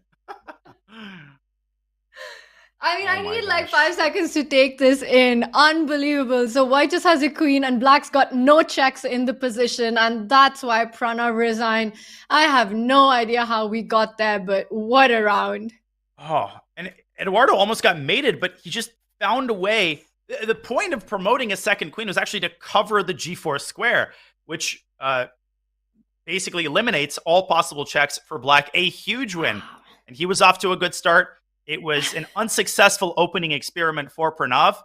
I need like 5 seconds to take this in. Unbelievable. So white just has a queen and black's got no checks in the position. And that's why Pranav resigned. I have no idea how we got there, but what a round. Oh, and Eduardo almost got mated, but he just found a way. The point of promoting a second queen was actually to cover the g4 square, which basically eliminates all possible checks for black. A huge win. And he was off to a good start. It was an unsuccessful opening experiment for Pranav.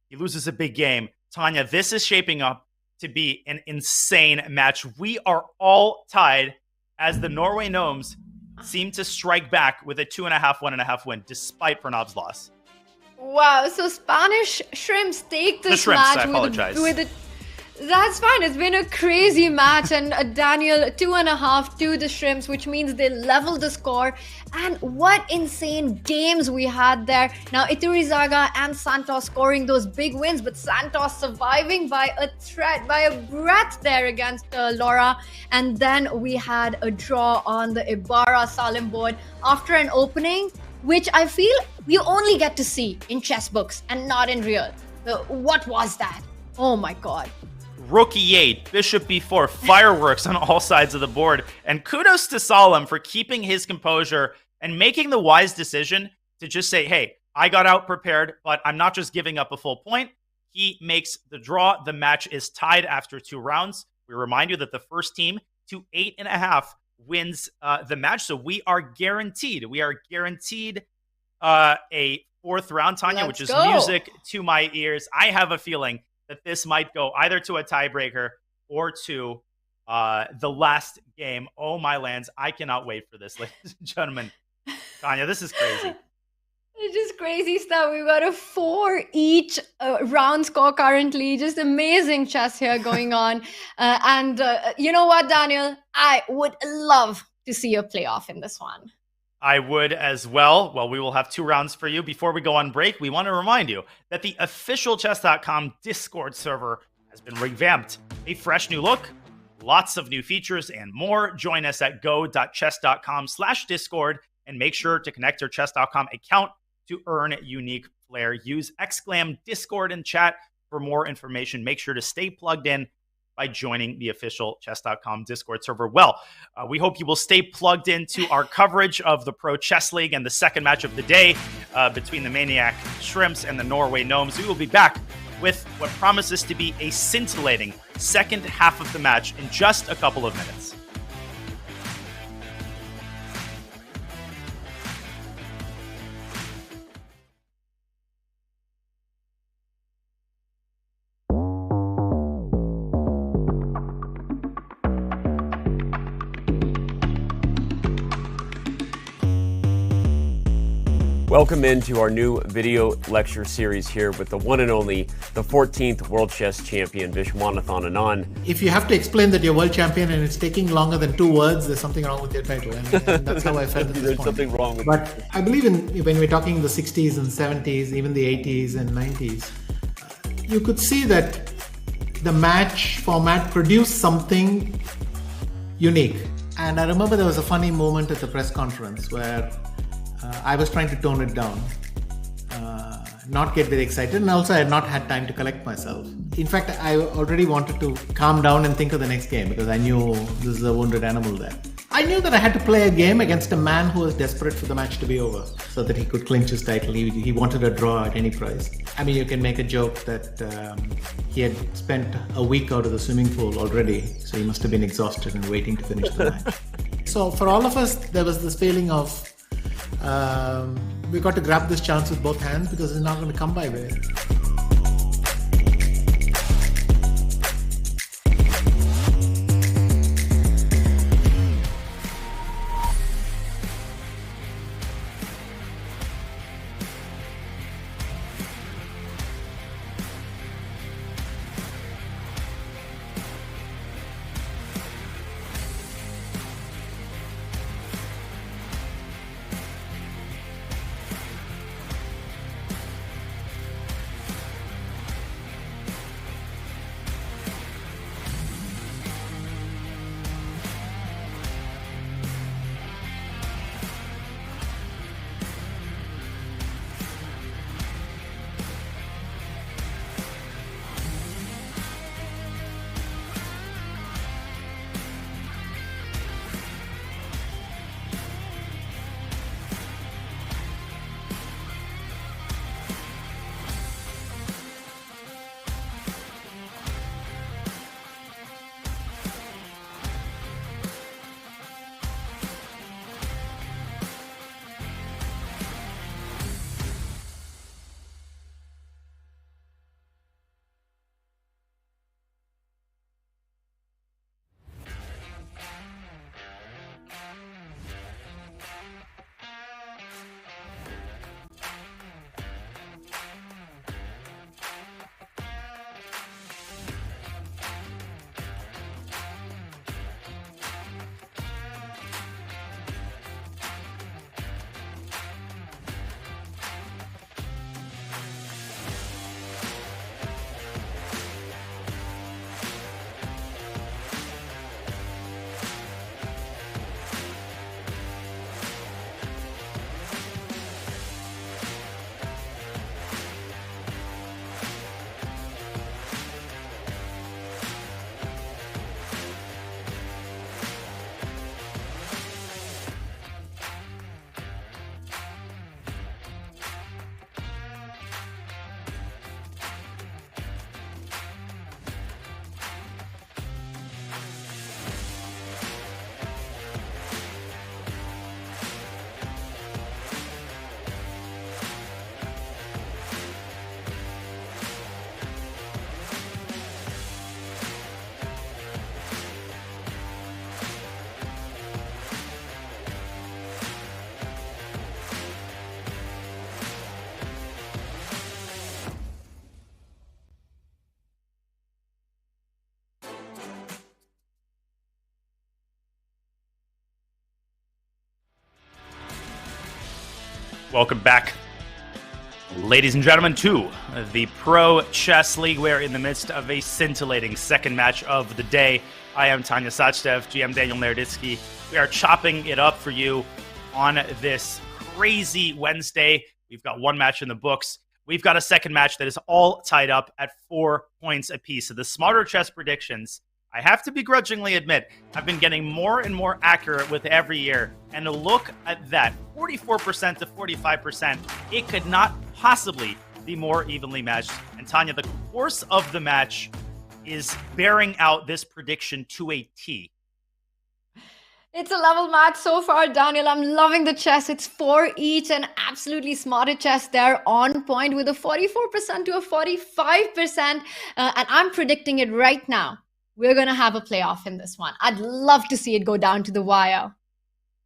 He loses a big game. Tanya, this is shaping up to be an insane match. We are all tied as the Norway Gnomes seem to strike back with a 2.5, 1.5 win, despite Pranav's loss. Wow, so Spanish Shrimps take this match. I apologize. That's fine. It's been a crazy match, and Daniel 2.5 to the Shrimps, which means they leveled the score. And what insane games we had there. Now Iturrizaga and Santos scoring those big wins, but Santos surviving by a threat, by a breath there against Laura. And then we had a draw on the Ibarra Salim board after an opening, which I feel we only get to see in chess books and not in real. So what was that? Oh my God. Rook e8, bishop b4, fireworks on all sides of the board. And kudos to Salim for keeping his composure and making the wise decision to just say, hey, I got out prepared, but I'm not just giving up a full point. He makes the draw. The match is tied after 2 rounds. We remind you that the first team to 8.5 wins the match. So we are guaranteed. A 4th round, Tanya, which is music to my ears. I have a feeling that this might go either to a tiebreaker or to the last game. Oh, my lands. I cannot wait for this, ladies and gentlemen. Tanya, this is crazy. It's just crazy stuff. We've got a 4 each round score currently. Just amazing chess here going on. And you know what, Daniel? I would love to see a playoff in this one. I would as well. Well, we will have 2 rounds for you. Before we go on break, we want to remind you that the official Chess.com Discord server has been revamped. A fresh new look, lots of new features, and more. Join us at go.chess.com/Discord and make sure to connect your Chess.com account to earn unique flair. Use !Discord in chat for more information. Make sure to stay plugged in by joining the official Chess.com Discord server. Well, we hope you will stay plugged into our coverage of the Pro Chess League and the second match of the day between the Maniac Shrimps and the Norway Gnomes. We will be back with what promises to be a scintillating second half of the match in just a couple of minutes. Welcome into our new video lecture series here with the one and only, the 14th World Chess Champion, Vishwanathan Anand. If you have to explain that you're world champion and it's taking longer than 2 words, there's something wrong with your title. And that's how I felt at this There's point. something wrong with But I believe when we're talking the 60s and 70s, even the 80s and 90s, you could see that the match format produced something unique. And I remember there was a funny moment at the press conference where I was trying to tone it down, not get very excited, and also I had not had time to collect myself. In fact, I already wanted to calm down and think of the next game because I knew this is a wounded animal there. I I knew that I had to play a game against a man who was desperate for the match to be over so that he could clinch his title. He wanted a draw at any price. I mean, you can make a joke that he had spent a week out of the swimming pool already, so he must have been exhausted and waiting to finish the match. So for all of us, there was this feeling of we got to grab this chance with both hands because it's not going to come by way. Welcome back, ladies and gentlemen, to the Pro Chess League. We're in the midst of a scintillating second match of the day. I am Tanya Sachdev, GM Daniel Mereditsky. We are chopping it up for you on this crazy Wednesday. We've got one match in the books. We've got a second match that is all tied up at 4 points apiece. So the Smarter Chess predictions, I have to begrudgingly admit, I've been getting more and more accurate with every year. And to look at that, 44% to 45%, it could not possibly be more evenly matched. And Tanya, the course of the match is bearing out this prediction to a T. It's a level match so far, Daniel. I'm loving the chess. It's 4 each and absolutely Smarter Chess there on point with a 44% to a 45%. And I'm predicting it right now. We're going to have a playoff in this one. I'd love to see it go down to the wire.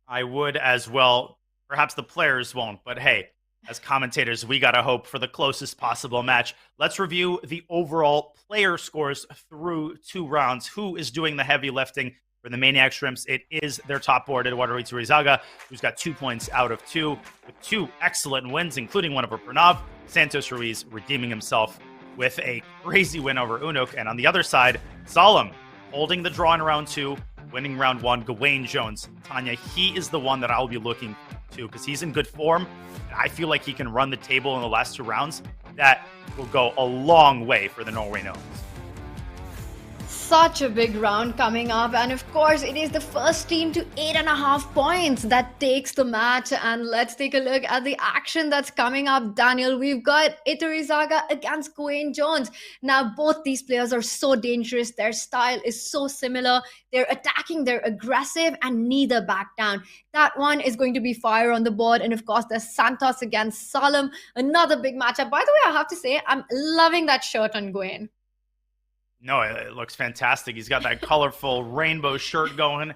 I would as well. Perhaps the players won't, but hey, as commentators, we got to hope for the closest possible match. Let's review the overall player scores through 2 rounds. Who is doing the heavy lifting for the Maniac Shrimps? It is their top board, Eduardo Rizarizaga, who's got 2 points out of 2, with 2 excellent wins, including one over Pranav. Santos Ruiz redeeming himself with a crazy win over Unuk. And on the other side, Solemn holding the draw in round 2, winning round 1. Gawain Jones, Tanya, he is the one that I'll be looking to because he's in good form. And I feel like he can run the table in the last 2 rounds. That will go a long way for the Norway Gnomes. Such a big round coming up, and of course it is the first team to 8.5 points that takes the match. And let's take a look at the action that's coming up. Daniel, we've got Iturizaga against Gawain Jones. Now both these players are so dangerous, their style is so similar, they're attacking, they're aggressive, and neither back down. That one is going to be fire on the board. And of course there's Santos against Salem, another big matchup. By the way, I have to say I'm loving that shirt on Gawain. No, it looks fantastic. He's got that colorful rainbow shirt going.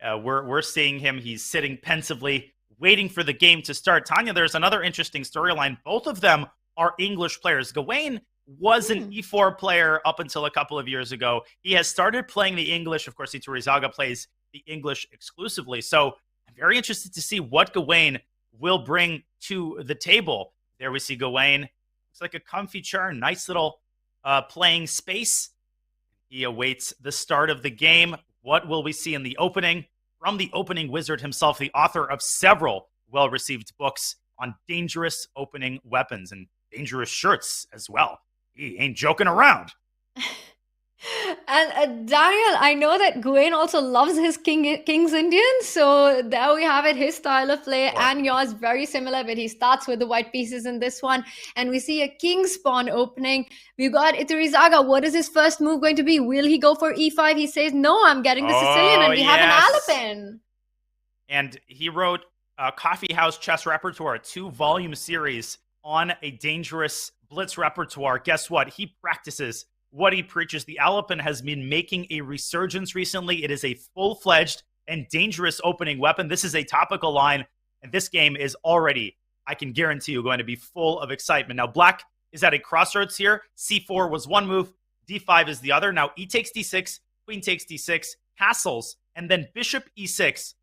We're seeing him. He's sitting pensively, waiting for the game to start. Tanya, there's another interesting storyline. Both of them are English players. Gawain was an E4 player up until a couple of years ago. He has started playing the English. Of course, Iturizaga plays the English exclusively. So I'm very interested to see what Gawain will bring to the table. There we see Gawain. Looks like a comfy chair, nice little playing space. He awaits the start of the game. What will we see in the opening? From the opening wizard himself, the author of several well-received books on dangerous opening weapons and dangerous shirts as well. He ain't joking around. And Daniel, I know that Gawain also loves his King's Indian. So there we have it. His style of play and yours very similar, but he starts with the white pieces in this one. And we see a King's Pawn opening. We've got Iturizaga. What is his first move going to be? Will he go for E5? He says, no, I'm getting the Sicilian. And we have an Alapin. And he wrote a Coffee House Chess Repertoire, 2-volume series on a dangerous blitz repertoire. Guess what? He practices what he preaches. The Alapin has been making a resurgence recently. It is a full-fledged and dangerous opening weapon. This is a topical line, and this game is already, I can guarantee you, going to be full of excitement. Now, Black is at a crossroads here. C4 was one move, D5 is the other. Now, E takes D6, Queen takes D6, castles, and then Bishop E6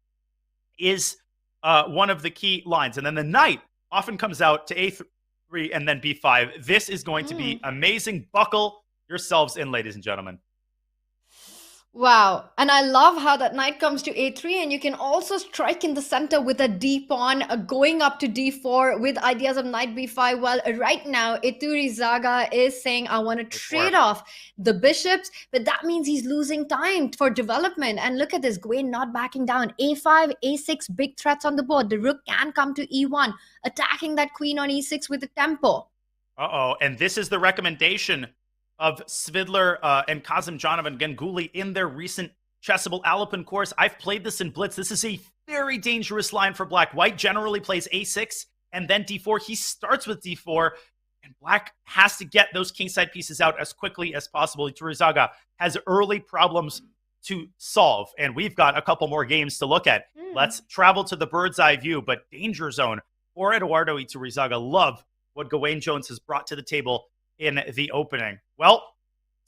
is one of the key lines. And then the Knight often comes out to A3 and then B5. This is going to be amazing. Buckle yourselves in, ladies and gentlemen. Wow. And I love how that knight comes to A3, and you can also strike in the center with a D pawn, going up to D4 with ideas of knight B5. Well, right now, Iturizaga is saying, I want to trade off the bishops, but that means he's losing time for development. And look at this, Gawain not backing down. A5, A6, big threats on the board. The rook can come to E1, attacking that queen on E6 with a tempo. Uh-oh. And this is the recommendation of Svidler and Kazimjanov and Ganguly in their recent Chessable Alapin course. I've played this in Blitz. This is a very dangerous line for Black. White generally plays A6 and then D4. He starts with D4, and Black has to get those kingside pieces out as quickly as possible. Iturizaga has early problems to solve, and we've got a couple more games to look at. Let's travel to the bird's eye view, but danger zone for Eduardo Iturizaga. Love what Gawain Jones has brought to the table in the opening. Well,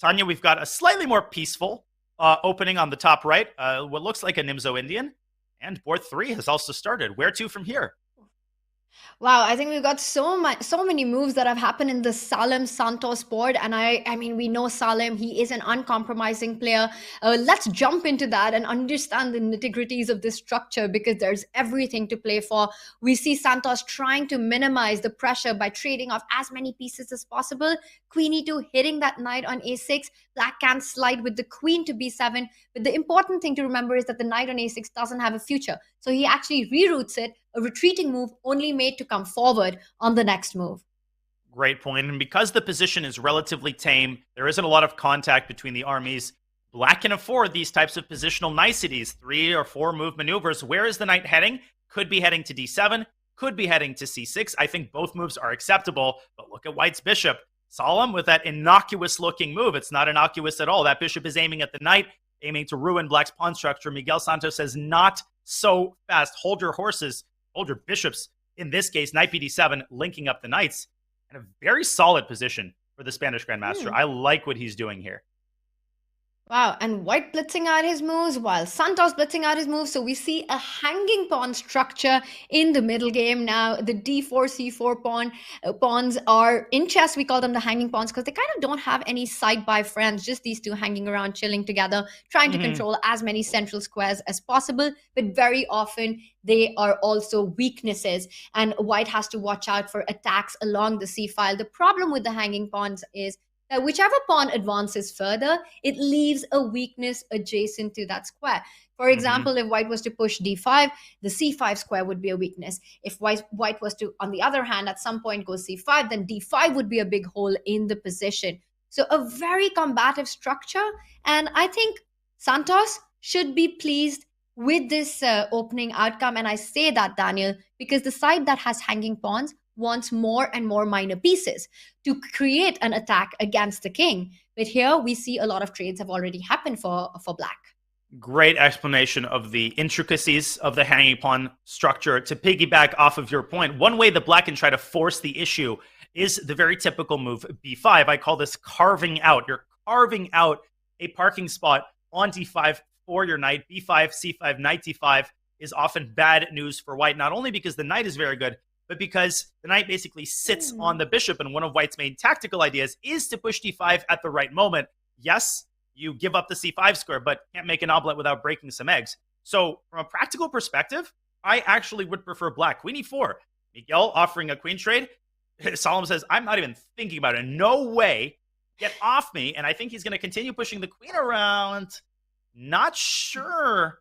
Tanya, we've got a slightly more peaceful opening on the top right, what looks like a Nimzo Indian, and board 3 has also started. Where to from here? Wow, I think we've got so many moves that have happened in the Salem Santos board. And I mean, we know Salem, he is an uncompromising player. Let's jump into that and understand the nitty-gritties of this structure, because there's everything to play for. We see Santos trying to minimize the pressure by trading off as many pieces as possible. Queen E2 hitting that knight on A6. Black can slide with the queen to B7. But the important thing to remember is that the knight on A6 doesn't have a future. So he actually reroutes it, a retreating move only made to come forward on the next move. Great point. And because the position is relatively tame, there isn't a lot of contact between the armies. Black can afford these types of positional niceties, 3 or 4 move maneuvers. Where is the knight heading? Could be heading to D7, could be heading to C6. I think both moves are acceptable, but look at White's bishop. Solemn with that innocuous looking move. It's not innocuous at all. That bishop is aiming at the knight, aiming to ruin Black's pawn structure. Miguel Santos says, not so fast. Hold your horses. Hold your bishops. In this case, knight bd7, linking up the knights. And a very solid position for the Spanish Grandmaster. I like what he's doing here. Wow, and White blitzing out his moves while Santos blitzing out his moves. So we see a hanging pawn structure in the middle game now. The D4, C4 pawns are, in chess, we call them the hanging pawns because they kind of don't have any side-by friends, just these two hanging around, chilling together, trying to control as many central squares as possible. But very often, they are also weaknesses, and White has to watch out for attacks along the C file. The problem with the hanging pawns is that whichever pawn advances further, it leaves a weakness adjacent to that square. For example, if white was to push d5, the c5 square would be a weakness. If white was to, on the other hand, at some point go c5, then d5 would be a big hole in the position. So a very combative structure. And I think Santos should be pleased with this opening outcome. And I say that, Daniel, because the side that has hanging pawns wants more and more minor pieces to create an attack against the king. But here we see a lot of trades have already happened for black. Great explanation of the intricacies of the hanging pawn structure. To piggyback off of your point, one way that black can try to force the issue is the very typical move b5. I call this carving out. You're carving out a parking spot on d5 for your knight. b5, c5, knight d5 is often bad news for white, not only because the knight is very good, but because the knight basically sits on the bishop, and one of white's main tactical ideas is to push d5 at the right moment. Yes, you give up the c5 square, but can't make an omelet without breaking some eggs. So from a practical perspective, I actually would prefer black. Queen e4. Miguel offering a queen trade. Solomon says, I'm not even thinking about it. No way. Get off me. And I think he's going to continue pushing the queen around. Not sure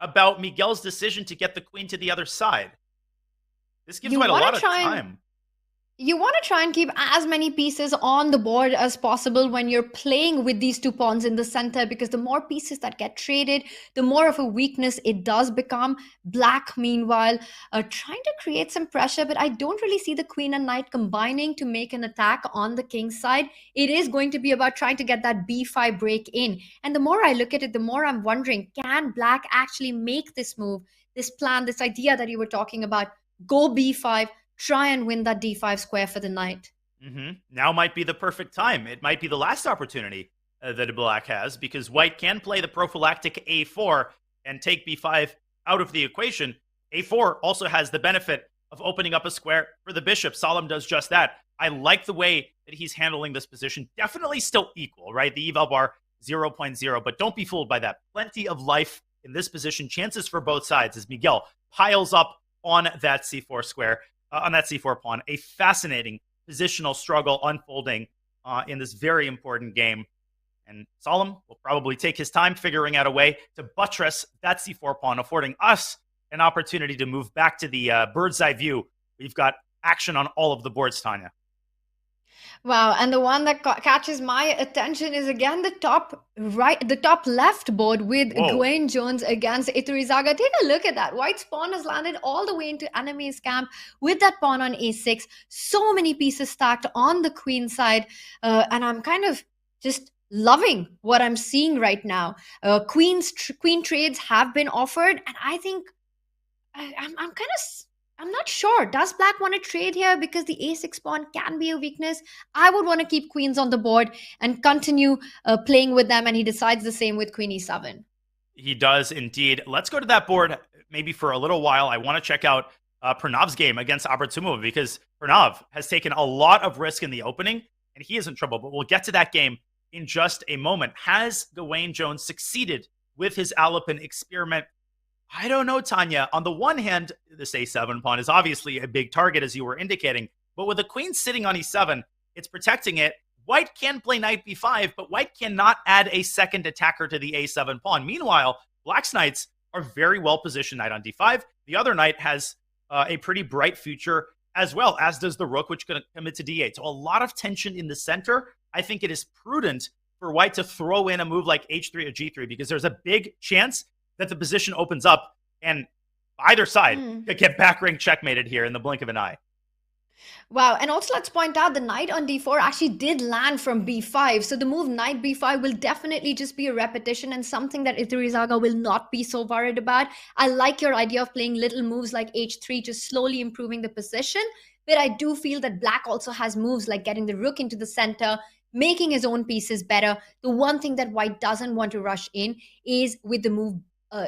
about Miguel's decision to get the queen to the other side. This gives white a lot of time. You want to try and keep as many pieces on the board as possible when you're playing with these two pawns in the center, because the more pieces that get traded, the more of a weakness it does become. Black, meanwhile, trying to create some pressure, but I don't really see the queen and knight combining to make an attack on the king's side. It is going to be about trying to get that b5 break in. And the more I look at it, the more I'm wondering, can black actually make this move, this plan, this idea that you were talking about, go b5, try and win that d5 square for the knight? Now might be the perfect time. It might be the last opportunity that black has, because white can play the prophylactic a4 and take b5 out of the equation. a4 also has the benefit of opening up a square for the bishop. Solomon does just that. I like the way that he's handling this position. Definitely still equal, right? The eval bar 0.0, but don't be fooled by that. Plenty of life in this position. Chances for both sides as Miguel piles up on that c4 square. On that c4 pawn. A fascinating positional struggle unfolding in this very important game. And Solomon will probably take his time figuring out a way to buttress that c4 pawn, affording us an opportunity to move back to the bird's eye view. We've got action on all of the boards, Tanya. Wow, and the one that catches my attention is again the top left board with Gwen Jones against Iturrizaga. Take a look at that. White's pawn has landed all the way into enemy's camp with that pawn on a6. So many pieces stacked on the queen side, and I'm kind of just loving what I'm seeing right now. Queen trades have been offered, and I think I'm not sure. Does black want to trade here because the a6 pawn can be a weakness? I would want to keep queens on the board and continue playing with them, and he decides the same with queen e7. He does indeed. Let's go to that board maybe for a little while. I want to check out Pranav's game against Abratumov, because Pranav has taken a lot of risk in the opening, and he is in trouble, but we'll get to that game in just a moment. Has Gawain Jones succeeded with his Alapin experiment? I don't know, Tanya. On the one hand, this a7 pawn is obviously a big target, as you were indicating. But with the queen sitting on e7, it's protecting it. White can play knight b5, but white cannot add a second attacker to the a7 pawn. Meanwhile, black's knights are very well positioned. Knight on d5. The other knight has a pretty bright future as well, as does the rook, which can come into d8. So a lot of tension in the center. I think it is prudent for white to throw in a move like h3 or g3, because there's a big chance that the position opens up and either side could get back rank checkmated here in the blink of an eye. Wow, and also let's point out the knight on d4 actually did land from b5. So the move knight b5 will definitely just be a repetition and something that Iturrizaga will not be so worried about. I like your idea of playing little moves like h3, just slowly improving the position. But I do feel that black also has moves like getting the rook into the center, making his own pieces better. The one thing that white doesn't want to rush in is with the move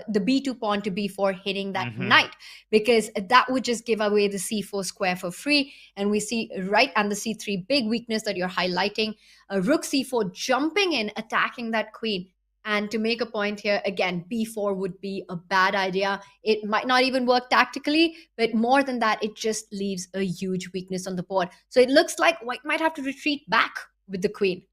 the b2 pawn to b4, hitting that knight, because that would just give away the c4 square for free. And we see right, and the c3 big weakness that you're highlighting, rook c4 jumping in, attacking that queen. And to make a point here, again, b4 would be a bad idea. It might not even work tactically, but more than that, it just leaves a huge weakness on the board. So it looks like white might have to retreat back with the queen.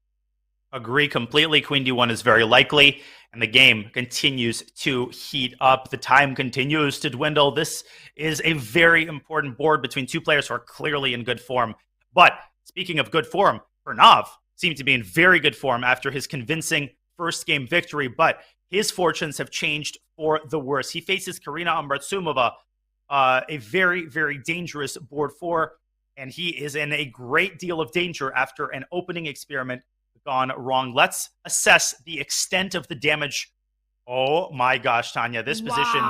Agree completely. Queen d1 is very likely, and the game continues to heat up. The time continues to dwindle. This is a very important board between two players who are clearly in good form. But speaking of good form, Pranav seemed to be in very good form after his convincing first game victory, but his fortunes have changed for the worse. He faces Karina Ambratsumova, a very, very dangerous board 4, and he is in a great deal of danger after an opening experiment gone wrong. Let's assess the extent of the damage. Oh my gosh, Tanya, this position,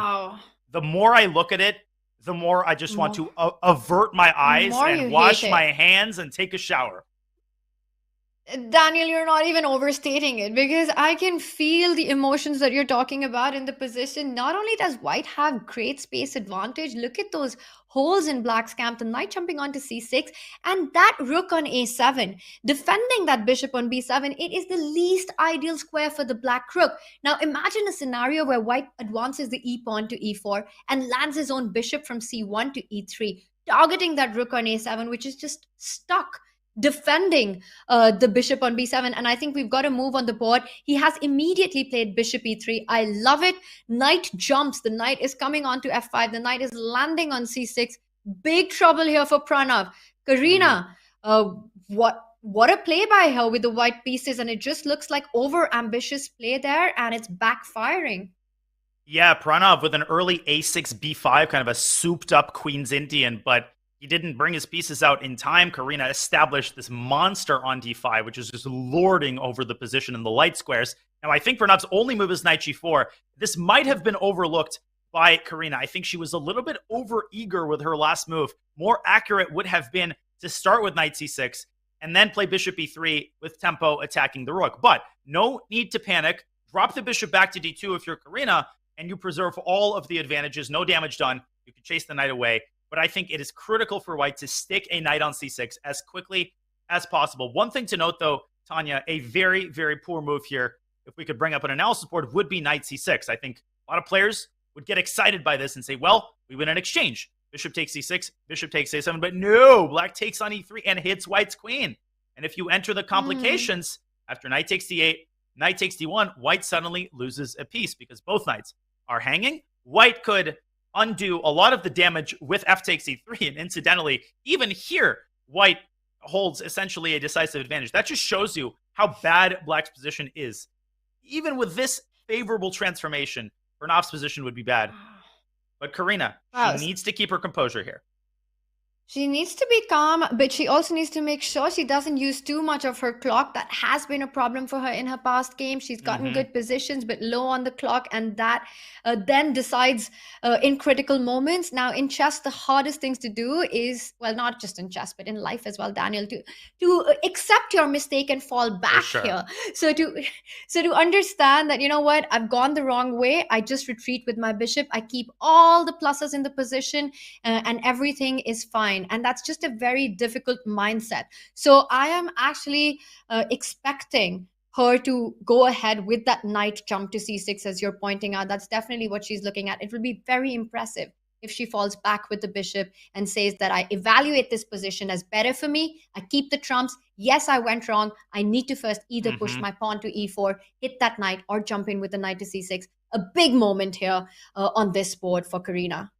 the more I look at it, the more I just want to avert my eyes and wash my hands and take a shower. Daniel, you're not even overstating it, because I can feel the emotions that you're talking about in the position. Not only does white have great space advantage, look at those holes in black's camp, the knight jumping onto c6, and that rook on a7, defending that bishop on b7. It is the least ideal square for the black rook. Now imagine a scenario where white advances the e pawn to e4 and lands his own bishop from c1 to e3, targeting that rook on a7, which is just stuck defending the bishop on b7. And I think we've got to move on the board. He has immediately played bishop e3. I love it. Knight jumps. The knight is coming on to f5. The knight is landing on c6. Big trouble here for Pranav. Karina, what a play by her with the white pieces, and it just looks like over ambitious play there, and it's backfiring. Yeah, Pranav with an early a6 b5, kind of a souped up Queen's Indian, but he didn't bring his pieces out in time. Karina established this monster on d5, which is just lording over the position in the light squares. Now, I think Pranav's only move is knight g4. This might have been overlooked by Karina. I think she was a little bit over-eager with her last move. More accurate would have been to start with knight c6 and then play bishop e3 with tempo attacking the rook. But no need to panic. Drop the bishop back to d2 if you're Karina, and you preserve all of the advantages. No damage done. You can chase the knight away. But I think it is critical for white to stick a knight on c6 as quickly as possible. One thing to note, though, Tanya, a very, very poor move here, if we could bring up an analysis board, would be knight c6. I think a lot of players would get excited by this and say, well, we win an exchange. Bishop takes c6, bishop takes a7, but no, black takes on e3 and hits white's queen. And if you enter the complications, after knight takes d8, knight takes d1, white suddenly loses a piece because both knights are hanging. White could undo a lot of the damage with f takes e3, and incidentally, even here, white holds essentially a decisive advantage. That just shows you how bad black's position is. Even with this favorable transformation, Pranav's position would be bad. But Karina, she needs to keep her composure here. She needs to be calm, but she also needs to make sure she doesn't use too much of her clock. That has been a problem for her in her past games. She's gotten good positions, but low on the clock, and that then decides in critical moments. Now, in chess, the hardest things to do is, well, not just in chess, but in life as well, Daniel, to accept your mistake and fall back here. So to understand that, you know what, I've gone the wrong way. I just retreat with my bishop. I keep all the pluses in the position, and everything is fine. And that's just a very difficult mindset. So I am actually expecting her to go ahead with that knight jump to c6, as you're pointing out. That's definitely what she's looking at. It will be very impressive if she falls back with the bishop and says that I evaluate this position as better for me. I keep the trumps. Yes, I went wrong. I need to first either push my pawn to e4, hit that knight, or jump in with the knight to c6. A big moment here on this board for Karina.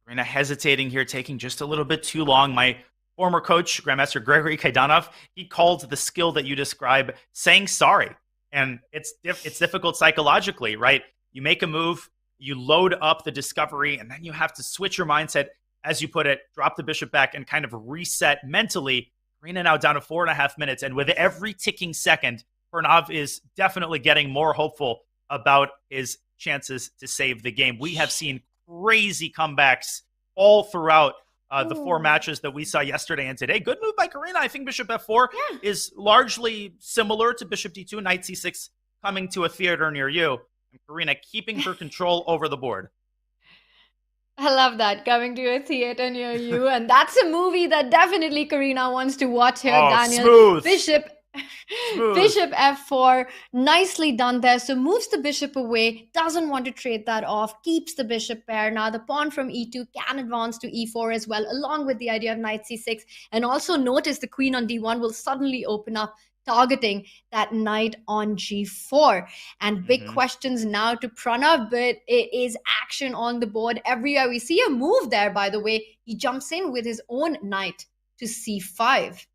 Karina hesitating here, taking just a little bit too long. My former coach, Grandmaster Gregory Kaidanov, he called the skill that you describe saying sorry. And it's difficult psychologically, right? You make a move, you load up the discovery, and then you have to switch your mindset, as you put it, drop the bishop back and kind of reset mentally. Karina now down to 4.5 minutes. And with every ticking second, Pranav is definitely getting more hopeful about his chances to save the game. We have seen crazy comebacks all throughout the 4 matches that we saw yesterday and today. Good move by Karina. I think bishop f4 is largely similar to bishop d2, knight c6 coming to a theater near you. And Karina keeping her control over the board. I love that, coming to a theater near you. And that's a movie that definitely Karina wants to watch here, Daniel. Smooth. Bishop f4, nicely done there. So moves the bishop away, doesn't want to trade that off, keeps the bishop pair. Now the pawn from e2 can advance to e4 as well, along with the idea of knight c6. And also notice the queen on d1 will suddenly open up, targeting that knight on g4. And big questions now to Pranav, but it is action on the board everywhere. We see a move there, by the way. He jumps in with his own knight to c5.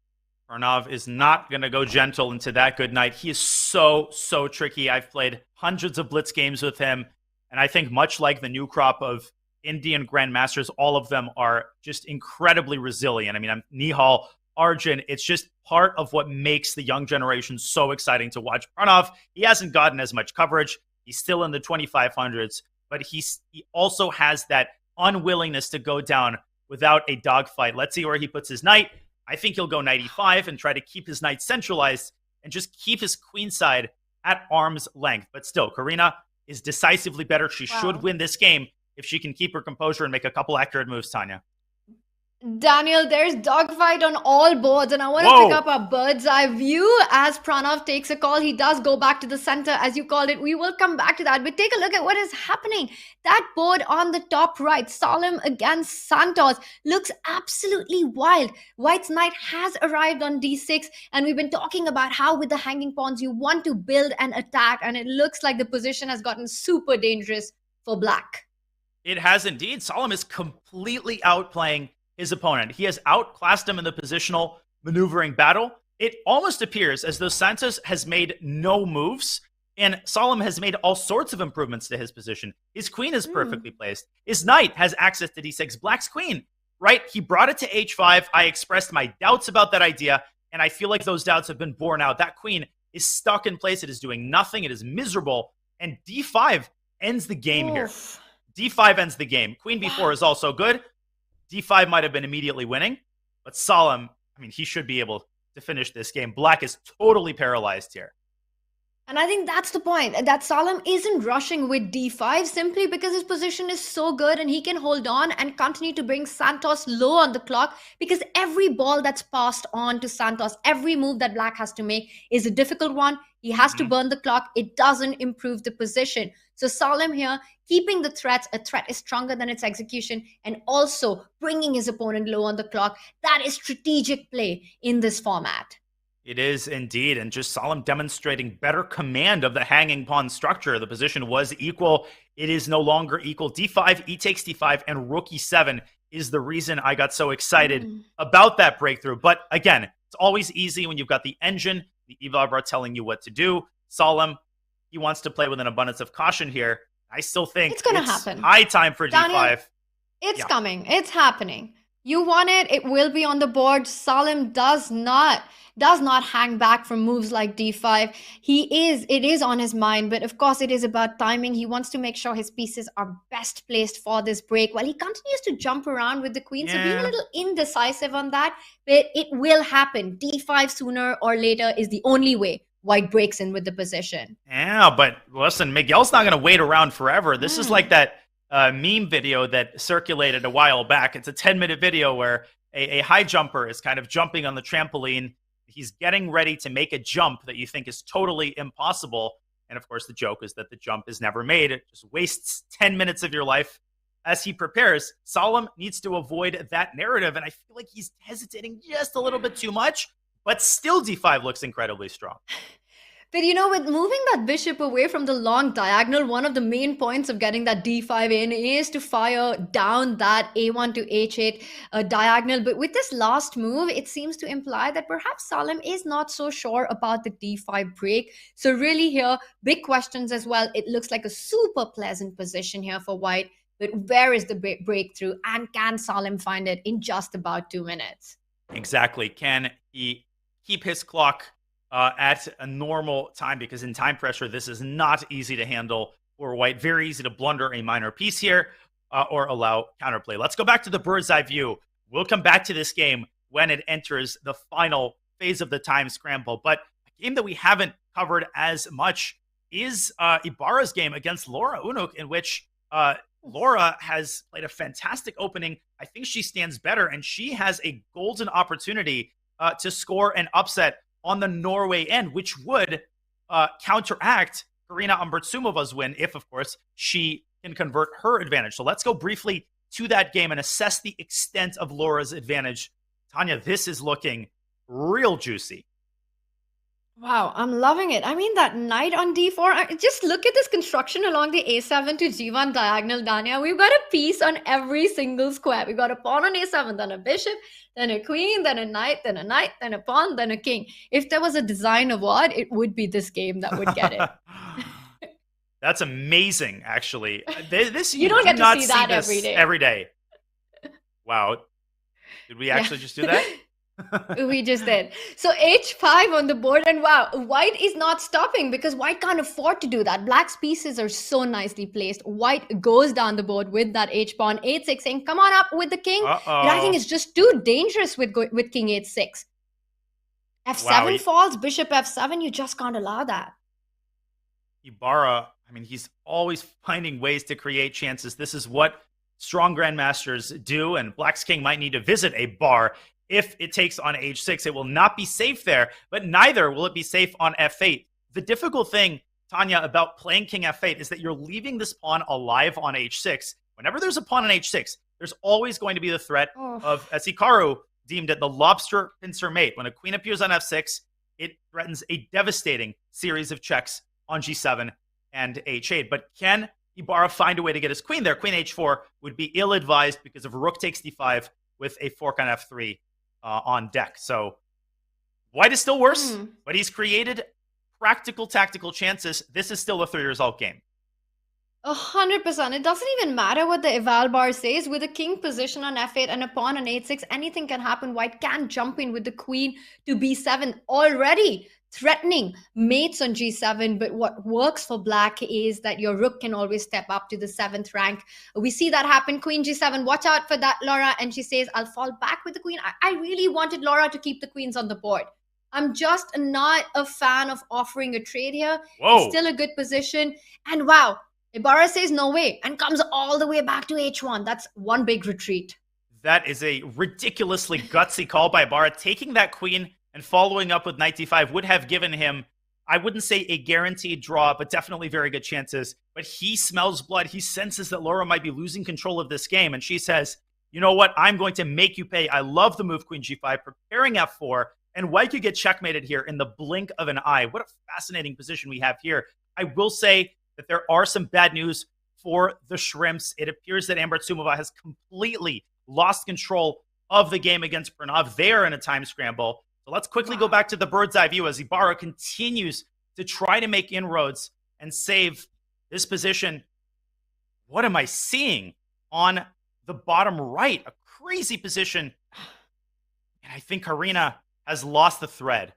Pranav is not going to go gentle into that good knight. He is so tricky. I've played hundreds of blitz games with him, and I think much like the new crop of Indian grandmasters, all of them are just incredibly resilient. I mean, Nihal, Arjun, it's just part of what makes the young generation so exciting to watch. Pranav, he hasn't gotten as much coverage. He's still in the 2500s, but he also has that unwillingness to go down without a dogfight. Let's see where he puts his knight. I think he'll go knight e5 and try to keep his knight centralized and just keep his queen side at arm's length. But still, Karina is decisively better. She should win this game if she can keep her composure and make a couple accurate moves, Tanya. Daniel, there's dogfight on all boards, and I want to pick up a bird's eye view as Pranav takes a call. He does go back to the center, as you called it. We will come back to that, but take a look at what is happening. That board on the top right, Solemn against Santos, looks absolutely wild. White's knight has arrived on d6, and we've been talking about how with the hanging pawns, you want to build an attack, and it looks like the position has gotten super dangerous for black. It has indeed. Solemn is completely outplaying his opponent. He has outclassed him in the positional maneuvering battle. It almost appears as though Santos has made no moves, and Solemn has made all sorts of improvements to his position. His queen is perfectly placed. His knight has access to d6. Black's queen, right? He brought it to h5. I expressed my doubts about that idea, and I feel like those doubts have been borne out. That queen is stuck in place. It is doing nothing. It is miserable, and d5 ends the game here. d5 ends the game. Queen b4 is also good. d5 might have been immediately winning, but Solemn, I mean, he should be able to finish this game. Black is totally paralyzed here. And I think that's the point, that Solemn isn't rushing with d5 simply because his position is so good and he can hold on and continue to bring Santos low on the clock, because every ball that's passed on to Santos, every move that Black has to make is a difficult one. He has to burn the clock. It doesn't improve the position. So Solemn here, keeping the threats, a threat is stronger than its execution, and also bringing his opponent low on the clock. That is strategic play in this format. It is indeed, and just Solemn demonstrating better command of the hanging pawn structure. The position was equal. It is no longer equal. d5, e takes d5, and rook e7 is the reason I got so excited about that breakthrough. But again, it's always easy when you've got the engine, the eval bar telling you what to do. Solemn, he wants to play with an abundance of caution here. I still think it's going to happen. High time for Daniel, d5. It's coming. It's happening. You want it. It will be on the board. Solemn does not hang back from moves like d5. It is on his mind, but of course it is about timing. He wants to make sure his pieces are best placed for this break while he continues to jump around with the queen. So being a little indecisive on that, but it will happen. d5 sooner or later is the only way White breaks in with the position. Yeah, but listen, Miguel's not going to wait around forever. This is like that meme video that circulated a while back. It's a 10-minute video where a high jumper is kind of jumping on the trampoline. He's getting ready to make a jump that you think is totally impossible. And of course, the joke is that the jump is never made. It just wastes 10 minutes of your life as he prepares. Solemn needs to avoid that narrative, and I feel like he's hesitating just a little bit too much, but still d5 looks incredibly strong. But with moving that bishop away from the long diagonal, one of the main points of getting that d5 in is to fire down that a1 to h8 diagonal. But with this last move, it seems to imply that perhaps Solemn is not so sure about the d5 break. So really here, big questions as well. It looks like a super pleasant position here for White. But where is the breakthrough? And can Solemn find it in just about 2 minutes? Exactly. Can he keep his clock at a normal time? Because in time pressure, this is not easy to handle for White. Very easy to blunder a minor piece here or allow counterplay. Let's go back to the bird's eye view. We'll come back to this game when it enters the final phase of the time scramble. But a game that we haven't covered as much is Ibarra's game against Laura Unuk, in which Laura has played a fantastic opening. I think she stands better, and she has a golden opportunity to score an upset on the Norway end, which would counteract Karina Umbertsumova's win if, of course, she can convert her advantage. So let's go briefly to that game and assess the extent of Laura's advantage. Tanya, this is looking real juicy. Wow, I'm loving it. I mean, that knight on d4, just look at this construction along the a7 to g1 diagonal, Danya. We've got a piece on every single square. We've got a pawn on a7, then a bishop, then a queen, then a knight, then a knight, then a pawn, then a king. If there was a design award, it would be this game that would get it. That's amazing, actually. This You don't get to not see that this every day. Every day. Wow. Did we actually just do that? We just did. So h5 on the board, and wow, white is not stopping because white can't afford to do that. Black's pieces are so nicely placed. White goes down the board with that h-pawn. h6 saying, come on up with the king. But I think it's just too dangerous with king h6. f7 falls, bishop f7, you just can't allow that. Ibarra, I mean, he's always finding ways to create chances. This is what strong grandmasters do, and Black's king might need to visit a bar. If it takes on h6, it will not be safe there, but neither will it be safe on f8. The difficult thing, Tanya, about playing king f8 is that you're leaving this pawn alive on h6. Whenever there's a pawn on h6, there's always going to be the threat of, as Hikaru deemed it, the lobster pincer mate. When a queen appears on f6, it threatens a devastating series of checks on g7 and h8. But can Ibarra find a way to get his queen there? Queen h4 would be ill-advised because of rook takes d5 with a fork on f3 on deck. So white is still worse, but he's created practical tactical chances. This is still a 3-result game. 100%. It doesn't even matter what the eval bar says. With a king position on f8 and a pawn on h6, anything can happen. White can jump in with the queen to b7 already, threatening mates on g7. But what works for black is that your rook can always step up to the 7th rank. We see that happen. Queen g7, watch out for that, Laura. And she says, I'll fall back with the queen. I really wanted Laura to keep the queens on the board. I'm just not a fan of offering a trade here. It's still a good position. And wow, Ibarra says no way and comes all the way back to h1. That's one big retreat. That is a ridiculously gutsy call by Ibarra. Taking that queen and following up with knight d5 would have given him, I wouldn't say a guaranteed draw, but definitely very good chances. But he smells blood. He senses that Laura might be losing control of this game. And she says, you know what? I'm going to make you pay. I love the move queen g5, preparing f4. And white could get checkmated here in the blink of an eye. What a fascinating position we have here. I will say that there are some bad news for the Shrimps. It appears that Ambratsumova has completely lost control of the game against Pranav. They are in a time scramble. So let's quickly go back to the bird's eye view as Ibarra continues to try to make inroads and save this position. What am I seeing on the bottom right? A crazy position. And I think Karina has lost the thread.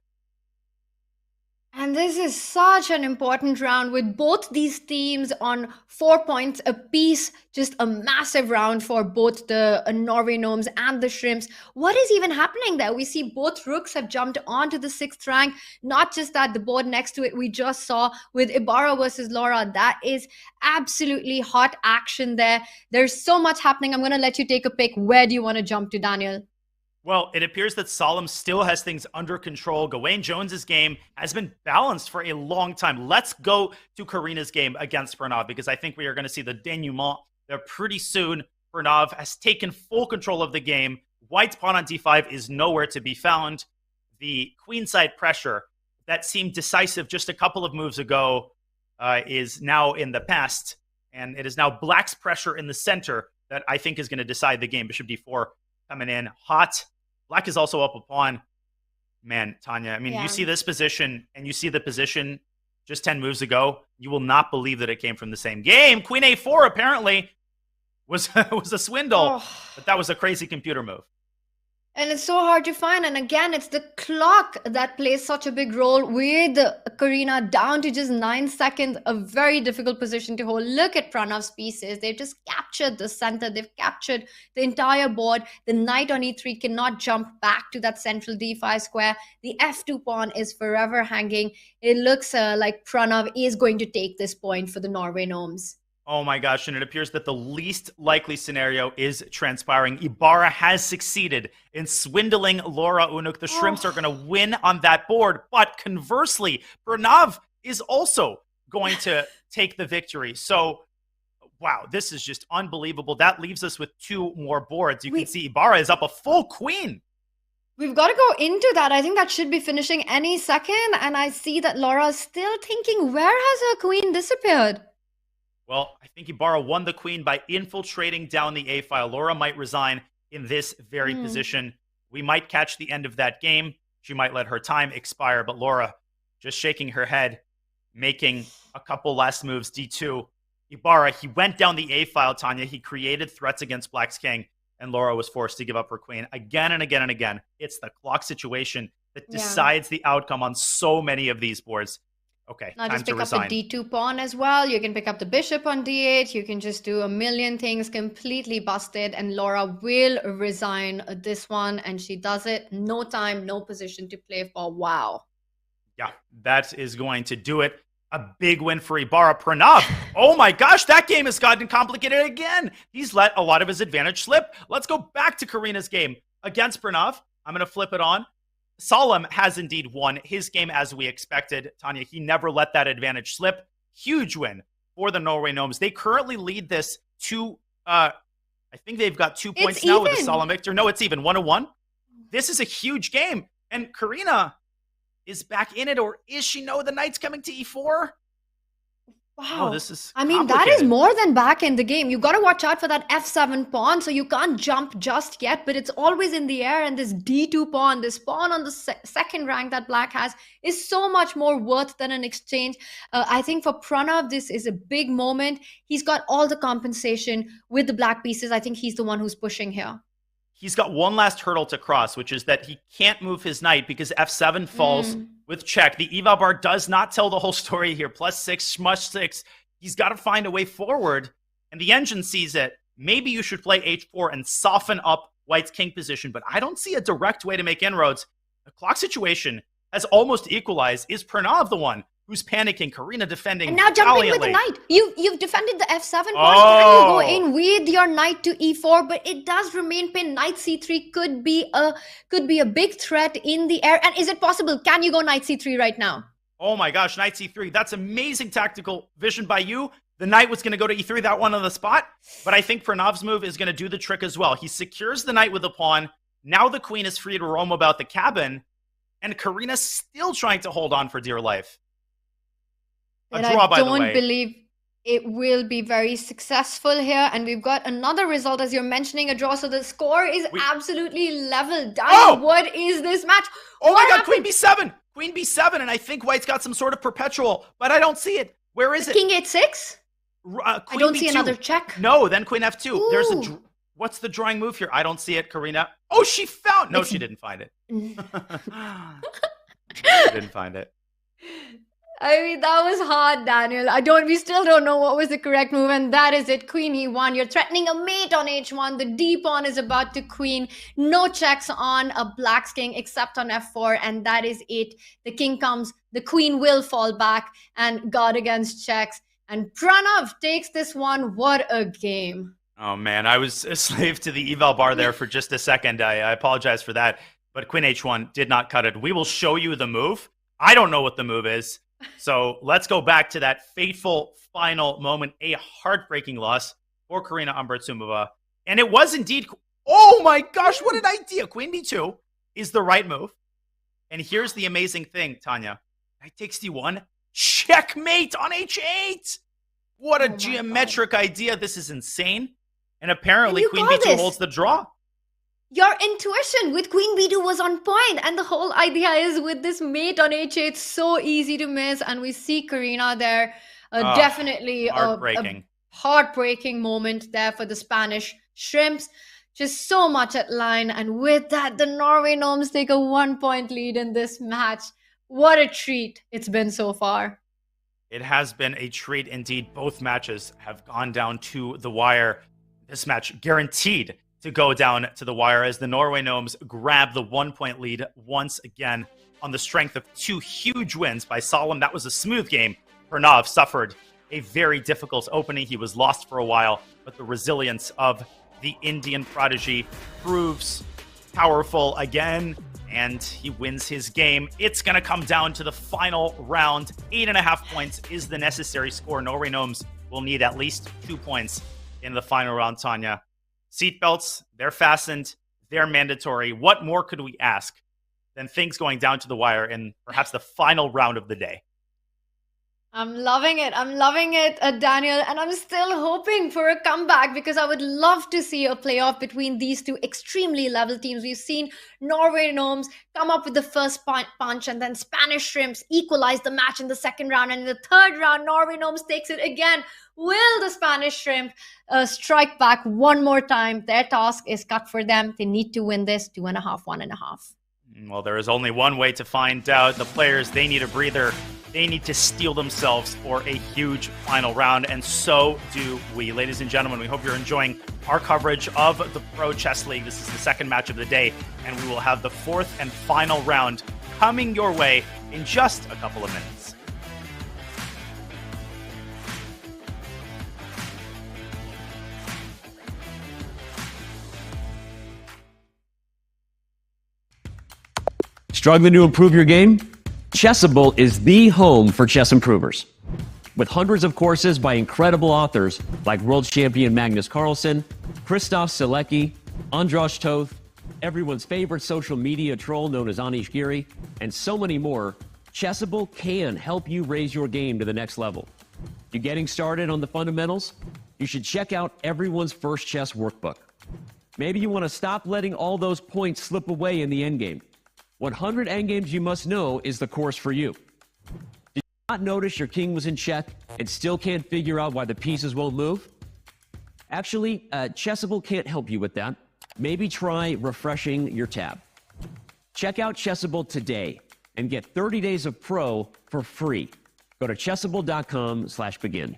And this is such an important round with both these teams on 4 points apiece. Just a massive round for both the Norway Gnomes and the Shrimps. What is even happening there? We see both rooks have jumped onto the 6th rank. Not just that, the board next to it we just saw with Ibarra versus Laura. That is absolutely hot action there. There's so much happening. I'm going to let you take a pick. Where do you want to jump to, Daniel? Well, it appears that Solemn still has things under control. Gawain Jones's game has been balanced for a long time. Let's go to Karina's game against Pranav, because I think we are going to see the denouement there pretty soon. Pranav has taken full control of the game. White's pawn on d5 is nowhere to be found. The queenside pressure that seemed decisive just a couple of moves ago is now in the past, and it is now Black's pressure in the center that I think is going to decide the game. Bishop d4 coming in hot. Black is also up a pawn. Man, Tanya, I mean, you see this position and you see the position just 10 moves ago. You will not believe that it came from the same game. Queen a4 apparently was a swindle, but that was a crazy computer move. And it's so hard to find. And again, it's the clock that plays such a big role with Karina down to just 9 seconds. A very difficult position to hold. Look at Pranav's pieces. They've just captured the center. They've captured the entire board. The knight on e3 cannot jump back to that central d5 square. The f2 pawn is forever hanging. It looks like Pranav is going to take this point for the Norway Gnomes. Oh my gosh, and it appears that the least likely scenario is transpiring. Ibarra has succeeded in swindling Laura Unuk. The Shrimps are going to win on that board, but conversely, Pranav is also going to take the victory. So, wow, this is just unbelievable. That leaves us with 2 more boards. You can see Ibarra is up a full queen. We've got to go into that. I think that should be finishing any second. And I see that Laura's still thinking, where has her queen disappeared? Well, I think Ibarra won the queen by infiltrating down the A file. Laura might resign in this very position. We might catch the end of that game. She might let her time expire, but Laura just shaking her head, making a couple last moves. D2. Ibarra, he went down the A file, Tanya. He created threats against Black's king, and Laura was forced to give up her queen again and again and again. It's the clock situation that decides the outcome on so many of these boards. Okay, now time just to pick resign. up the D2 pawn as well. You can pick up the bishop on D8. You can just do a million things completely busted. And Laura will resign this one. And she does it. No time, no position to play for. Wow. Yeah, that is going to do it. A big win for Ibarra. Pranav, oh my gosh, that game has gotten complicated again. He's let a lot of his advantage slip. Let's go back to Karina's game against Pranav. I'm going to flip it on. Solemn has indeed won his game as we expected. Tanya, he never let that advantage slip. Huge win for the Norway Gnomes. They currently lead this to, I think they've got 2 points now with the Solemn victor. No, it's even 1-1. This is a huge game. And Karina is back in it, or is she? No, the knight's coming to E4. Wow. Oh, this is I mean, that is more than back in the game. You've got to watch out for that F7 pawn, so you can't jump just yet, but it's always in the air. And this D2 pawn, this pawn on the second rank that Black has, is so much more worth than an exchange. I think for Pranav, this is a big moment. He's got all the compensation with the Black pieces. I think he's the one who's pushing here. He's got one last hurdle to cross, which is that he can't move his knight because F7 falls with check. The eval bar does not tell the whole story here. +6, smush 6. He's got to find a way forward, and the engine sees it. Maybe you should play H4 and soften up White's king position, but I don't see a direct way to make inroads. The clock situation has almost equalized. Is Pranav the one who's panicking? Karina defending and now jumping valiantly. with the knight. You've defended the F7 pawn. Can you go in with your knight to E4? But it does remain pinned. Knight C3 could be a big threat in the air. And is it possible? Can you go knight C3 right now? Oh my gosh, knight C3. That's amazing tactical vision by you. The knight was going to go to E3, that one on the spot. But I think Pranav's move is going to do the trick as well. He secures the knight with the pawn. Now the queen is free to roam about the cabin. And Karina's still trying to hold on for dear life. And I don't believe it will be very successful here. And we've got another result, as you're mentioning, a draw. So the score is absolutely level. Daniel, what is this match? Oh my God, Queen B7. Queen B7. And I think White's got some sort of perpetual, but I don't see it. Where is it? King H6? I don't see another check. No, then Queen F2. Ooh. There's a... What's the drawing move here? I don't see it, Karina. Oh, she found... No, she didn't find it. She didn't find it. I mean, that was hard, Daniel. We still don't know what was the correct move, and that is it. Queen E1. You're threatening a mate on H1. The D pawn is about to queen. No checks on a Black's king except on F4, and that is it. The king comes. The queen will fall back, and guard against checks. And Pranav takes this one. What a game. Oh, man. I was a slave to the eval bar there for just a second. I apologize for that. But Queen H1 did not cut it. We will show you the move. I don't know what the move is. So let's go back to that fateful final moment. A heartbreaking loss for Karina Umbertsumova. And it was indeed... Oh my gosh, what an idea. Queen B2 is the right move. And here's the amazing thing, Tanya. Knight takes D1. Checkmate on H8. What a geometric idea. This is insane. And apparently Queen B2 holds the draw. Your intuition with Queen B2 was on point, and the whole idea is with this mate on H8, so easy to miss, and we see Karina there. Definitely a heartbreaking moment there for the Spanish Shrimps. Just so much at line, and with that, the Norway Gnomes take a 1-point lead in this match. What a treat it's been so far. It has been a treat indeed. Both matches have gone down to the wire. This match guaranteed to go down to the wire as the Norway Gnomes grab the 1-point lead once again on the strength of 2 huge wins by Solemn. That was a smooth game. Pranav suffered a very difficult opening. He was lost for a while, but the resilience of the Indian prodigy proves powerful again, and he wins his game. It's going to come down to the final round. 8.5 points is the necessary score. Norway Gnomes will need at least 2 points in the final round, Tanya. Seatbelts, they're fastened. They're mandatory. What more could we ask than things going down to the wire in perhaps the final round of the day? I'm loving it. I'm loving it, Daniel. And I'm still hoping for a comeback because I would love to see a playoff between these two extremely level teams. We've seen Norway Gnomes come up with the first punch, and then Spanish Shrimps equalize the match in the second round. And in the third round, Norway Gnomes takes it again. Will the Spanish Shrimp strike back one more time? Their task is cut for them. They need to win this 2.5, 1.5. Well, there is only one way to find out. The players, they need a breather. They need to steel themselves for a huge final round, and so do we. Ladies and gentlemen, we hope you're enjoying our coverage of the Pro Chess League. This is the second match of the day, and we will have the fourth and final round coming your way in just a couple of minutes. Struggling to improve your game? Chessable is the home for chess improvers. With hundreds of courses by incredible authors like world champion Magnus Carlsen, Christoph Selecki, Andras Toth, everyone's favorite social media troll known as Anish Giri, and so many more, Chessable can help you raise your game to the next level. You getting started on the fundamentals? You should check out everyone's first chess workbook. Maybe you want to stop letting all those points slip away in the endgame. 100 endgames you must know is the course for you. Did you not notice your king was in check and still can't figure out why the pieces won't move? Actually, Chessable can't help you with that. Maybe try refreshing your tab. Check out Chessable today and get 30 days of Pro for free. Go to chessable.com/begin.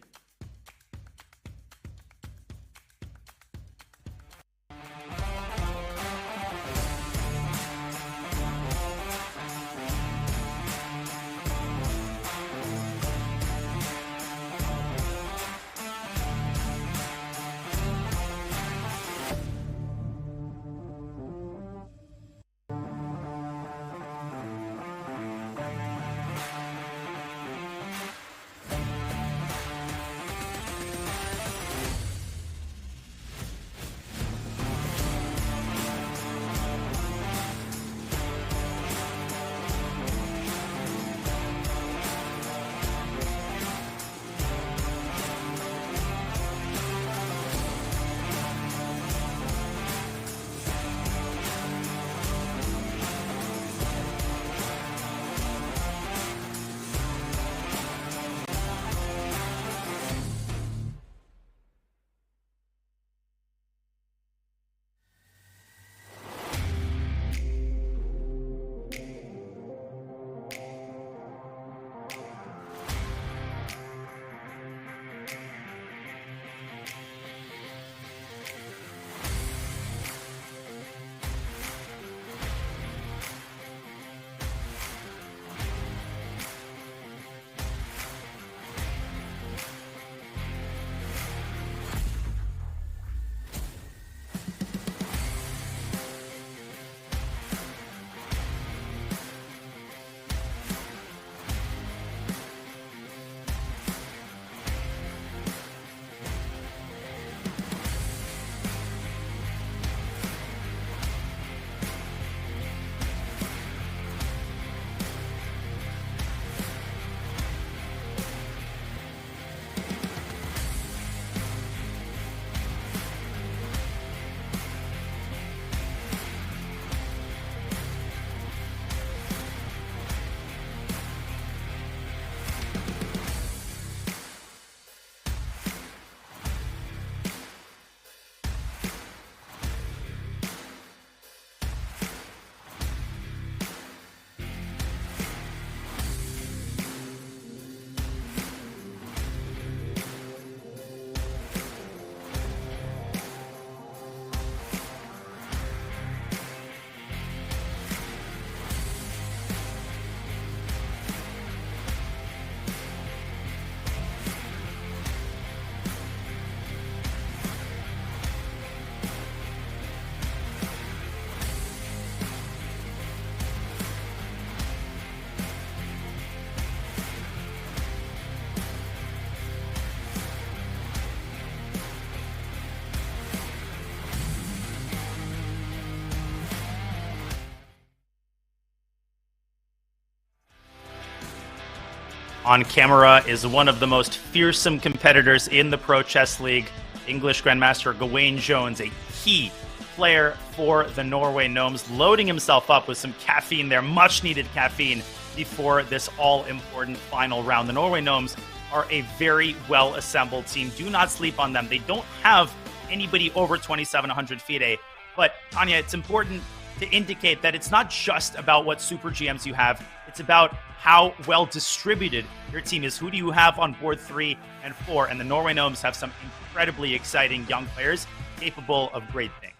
On camera is one of the most fearsome competitors in the Pro Chess League, English Grandmaster Gawain Jones, a key player for the Norway Gnomes, loading himself up with some caffeine there, much-needed caffeine, before this all-important final round. The Norway Gnomes are a very well-assembled team. Do not sleep on them. They don't have anybody over 2,700 FIDE. But, Tanya, it's important to indicate that it's not just about what super GMs you have. It's about how well distributed your team is. Who do you have on board 3 and 4? And the Norway Gnomes have some incredibly exciting young players capable of great things.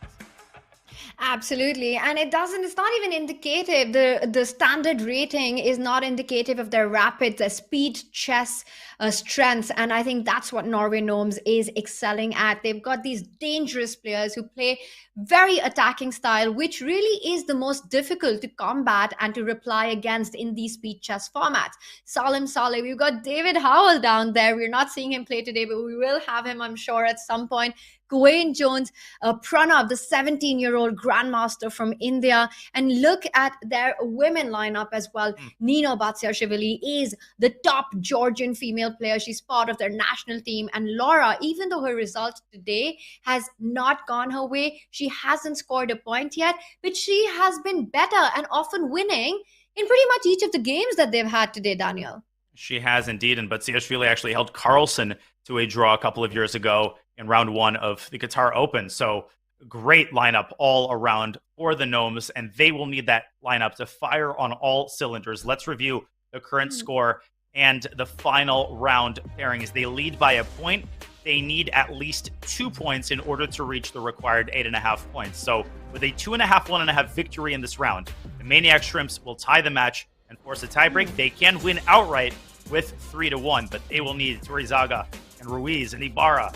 Absolutely. And it's not even indicative. The standard rating is not indicative of their rapid speed chess strengths. And I think that's what Norway Gnomes is excelling at. They've got these dangerous players who play very attacking style, which really is the most difficult to combat and to reply against in these speed chess formats. Salim Saleh, we've got David Howell down there. We're not seeing him play today, but we will have him, I'm sure, at some point. Gawain Jones, Pranav, the 17-year-old grandmaster from India. And look at their women lineup as well. Nino Batsiashvili is the top Georgian female player. She's part of their national team. And Laura, even though her result today has not gone her way, she hasn't scored a point yet, but she has been better and often winning in pretty much each of the games that they've had today, Daniel. She has indeed, and Batsiashvili actually held Carlsen to a draw a couple of years ago in round 1 of the Qatar Open. So great lineup all around for the Gnomes, and they will need that lineup to fire on all cylinders. Let's review the current score and the final round pairings. They lead by a point. They need at least 2 points in order to reach the required 8.5 points. So with a 2.5, 1.5 victory in this round, the Maniac Shrimps will tie the match and force a tiebreak. They can win outright with 3-1, but they will need Turizaga and Ruiz and Ibarra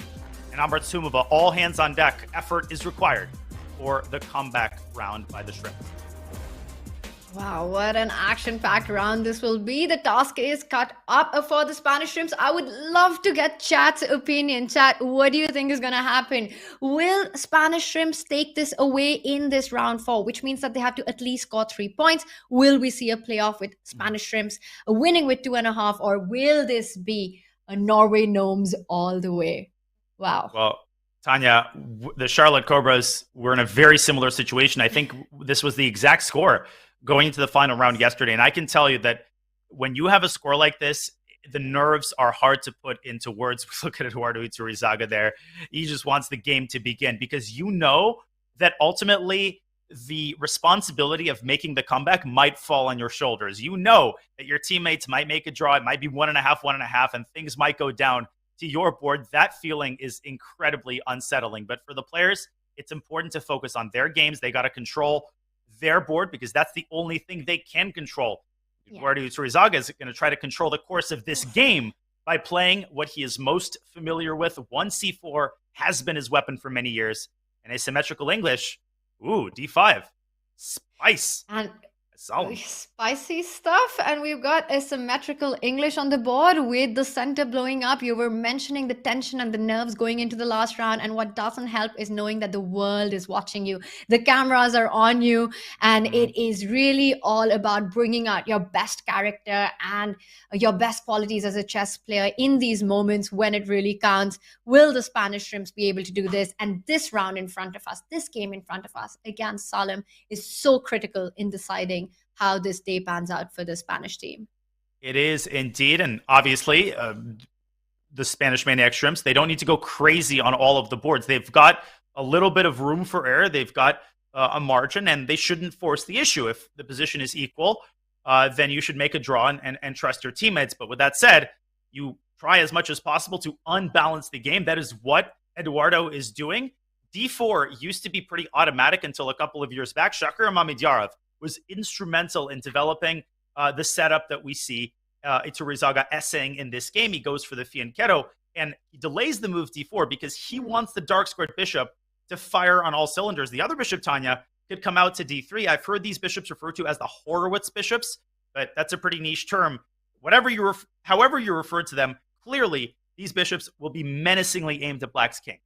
and Ambartsumova, all hands on deck. Effort is required for the comeback round by the Shrimps. Wow, what an action-packed round this will be. The task is cut up for the Spanish Shrimps. I would love to get Chat's opinion. Chat, what do you think is going to happen? Will Spanish Shrimps take this away in this round 4, which means that they have to at least score 3 points? Will we see a playoff with Spanish Shrimps winning with 2.5, or will this be a Norway Gnomes all the way? Wow. Well, Tanya, the Charlotte Cobras were in a very similar situation. I think this was the exact score going into the final round yesterday. And I can tell you that when you have a score like this, the nerves are hard to put into words. Look at Eduardo Iturizaga there. He just wants the game to begin, because you know that ultimately the responsibility of making the comeback might fall on your shoulders. You know that your teammates might make a draw. It might be 1.5, and things might go down to your board. That feeling is incredibly unsettling. But for the players, it's important to focus on their games. They got to control their board, because that's the only thing they can control. Eduardo Iturizaga is going to try to control the course of this game by playing what he is most familiar with. 1c4 has been his weapon for many years. And asymmetrical English, ooh, d5. Spice. And Solid. Spicy stuff. And we've got asymmetrical English on the board with the center blowing up. You were mentioning the tension and the nerves going into the last round. And what doesn't help is knowing that the world is watching you. The cameras are on you. And it is really all about bringing out your best character and your best qualities as a chess player in these moments when it really counts. Will the Spanish Shrimps be able to do this? And this round in front of us, this game in front of us against Salim, is so critical in deciding how this day pans out for the Spanish team. It is indeed. And obviously, the Spanish Maniac Shrimps, they don't need to go crazy on all of the boards. They've got a little bit of room for error. They've got a margin, and they shouldn't force the issue. If the position is equal, then you should make a draw and trust your teammates. But with that said, you try as much as possible to unbalance the game. That is what Eduardo is doing. D4 used to be pretty automatic until a couple of years back. Shakir Mamidyarov was instrumental in developing the setup that we see Iturizaga essaying in this game. He goes for the fianchetto, and he delays the move d4 because he wants the dark-squared bishop to fire on all cylinders. The other bishop, Tanya, could come out to d3. I've heard these bishops referred to as the Horowitz bishops, but that's a pretty niche term. However you refer to them, clearly these bishops will be menacingly aimed at Black's king.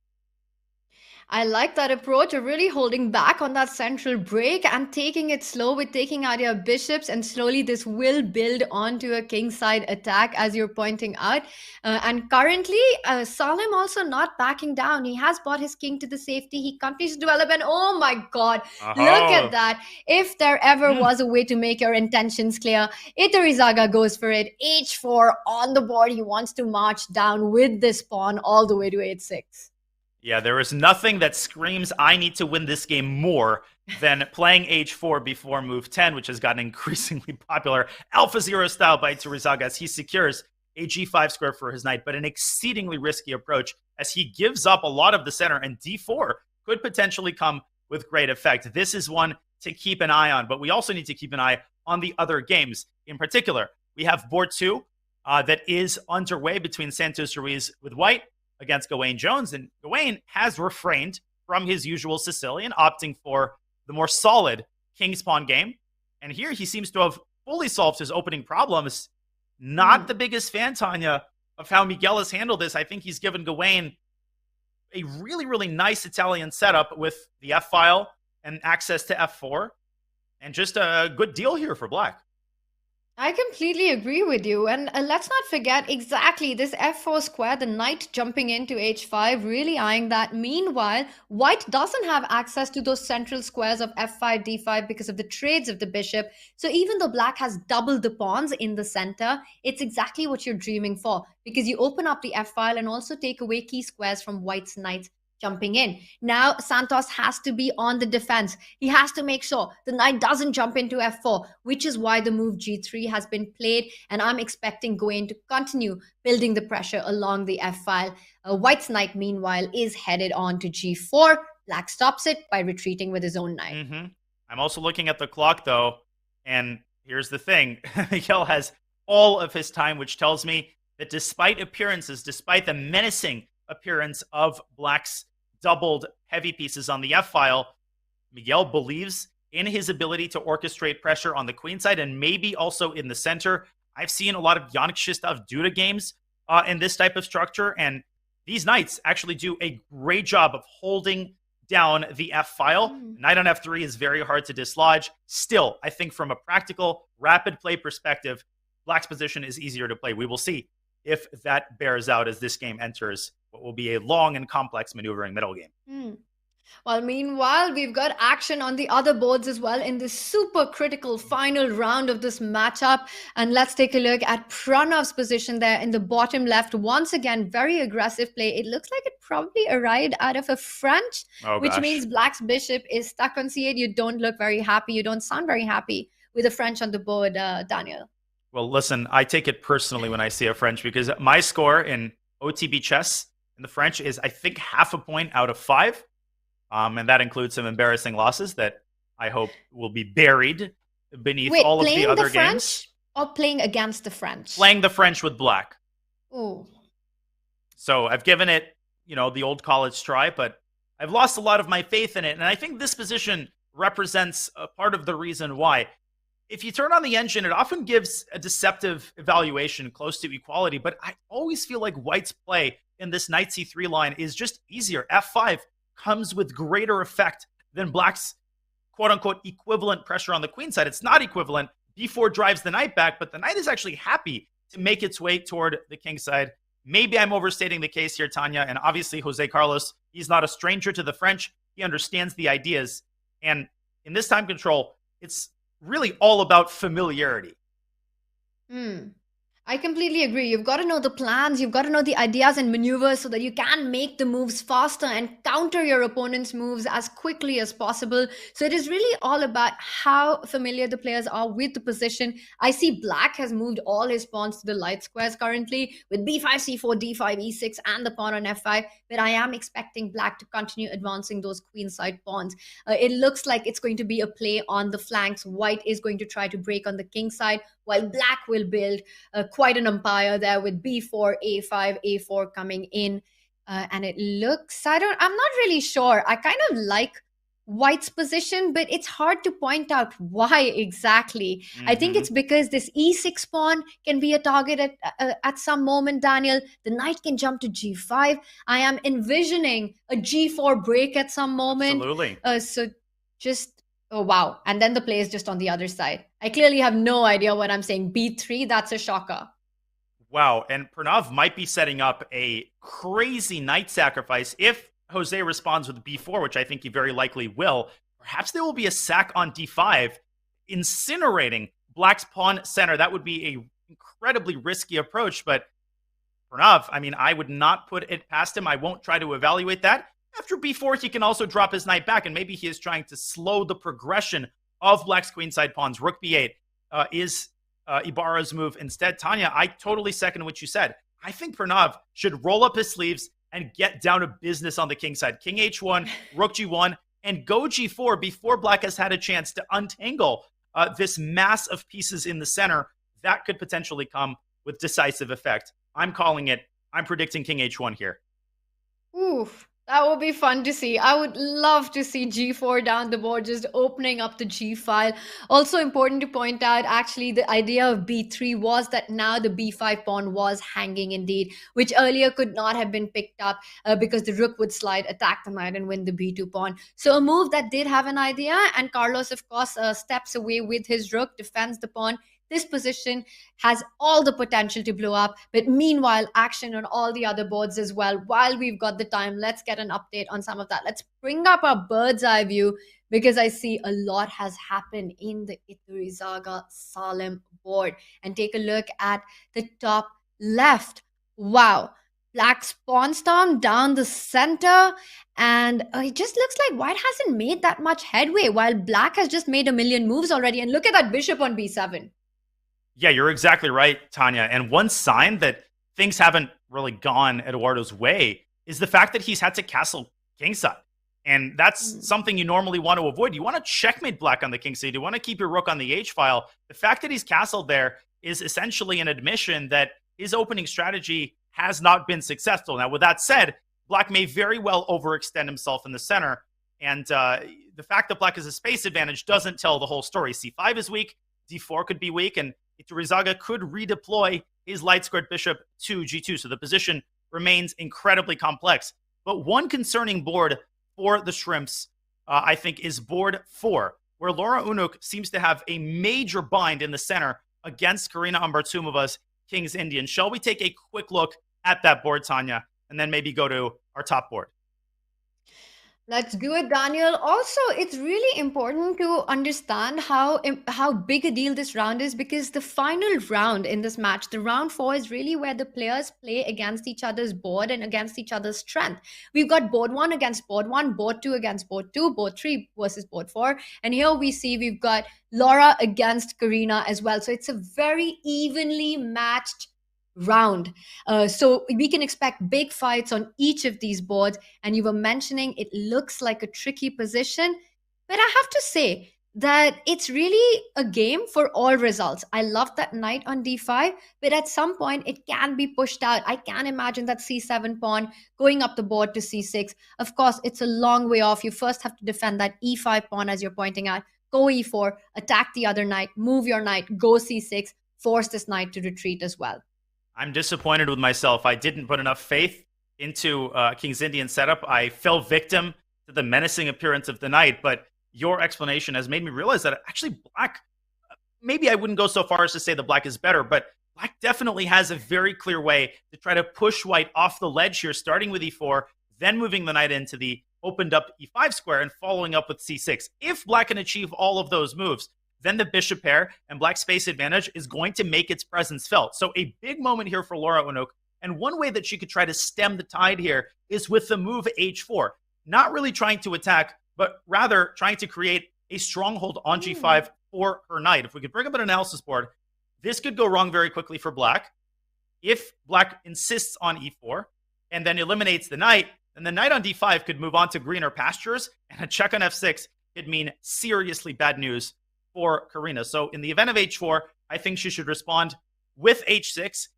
I like that approach of really holding back on that central break and taking it slow with taking out your bishops, and slowly this will build onto a kingside attack, as you're pointing out. And currently, Salim also not backing down. He has brought his king to the safety. He continues to develop, and oh my god, look at that. If there ever was a way to make your intentions clear, Itarizaga goes for it. H4 on the board. He wants to march down with this pawn all the way to h6. Yeah, there is nothing that screams I need to win this game more than playing h4 before move 10, which has gotten increasingly popular. Alpha Zero style by Itarizaga as he secures a g5 square for his knight, but an exceedingly risky approach as he gives up a lot of the center, and d4 could potentially come with great effect. This is one to keep an eye on, but we also need to keep an eye on the other games. In particular, we have board 2 that is underway between Santos Ruiz with white against Gawain Jones, and Gawain has refrained from his usual Sicilian, opting for the more solid king's pawn game. And here he seems to have fully solved his opening problems. Not the biggest fan, Tanya, of how Miguel has handled this. I think he's given Gawain a really, really nice Italian setup with the f-file and access to f4, and just a good deal here for black. I completely agree with you. And let's not forget exactly this f4 square, the knight jumping into h5, really eyeing that. Meanwhile, white doesn't have access to those central squares of f5, d5 because of the trades of the bishop. So even though black has doubled the pawns in the center, it's exactly what you're dreaming for, because you open up the f-file and also take away key squares from white's knights jumping in. Now, Santos has to be on the defense. He has to make sure the knight doesn't jump into f4, which is why the move g3 has been played. And I'm expecting Gawain to continue building the pressure along the f-file. White's knight, meanwhile, is headed on to g4. Black stops it by retreating with his own knight. I'm also looking at the clock, though, and here's the thing. Miguel has all of his time, which tells me that despite appearances, despite the menacing appearance of black's doubled heavy pieces on the f-file, Miguel believes in his ability to orchestrate pressure on the queen side and maybe also in the center. I've seen a lot of Yannick Shistov Duda games in this type of structure, and these knights actually do a great job of holding down the f-file. Knight on f3 is very hard to dislodge. Still, I think from a practical, rapid play perspective, black's position is easier to play. We will see if that bears out as this game enters what will be a long and complex maneuvering middle game. Well, meanwhile, we've got action on the other boards as well in this super critical final round of this matchup. And let's take a look at Pranav's position there in the bottom left. Once again, very aggressive play. It looks like it probably arrived out of a French, which means black's bishop is stuck on c8. You don't look very happy. You don't sound very happy with a French on the board, Daniel. Well, listen, I take it personally when I see a French, because my score in OTB chess in the French is, I think, 0.5 point out of 5. And that includes some embarrassing losses that I hope will be buried beneath all of the other games. Or playing against the French? Playing the French with black. Ooh. So I've given it, the old college try, but I've lost a lot of my faith in it. And I think this position represents a part of the reason why. If you turn on the engine, it often gives a deceptive evaluation close to equality, but I always feel like white's play in this knight c3 line is just easier. f5 comes with greater effect than black's quote-unquote equivalent pressure on the queen side. It's not equivalent. b4 drives the knight back, but the knight is actually happy to make its way toward the king side. Maybe I'm overstating the case here, Tanya, and obviously Jose Carlos, he's not a stranger to the French. He understands the ideas, and in this time control, it's really all about familiarity. I completely agree. You've got to know the plans, you've got to know the ideas and maneuvers so that you can make the moves faster and counter your opponent's moves as quickly as possible. So it is really all about how familiar the players are with the position. I see black has moved all his pawns to the light squares currently with b5, c4, d5, e6, and the pawn on f5. But I am expecting black to continue advancing those queenside pawns. It looks like it's going to be a play on the flanks. White is going to try to break on the king side, while black will build quite an empire there with b4, a5, a4 coming in. And it looks, I'm not really sure. I kind of like White's position, but it's hard to point out why exactly. I think it's because this e6 pawn can be a target at some moment, Daniel. The knight can jump to g5. I am envisioning a g4 break at some moment. Absolutely. So just, oh wow. And then the play is just on the other side. I clearly have no idea what I'm saying. b3, that's a shocker. Wow, and Pranav might be setting up a crazy knight sacrifice if Jose responds with b4, which I think he very likely will. Perhaps there will be a sack on d5, incinerating Black's pawn center. That would be a incredibly risky approach, but Pranav, I mean, I would not put it past him. I won't try to evaluate that. After b4, he can also drop his knight back, and maybe he is trying to slow the progression of Black's queenside pawns. Rook b8 is Ibarra's move. Instead, Tanya, I totally second what you said. I think Pranav should roll up his sleeves and get down to business on the king side. King h1, rook g1, and go g4 before Black has had a chance to untangle this mass of pieces in the center. That could potentially come with decisive effect. I'm calling it. I'm predicting king h1 here. Oof. That would be fun to see. I would love to see g4 down the board, just opening up the g file. Also important to point out, actually, the idea of b3 was that now the b5 pawn was hanging indeed, which earlier could not have been picked up because the rook would slide, attack the knight, and win the b2 pawn. So a move that did have an idea, and Carlos, of course, steps away with his rook, defends the pawn. This position has all the potential to blow up, but meanwhile, action on all the other boards as well. While we've got the time, let's get an update on some of that. Let's bring up our bird's eye view because I see a lot has happened in the Iturizaga Salem board. And take a look at the top left. Wow. Black's pawn storm down the center, and it just looks like White hasn't made that much headway, while Black has just made a million moves already. And look at that bishop on b7. Yeah, you're exactly right, Tanya. And one sign that things haven't really gone Eduardo's way is the fact that he's had to castle kingside. And that's something you normally want to avoid. You want to checkmate Black on the kingside. You want to keep your rook on the h-file. The fact that he's castled there is essentially an admission that his opening strategy has not been successful. Now, with that said, Black may very well overextend himself in the center. And the fact that Black has a space advantage doesn't tell the whole story. c5 is weak. d4 could be weak. And Iturizaga could redeploy his light squared bishop to g2. So the position remains incredibly complex. But one concerning board for the Shrimps, I think, is board 4, where Laura Unuk seems to have a major bind in the center against Karina Ambartumova's King's Indian. Shall we take a quick look at that board, Tanya, and then maybe go to our top board? Let's do it, Daniel. Also, it's really important to understand how big a deal this round is, because the final round in this match, the round 4, is really where the players play against each other's board and against each other's strength. We've got board 1 against board 1, board 2 against board 2, board 3 versus board 4. And here we see we've got Laura against Karina as well. So it's a very evenly matched round. So we can expect big fights on each of these boards. And you were mentioning it looks like a tricky position, but I have to say that it's really a game for all results. I love that knight on d5, but at some point it can be pushed out. I can imagine that c7 pawn going up the board to c6. Of course, it's a long way off. You first have to defend that e5 pawn, as you're pointing out. Go e4, attack the other knight, move your knight, go c6, force this knight to retreat as well. I'm disappointed with myself. I didn't put enough faith into King's Indian setup. I fell victim to the menacing appearance of the knight, but your explanation has made me realize that actually Black, maybe I wouldn't go so far as to say that Black is better, but Black definitely has a very clear way to try to push White off the ledge here, starting with e4, then moving the knight into the opened up e5 square and following up with c6. If Black can achieve all of those moves, then the bishop pair and Black's space advantage is going to make its presence felt. So a big moment here for Laura Unuk. And one way that she could try to stem the tide here is with the move h4. Not really trying to attack, but rather trying to create a stronghold on g5 for her knight. If we could bring up an analysis board, this could go wrong very quickly for Black. If Black insists on e4 and then eliminates the knight, then the knight on d5 could move on to greener pastures, and a check on f6 could mean seriously bad news for Karina. So in the event of h4, I think she should respond with h6.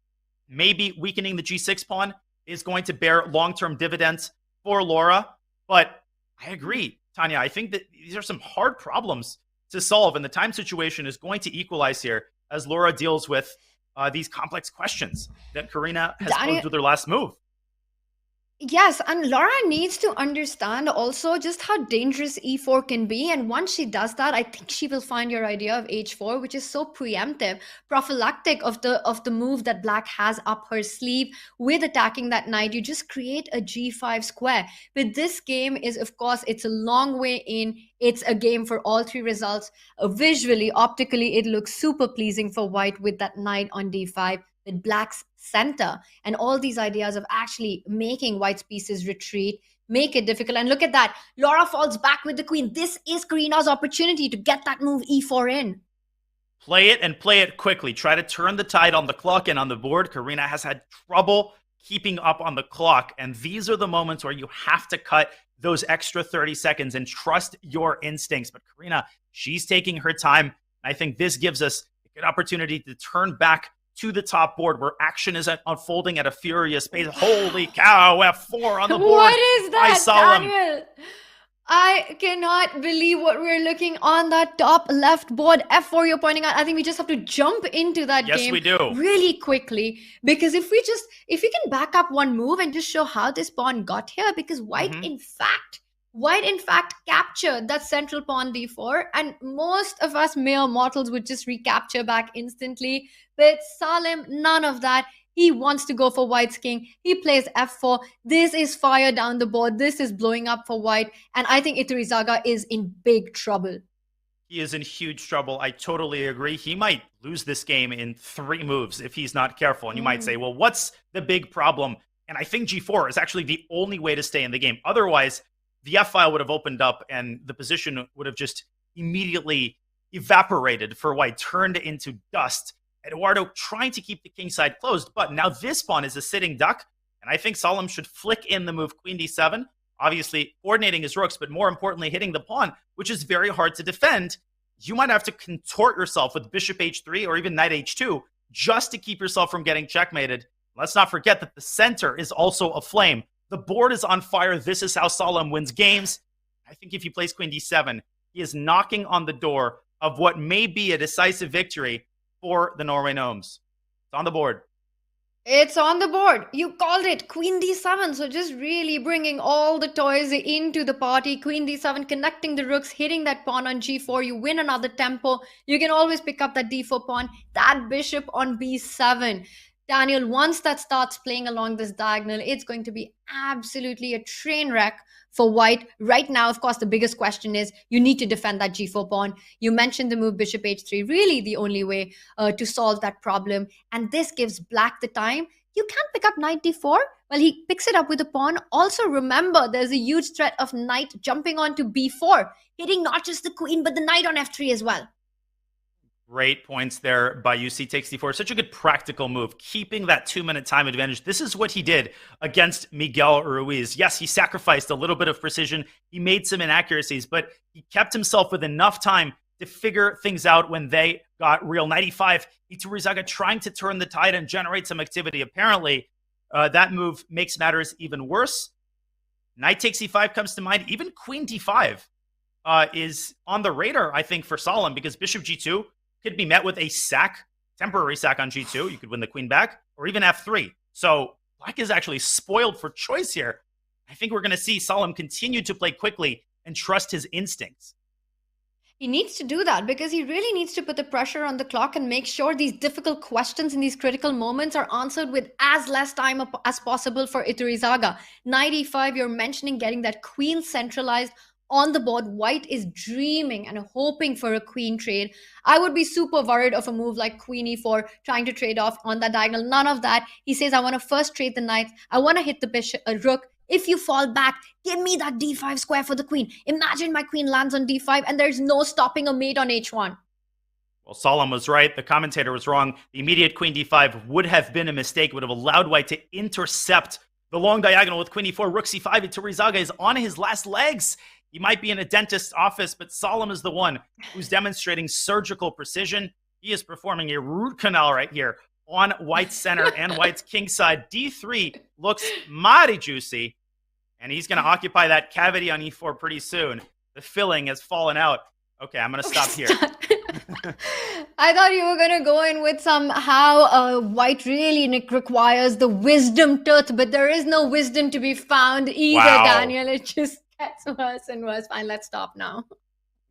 Maybe weakening the g6 pawn is going to bear long-term dividends for Laura. But I agree, Tanya, I think that these are some hard problems to solve, and the time situation is going to equalize here as Laura deals with these complex questions that Karina has posed with her last move. Yes, and Laura needs to understand also just how dangerous e4 can be. And once she does that, I think she will find your idea of h4, which is so preemptive, prophylactic of the move that Black has up her sleeve with attacking that knight. You just create a g5 square. But this game is, of course, it's a long way in. It's a game for all three results. Visually, optically, it looks super pleasing for White with that knight on d5. With Black's center and all these ideas of actually making White's pieces retreat, make it difficult. And look at that. Laura falls back with the queen. This is Karina's opportunity to get that move e4 in. Play it and play it quickly. Try to turn the tide on the clock and on the board. Karina has had trouble keeping up on the clock. And these are the moments where you have to cut those extra 30 seconds and trust your instincts. But Karina, she's taking her time. I think this gives us a good opportunity to turn back to the top board where action is unfolding at a furious pace. Holy cow, F4 on the board. What is that, Daniel? I cannot believe what we're looking on that top left board. F4 you're pointing out. I think we just have to jump into that game. Yes, we do. Really quickly. Because if we can back up one move and just show how this pawn got here, because White in fact captured that central pawn d4, and most of us mere mortals would just recapture back instantly. But Salim, none of that. He wants to go for White's king. He plays f4. This is fire down the board. This is blowing up for White. And I think Iturrizaga is in big trouble. He is in huge trouble. I totally agree. He might lose this game in 3 moves if he's not careful. And you might say, well, what's the big problem? And I think g4 is actually the only way to stay in the game. Otherwise, the f-file would have opened up and the position would have just immediately evaporated for White, turned into dust. Eduardo trying to keep the king side closed, but now this pawn is a sitting duck, and I think Salim should flick in the move queen d7, obviously coordinating his rooks, but more importantly hitting the pawn, which is very hard to defend. You might have to contort yourself with bishop h3 or even knight h2 just to keep yourself from getting checkmated. Let's not forget that the center is also aflame. The board is on fire. This is how Salim wins games. I think if he plays queen d7, he is knocking on the door of what may be a decisive victory for the Norway Gnomes. It's on the board. It's on the board. You called it. Queen d7. So just really bringing all the toys into the party. Queen d7, connecting the rooks, hitting that pawn on g4. You win another tempo. You can always pick up that d4 pawn. That bishop on b7. Daniel, once that starts playing along this diagonal, it's going to be absolutely a train wreck for White. Right now, of course, the biggest question is you need to defend that g4 pawn. You mentioned the move bishop h3, really the only way to solve that problem. And this gives Black the time. You can't pick up knight d4. Well, he picks it up with a pawn. Also, remember, there's a huge threat of knight jumping onto b4, hitting not just the queen, but the knight on f3 as well. Great points there by UC takes d4. Such a good practical move, keeping that 2-minute time advantage. This is what he did against Miguel Ruiz. Yes, he sacrificed a little bit of precision. He made some inaccuracies, but he kept himself with enough time to figure things out when they got real. 95, Iturrizaga trying to turn the tide and generate some activity. Apparently, that move makes matters even worse. Knight takes e5 comes to mind. Even queen d5 is on the radar, I think, for Salim, because bishop g2 could be met with a sack, temporary sack on g2. You could win the queen back, or even f3. So Black is actually spoiled for choice here. I think we're going to see Salim continue to play quickly and trust his instincts. He needs to do that because he really needs to put the pressure on the clock and make sure these difficult questions in these critical moments are answered with as less time as possible for Iturrizaga. Knight e5, you're mentioning getting that queen centralized on the board. White is dreaming and hoping for a queen trade. I would be super worried of a move like queen e4, trying to trade off on that diagonal. None of that. He says, I want to first trade the knights. I want to hit the bishop, rook. If you fall back, give me that d5 square for the queen. Imagine my queen lands on d5 and there's no stopping a mate on h1. Well, Salim was right. The commentator was wrong. The immediate queen d5 would have been a mistake, would have allowed White to intercept the long diagonal with queen e4, rook c5. Iturrizaga is on his last legs. He might be in a dentist's office, but Salim is the one who's demonstrating surgical precision. He is performing a root canal right here on White's center and White's king side. D3 looks mighty juicy, and he's going to occupy that cavity on e4 pretty soon. The filling has fallen out. Okay, I'm going to stop here. I thought you were going to go in with somehow white really requires the wisdom tooth, but there is no wisdom to be found either, Wow. Daniel. It just gets worse and worse. Fine, let's stop now.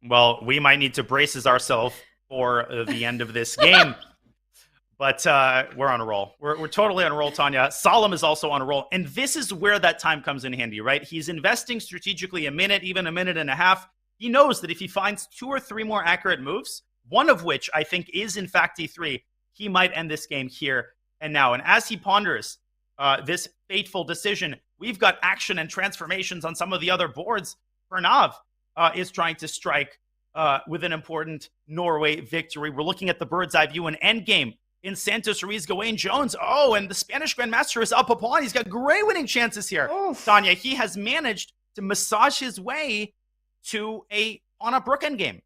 Well, we might need to brace ourselves for the end of this game. But we're on a roll. We're totally on a roll, Tanya. Solemn is also on a roll. And this is where that time comes in handy, right? He's investing strategically a minute, even a minute and a half. He knows that if he finds 2 or 3 more accurate moves, one of which I think is in fact D3, he might end this game here and now. And as he ponders this fateful decision, we've got action and transformations on some of the other boards. Pranav is trying to strike with an important Norway victory. We're looking at the bird's eye view and endgame in Santos Ruiz, Gawain Jones. Oh, and the Spanish Grandmaster is up a pawn. He's got great winning chances here. Oof. Tanya, he has managed to massage his way to on a Brook endgame.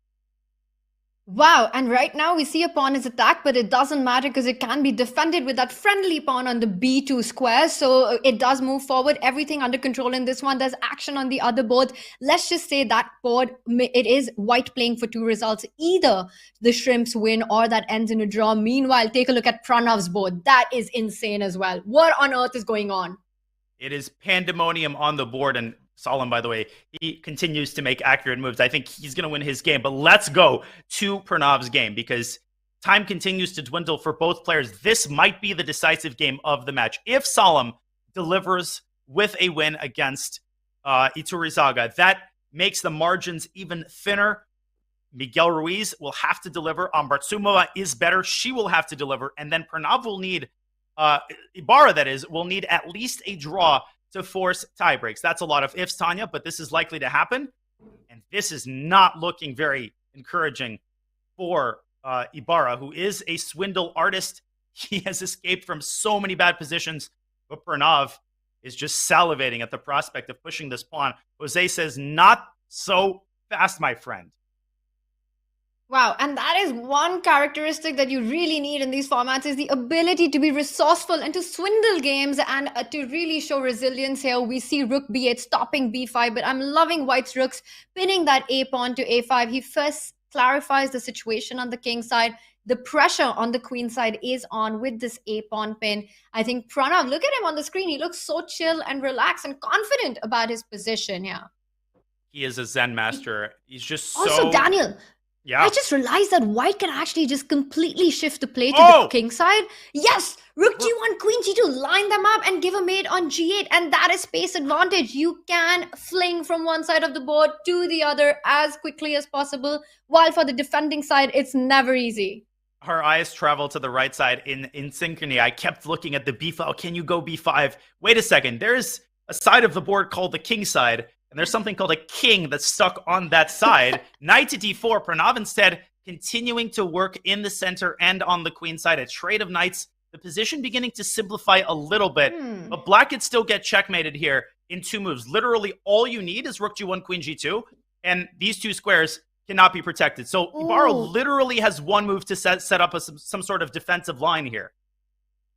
Wow, and right now we see a pawn is attacked, but it doesn't matter because it can be defended with that friendly pawn on the B2 square. So it does move forward. Everything under control in this one. There's action on the other board. Let's just say that board, it is white playing for 2 results. Either the Shrimps win or that ends in a draw. Meanwhile, take a look at Pranav's board. That is insane as well. What on earth is going on? It is pandemonium on the board, and Solemn, by the way, he continues to make accurate moves. I think he's going to win his game, but let's go to Pranav's game because time continues to dwindle for both players. This might be the decisive game of the match. If Solemn delivers with a win against Iturrizaga, that makes the margins even thinner. Miguel Ruiz will have to deliver. Ambartsumova is better. She will have to deliver. And then Pranav will need, Ibarra, that is, will need at least a draw to force tie breaks. That's a lot of ifs, Tanya, but this is likely to happen. And this is not looking very encouraging for Ibarra, who is a swindle artist. He has escaped from so many bad positions, but Pranav is just salivating at the prospect of pushing this pawn. Jose says, not so fast, my friend. Wow, and that is one characteristic that you really need in these formats is the ability to be resourceful and to swindle games and to really show resilience here. We see Rook B8 stopping B5, but I'm loving White's Rooks pinning that A pawn to A5. He first clarifies the situation on the king side. The pressure on the queen side is on with this A pawn pin. I think Pranav, look at him on the screen. He looks so chill and relaxed and confident about his position here. He is a Zen master. He's just so... Also, Daniel... Yeah. I just realized that White can actually just completely shift the play to the king side. Yes, Rook G1, Queen G2, line them up and give a mate on G8. And that is space advantage. You can fling from one side of the board to the other as quickly as possible. While for the defending side, it's never easy. Our eyes travel to the right side in synchrony. I kept looking at the B file. Can you go B5? Wait a second. There's a side of the board called the king side. And there's something called a king that's stuck on that side. Knight to d4. Pranav instead continuing to work in the center and on the queen side. A trade of knights. The position beginning to simplify a little bit. But black could still get checkmated here in 2 moves. Literally all you need is Rook G1, Queen G2. And these 2 squares cannot be protected. So Ibarra literally has 1 move to set up some sort of defensive line here.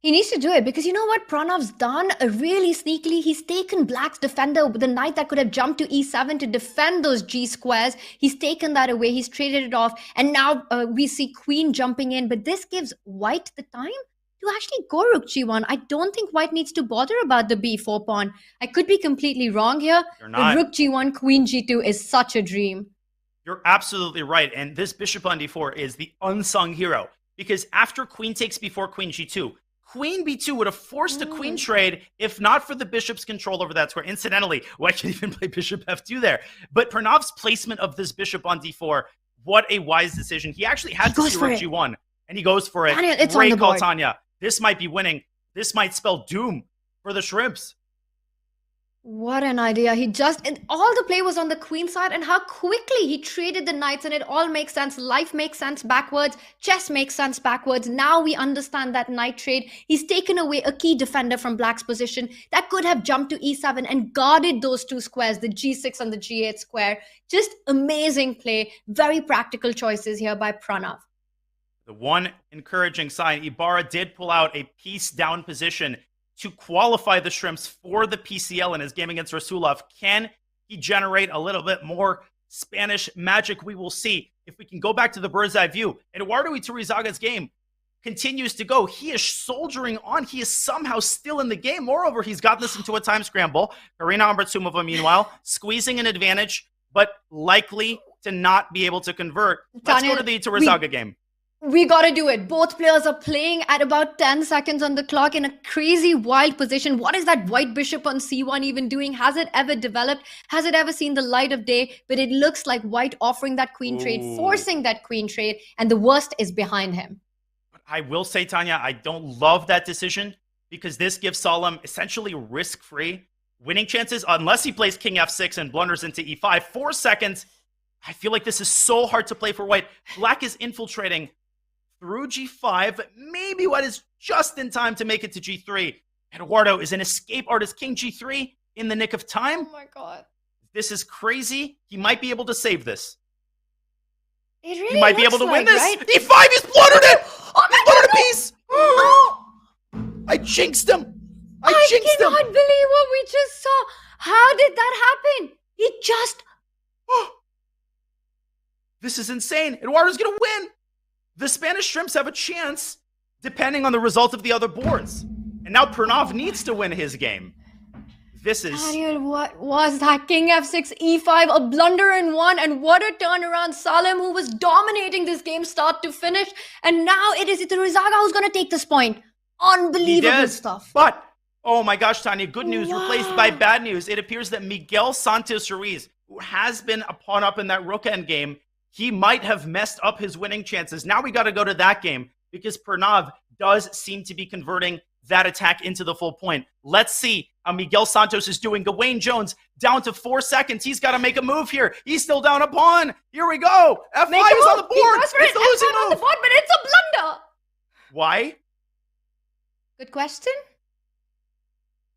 He needs to do it because you know what Pranav's done really sneakily? He's taken Black's defender with the knight that could have jumped to E7 to defend those G squares. He's taken that away. He's traded it off. And now we see Queen jumping in. But this gives White the time to actually go Rook G1. I don't think White needs to bother about the B4 pawn. I could be completely wrong here. But Rook G1, Queen G2 is such a dream. You're absolutely right. And this bishop on D4 is the unsung hero. Because after Queen takes before Queen G2, Queen B2 would have forced a queen trade if not for the bishop's control over that square. Incidentally, White can even play bishop F2 there. But Pranav's placement of this bishop on D4, what a wise decision. He actually had to see Rook G1, and he goes for it. Daniel, it's Great on the call, board. Tanya. This might be winning. This might spell doom for the Shrimps. What an idea. All the play was on the queen side and how quickly he traded the knights and it all makes sense. Life makes sense backwards. Chess makes sense backwards. Now we understand that knight trade. He's taken away a key defender from Black's position that could have jumped to E7 and guarded those 2 squares, the G6 and the G8 square. Just amazing play. Very practical choices here by Pranav. The one encouraging sign, Ibarra did pull out a piece down position to qualify the Shrimps for the PCL in his game against Rasulov. Can he generate a little bit more Spanish magic we will see. If we can go back to the bird's eye view, Eduardo Iturrizaga's game continues to go. He is soldiering on. He is somehow still in the game. Moreover, he's got this into a time scramble. Karina Ambratsumova, meanwhile, squeezing an advantage, but likely to not be able to convert. Let's go to the Iturrizaga game. We got to do it. Both players are playing at about 10 seconds on the clock in a crazy wild position. What is that white bishop on c1 even doing? Has it ever developed? Has it ever seen the light of day? But it looks like white offering that queen trade, forcing that queen trade, and the worst is behind him. I will say, Tanya, I don't love that decision because this gives Salam essentially risk-free winning chances unless he plays king f6 and blunders into e5. 4 seconds. I feel like this is so hard to play for white. Black is infiltrating through g5. Maybe white is just in time to make it to g3. Eduardo is an escape artist. King g3 in the nick of time. Oh my god. This is crazy. He might be able to save this. It really he might be able to win this. Right? E5, he's blundered it! Oh my god, a piece! Oh. I jinxed him! I cannot believe what we just saw. How did that happen? He just... This is insane. Eduardo's gonna win. The Spanish Shrimps have a chance depending on the result of the other boards. And now Pranav needs to win his game. This is... Daniel, what was that? King f6, e5, a blunder in one, and what a turnaround. Salem, who was dominating this game start to finish, and now it is Iturrizaga who's going to take this point. Unbelievable stuff. But, oh my gosh, Tanya, good news replaced by bad news. It appears that Miguel Santos Ruiz, who has been a pawn up in that rook endgame, he might have messed up his winning chances. Now we got to go to that game because Pranav does seem to be converting that attack into the full point. Let's see how Miguel Santos is doing. Gawain Jones down to 4 seconds. He's got to make a move here. He's still down a pawn. Here we go. F5 is on the board. It's the losing move. On the board, but it's a blunder. Why? Good question.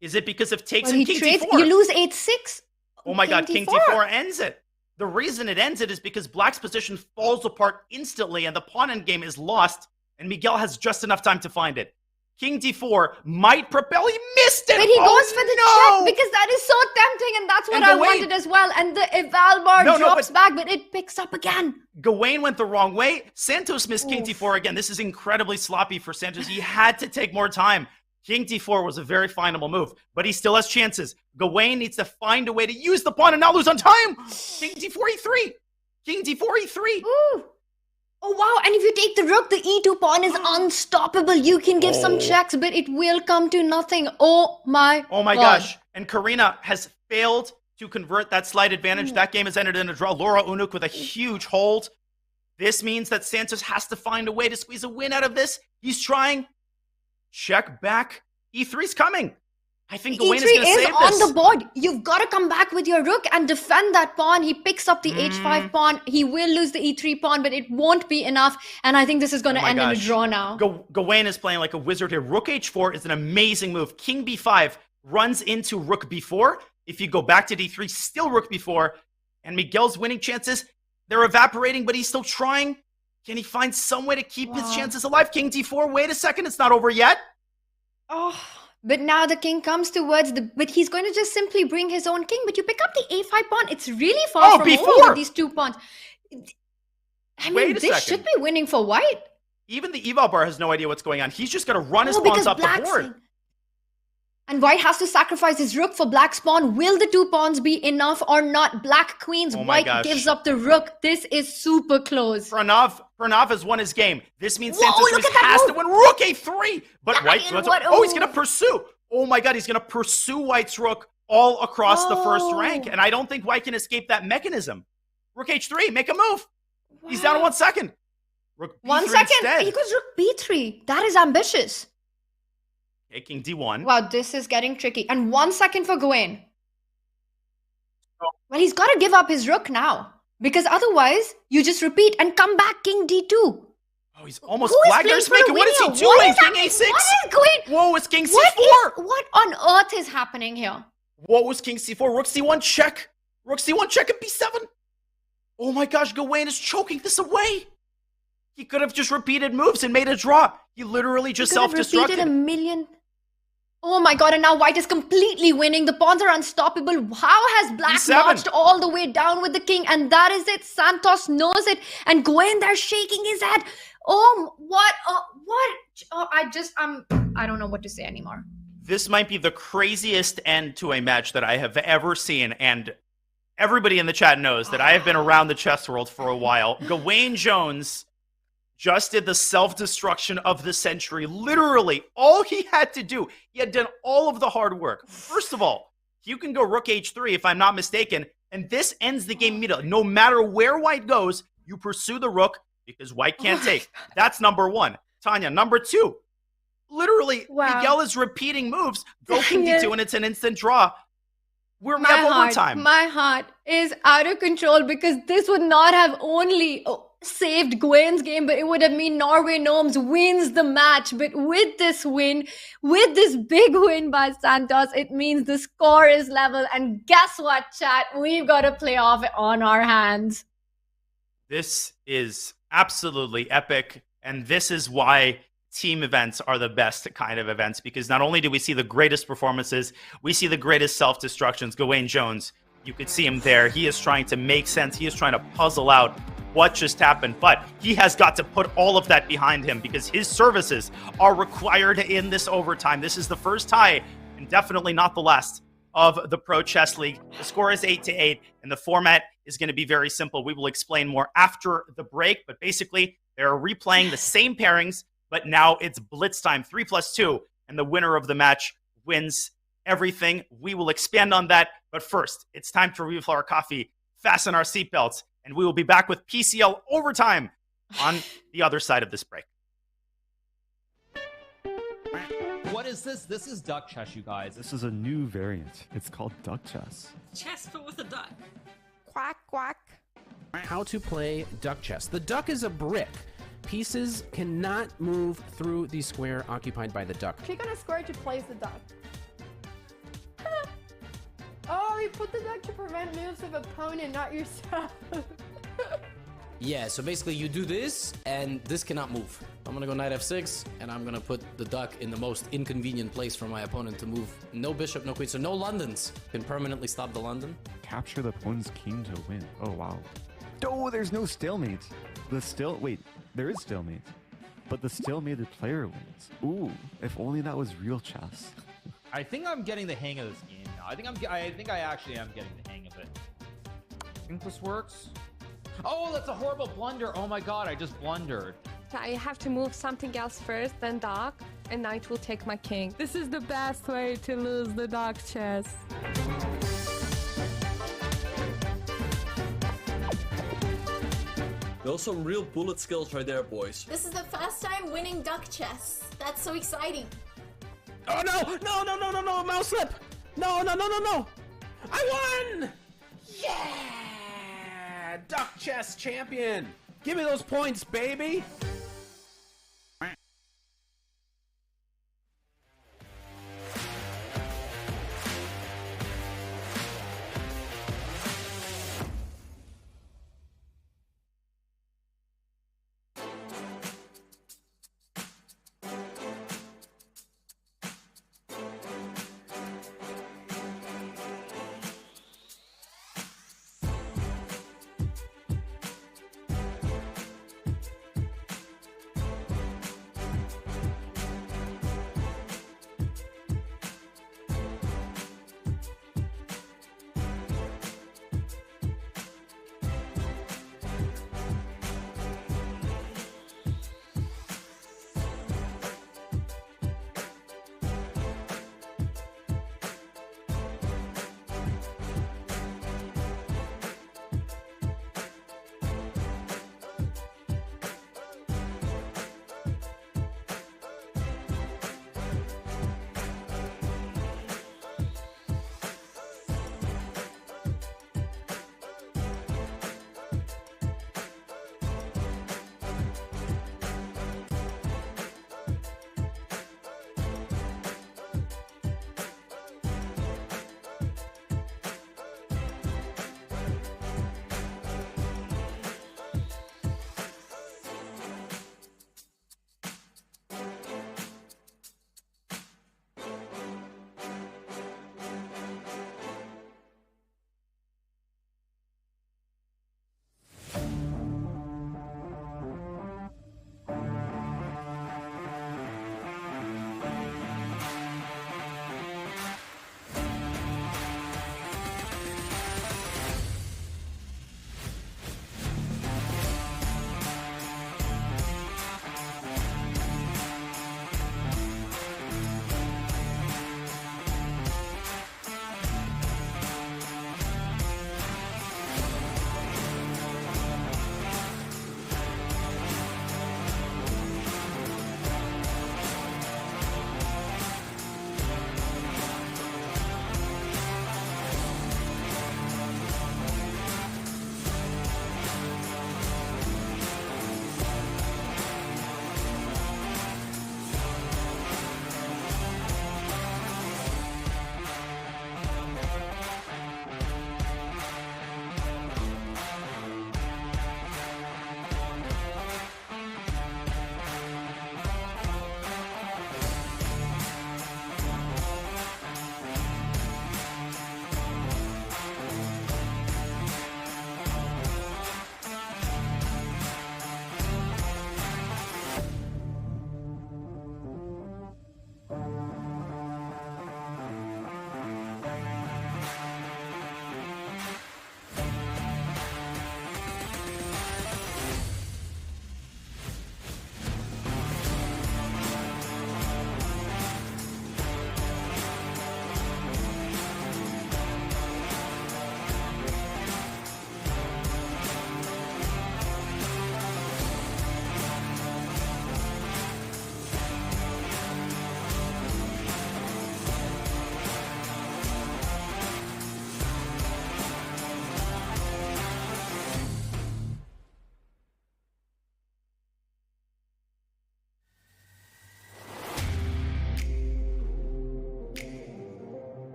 Is it because of takes and king trades, d4? You lose 8-6. Oh my god, king d4 ends it. The reason it ends it is because black's position falls apart instantly and the pawn endgame is lost, and Miguel has just enough time to find it. King d4 might propel. He missed it. But he goes for the check because that is so tempting, and that's what I wanted as well. And the eval bar drops back, but it picks up again. Gawain went the wrong way. Santos missed king d4 again. This is incredibly sloppy for Santos. He had to take more time. King d4 was a very findable move, but he still has chances. Gawain needs to find a way to use the pawn and not lose on time. King d4 e3. King d4 e3. Ooh. Oh, wow. And if you take the rook, the e2 pawn is unstoppable. You can give some checks, but it will come to nothing. Oh, my gosh. And Karina has failed to convert that slight advantage. That game has ended in a draw. Laura Unuk with a huge hold. This means that Santos has to find a way to squeeze a win out of this. He's trying. Check back. E3's coming. I think Gawain is going to save this. E3 is on the board. You've got to come back with your rook and defend that pawn. He picks up the h5 pawn. He will lose the e3 pawn, but it won't be enough. And I think this is going to end in a draw now. Gawain is playing like a wizard here. Rook h4 is an amazing move. King b5 runs into rook b4. If you go back to d3, still rook b4. And Miguel's winning chances, they're evaporating, but he's still trying. Can he find some way to keep his chances alive? King d4, wait a second, it's not over yet. Oh, but now the king comes towards but he's going to just simply bring his own king. But you pick up the a5 pawn. It's really far from over with these two pawns. I mean, this should be winning for white. Even the eval bar has no idea what's going on. He's just going to run his pawns up the board. And white has to sacrifice his rook for black's pawn. Will the two pawns be enough or not? Black queens, white gives up the rook. This is super close. Pranav has won his game. This means Santos has to win rook a3. But white, he's going to pursue. Oh my god, he's going to pursue white's rook all across the first rank. And I don't think white can escape that mechanism. Rook h3, make a move. He's down to 1 second. Rook b3 1 second. Instead. He goes rook b3. That is ambitious. Okay, king d1. Wow, this is getting tricky. And 1 second for Gawain. Well, he's got to give up his rook now. Because otherwise, you just repeat and come back king d2. Oh, he's almost flagged. What is he doing? King a6. What is going? Whoa, it's king c4. What on earth is happening here? What was king c4? Rook c1 check. Rook c1 check at b7. Oh my gosh, Gawain is choking this away. He could have just repeated moves and made a draw. He literally just self-destructed. A million. Oh my god, and now white is completely winning. The pawns are unstoppable. How has black E7. marched all the way down with the king? And that is it. Santos knows it. And Gwen there shaking his head. Oh, what? Oh, I don't know what to say anymore. This might be the craziest end to a match that I have ever seen, and everybody in the chat knows that I have been around the chess world for a while. Gawain Jones just did the self-destruction of the century. Literally, all he had to do, he had done all of the hard work. First of all, you can go rook h3 if I'm not mistaken, and this ends the game immediately. No matter where white goes, you pursue the rook because white can't take. That's number one. Tanya, number two. Literally, Miguel is repeating moves. Go king d2 and it's an instant draw. We have overtime. My heart is out of control because this would not have only saved Gwen's game, but it would have mean Norway Gnomes wins the match. But with this win, with this big win by Santos, it means the score is level. And guess what, chat? We've got a playoff on our hands. This is absolutely epic, and this is why team events are the best kind of events, because not only do we see the greatest performances, we see the greatest self-destructions. Gawain Jones, you could see him there. He is trying to make sense. He is trying to puzzle out what just happened, but he has got to put all of that behind him because his services are required in this overtime. This is the first tie, and definitely not the last, of the Pro Chess League. The score is 8-8, and the format is going to be very simple. We will explain more after the break, but basically, they're replaying the same pairings, but now it's blitz time, 3+2, and the winner of the match wins everything. We will expand on that, but first, it's time to refill our coffee, fasten our seatbelts, and we will be back with PCL overtime on the other side of this break. What is this? This is duck chess, you guys. This is a new variant. It's called duck chess. Chess, but with a duck. Quack, quack. How to play duck chess. The duck is a brick. Pieces cannot move through the square occupied by the duck. Click on a square to place the duck. Oh, you put the duck to prevent moves of opponent, not yourself. Yeah, so basically you do this, and this cannot move. I'm gonna go knight f6, and I'm gonna put the duck in the most inconvenient place for my opponent to move. No bishop, no queen, so no Londons can permanently stop the London. Capture the opponent's king to win. Oh, wow. Oh, there's no stalemate. Wait, there is stalemate. But the stalemated player wins. Ooh, if only that was real chess. I think I'm getting the hang of this game now. I think I actually am getting the hang of it. I think this works. Oh, that's a horrible blunder. Oh my god, I just blundered. I have to move something else first, then dock, and knight will take my king. This is the best way to lose the duck chess. Those some real bullet skills right there, boys. This is the first time winning duck chess. That's so exciting. Oh no! No! Mouse slip! No! I won! Yeah! Duck chess champion! Give me those points, baby!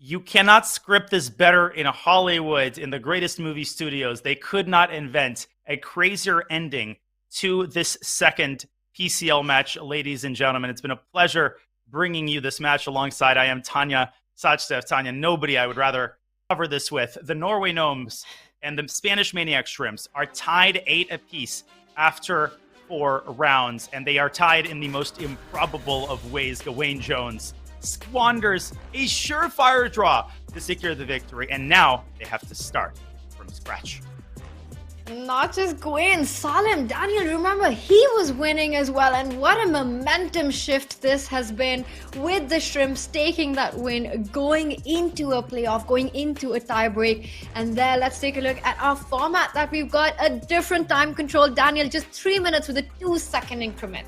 You cannot script this better in Hollywood, in the greatest movie studios. They could not invent a crazier ending to this second PCL match, ladies and gentlemen. It's been a pleasure bringing you this match alongside. I am Tanya Sachstev. Tanya, nobody I would rather cover this with. The Norway Gnomes and the Spanish Maniac Shrimps are tied 8 apiece after 4 rounds, and they are tied in the most improbable of ways. Gawain Jones squanders a surefire draw to secure the victory, and now they have to start from scratch. Not just Gwen, Salim, Daniel, remember, he was winning as well. And what a momentum shift this has been, with the Shrimps taking that win, going into a playoff, going into a tiebreak. And there, let's take a look at our format that we've got. A different time control. Daniel, just 3 minutes with a 2-second increment.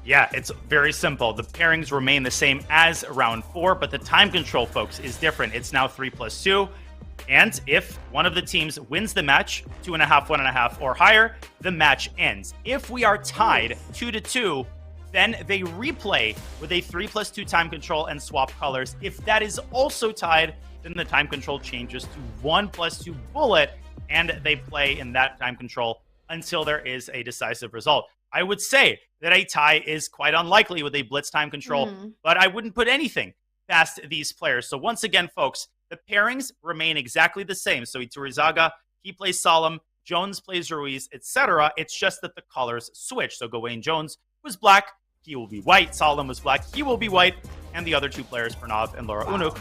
Yeah, it's very simple. The pairings remain the same as round 4, but the time control, folks, is different. It's now 3+2. And if one of the teams wins the match, 2.5, 1.5, or higher, the match ends. If we are tied 2-2, then they replay with a 3+2 time control and swap colors. If that is also tied, then the time control changes to 1+2 bullet, and they play in that time control until there is a decisive result. I would say that a tie is quite unlikely with a blitz time control, but I wouldn't put anything past these players. So once again, folks, the pairings remain exactly the same. So Iturrizaga, he plays Solemn, Jones plays Ruiz, etc. It's just that the colors switch. So Gawain Jones was black, he will be white. Solemn was black, he will be white. And the other 2 players, Pranav and Laura Unuk,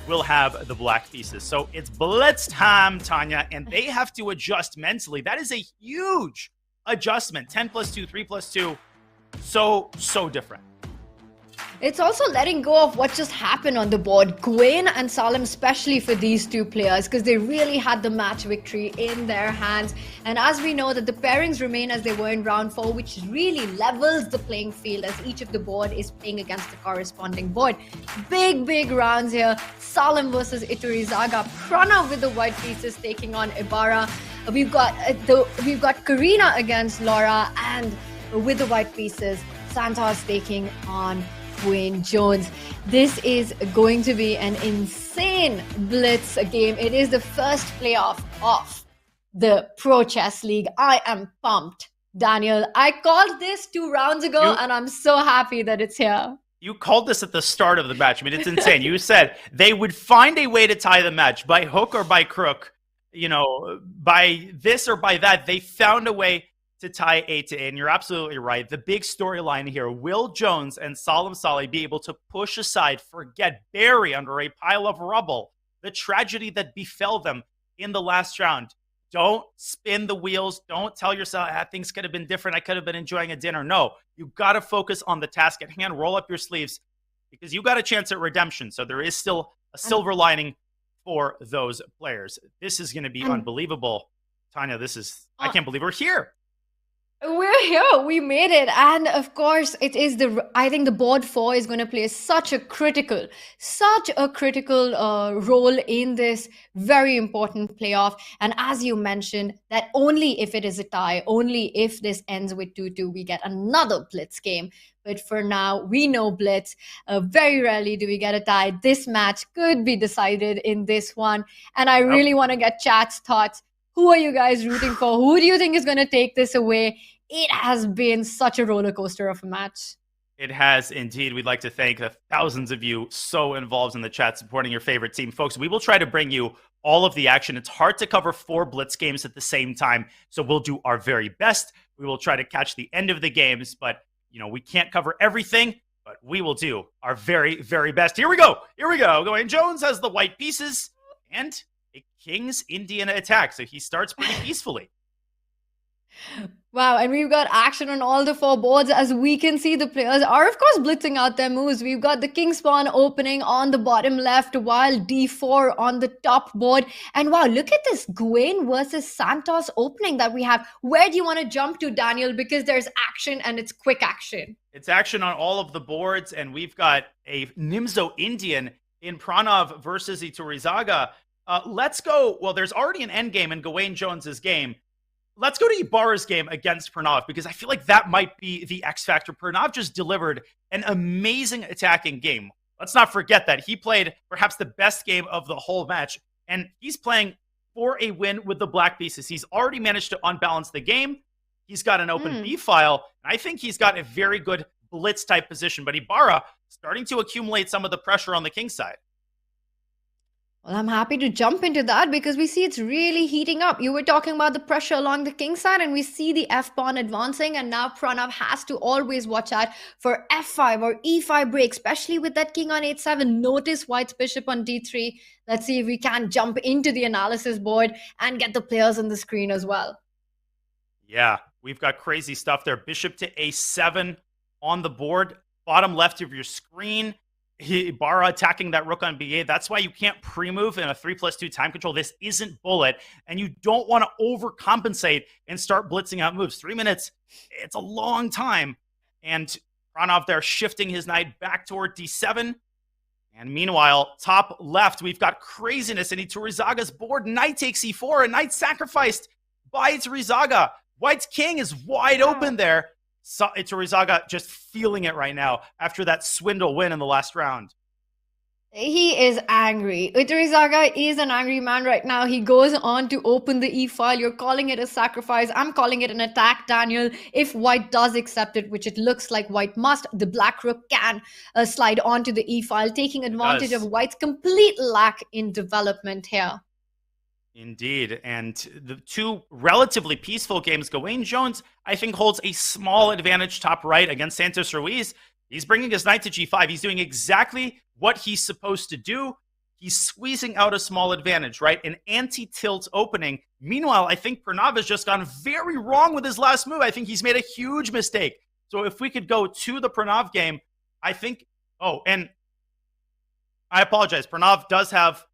will have the black pieces. So it's blitz time, Tanya, and they have to adjust mentally. That is a huge adjustment. 10+2, 3+2. So different. It's also letting go of what just happened on the board. Gwen and Salim, especially for these 2 players, because they really had the match victory in their hands. And as we know that the pairings remain as they were in round 4, which really levels the playing field as each of the board is playing against the corresponding board. Big rounds here. Salim versus Iturrizaga. Pranav with the white pieces taking on Ibarra. We've got Karina against Laura, and with the white pieces, Santos taking on Gawain Jones. This is going to be an insane blitz game. It is the first playoff of the Pro Chess League. I am pumped, Daniel. I called this 2 rounds ago, and I'm so happy that it's here. You called this at the start of the match. I mean, it's insane. You said they would find a way to tie the match by hook or by crook. You know, by this or by that, they found a way to tie 8-8, and you're absolutely right. The big storyline here, will Jones and Salim Saleh be able to push aside, forget, bury under a pile of rubble the tragedy that befell them in the last round? Don't spin the wheels. Don't tell yourself, things could have been different. I could have been enjoying a dinner. No, you got to focus on the task at hand. Roll up your sleeves, because you got a chance at redemption. So there is still a silver lining for those players. This is going to be unbelievable. Tanya, I can't believe we're here. We're here. We made it. And of course, it is I think the board 4 is going to play such a critical role in this very important playoff. And as you mentioned, that only if it is a tie, only if this ends with 2-2, we get another blitz game. But for now, we know blitz. Very rarely do we get a tie. This match could be decided in this one. And I really want to get chat's thoughts. Who are you guys rooting for? Who do you think is going to take this away? It has been such a roller coaster of a match. It has indeed. We'd like to thank the thousands of you so involved in the chat supporting your favorite team. Folks, we will try to bring you all of the action. It's hard to cover 4 blitz games at the same time, so we'll do our very best. We will try to catch the end of the games, but we can't cover everything, but we will do our very, very best. Here we go. Gawain Jones has the white pieces and a King's Indian attack, so he starts pretty peacefully. Wow, and we've got action on all the 4 boards. As we can see, the players are, of course, blitzing out their moves. We've got the King Spawn opening on the bottom left, while D4 on the top board. And wow, look at this Gawain versus Santos opening that we have. Where do you want to jump to, Daniel? Because there's action, and it's quick action. It's action on all of the boards, and we've got a Nimzo Indian in Pranav versus Iturrizaga. Let's go. Well, there's already an endgame in Gawain Jones's game. Let's go to Ibarra's game against Pranav, because I feel like that might be the X factor. Pranav just delivered an amazing attacking game. let's not forget that he played perhaps the best game of the whole match, and he's playing for a win with the black pieces. He's already managed to unbalance the game. He's got an open B file, and I think he's got a very good blitz type position, but Ibarra starting to accumulate some of the pressure on the king side. Well, I'm happy to jump into that because we see it's really heating up. You were talking about the pressure along the king side, and we see the f-pawn advancing, and now Pranav has to always watch out for f5 or e5 break, especially with that king on h7. Notice White's bishop on d3. Let's see if we can jump into the analysis board and get the players on the screen as well. Yeah, we've got crazy stuff there. Bishop to a7 on the board, bottom left of your screen. Ibarra attacking that rook on b8. That's why you can't pre-move in a 3+2 time control. This isn't bullet, and you don't want to overcompensate and start blitzing out moves. 3 minutes, it's a long time. And Pranav there shifting his knight back toward d7. And meanwhile, top left, we've got craziness in Iturizaga's board. Knight takes e4, and knight sacrificed by Iturizaga. White's king is wide open there. So Iturizaga just feeling it right now after that swindle win in the last round. He is angry. Iturizaga is an angry man right now. He goes on to open the e-file. You're calling it a sacrifice. I'm calling it an attack, Daniel. If White does accept it, which it looks like White must, the black rook can slide onto the e-file, taking advantage of White's complete lack in development here. Indeed. And the two relatively peaceful games, Gawain Jones, I think, holds a small advantage top right against Santos Ruiz. He's bringing his knight to g5. He's doing exactly what he's supposed to do. He's squeezing out a small advantage, right? An anti-tilt opening. Meanwhile, I think Pranav has just gone very wrong with his last move. I think he's made a huge mistake. So if we could go to the Pranav game, I think... Oh, and I apologize. Pranav does have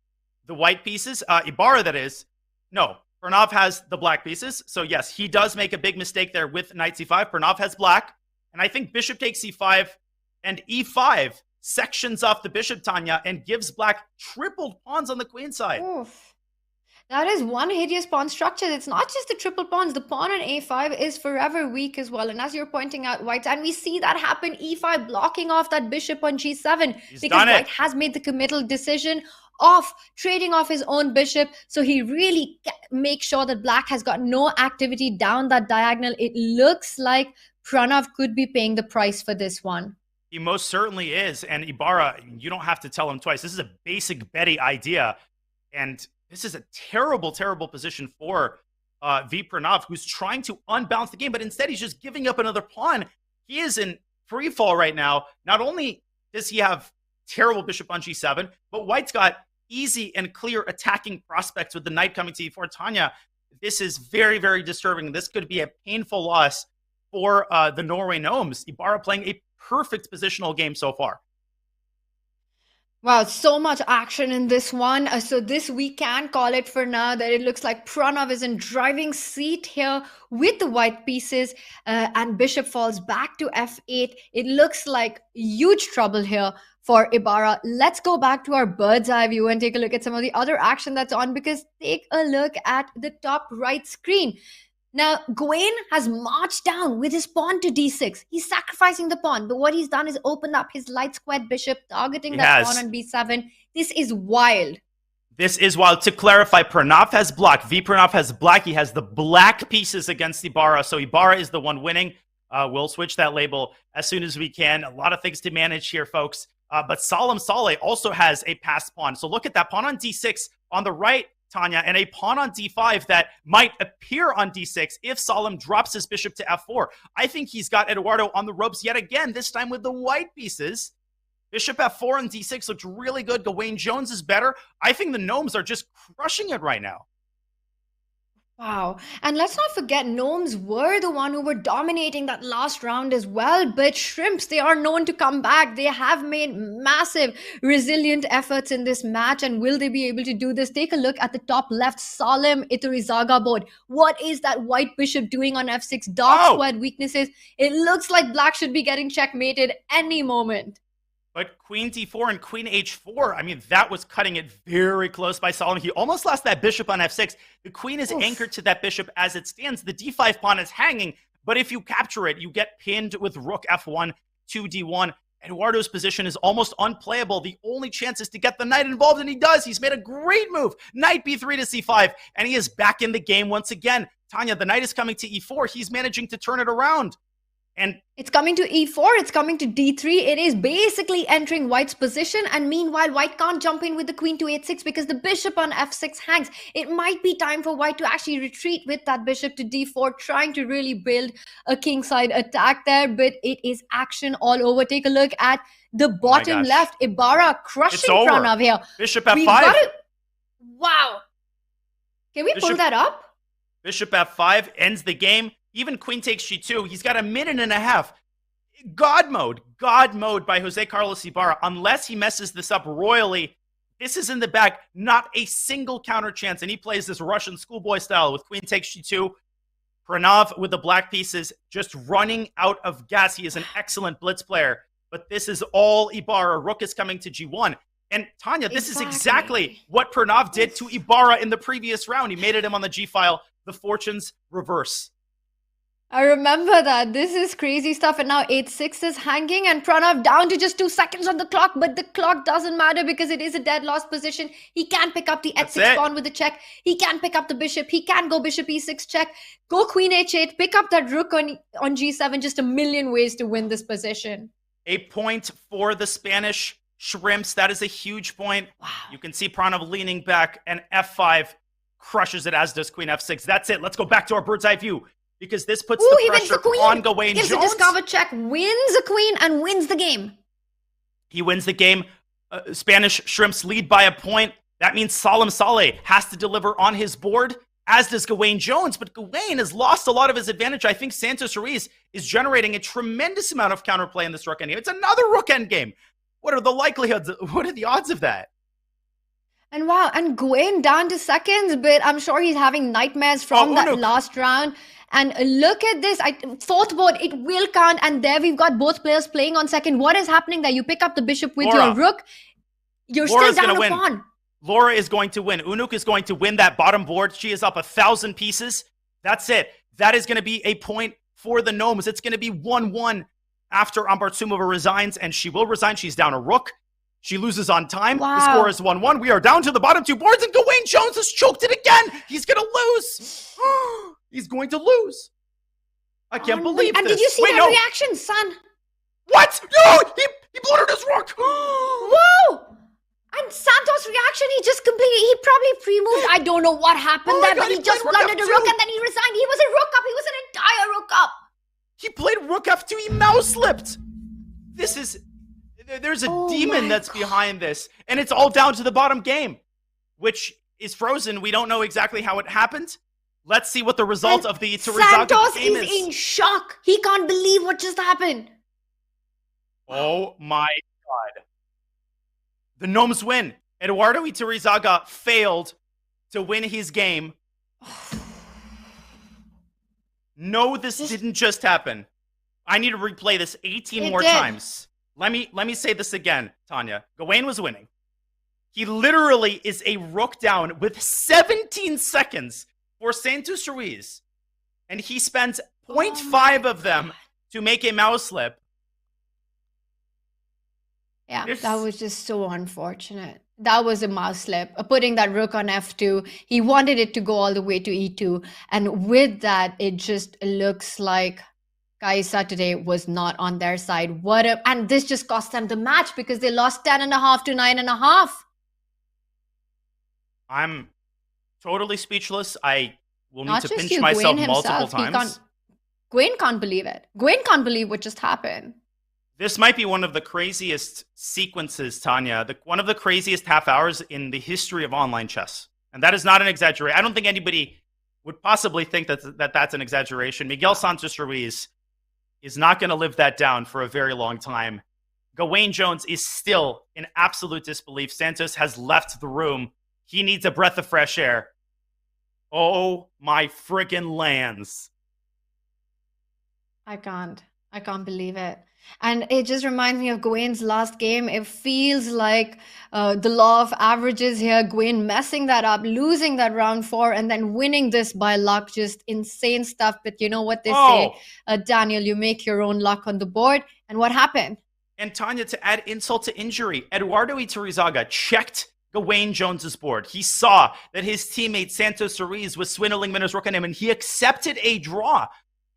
the white pieces. Ibarra, that is. No, Pranav has the black pieces. So yes, he does make a big mistake there with knight c5. Pranav has black. And I think bishop takes c5 and e5 sections off the bishop, Tanya, and gives black tripled pawns on the queen side. Oof. That is one hideous pawn structure. It's not just the triple pawns. The pawn on a5 is forever weak as well. And as you're pointing out, White, and we see that happen, e5 blocking off that bishop on g7 because White has made the committal decision of trading off his own bishop. So he really makes sure that black has got no activity down that diagonal. It looks like Pranav could be paying the price for this one. He most certainly is. And Ibarra, you don't have to tell him twice. This is a basic Betty idea. And this is a terrible, terrible position for V. Pranav, who's trying to unbalance the game, but instead he's just giving up another pawn. He is in free fall right now. Not only does he have terrible bishop on g7, but White's got easy and clear attacking prospects with the knight coming to e4. Tanya, this is very, very disturbing. This could be a painful loss for the Norway Gnomes. Ibarra playing a perfect positional game so far. Wow, so much action in this one. So this we can call it for now that it looks like Pranav is in driving seat here with the white pieces and bishop falls back to f8. It looks like huge trouble here for Ibarra. Let's go back to our bird's eye view and take a look at some of the other action that's on, because take a look at the top right screen. Now, Gawain has marched down with his pawn to d6. He's sacrificing the pawn, but what he's done is opened up his light squared bishop, targeting that pawn on b7. This is wild. This is wild. To clarify, Pranav has black. V. Pranav has black. He has the black pieces against Ibarra, so Ibarra is the one winning. We'll switch that label as soon as we can. A lot of things to manage here, folks. But Salim Saleh also has a passed pawn. So look at that pawn on d6 on the right, Tanya, and a pawn on d5 that might appear on d6 if Salim drops his bishop to f4. I think he's got Eduardo on the ropes yet again, this time with the white pieces. Bishop f4 and d6 looks really good. Gawain Jones is better. I think the Gnomes are just crushing it right now. Wow. And let's not forget, Gnomes were the one who were dominating that last round as well. But Shrimps, they are known to come back. They have made massive, resilient efforts in this match. And will they be able to do this? Take a look at the top left, Salim Iturizaga board. What is that white bishop doing on f6? Dark squared weaknesses. It looks like black should be getting checkmated any moment. But queen d4 and queen h4, I mean, that was cutting it very close by Salim. He almost lost that bishop on f6. The queen is anchored to that bishop as it stands. The d5 pawn is hanging, but if you capture it, you get pinned with rook f1 to d1. Eduardo's position is almost unplayable. The only chance is to get the knight involved, and he does. He's made a great move. Knight b3 to c5, and he is back in the game once again. Tanya, the knight is coming to e4. He's managing to turn it around. And it's coming to e4, it's coming to d3. It is basically entering white's position, and meanwhile white can't jump in with the queen to h6 because the bishop on f6 hangs. It might be time for white to actually retreat with that bishop to d4, trying to really build a kingside attack there, but it is action all over. Take a look at the bottom left. Ibarra crushing Pranav here. Bishop f5. Wow. Can we pull that up? Bishop f5 ends the game. Even queen takes g2. He's got a minute and a half. God mode by Jose Carlos Ibarra. Unless he messes this up royally, this is in the bag. Not a single counter chance. And he plays this Russian schoolboy style with queen takes g2. Pranav with the black pieces just running out of gas. He is an excellent blitz player. But this is all Ibarra. Rook is coming to g1. And Tanya, this is exactly what Pranav did to Ibarra in the previous round. He mated him on the g-file. The fortunes reverse. I remember that. This is crazy stuff. And now h6 is hanging and Pranav down to just 2 seconds on the clock. But the clock doesn't matter because it is a dead lost position. He can pick up the h6 pawn with the check. He can pick up the bishop. He can go bishop e6 check. Go queen h8. Pick up that rook on g7. Just a million ways to win this position. A point for the Spanish shrimps. That is a huge point. Wow. You can see Pranav leaning back and f5 crushes it, as does queen f6. That's it. Let's go back to our bird's eye view. Because this puts the pressure on Gawain Jones. Gives a discover check, wins a queen, and wins the game. He wins the game. Spanish shrimps lead by a point. That means Salim Saleh has to deliver on his board, as does Gawain Jones. But Gawain has lost a lot of his advantage. I think Santos Ruiz is generating a tremendous amount of counterplay in this rook endgame. It's another rook endgame. What are the likelihoods? What are the odds of that? And wow, and Gawain down to seconds, but I'm sure he's having nightmares from that last round. And look at this, fourth board, it will count. And there we've got both players playing on second. What is happening there? You pick up the bishop with your rook. You're still down a pawn. Laura is going to win. Unuk is going to win that bottom board. She is up 1,000 pieces. That's it. That is going to be a point for the Gnomes. It's going to be 1-1 after Ambartsumova resigns. And she will resign. She's down a rook. She loses on time. Wow. The score is 1-1. We are down to the bottom 2 boards. And Gawain Jones has choked it again. He's going to lose. He's going to lose. I can't believe this. And did you see that reaction, son? What? No! He blundered his rook! Whoa! And Santos' reaction, he probably pre-moved. I don't know what happened there, but he just blundered a rook and then he resigned. He was a rook up. He was an entire rook up. He played rook f2. He mouse slipped. There's a demon that's behind this. And it's all down to the bottom game, which is frozen. We don't know exactly how it happened. Let's see what the result of the Terizaga game is. Santos is in shock. He can't believe what just happened. Oh my God. The Gnomes win. Eduardo Terizaga failed to win his game. No, this didn't just happen. I need to replay this 18 more times. Let me say this again, Tanya. Gawain was winning. He literally is a rook down with 17 seconds for Santos Ruiz, and he spends 0.5 of them to make a mouse slip. Yeah, that was just so unfortunate. That was a mouse slip. Putting that rook on f2, he wanted it to go all the way to e2, and with that, it just looks like Kaisa today was not on their side. And this just cost them the match because they lost 10.5 to 9.5. I'm totally speechless. I will need to pinch myself multiple times. Gawain can't believe it. Gawain can't believe what just happened. This might be one of the craziest sequences, Tanya. One of the craziest half hours in the history of online chess. And that is not an exaggeration. I don't think anybody would possibly think that's an exaggeration. Miguel Santos Ruiz is not going to live that down for a very long time. Gawain Jones is still in absolute disbelief. Santos has left the room. He needs a breath of fresh air. Oh my friggin' lands. I can't believe it. And it just reminds me of Gawain's last game. It feels like the law of averages here. Gawain messing that up, losing that round 4, and then winning this by luck. Just insane stuff. But you know what they say, Daniel, you make your own luck on the board. And what happened? And Tanya, to add insult to injury, Eduardo Iturrizaga checked Gawain Jones's board. He saw that his teammate Santos Ruiz was swindling Minas rook on him, and he accepted a draw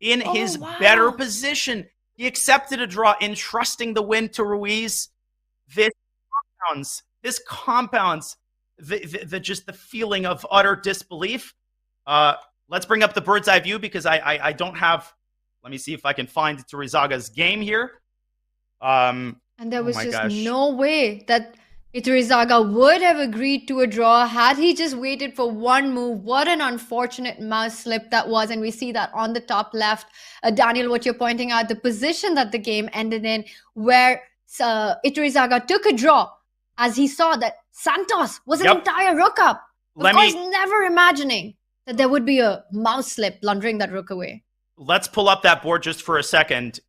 in his better position. He accepted a draw, entrusting the win to Ruiz. This compounds the feeling of utter disbelief. Let's bring up the bird's eye view because I don't have. Let me see if I can find Iturrizaga's game here. And there was no way that Iturrizaga would have agreed to a draw had he just waited for one move. What an unfortunate mouse slip that was. And we see that on the top left. Daniel, what you're pointing out, the position that the game ended in, where Iturrizaga took a draw as he saw that Santos was an entire rook up. Of course, never imagining that there would be a mouse slip blundering that rook away. Let's pull up that board just for a second.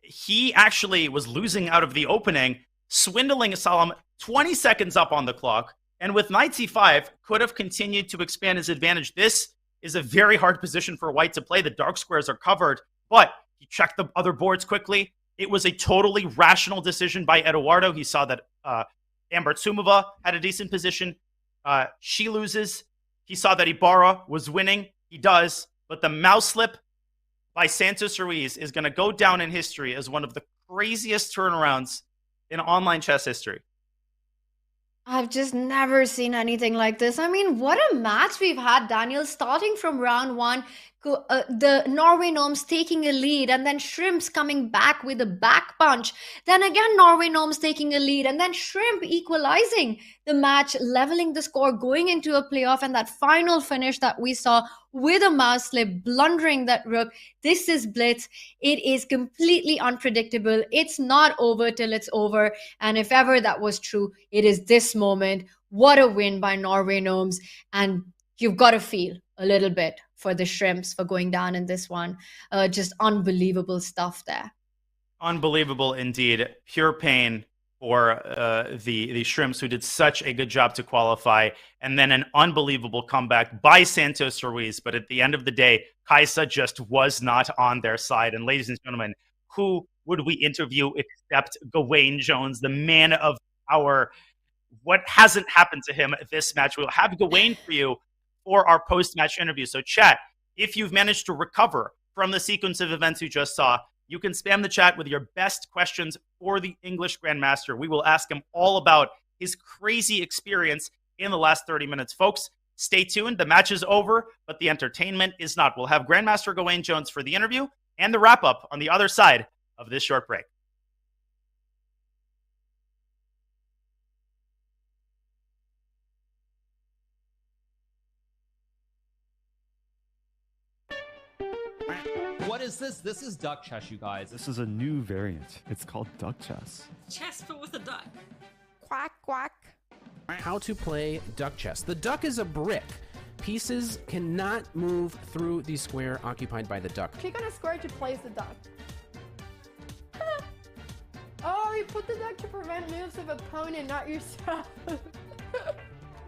He actually was losing out of the opening, swindling Salam 20 seconds up on the clock, and with knight c5, could have continued to expand his advantage. This is a very hard position for white to play. The dark squares are covered, but he checked the other boards quickly. It was a totally rational decision by Eduardo. He saw that Amber Tsumova had a decent position. She loses. He saw that Ibarra was winning. He does, but the mouse slip by Santos Ruiz is going to go down in history as one of the craziest turnarounds in online chess history. I've just never seen anything like this. I mean, what a match we've had, Daniel, starting from round one. The Norway Gnomes taking a lead, and then Shrimps coming back with a back punch. Then again, Norway Gnomes taking a lead, and then Shrimp equalizing the match, leveling the score, going into a playoff, and that final finish that we saw with a mouse slip, blundering that rook. This is Blitz. It is completely unpredictable. It's not over till it's over. And if ever that was true, it is this moment. What a win by Norway Gnomes. And you've got to feel a little bit for the Shrimps for going down in this one. Just unbelievable stuff there. Unbelievable indeed. Pure pain for the Shrimps, who did such a good job to qualify, and then an unbelievable comeback by Santos Ruiz. But at the end of the day, Kaisa just was not on their side. And ladies and gentlemen, who would we interview except Gawain Jones, the man of power? What hasn't happened to him this match? We'll have Gawain for you for our post-match interview. So chat, if you've managed to recover from the sequence of events you just saw, you can spam the chat with your best questions for the English Grandmaster. We will ask him all about his crazy experience in the last 30 minutes. Folks, stay tuned. The match is over, but the entertainment is not. We'll have Grandmaster Gawain Jones for the interview and the wrap-up on the other side of this short break. What is this? This is duck chess, you guys. This is a new variant. It's called duck chess. Chess, but with a duck. Quack, quack. How to play duck chess. The duck is a brick. Pieces cannot move through the square occupied by the duck. Click on a square to place the duck. Oh, you put the duck to prevent moves of opponent, not yourself.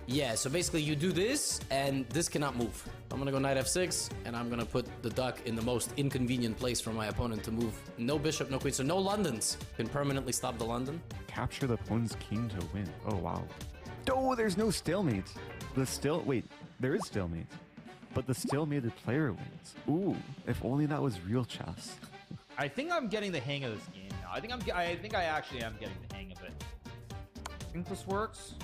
Yeah, so basically you do this, and this cannot move. I'm gonna go knight f6, and I'm gonna put the duck in the most inconvenient place for my opponent to move. No bishop, no queen, so no Londons can permanently stop the London. Capture the opponent's king to win. Oh, wow. Oh, there's no stalemate. Wait, there is stalemate. But the stalemated player wins. Ooh, if only that was real chess. I think I'm getting the hang of this game now. I think I actually am getting the hang of it. I think this works.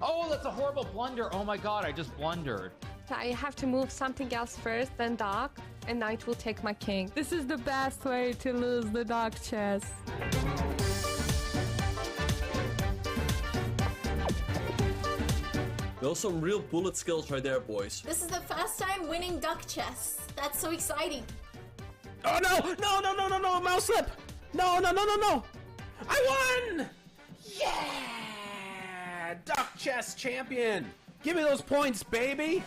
Oh, that's a horrible blunder. Oh my god, I just blundered. I have to move something else first, then dock, and knight will take my king. This is the best way to lose the duck chess. Those some real bullet skills right there, boys. This is the first time winning duck chess. That's so exciting. Oh no! No, mouse slip! No! I won! Yeah! Duck chess champion! Give me those points, baby!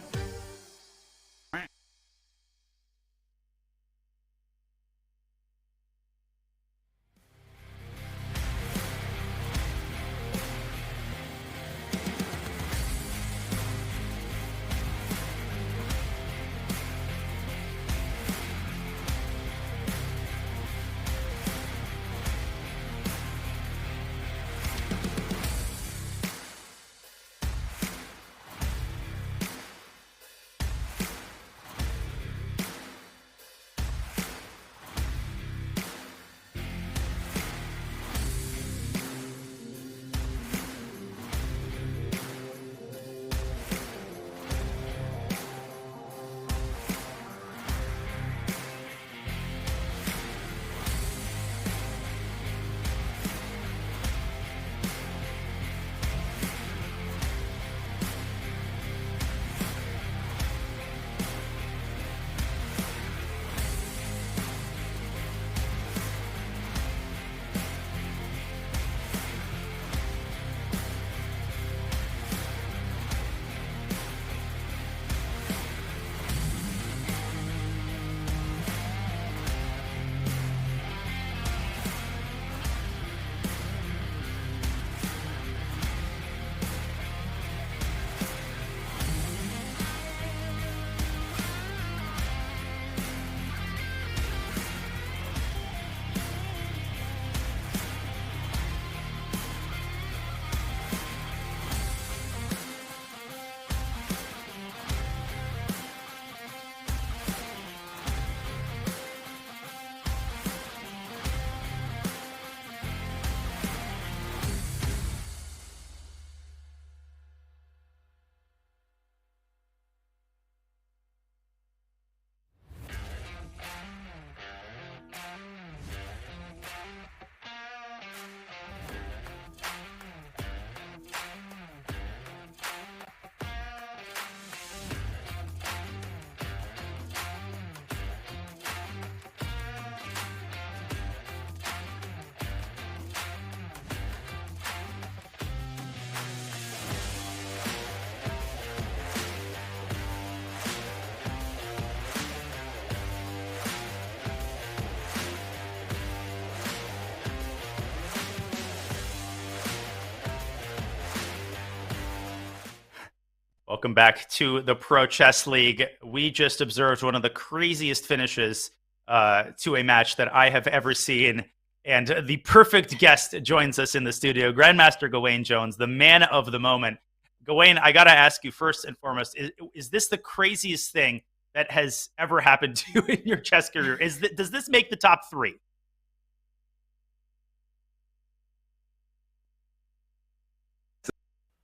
Welcome back to the Pro Chess League. We just observed one of the craziest finishes to a match that I have ever seen. And the perfect guest joins us in the studio, Grandmaster Gawain Jones, the man of the moment. Gawain, I got to ask you first and foremost, is this the craziest thing that has ever happened to you in your chess career? Does this make the top 3?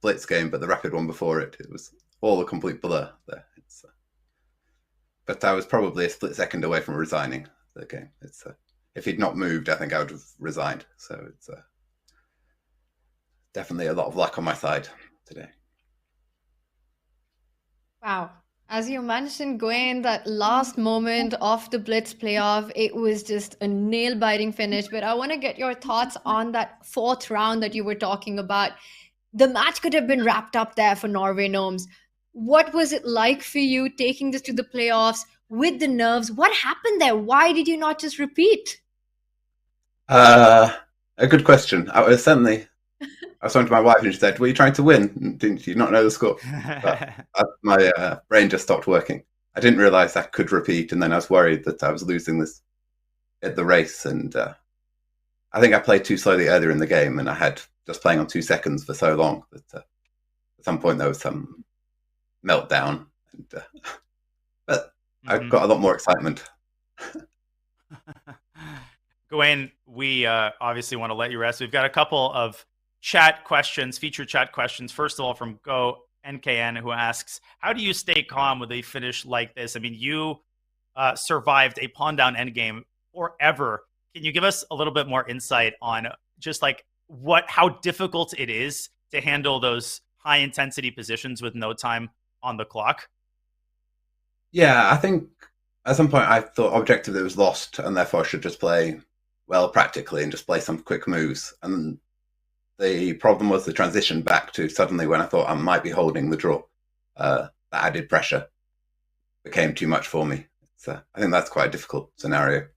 Blitz game, but the rapid one before it was all a complete blur there. But I was probably a split second away from resigning the game. If he'd not moved, I think I would have resigned. So it's definitely a lot of luck on my side today. Wow. As you mentioned, Gawain, that last moment of the Blitz playoff, it was just a nail-biting finish. But I want to get your thoughts on that 4th round that you were talking about. The match could have been wrapped up there for Norway Gnomes. What was it like for you taking this to the playoffs with the nerves? What happened there? Why did you not just repeat? A good question. I was talking to my wife and she said, "Were you trying to win? Didn't you not know the score?" My brain just stopped working. I didn't realize I could repeat, and then I was worried that I was losing this at the race. And I think I played too slowly earlier in the game, and I had just playing on 2 seconds for so long that at some point there was some meltdown. But I got a lot more excitement. Gawain, we obviously want to let you rest. We've got a couple of chat questions, feature chat questions. First of all, from Go NKN, who asks, how do you stay calm with a finish like this? I mean, you survived a pawn down endgame forever. Can you give us a little bit more insight on just like how difficult it is to handle those high intensity positions with no time on the clock? Yeah, I think at some point I thought objectively it was lost, and therefore I should just play well practically and just play some quick moves. And the problem was the transition back to suddenly when I thought I might be holding the draw. That added pressure became too much for me. So I think that's quite a difficult scenario.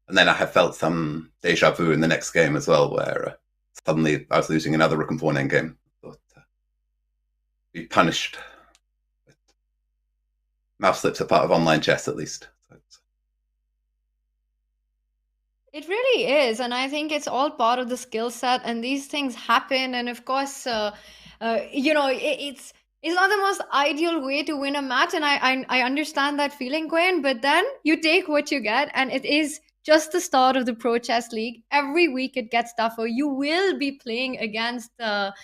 And then I have felt some deja vu in the next game as well, where suddenly I was losing another rook and pawn endgame. Thought be punished. But mouse slips are part of online chess, at least. It really is, and I think it's all part of the skill set, and these things happen. And of course, it's not the most ideal way to win a match, and I understand that feeling, Gwen. But then you take what you get, and it is just the start of the Pro Chess League. Every week it gets tougher. You will be playing against the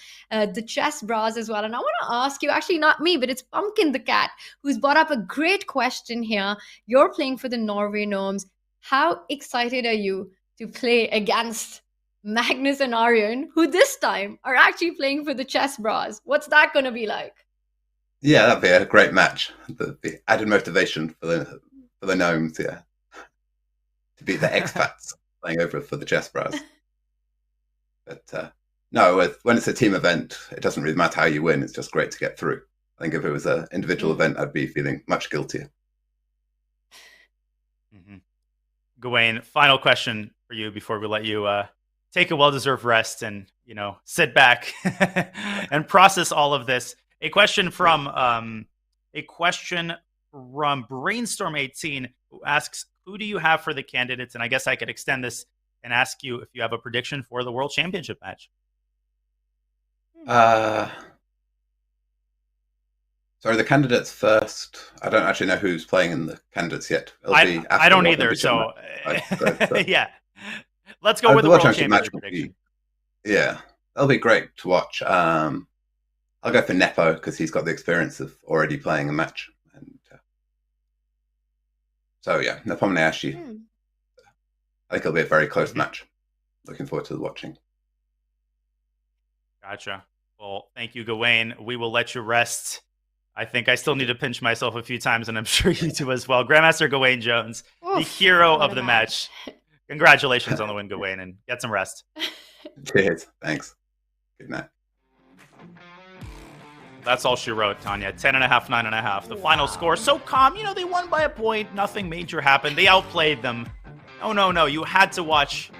chess bras as well. And I want to ask you, actually not me, but it's Pumpkin the Cat, who's brought up a great question here. You're playing for the Norway Gnomes. How excited are you to play against Magnus and Arjen, who this time are actually playing for the chess bras? What's that going to be like? Yeah, that'd be a great match. The added motivation for the Gnomes, yeah. To beat the expats playing over for the chess bras. But no, when it's a team event, it doesn't really matter how you win. It's just great to get through. I think if it was an individual event, I'd be feeling much guiltier. Gawain, final question for you before we let you take a well-deserved rest and sit back and process all of this. A question from Brainstorm 18, who asks, who do you have for the candidates? And I guess I could extend this and ask you if you have a prediction for the World Championship match. Sorry, the candidates first. I don't actually know who's playing in the candidates yet. I don't either. So, yeah. Let's go with the World Championship prediction. Yeah, that'll be great to watch. I'll go for Nepo because he's got the experience of already playing a match. And so, yeah, Nepomniachtchi. I think it'll be a very close match. Looking forward to watching. Gotcha. Well, thank you, Gawain. We will let you rest. I think I still need to pinch myself a few times, and I'm sure you do as well. Grandmaster Gawain Jones, the hero of the match. Congratulations on the win, Gawain, and get some rest. Cheers. Thanks. Good night. That's all she wrote, Tanya. 10.5, 9.5. The final score. So calm. They won by a point. Nothing major happened. They outplayed them. Oh, no. You had to watch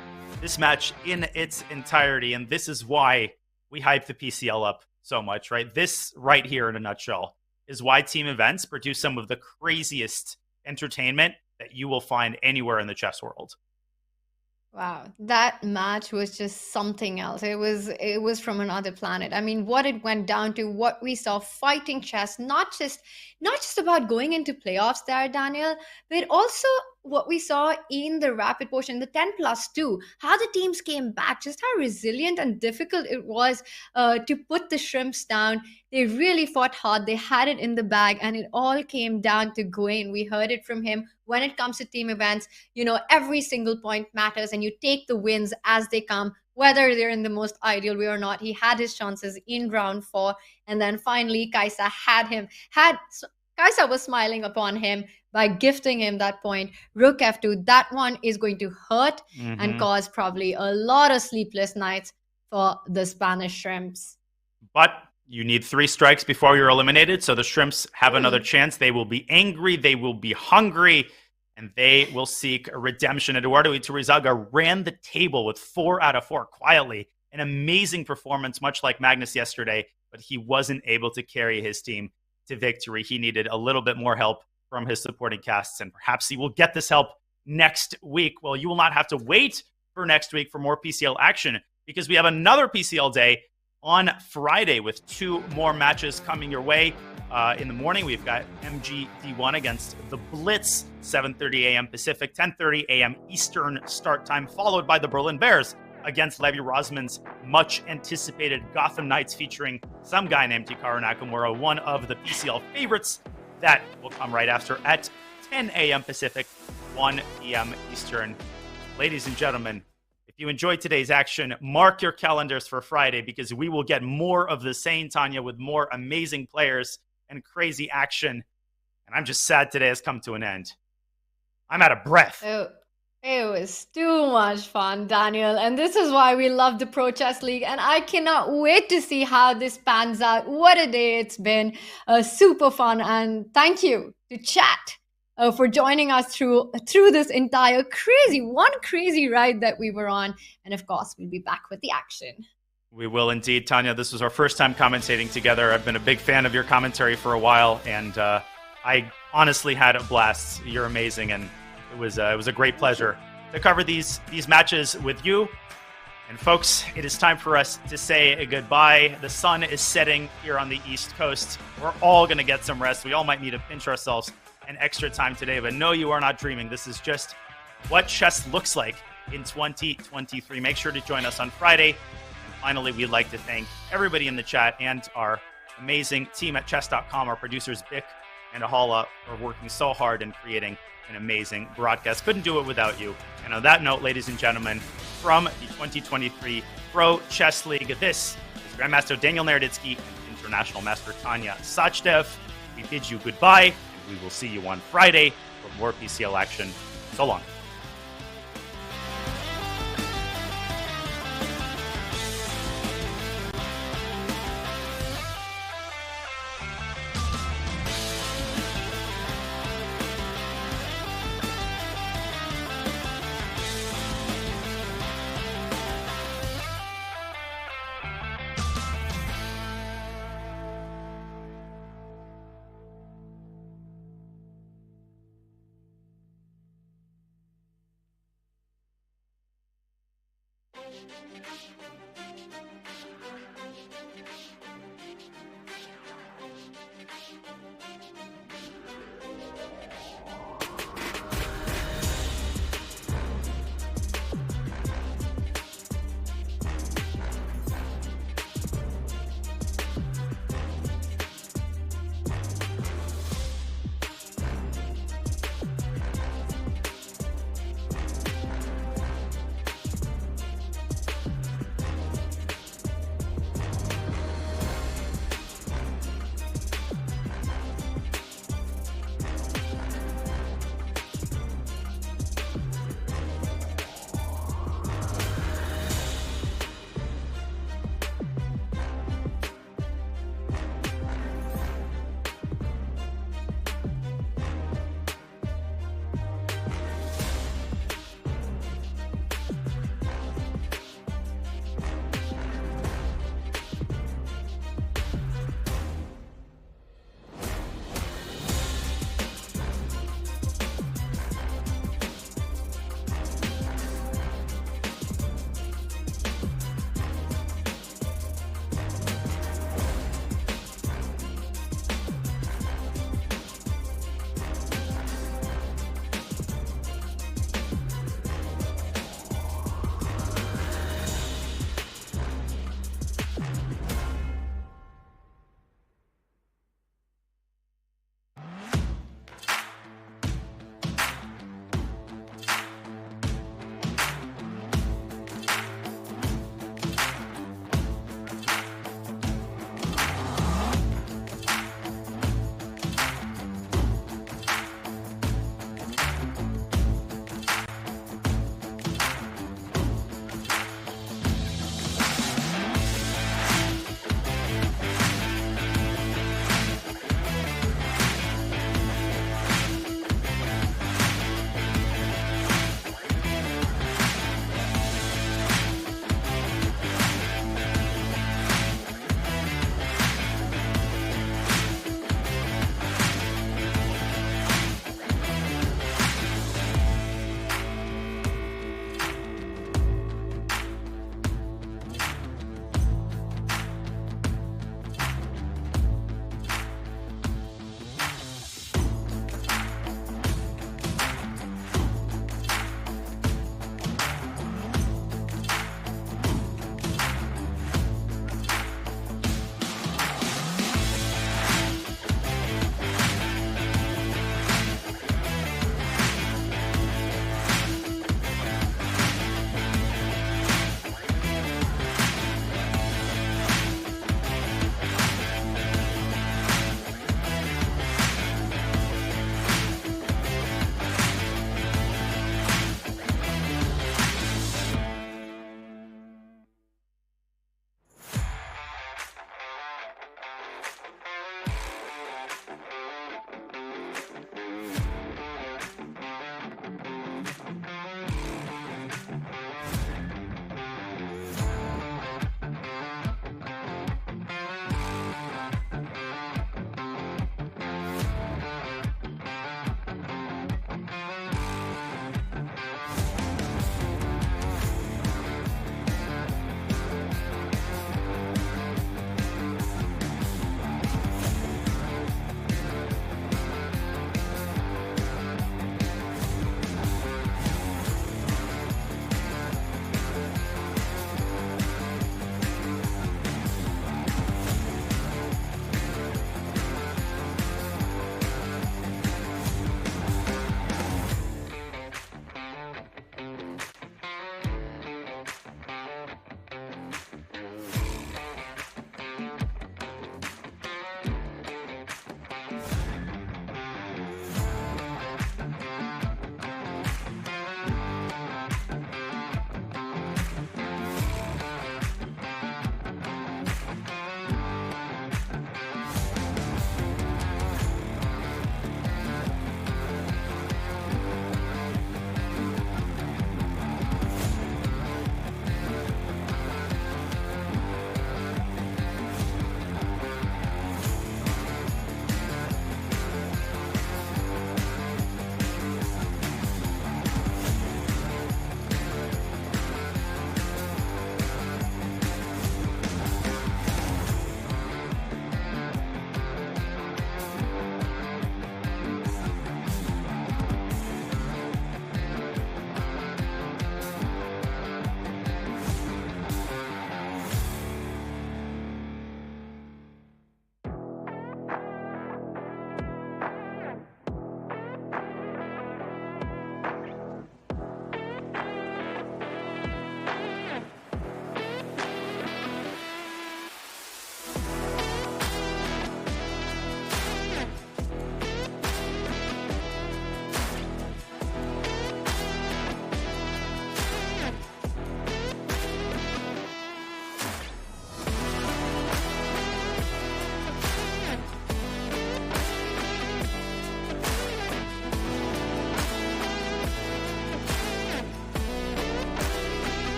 this match in its entirety, and this is why we hype the PCL up so much, right? This right here in a nutshell is why team events produce some of the craziest entertainment that you will find anywhere in the chess world. Wow, that match was just something else. It was from another planet. I mean, what it went down to, what we saw fighting chess, not just about going into playoffs there, Daniel, but also what we saw in the rapid portion, the 10+2, how the teams came back, just how resilient and difficult it was to put the shrimps down. They really fought hard. They had it in the bag, and it all came down to Gwen. We heard it from him. When it comes to team events, every single point matters, and you take the wins as they come, whether they're in the most ideal way or not. He had his chances in round 4, and then finally Kaisa Kaisa was smiling upon him by gifting him that point. Rook F2, that one is going to hurt and cause probably a lot of sleepless nights for the Spanish shrimps. But you need 3 strikes before you're eliminated, so the shrimps have another chance. They will be angry, they will be hungry, and they will seek a redemption. Eduardo Iturrizaga ran the table with 4 out of 4 quietly. An amazing performance, much like Magnus yesterday, but he wasn't able to carry his team to victory. He needed a little bit more help from his supporting casts, and perhaps he will get this help next week. Well, you will not have to wait for next week for more PCL action, because we have another PCL day on Friday with 2 more matches coming your way. In the morning, we've got MGD1 against the Blitz, 7:30 a.m. Pacific, 10:30 a.m. Eastern start time, followed by the Berlin Bears against Levi Rosman's much-anticipated Gotham Knights, featuring some guy named Hikaru Nakamura, one of the PCL favorites. That will come right after at 10 a.m. Pacific, 1 p.m. Eastern. Ladies and gentlemen, if you enjoyed today's action, mark your calendars for Friday, because we will get more of the same, Tanya, with more amazing players and crazy action. And I'm just sad today has come to an end. I'm out of breath. It was too much fun, Daniel. And this is why we love the Pro Chess League. And I cannot wait to see how this pans out. What a day it's been. Super fun. And thank you to chat for joining us through this entire crazy ride that we were on. And of course, we'll be back with the action. We will indeed, Tanya. This was our first time commentating together. I've been a big fan of your commentary for a while, and I honestly had a blast. You're amazing, and it was a great pleasure to cover these matches with you. And folks, it is time for us to say goodbye. The sun is setting here on the East Coast. We're all going to get some rest. We all might need to pinch ourselves an extra time today, but no, you are not dreaming. This is just what chess looks like in 2023. Make sure to join us on Friday. And finally, we'd like to thank everybody in the chat and our amazing team at Chess.com, our producers Bick and Ahala, are working so hard in creating an amazing broadcast. Couldn't do it without you. And on that note, ladies and gentlemen, from the 2023 Pro Chess League, this is Grandmaster Daniel Naroditsky and International Master Tanya Sachdev. We bid you goodbye, and we will see you on Friday for more PCL action. So long.